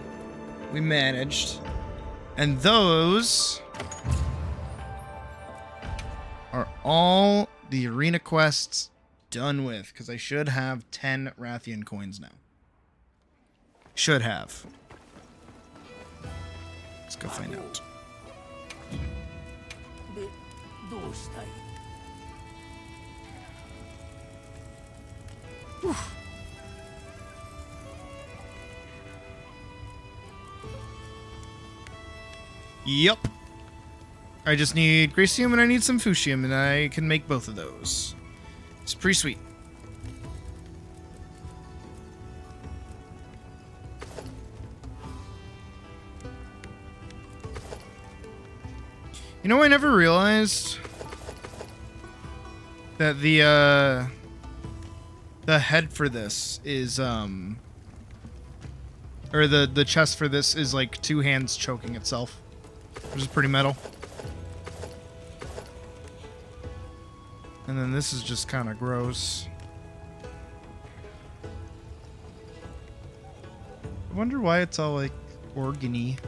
we managed. And those are all the arena quests done with, because I should have 10 Rathian coins now. Should have. Let's go find out. Whew. Yup. I just need Gracium and I need some Fuchsium, and I can make both of those. It's pretty sweet. You know, I never realized that the head for this is, or the chest for this is like 2 hands choking itself, which is pretty metal. And then this is just kind of gross. I wonder why it's all like organy.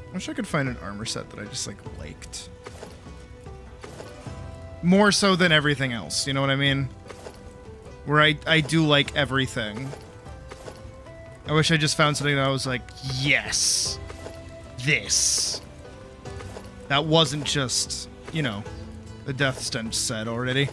I wish I could find an armor set that I just like liked. More so than everything else, you know what I mean? Where I do like everything. I wish I just found something that I was like, yes, this. That wasn't just, you know, the Death Stench set already.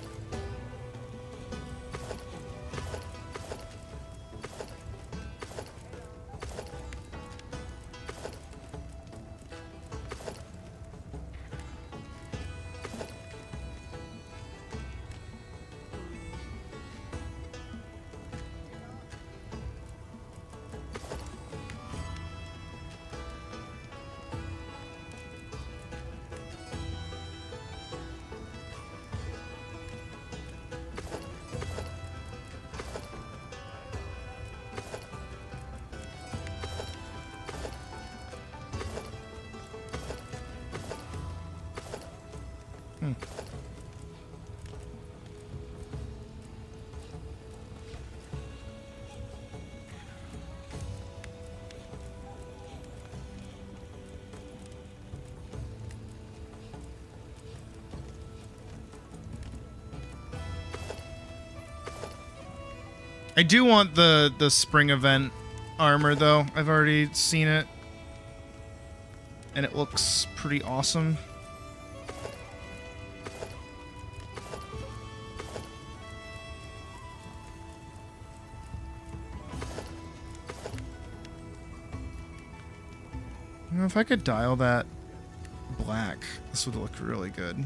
I do want the spring event armor though. I've already seen it. And it looks pretty awesome. You know, if I could dial that black, this would look really good.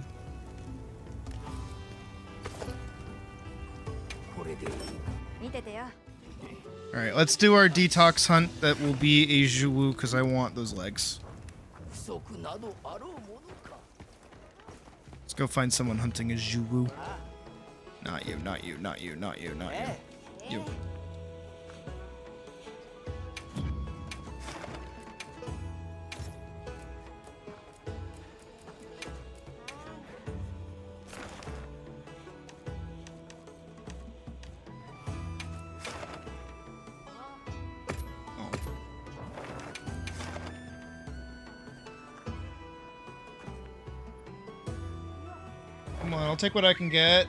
Alright, let's do our detox hunt. That will be a Zhuwu, because I want those legs. Let's go find someone hunting a Zhuwu. Not you, not you, not you, not you, not you. You. on, I'll take what I can get.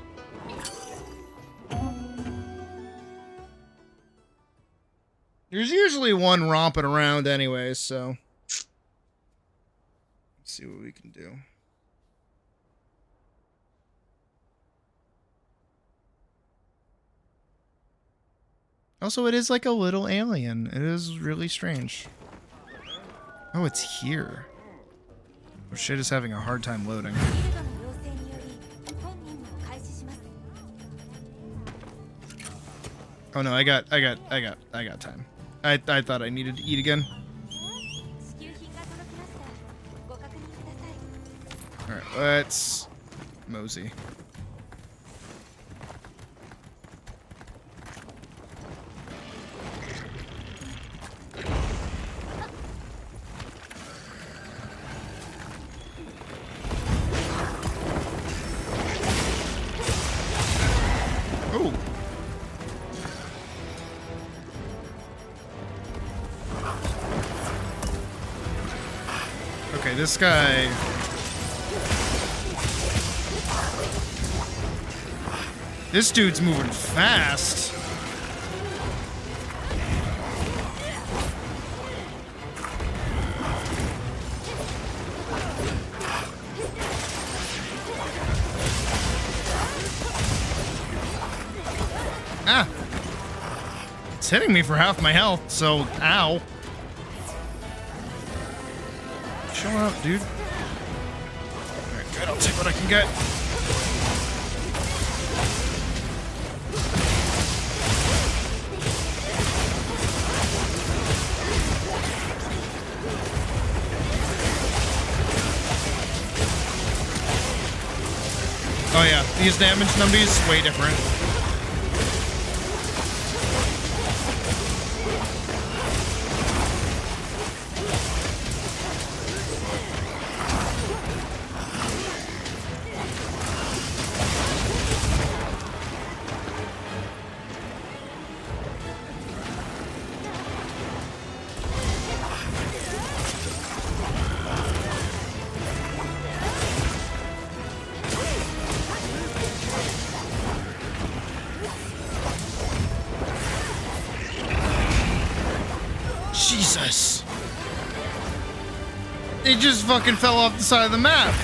There's usually one romping around anyway, so... Let's see what we can do. Also, it is like a little alien. It is really strange. Oh, it's here. Oh, shit is having a hard time loading. Oh no, I got time. I thought I needed to eat again. Alright, let's mosey. Oh. Okay, this guy... This dude's moving fast. Ah! It's hitting me for half my health, so ow. Chill out, dude. Alright, good, I'll take what I can get. Oh yeah, these damage numbers way different. Jesus. It just fucking fell off the side of the map.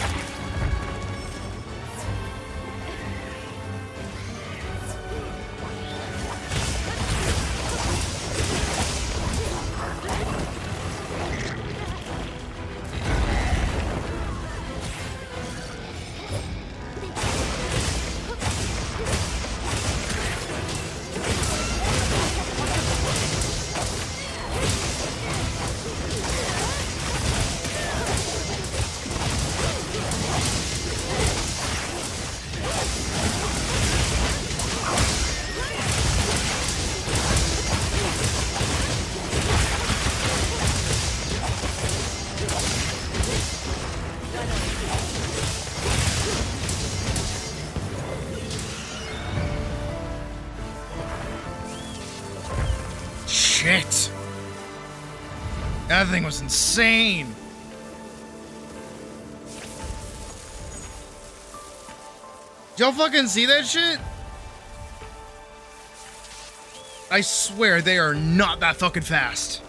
Shit. That thing was insane. Did y'all fucking see that shit? I swear they are not that fucking fast.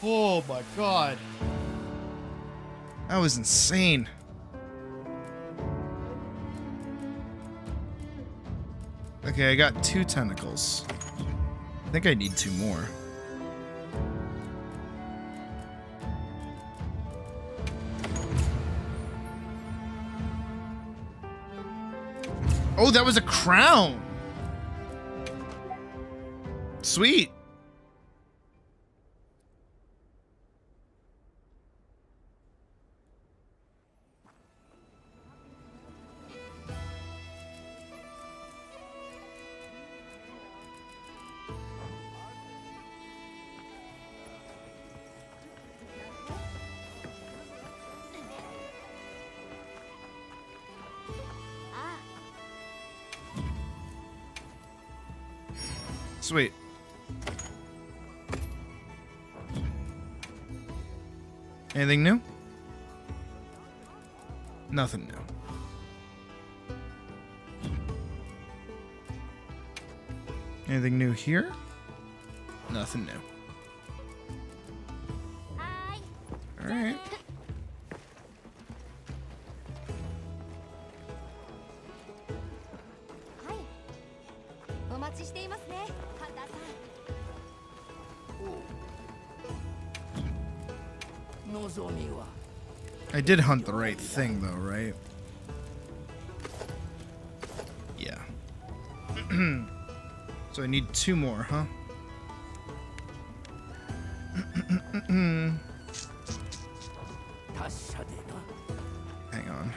Oh my god. That was insane. Okay, I got 2 tentacles. I think I need 2 more. Oh, that was a crown! Sweet! Sweet. Anything new? Nothing new. Anything new here? Nothing new. Alright. I did hunt the right thing though, right? Yeah. So I need 2 more, huh? Hang on.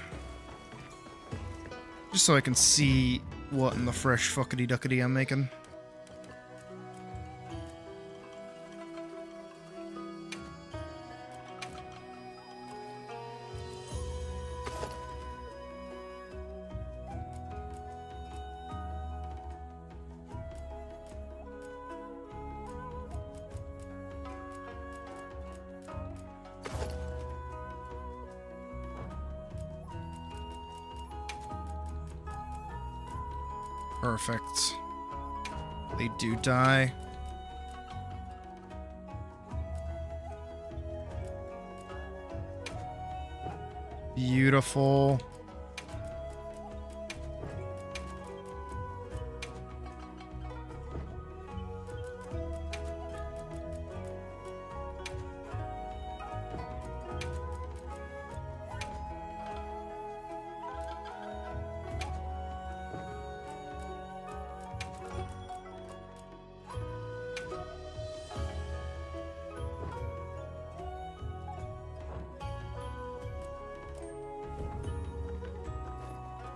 Just so I can see what in the fresh fuckity duckity I'm making. Perfect. They do die. Beautiful.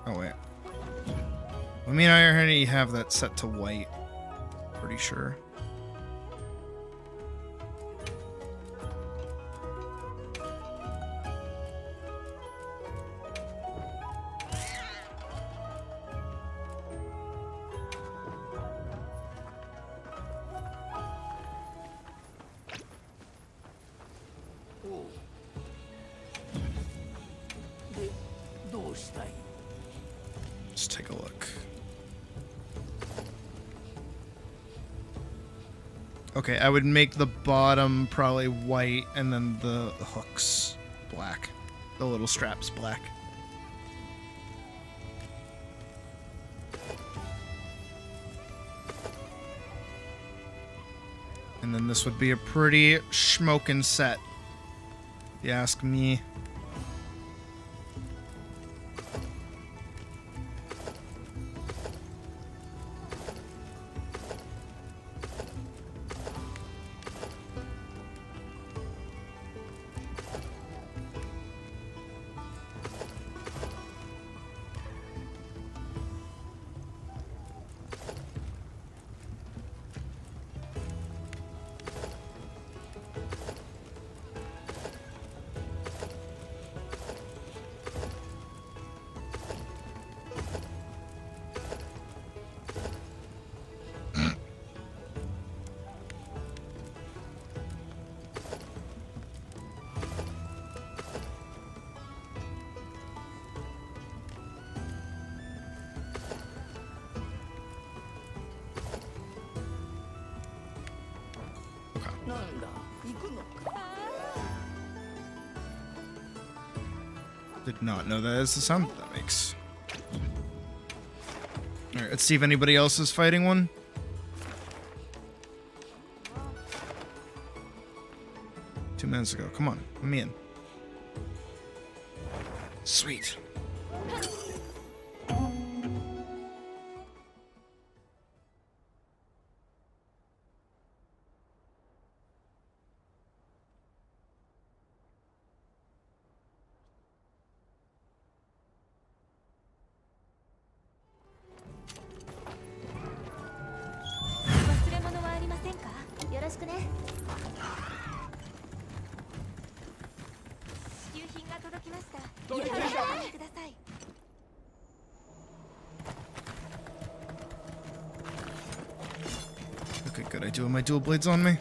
Oh, wait. I mean, I already have that set to white. Pretty sure. Let's take a look. Okay, I would make the bottom probably white and then the hooks black. The little straps black. And then this would be a pretty schmokin' set, if you ask me. Did not know that is the sound that makes. Alright, let's see if anybody else is fighting one. Two minutes ago. Come on, let me in. Sweet. Okay, good. I do have my dual blades on me.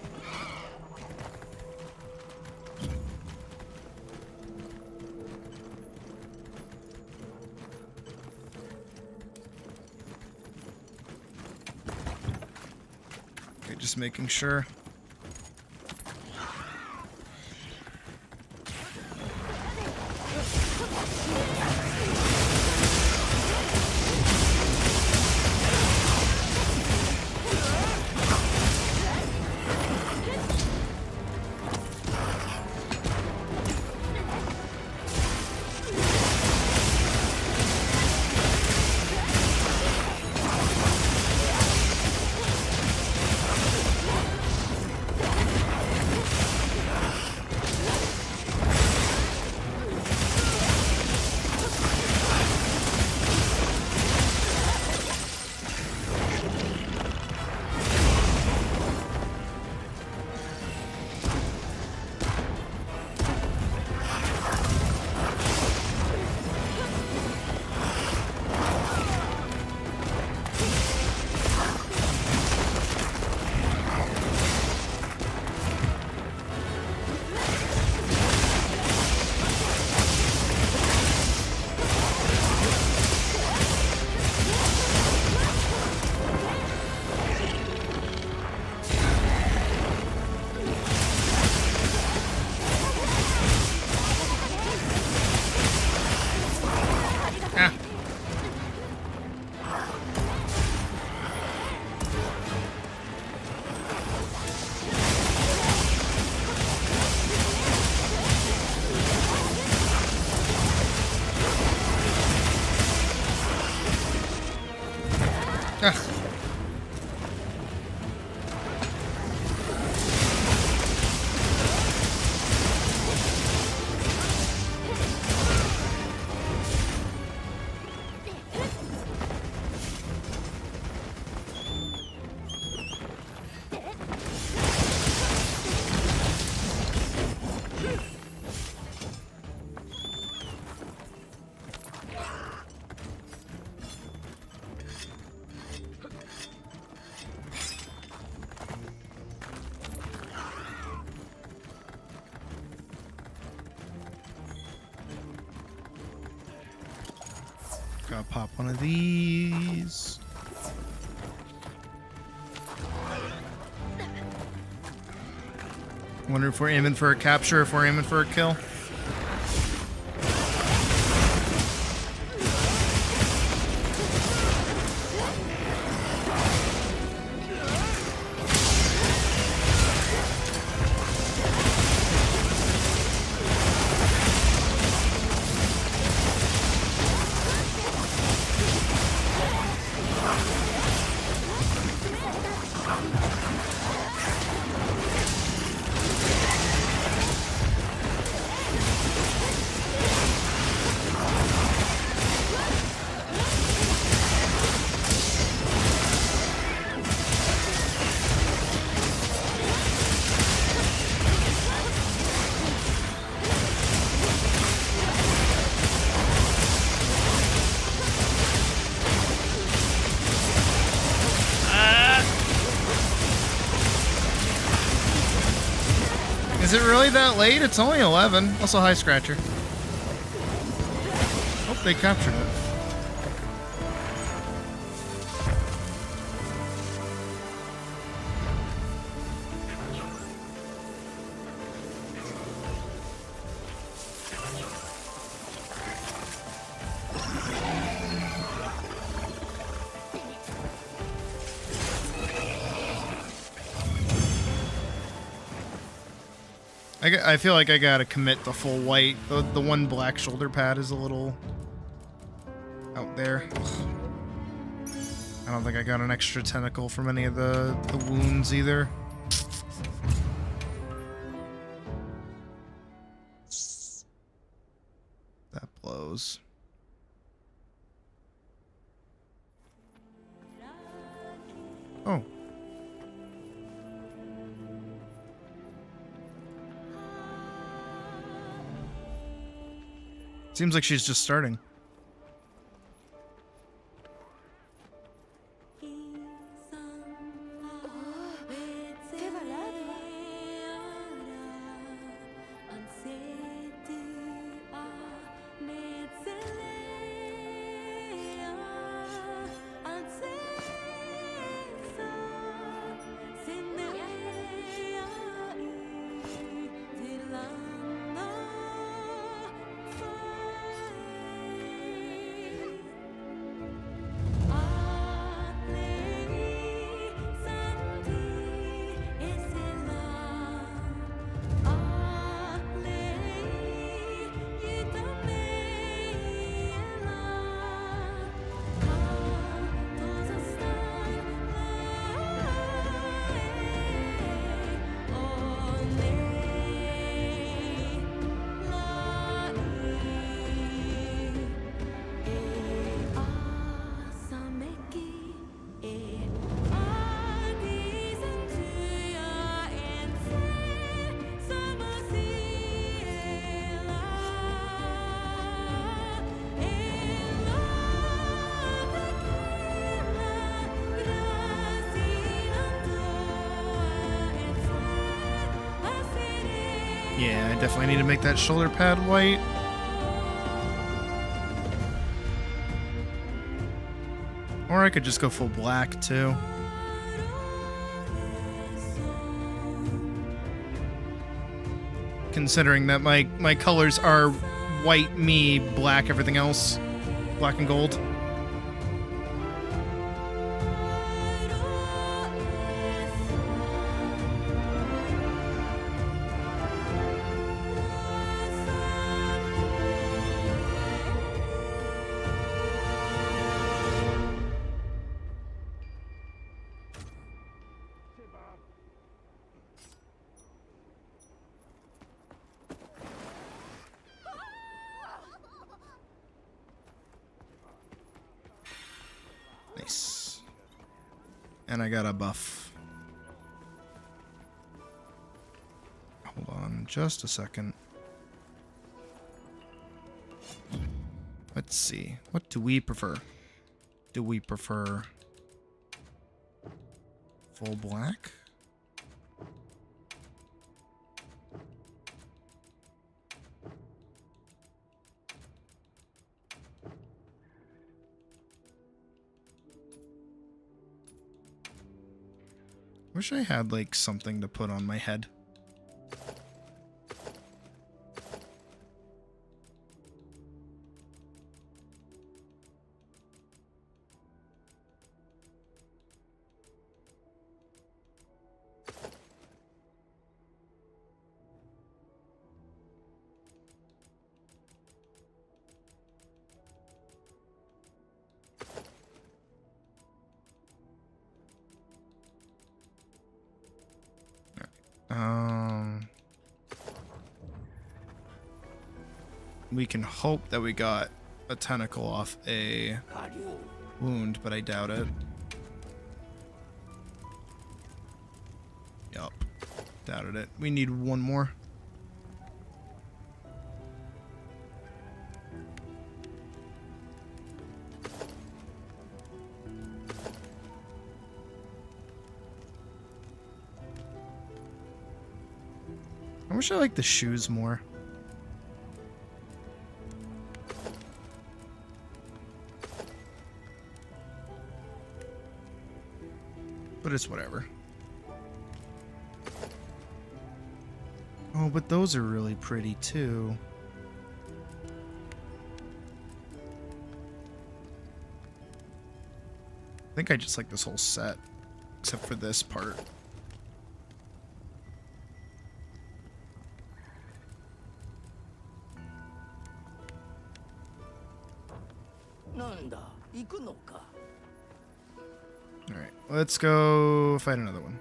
just making sure. Gotta pop one of these. Wonder if we're aiming for a capture, if we're aiming for a kill. Is it really that late? It's only 11. Also, hi, Scratcher. Hope they captured it. I feel like I gotta commit the full white. The one black shoulder pad is a little out there. I don't think I got an extra tentacle from any of the wounds either. That blows. Oh. Seems like she's just starting. definitely need to make that shoulder pad white. Or I could just go full black too. Considering that my colors are white, me, black, everything else. Black and gold. Nice. And I got a buff. Hold on just a second. Let's see. What do we prefer? Do we prefer full black? Wish I had like something to put on my head. We can hope that we got a tentacle off a wound, but I doubt it. Yup. Doubted it. We need one more. I wish I liked the shoes more. But it's whatever. Oh, but those are really pretty too. I think I just like this whole set, except for this part. Alright, let's go fight another one.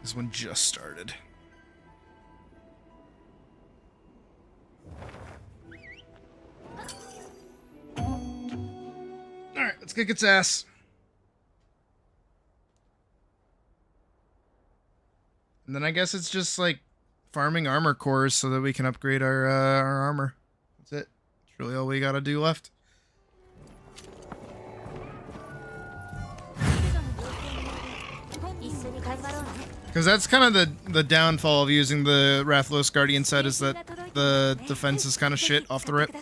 This one just started. Alright, let's kick its ass. And then I guess it's just like farming armor cores so that we can upgrade our armor. That's it. That's really all we gotta do left. Because that's kind of the downfall of using the Rathalos Guardian set, is that the defense is kind of shit off the rip.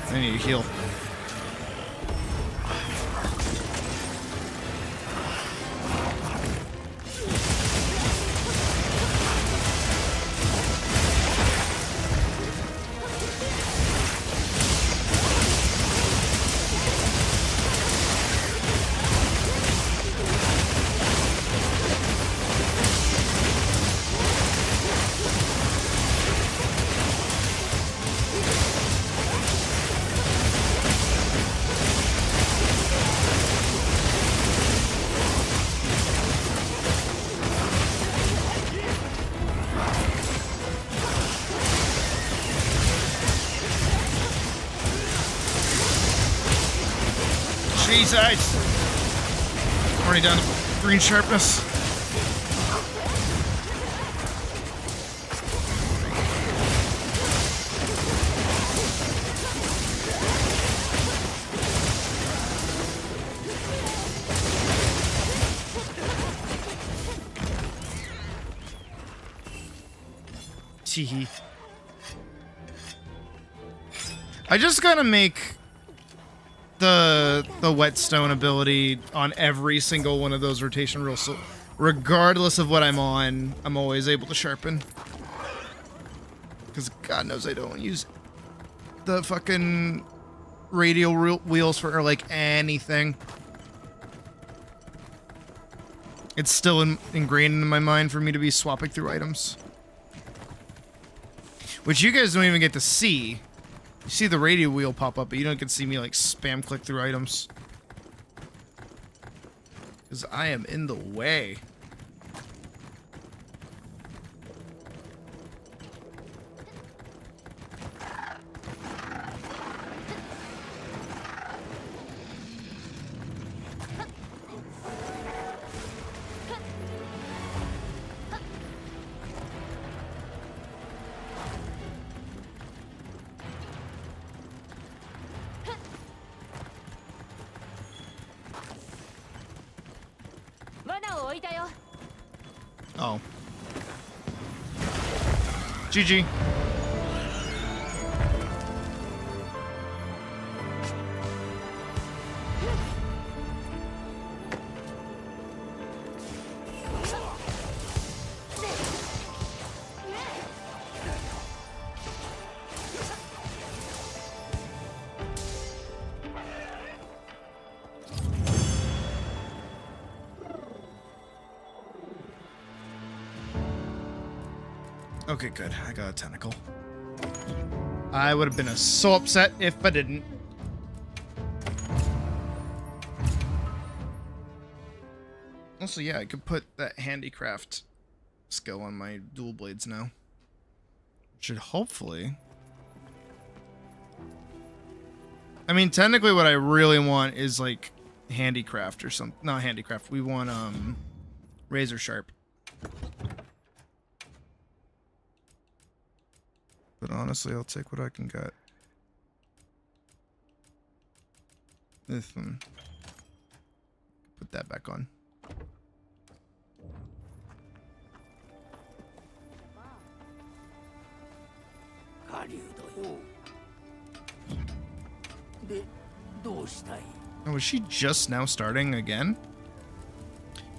I need to heal. Jesus! Already down to green sharpness. Teehee. I just gotta make the whetstone ability on every single one of those rotation rules, so regardless of what I'm on, I'm always able to sharpen. Because God knows I don't use the fucking radial wheels for like anything. It's still ingrained in my mind for me to be swapping through items. Which you guys don't even get to see. You see the radio wheel pop up, but you don't get to see me like spam click through items. Because I am in the way. Oh. GG. Okay, good. I got a tentacle. I would have been so upset if I didn't. Also, yeah, I could put that handicraft skill on my dual blades now. Should hopefully... I mean, technically what I really want is, like, handicraft or something. Not handicraft. We want, razor sharp. But honestly, I'll take what I can get. This one. Put that back on. Oh, is she just now starting again?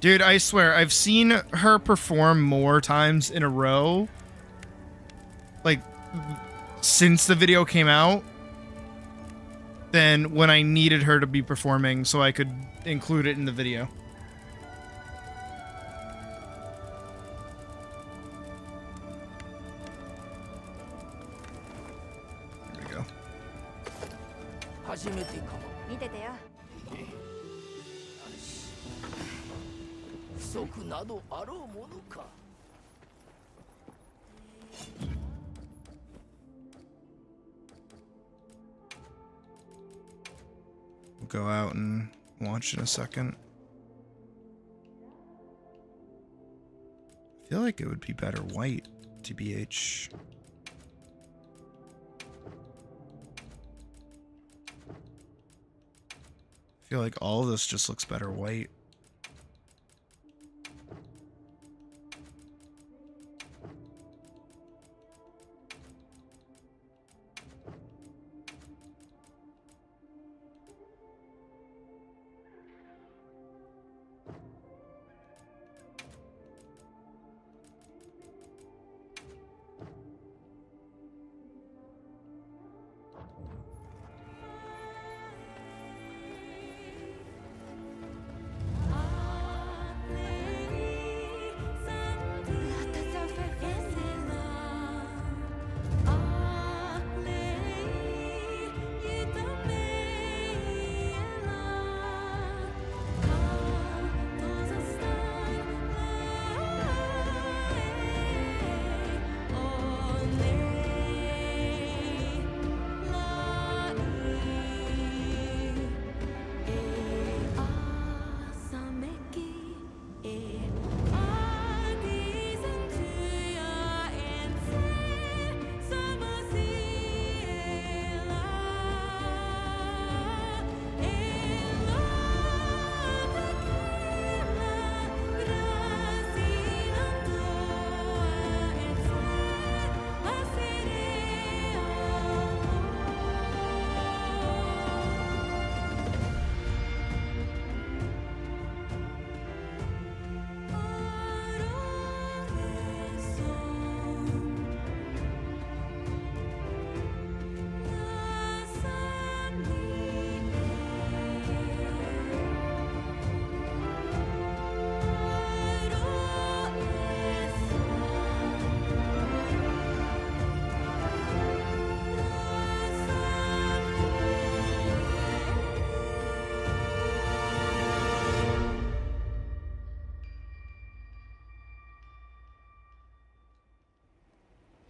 Dude, I swear, I've seen her perform more times in a row. Like, since the video came out, than when I needed her to be performing so I could include it in the video. There we go. We'll go out and watch in a second. I feel like it would be better white, TBH. I feel like all of this just looks better white.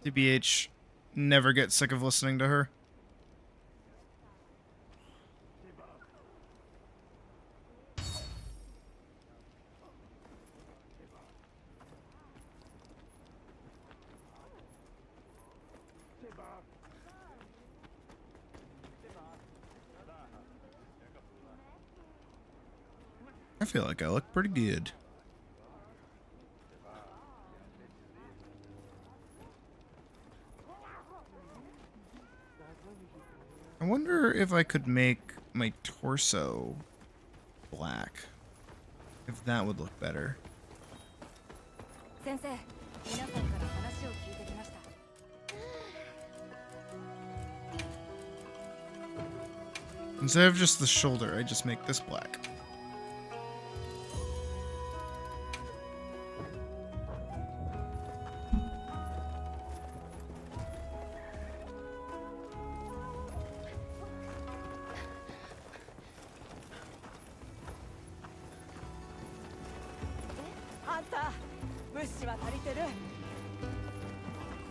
TBH, never get sick of listening to her. I feel like I look pretty good. I wonder if I could make my torso black. If that would look better. 先生、皆さんから話を聞いてきました。Instead of just the shoulder, I just make this black.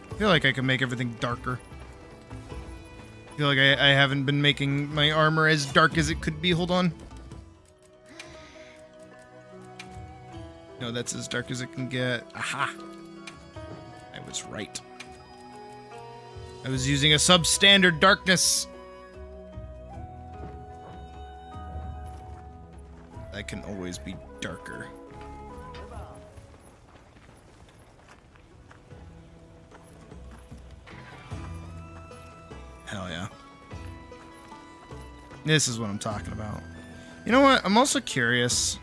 I feel like I can make everything darker. I feel like I haven't been making my armor as dark as it could be. Hold on. No, that's as dark as it can get. Aha! I was right. I was using a substandard darkness. That can always be darker. Hell yeah. This is what I'm talking about. You know what? I'm also curious.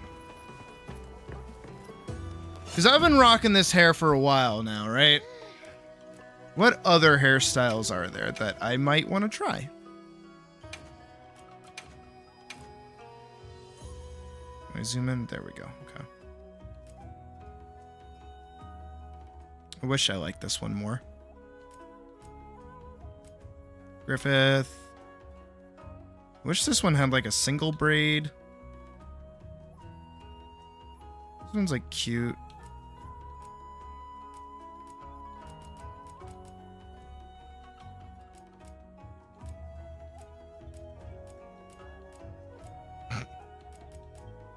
Because I've been rocking this hair for a while now, right? What other hairstyles are there that I might want to try? Can I zoom in? There we go. Okay. I wish I liked this one more. Griffith. Wish this one had like a single braid. This one's like cute.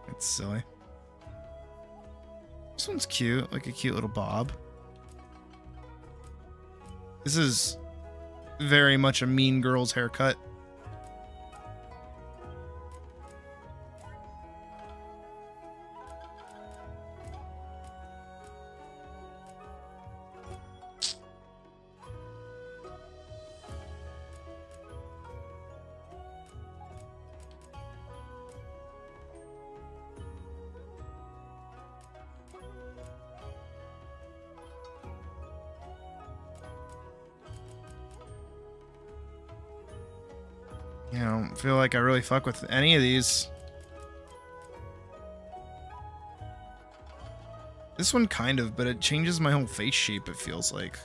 It's silly. This one's cute, like a cute little bob. This is very much a mean girl's haircut. I don't feel like I really fuck with any of these. This one kind of, but it changes my whole face shape, it feels like.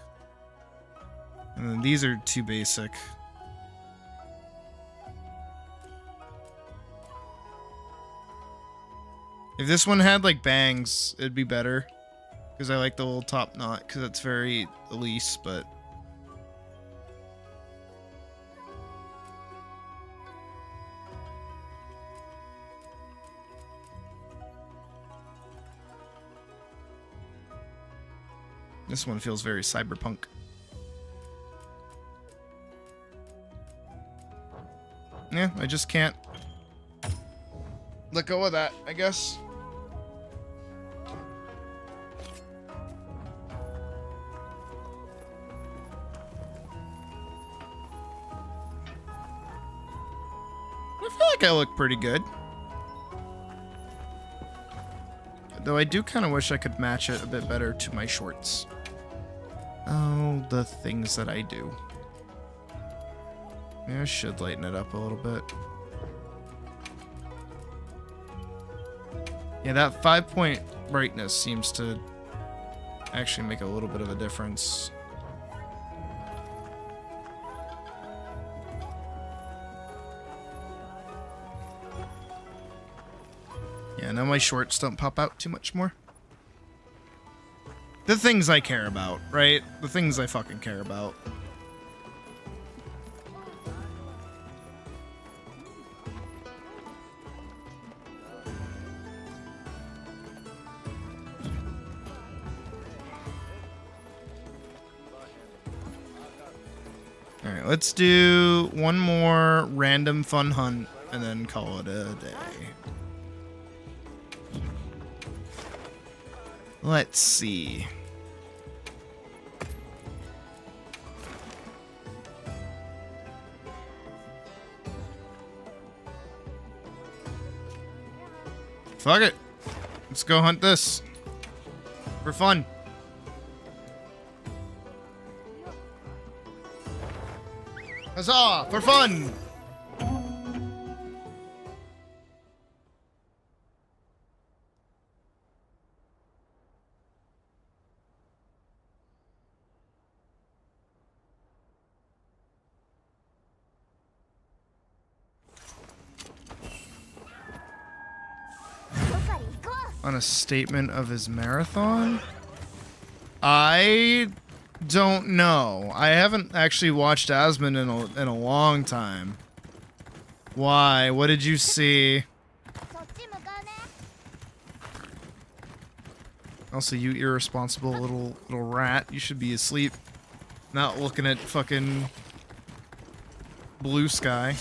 And then these are too basic. If this one had like bangs, it'd be better. Because I like the little top knot, because it's very Elise, but... This one feels very cyberpunk. Yeah, I just can't let go of that, I guess. I feel like I look pretty good. Though I do kind of wish I could match it a bit better to my shorts. Oh, the things that I do. Maybe I should lighten it up a little bit. Yeah, that 5-point brightness seems to actually make a little bit of a difference. Yeah, now my shorts don't pop out too much more. The things I care about, right? The things I fucking care about. Alright, let's do one more random fun hunt and then call it a day. Let's see. Fuck it. Let's go hunt this. For fun. Huzzah! For fun! On a statement of his marathon? I don't know. I haven't actually watched Asmund in a long time. Why? What did you see? Also, you irresponsible little rat. You should be asleep. Not looking at fucking blue sky.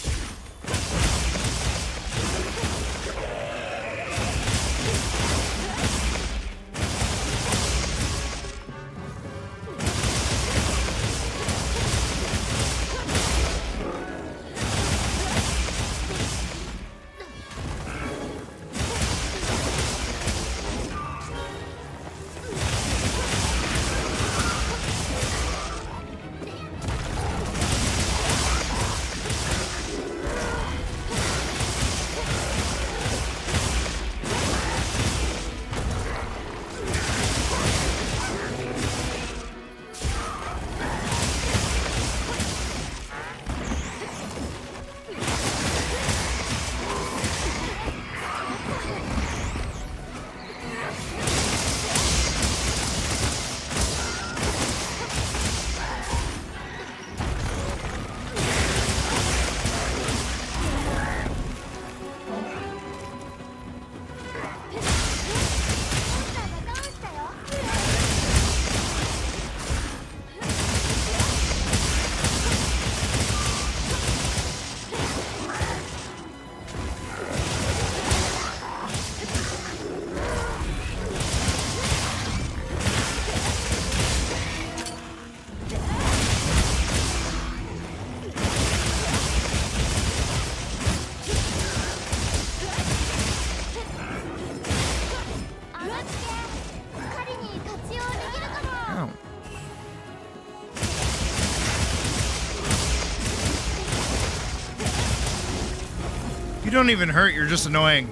You don't even hurt, you're just annoying.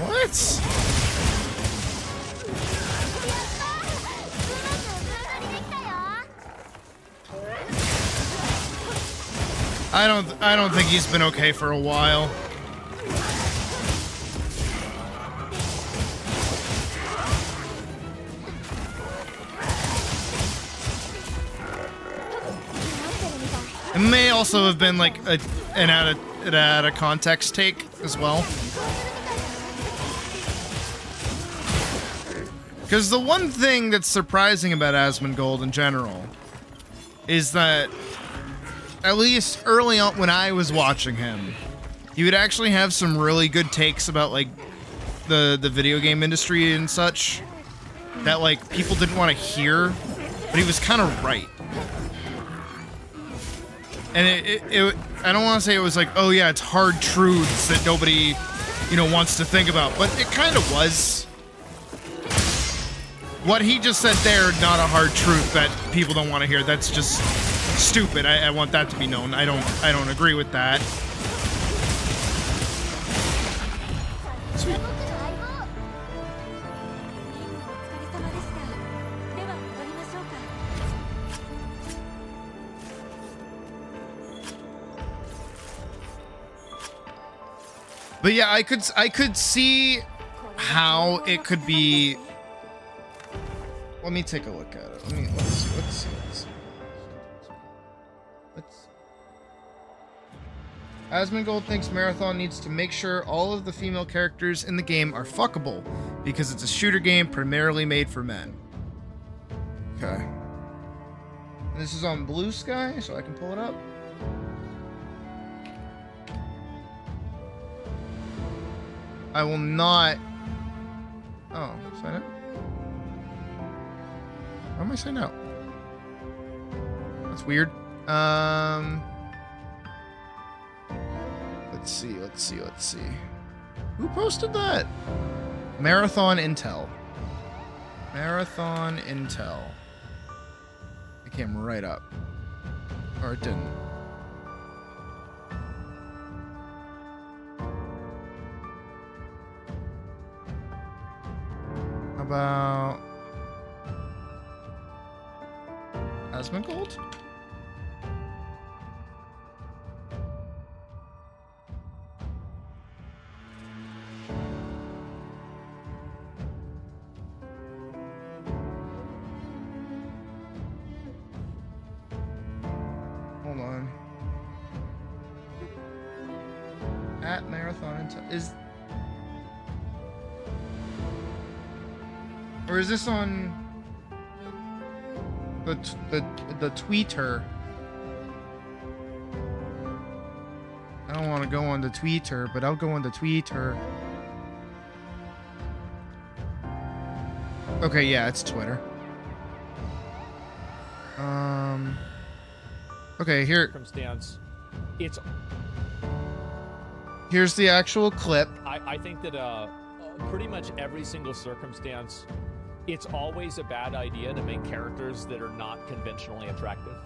What? I don't think he's been okay for a while. It may also have been like an out of context take as well. Because the one thing that's surprising about Asmongold in general is that, at least early on when I was watching him, he would actually have some really good takes about like the video game industry and such that like people didn't want to hear, but he was kind of right. And it I don't want to say it was like, oh yeah, it's hard truths that nobody, you know, wants to think about, but it kind of was. What he just said there, not a hard truth that people don't want to hear. That's just stupid. I want that to be known. I don't agree with that. Sweet. But yeah, I could see how it could be. Let me take a look at it. Let's see. Asmongold thinks Marathon needs to make sure all of the female characters in the game are fuckable because it's a shooter game primarily made for men. Okay. This is on Blue Sky, so I can pull it up. I will not. Oh, sign up. Why am I signed out? That's weird. Let's see. Who posted that? Marathon Intel. Marathon Intel. It came right up. Or it didn't. How about Asmongold? Hold on. At Marathon Intel is. Or is this on the tweeter? I don't want to go on the tweeter, but I'll go on the tweeter. Okay, yeah, it's Twitter. Okay, here. Circumstance. It's. Here's the actual clip. I think that pretty much every single circumstance, it's always a bad idea to make characters that are not conventionally attractive.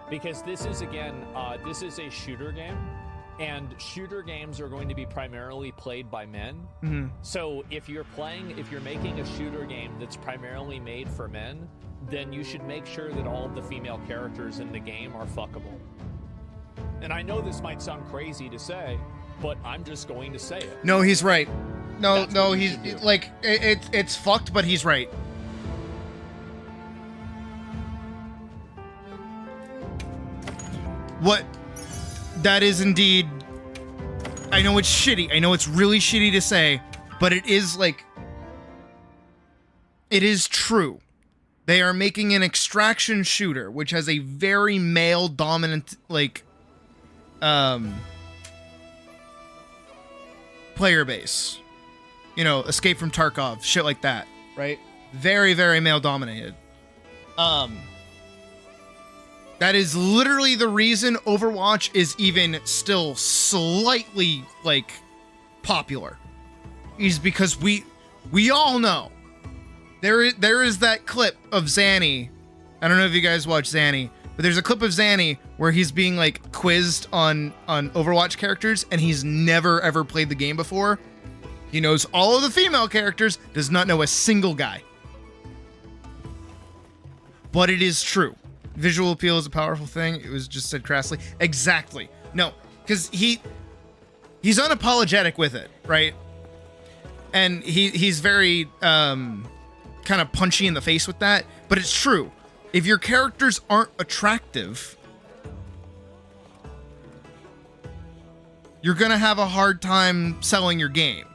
Because this is, again, this is a shooter game, and shooter games are going to be primarily played by men. Mm-hmm. So if you're making a shooter game that's primarily made for men, then you should make sure that all of the female characters in the game are fuckable. And I know this might sound crazy to say, but I'm just going to say it. No, he's right. No, he's like it's fucked, but he's right. What? That is indeed. I know it's shitty. I know it's really shitty to say, but it is like. It is true. They are making an extraction shooter, which has a very male dominant like. Player base. You know, Escape from Tarkov, shit like that, right? Very, very male dominated. That is literally the reason Overwatch is even still slightly, like, popular. Is because we all know. There is that clip of Zanny. I don't know if you guys watch Zanny, but there's a clip of Zanny where he's being, like, quizzed on Overwatch characters, and he's never, ever played the game before. He knows all of the female characters, does not know a single guy. But it is true. Visual appeal is a powerful thing. It was just said crassly. Exactly. No, because he's unapologetic with it, right? And he's very kind of punchy in the face with that. But it's true. If your characters aren't attractive, you're gonna have a hard time selling your game.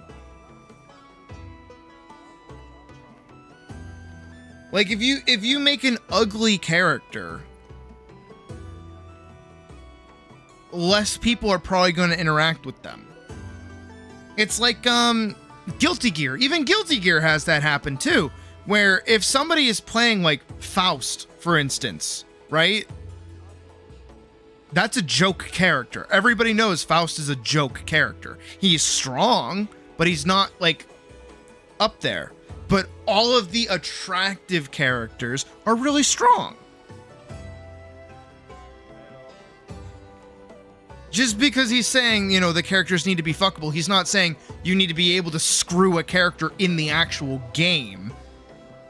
Like, if you make an ugly character, less people are probably going to interact with them. It's like Guilty Gear. Even Guilty Gear has that happen too, where if somebody is playing like Faust, for instance, right? That's a joke character. Everybody knows Faust is a joke character. He's strong, but he's not like up there. But all of the attractive characters are really strong. Just because he's saying, you know, the characters need to be fuckable, he's not saying you need to be able to screw a character in the actual game.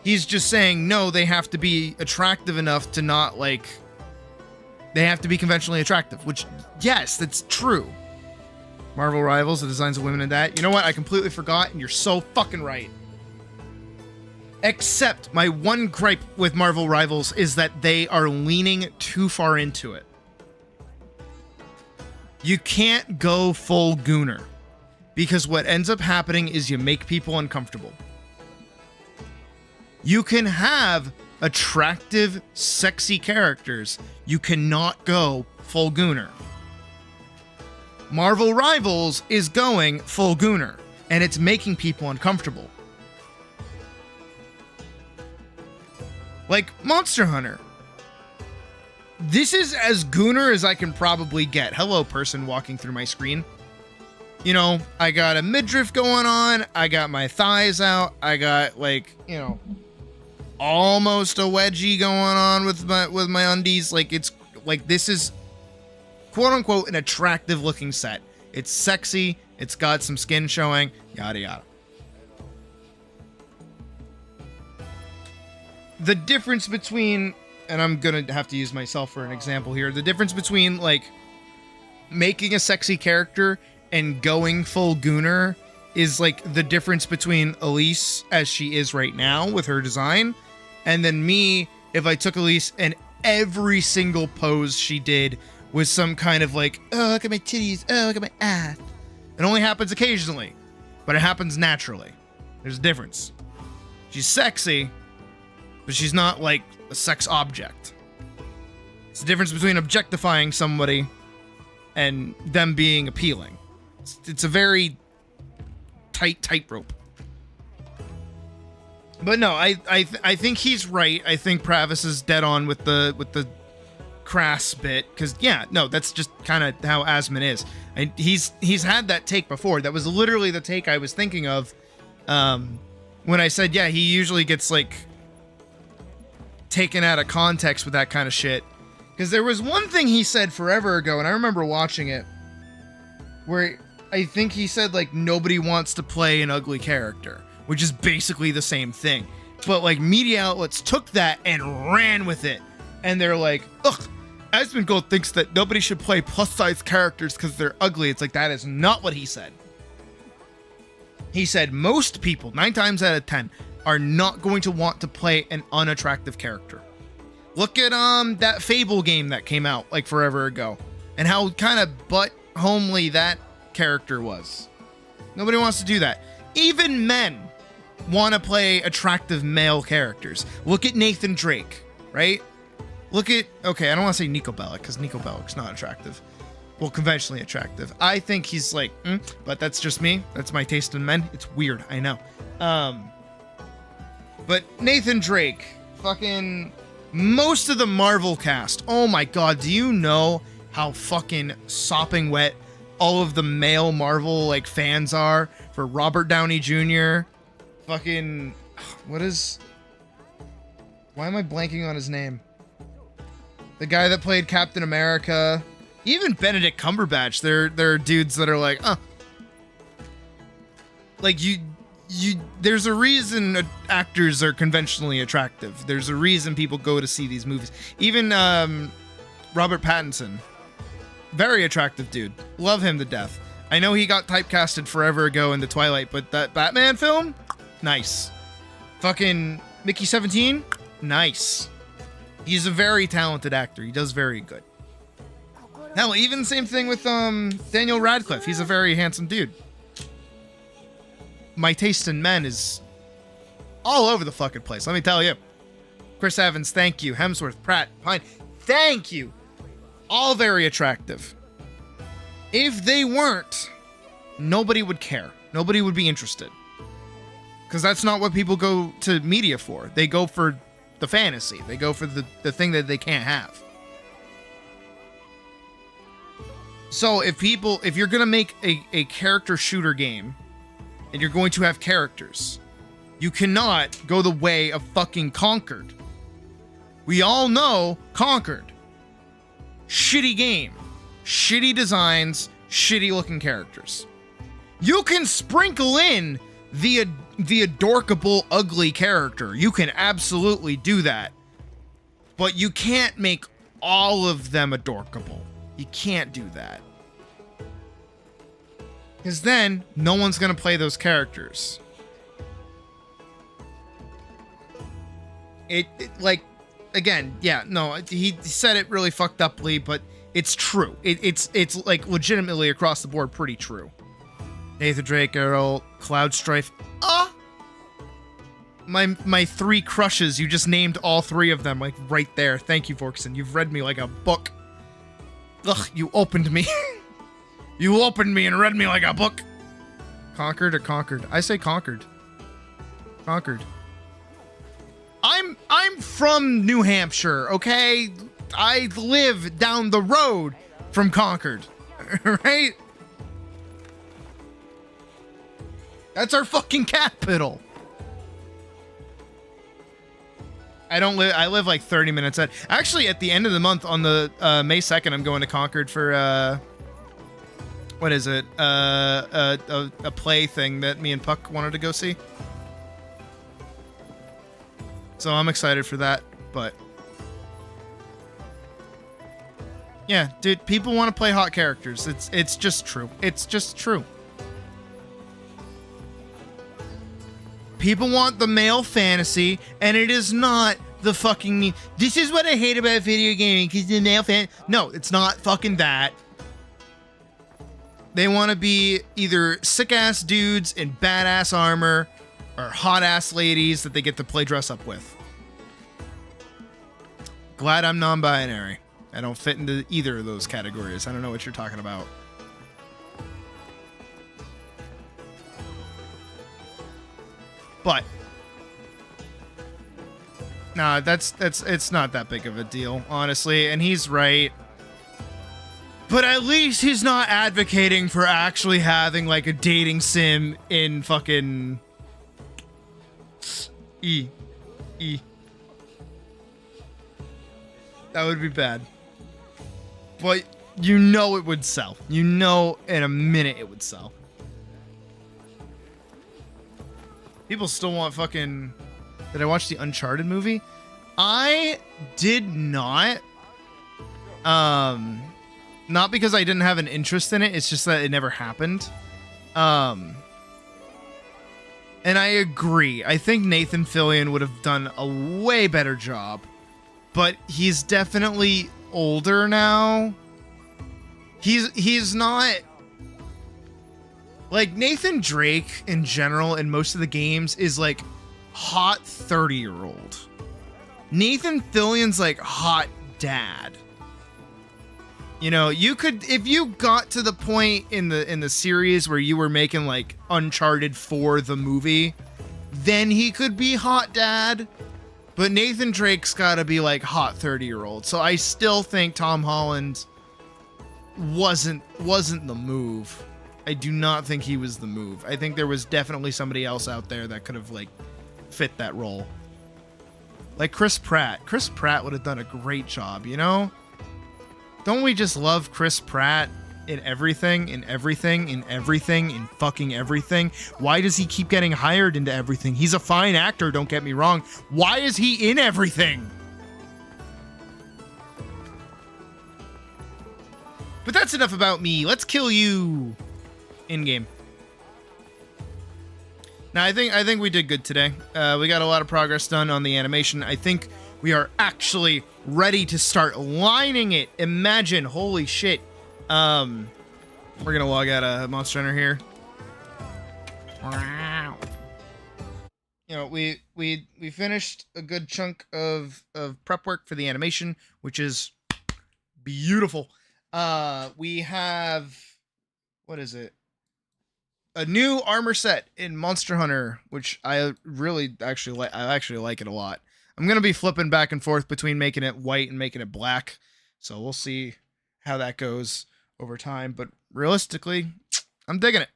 He's just saying, no, they have to be attractive enough to not, like... They have to be conventionally attractive, which, yes, that's true. Marvel Rivals, the designs of women in that. You know what? I completely forgot, and you're so fucking right. Except my one gripe with Marvel Rivals is that they are leaning too far into it. You can't go full Gooner, because what ends up happening is you make people uncomfortable. You can have attractive, sexy characters. You cannot go full Gooner. Marvel Rivals is going full Gooner, and it's making people uncomfortable. Like Monster Hunter. This is as Gooner as I can probably get. Hello, person walking through my screen. You know, I got a midriff going on. I got my thighs out. I got, like, you know, almost a wedgie going on with my undies. Like, it's like, this is quote unquote an attractive looking set. It's sexy. It's got some skin showing. Yada yada. The difference between, and I'm gonna have to use myself for an example here, the difference between, like, making a sexy character and going full Gooner is like the difference between Elise as she is right now with her design, and then me if I took Elise and every single pose she did was some kind of like, oh, look at my titties, oh, look at my ass. It only happens occasionally, but it happens naturally. There's a difference. She's sexy, but she's not like a sex object. It's the difference between objectifying somebody and them being appealing. It's a very tight tightrope. But no, I think he's right. I think Pravis is dead on with the crass bit, because yeah, no, that's just kind of how Asmon is. And he's had that take before. That was literally the take I was thinking of when I said, yeah, he usually gets like taken out of context with that kind of shit. Because there was one thing he said forever ago, and I remember watching it, where I think he said, like, nobody wants to play an ugly character, which is basically the same thing. But, like, media outlets took that and ran with it. And they're like, ugh, Asmongold thinks that nobody should play plus-size characters because they're ugly. It's like, that is not what he said. He said most people, 9 times out of 10, are not going to want to play an unattractive character. Look at that Fable game that came out like forever ago, and how kind of butt-homely that character was. Nobody wants to do that. Even men want to play attractive male characters. Look at Nathan Drake, right? Look at, okay, I don't want to say Nico Bellic, because Nico Bellic's not attractive. Well, conventionally attractive. I think he's like, but that's just me. That's my taste in men. It's weird, I know. But Nathan Drake, fucking most of the Marvel cast. Oh my god, do you know how fucking sopping wet all of the male Marvel like fans are for Robert Downey Jr.? Fucking why am I blanking on his name? The guy that played Captain America. Even Benedict Cumberbatch. There are dudes that are like, like there's a reason actors are conventionally attractive. There's a reason people go to see these movies. Even Robert Pattinson, very attractive dude. Love him to death. I know he got typecasted forever ago in the Twilight, but that Batman film, nice. Fucking Mickey 17, nice. He's a very talented actor. He does very good. Hell, even same thing with Daniel Radcliffe. He's a very handsome dude. My taste in men is all over the fucking place, let me tell you. Chris Evans, thank you. Hemsworth, Pratt, Pine, thank you. All very attractive. If they weren't, nobody would care. Nobody would be interested. Because that's not what people go to media for. They go for the fantasy. They go for the thing that they can't have. So if you're going to make a character shooter game, and you're going to have characters, you cannot go the way of fucking Conquered. We all know Conquered. Shitty game. Shitty designs, shitty looking characters. You can sprinkle in the adorkable ugly character. You can absolutely do that. But you can't make all of them adorkable. You can't do that. Because then, no one's going to play those characters. Like, again, yeah, no, he said it really fucked uply, but it's true. It's like legitimately across the board pretty true. Nathan Drake, Errol, Cloud Strife. My three crushes, you just named all three of them, like, right there. Thank you, Vorkson. You've read me like a book. Ugh, you opened me. You opened me and read me like a book. Conquered or Conquered? I say Conquered. Conquered. I'm from New Hampshire, okay? I live down the road from Conquered. Right? That's our fucking capital. I live like 30 minutes out. Actually, at the end of the month on the May 2nd, I'm going to Concord for what is it? A play thing that me and Puck wanted to go see. So I'm excited for that, but yeah, dude, people want to play hot characters. It's just true. It's just true. People want the male fantasy, and it is not the fucking... This is what I hate about video gaming, because the male fan... No, it's not fucking that. They want to be either sick-ass dudes in badass armor, or hot-ass ladies that they get to play dress-up with. Glad I'm non-binary. I don't fit into either of those categories. I don't know what you're talking about. But nah, it's not that big of a deal, honestly, and he's right. But at least he's not advocating for actually having like a dating sim in fucking E. That would be bad. But you know it would sell. You know in a minute it would sell. People still want fucking... Did I watch the Uncharted movie? I did not. Not because I didn't have an interest in it. It's just that it never happened. And I agree. I think Nathan Fillion would have done a way better job. But he's definitely older now. He's not... Like, Nathan Drake, in general, in most of the games, is, like, hot 30-year-old. Nathan Fillion's, like, hot dad. You know, you could... If you got to the point in the series where you were making, like, Uncharted 4 the movie, then he could be hot dad. But Nathan Drake's got to be like hot 30-year-old. So I still think Tom Holland wasn't the move. I do not think he was the move. I think there was definitely somebody else out there that could have like fit that role. Like Chris Pratt. Chris Pratt would have done a great job, you know? Don't we just love Chris Pratt in everything, in fucking everything? Why does he keep getting hired into everything? He's a fine actor, don't get me wrong. Why is he in everything? But that's enough about me. Let's kill you in game. Now, I think we did good today. We got a lot of progress done on the animation. I think we are actually ready to start lining it. Imagine, holy shit. We're gonna log out of Monster Hunter here. You know, we finished a good chunk of prep work for the animation, which is beautiful. We have, what is it? A new armor set in Monster Hunter, which I really actually like. I actually like it a lot. I'm gonna be flipping back and forth between making it white and making it black, so we'll see how that goes over time. But realistically, I'm digging it.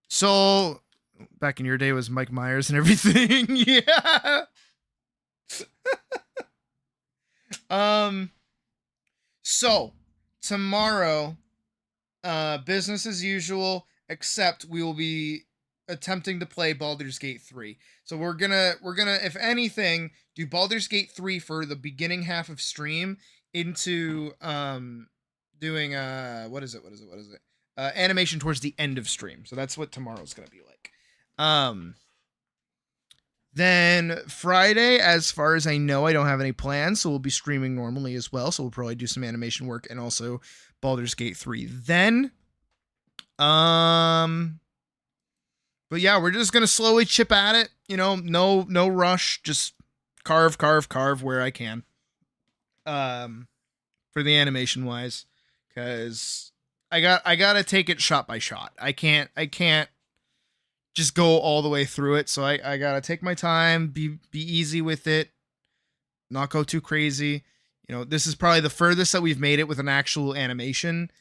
So back in your day was Mike Myers and everything. Yeah. So tomorrow, business as usual, except we will be attempting to play Baldur's Gate 3. So we're gonna, if anything, do Baldur's Gate 3 for the beginning half of stream into doing what is it? Animation towards the end of stream. So that's what tomorrow's gonna be like. Then Friday, as far as I know, I don't have any plans, so we'll be streaming normally as well. So we'll probably do some animation work and also Baldur's Gate 3. Then, but yeah, we're just gonna slowly chip at it. You know, no rush. Just carve where I can. For the animation wise, because I gotta take it shot by shot. I can't just go all the way through it. So I gotta take my time, be easy with it, not go too crazy. You know, this is probably the furthest that we've made it with an actual animation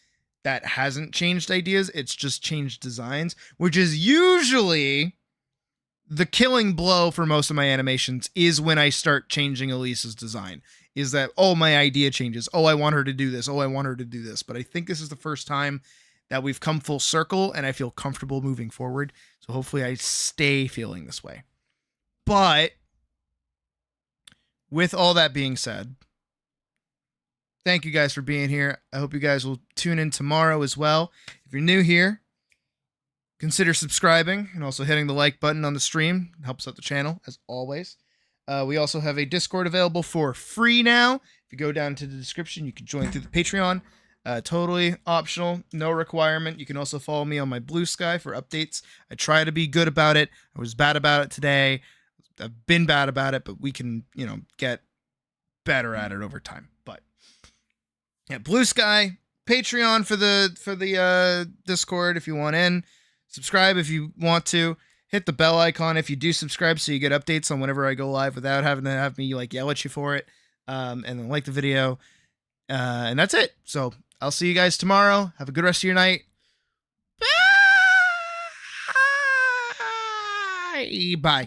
that hasn't changed ideas. It's just changed designs, which is usually the killing blow for most of my animations is when I start changing Elise's design. Is that, oh, my idea changes. Oh, I want her to do this. Oh, I want her to do this. But I think this is the first time that we've come full circle and I feel comfortable moving forward. So hopefully I stay feeling this way. But with all that being said, thank you guys for being here. I hope you guys will tune in tomorrow as well. If you're new here, consider subscribing and also hitting the like button on the stream. It helps out the channel, as always. We also have a Discord available for free now. If you go down to the description, you can join through the Patreon. Totally optional, no requirement. You can also follow me on my Blue Sky for updates. I try to be good about it. I was bad about it today. I've been bad about it, but we can, you know, get better at it over time. But yeah, Blue Sky, Patreon for the Discord if you want in. Subscribe if you want to. Hit the bell icon if you do subscribe so you get updates on whenever I go live without having to have me like yell at you for it. And then like the video. And that's it. So I'll see you guys tomorrow. Have a good rest of your night. Bye. Bye.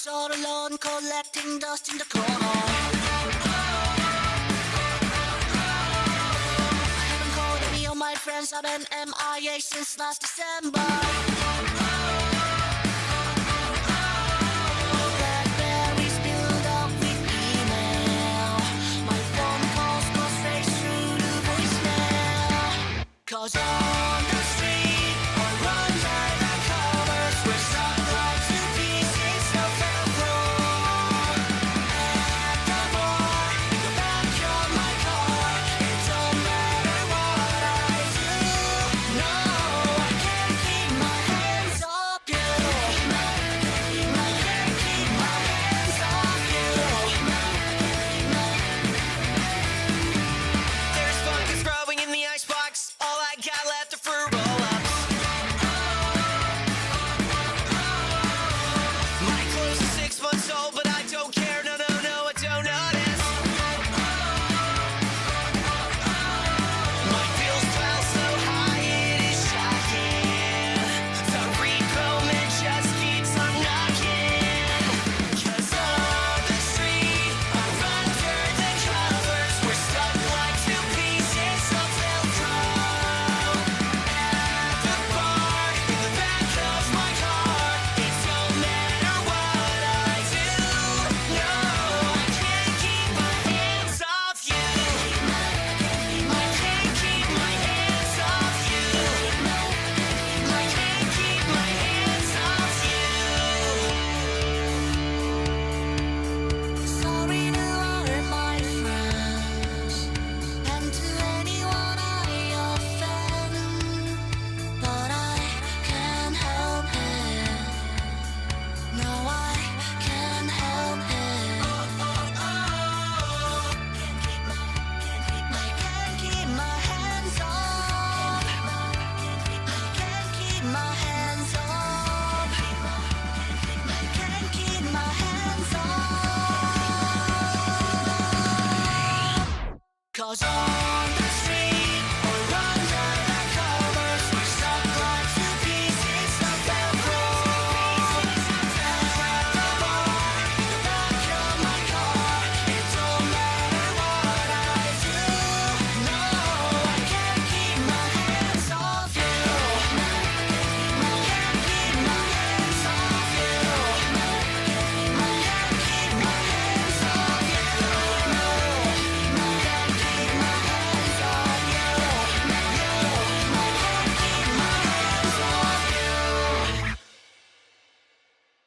All alone, collecting dust in the corner. I haven't called any of my friends. I've been MIA since last December.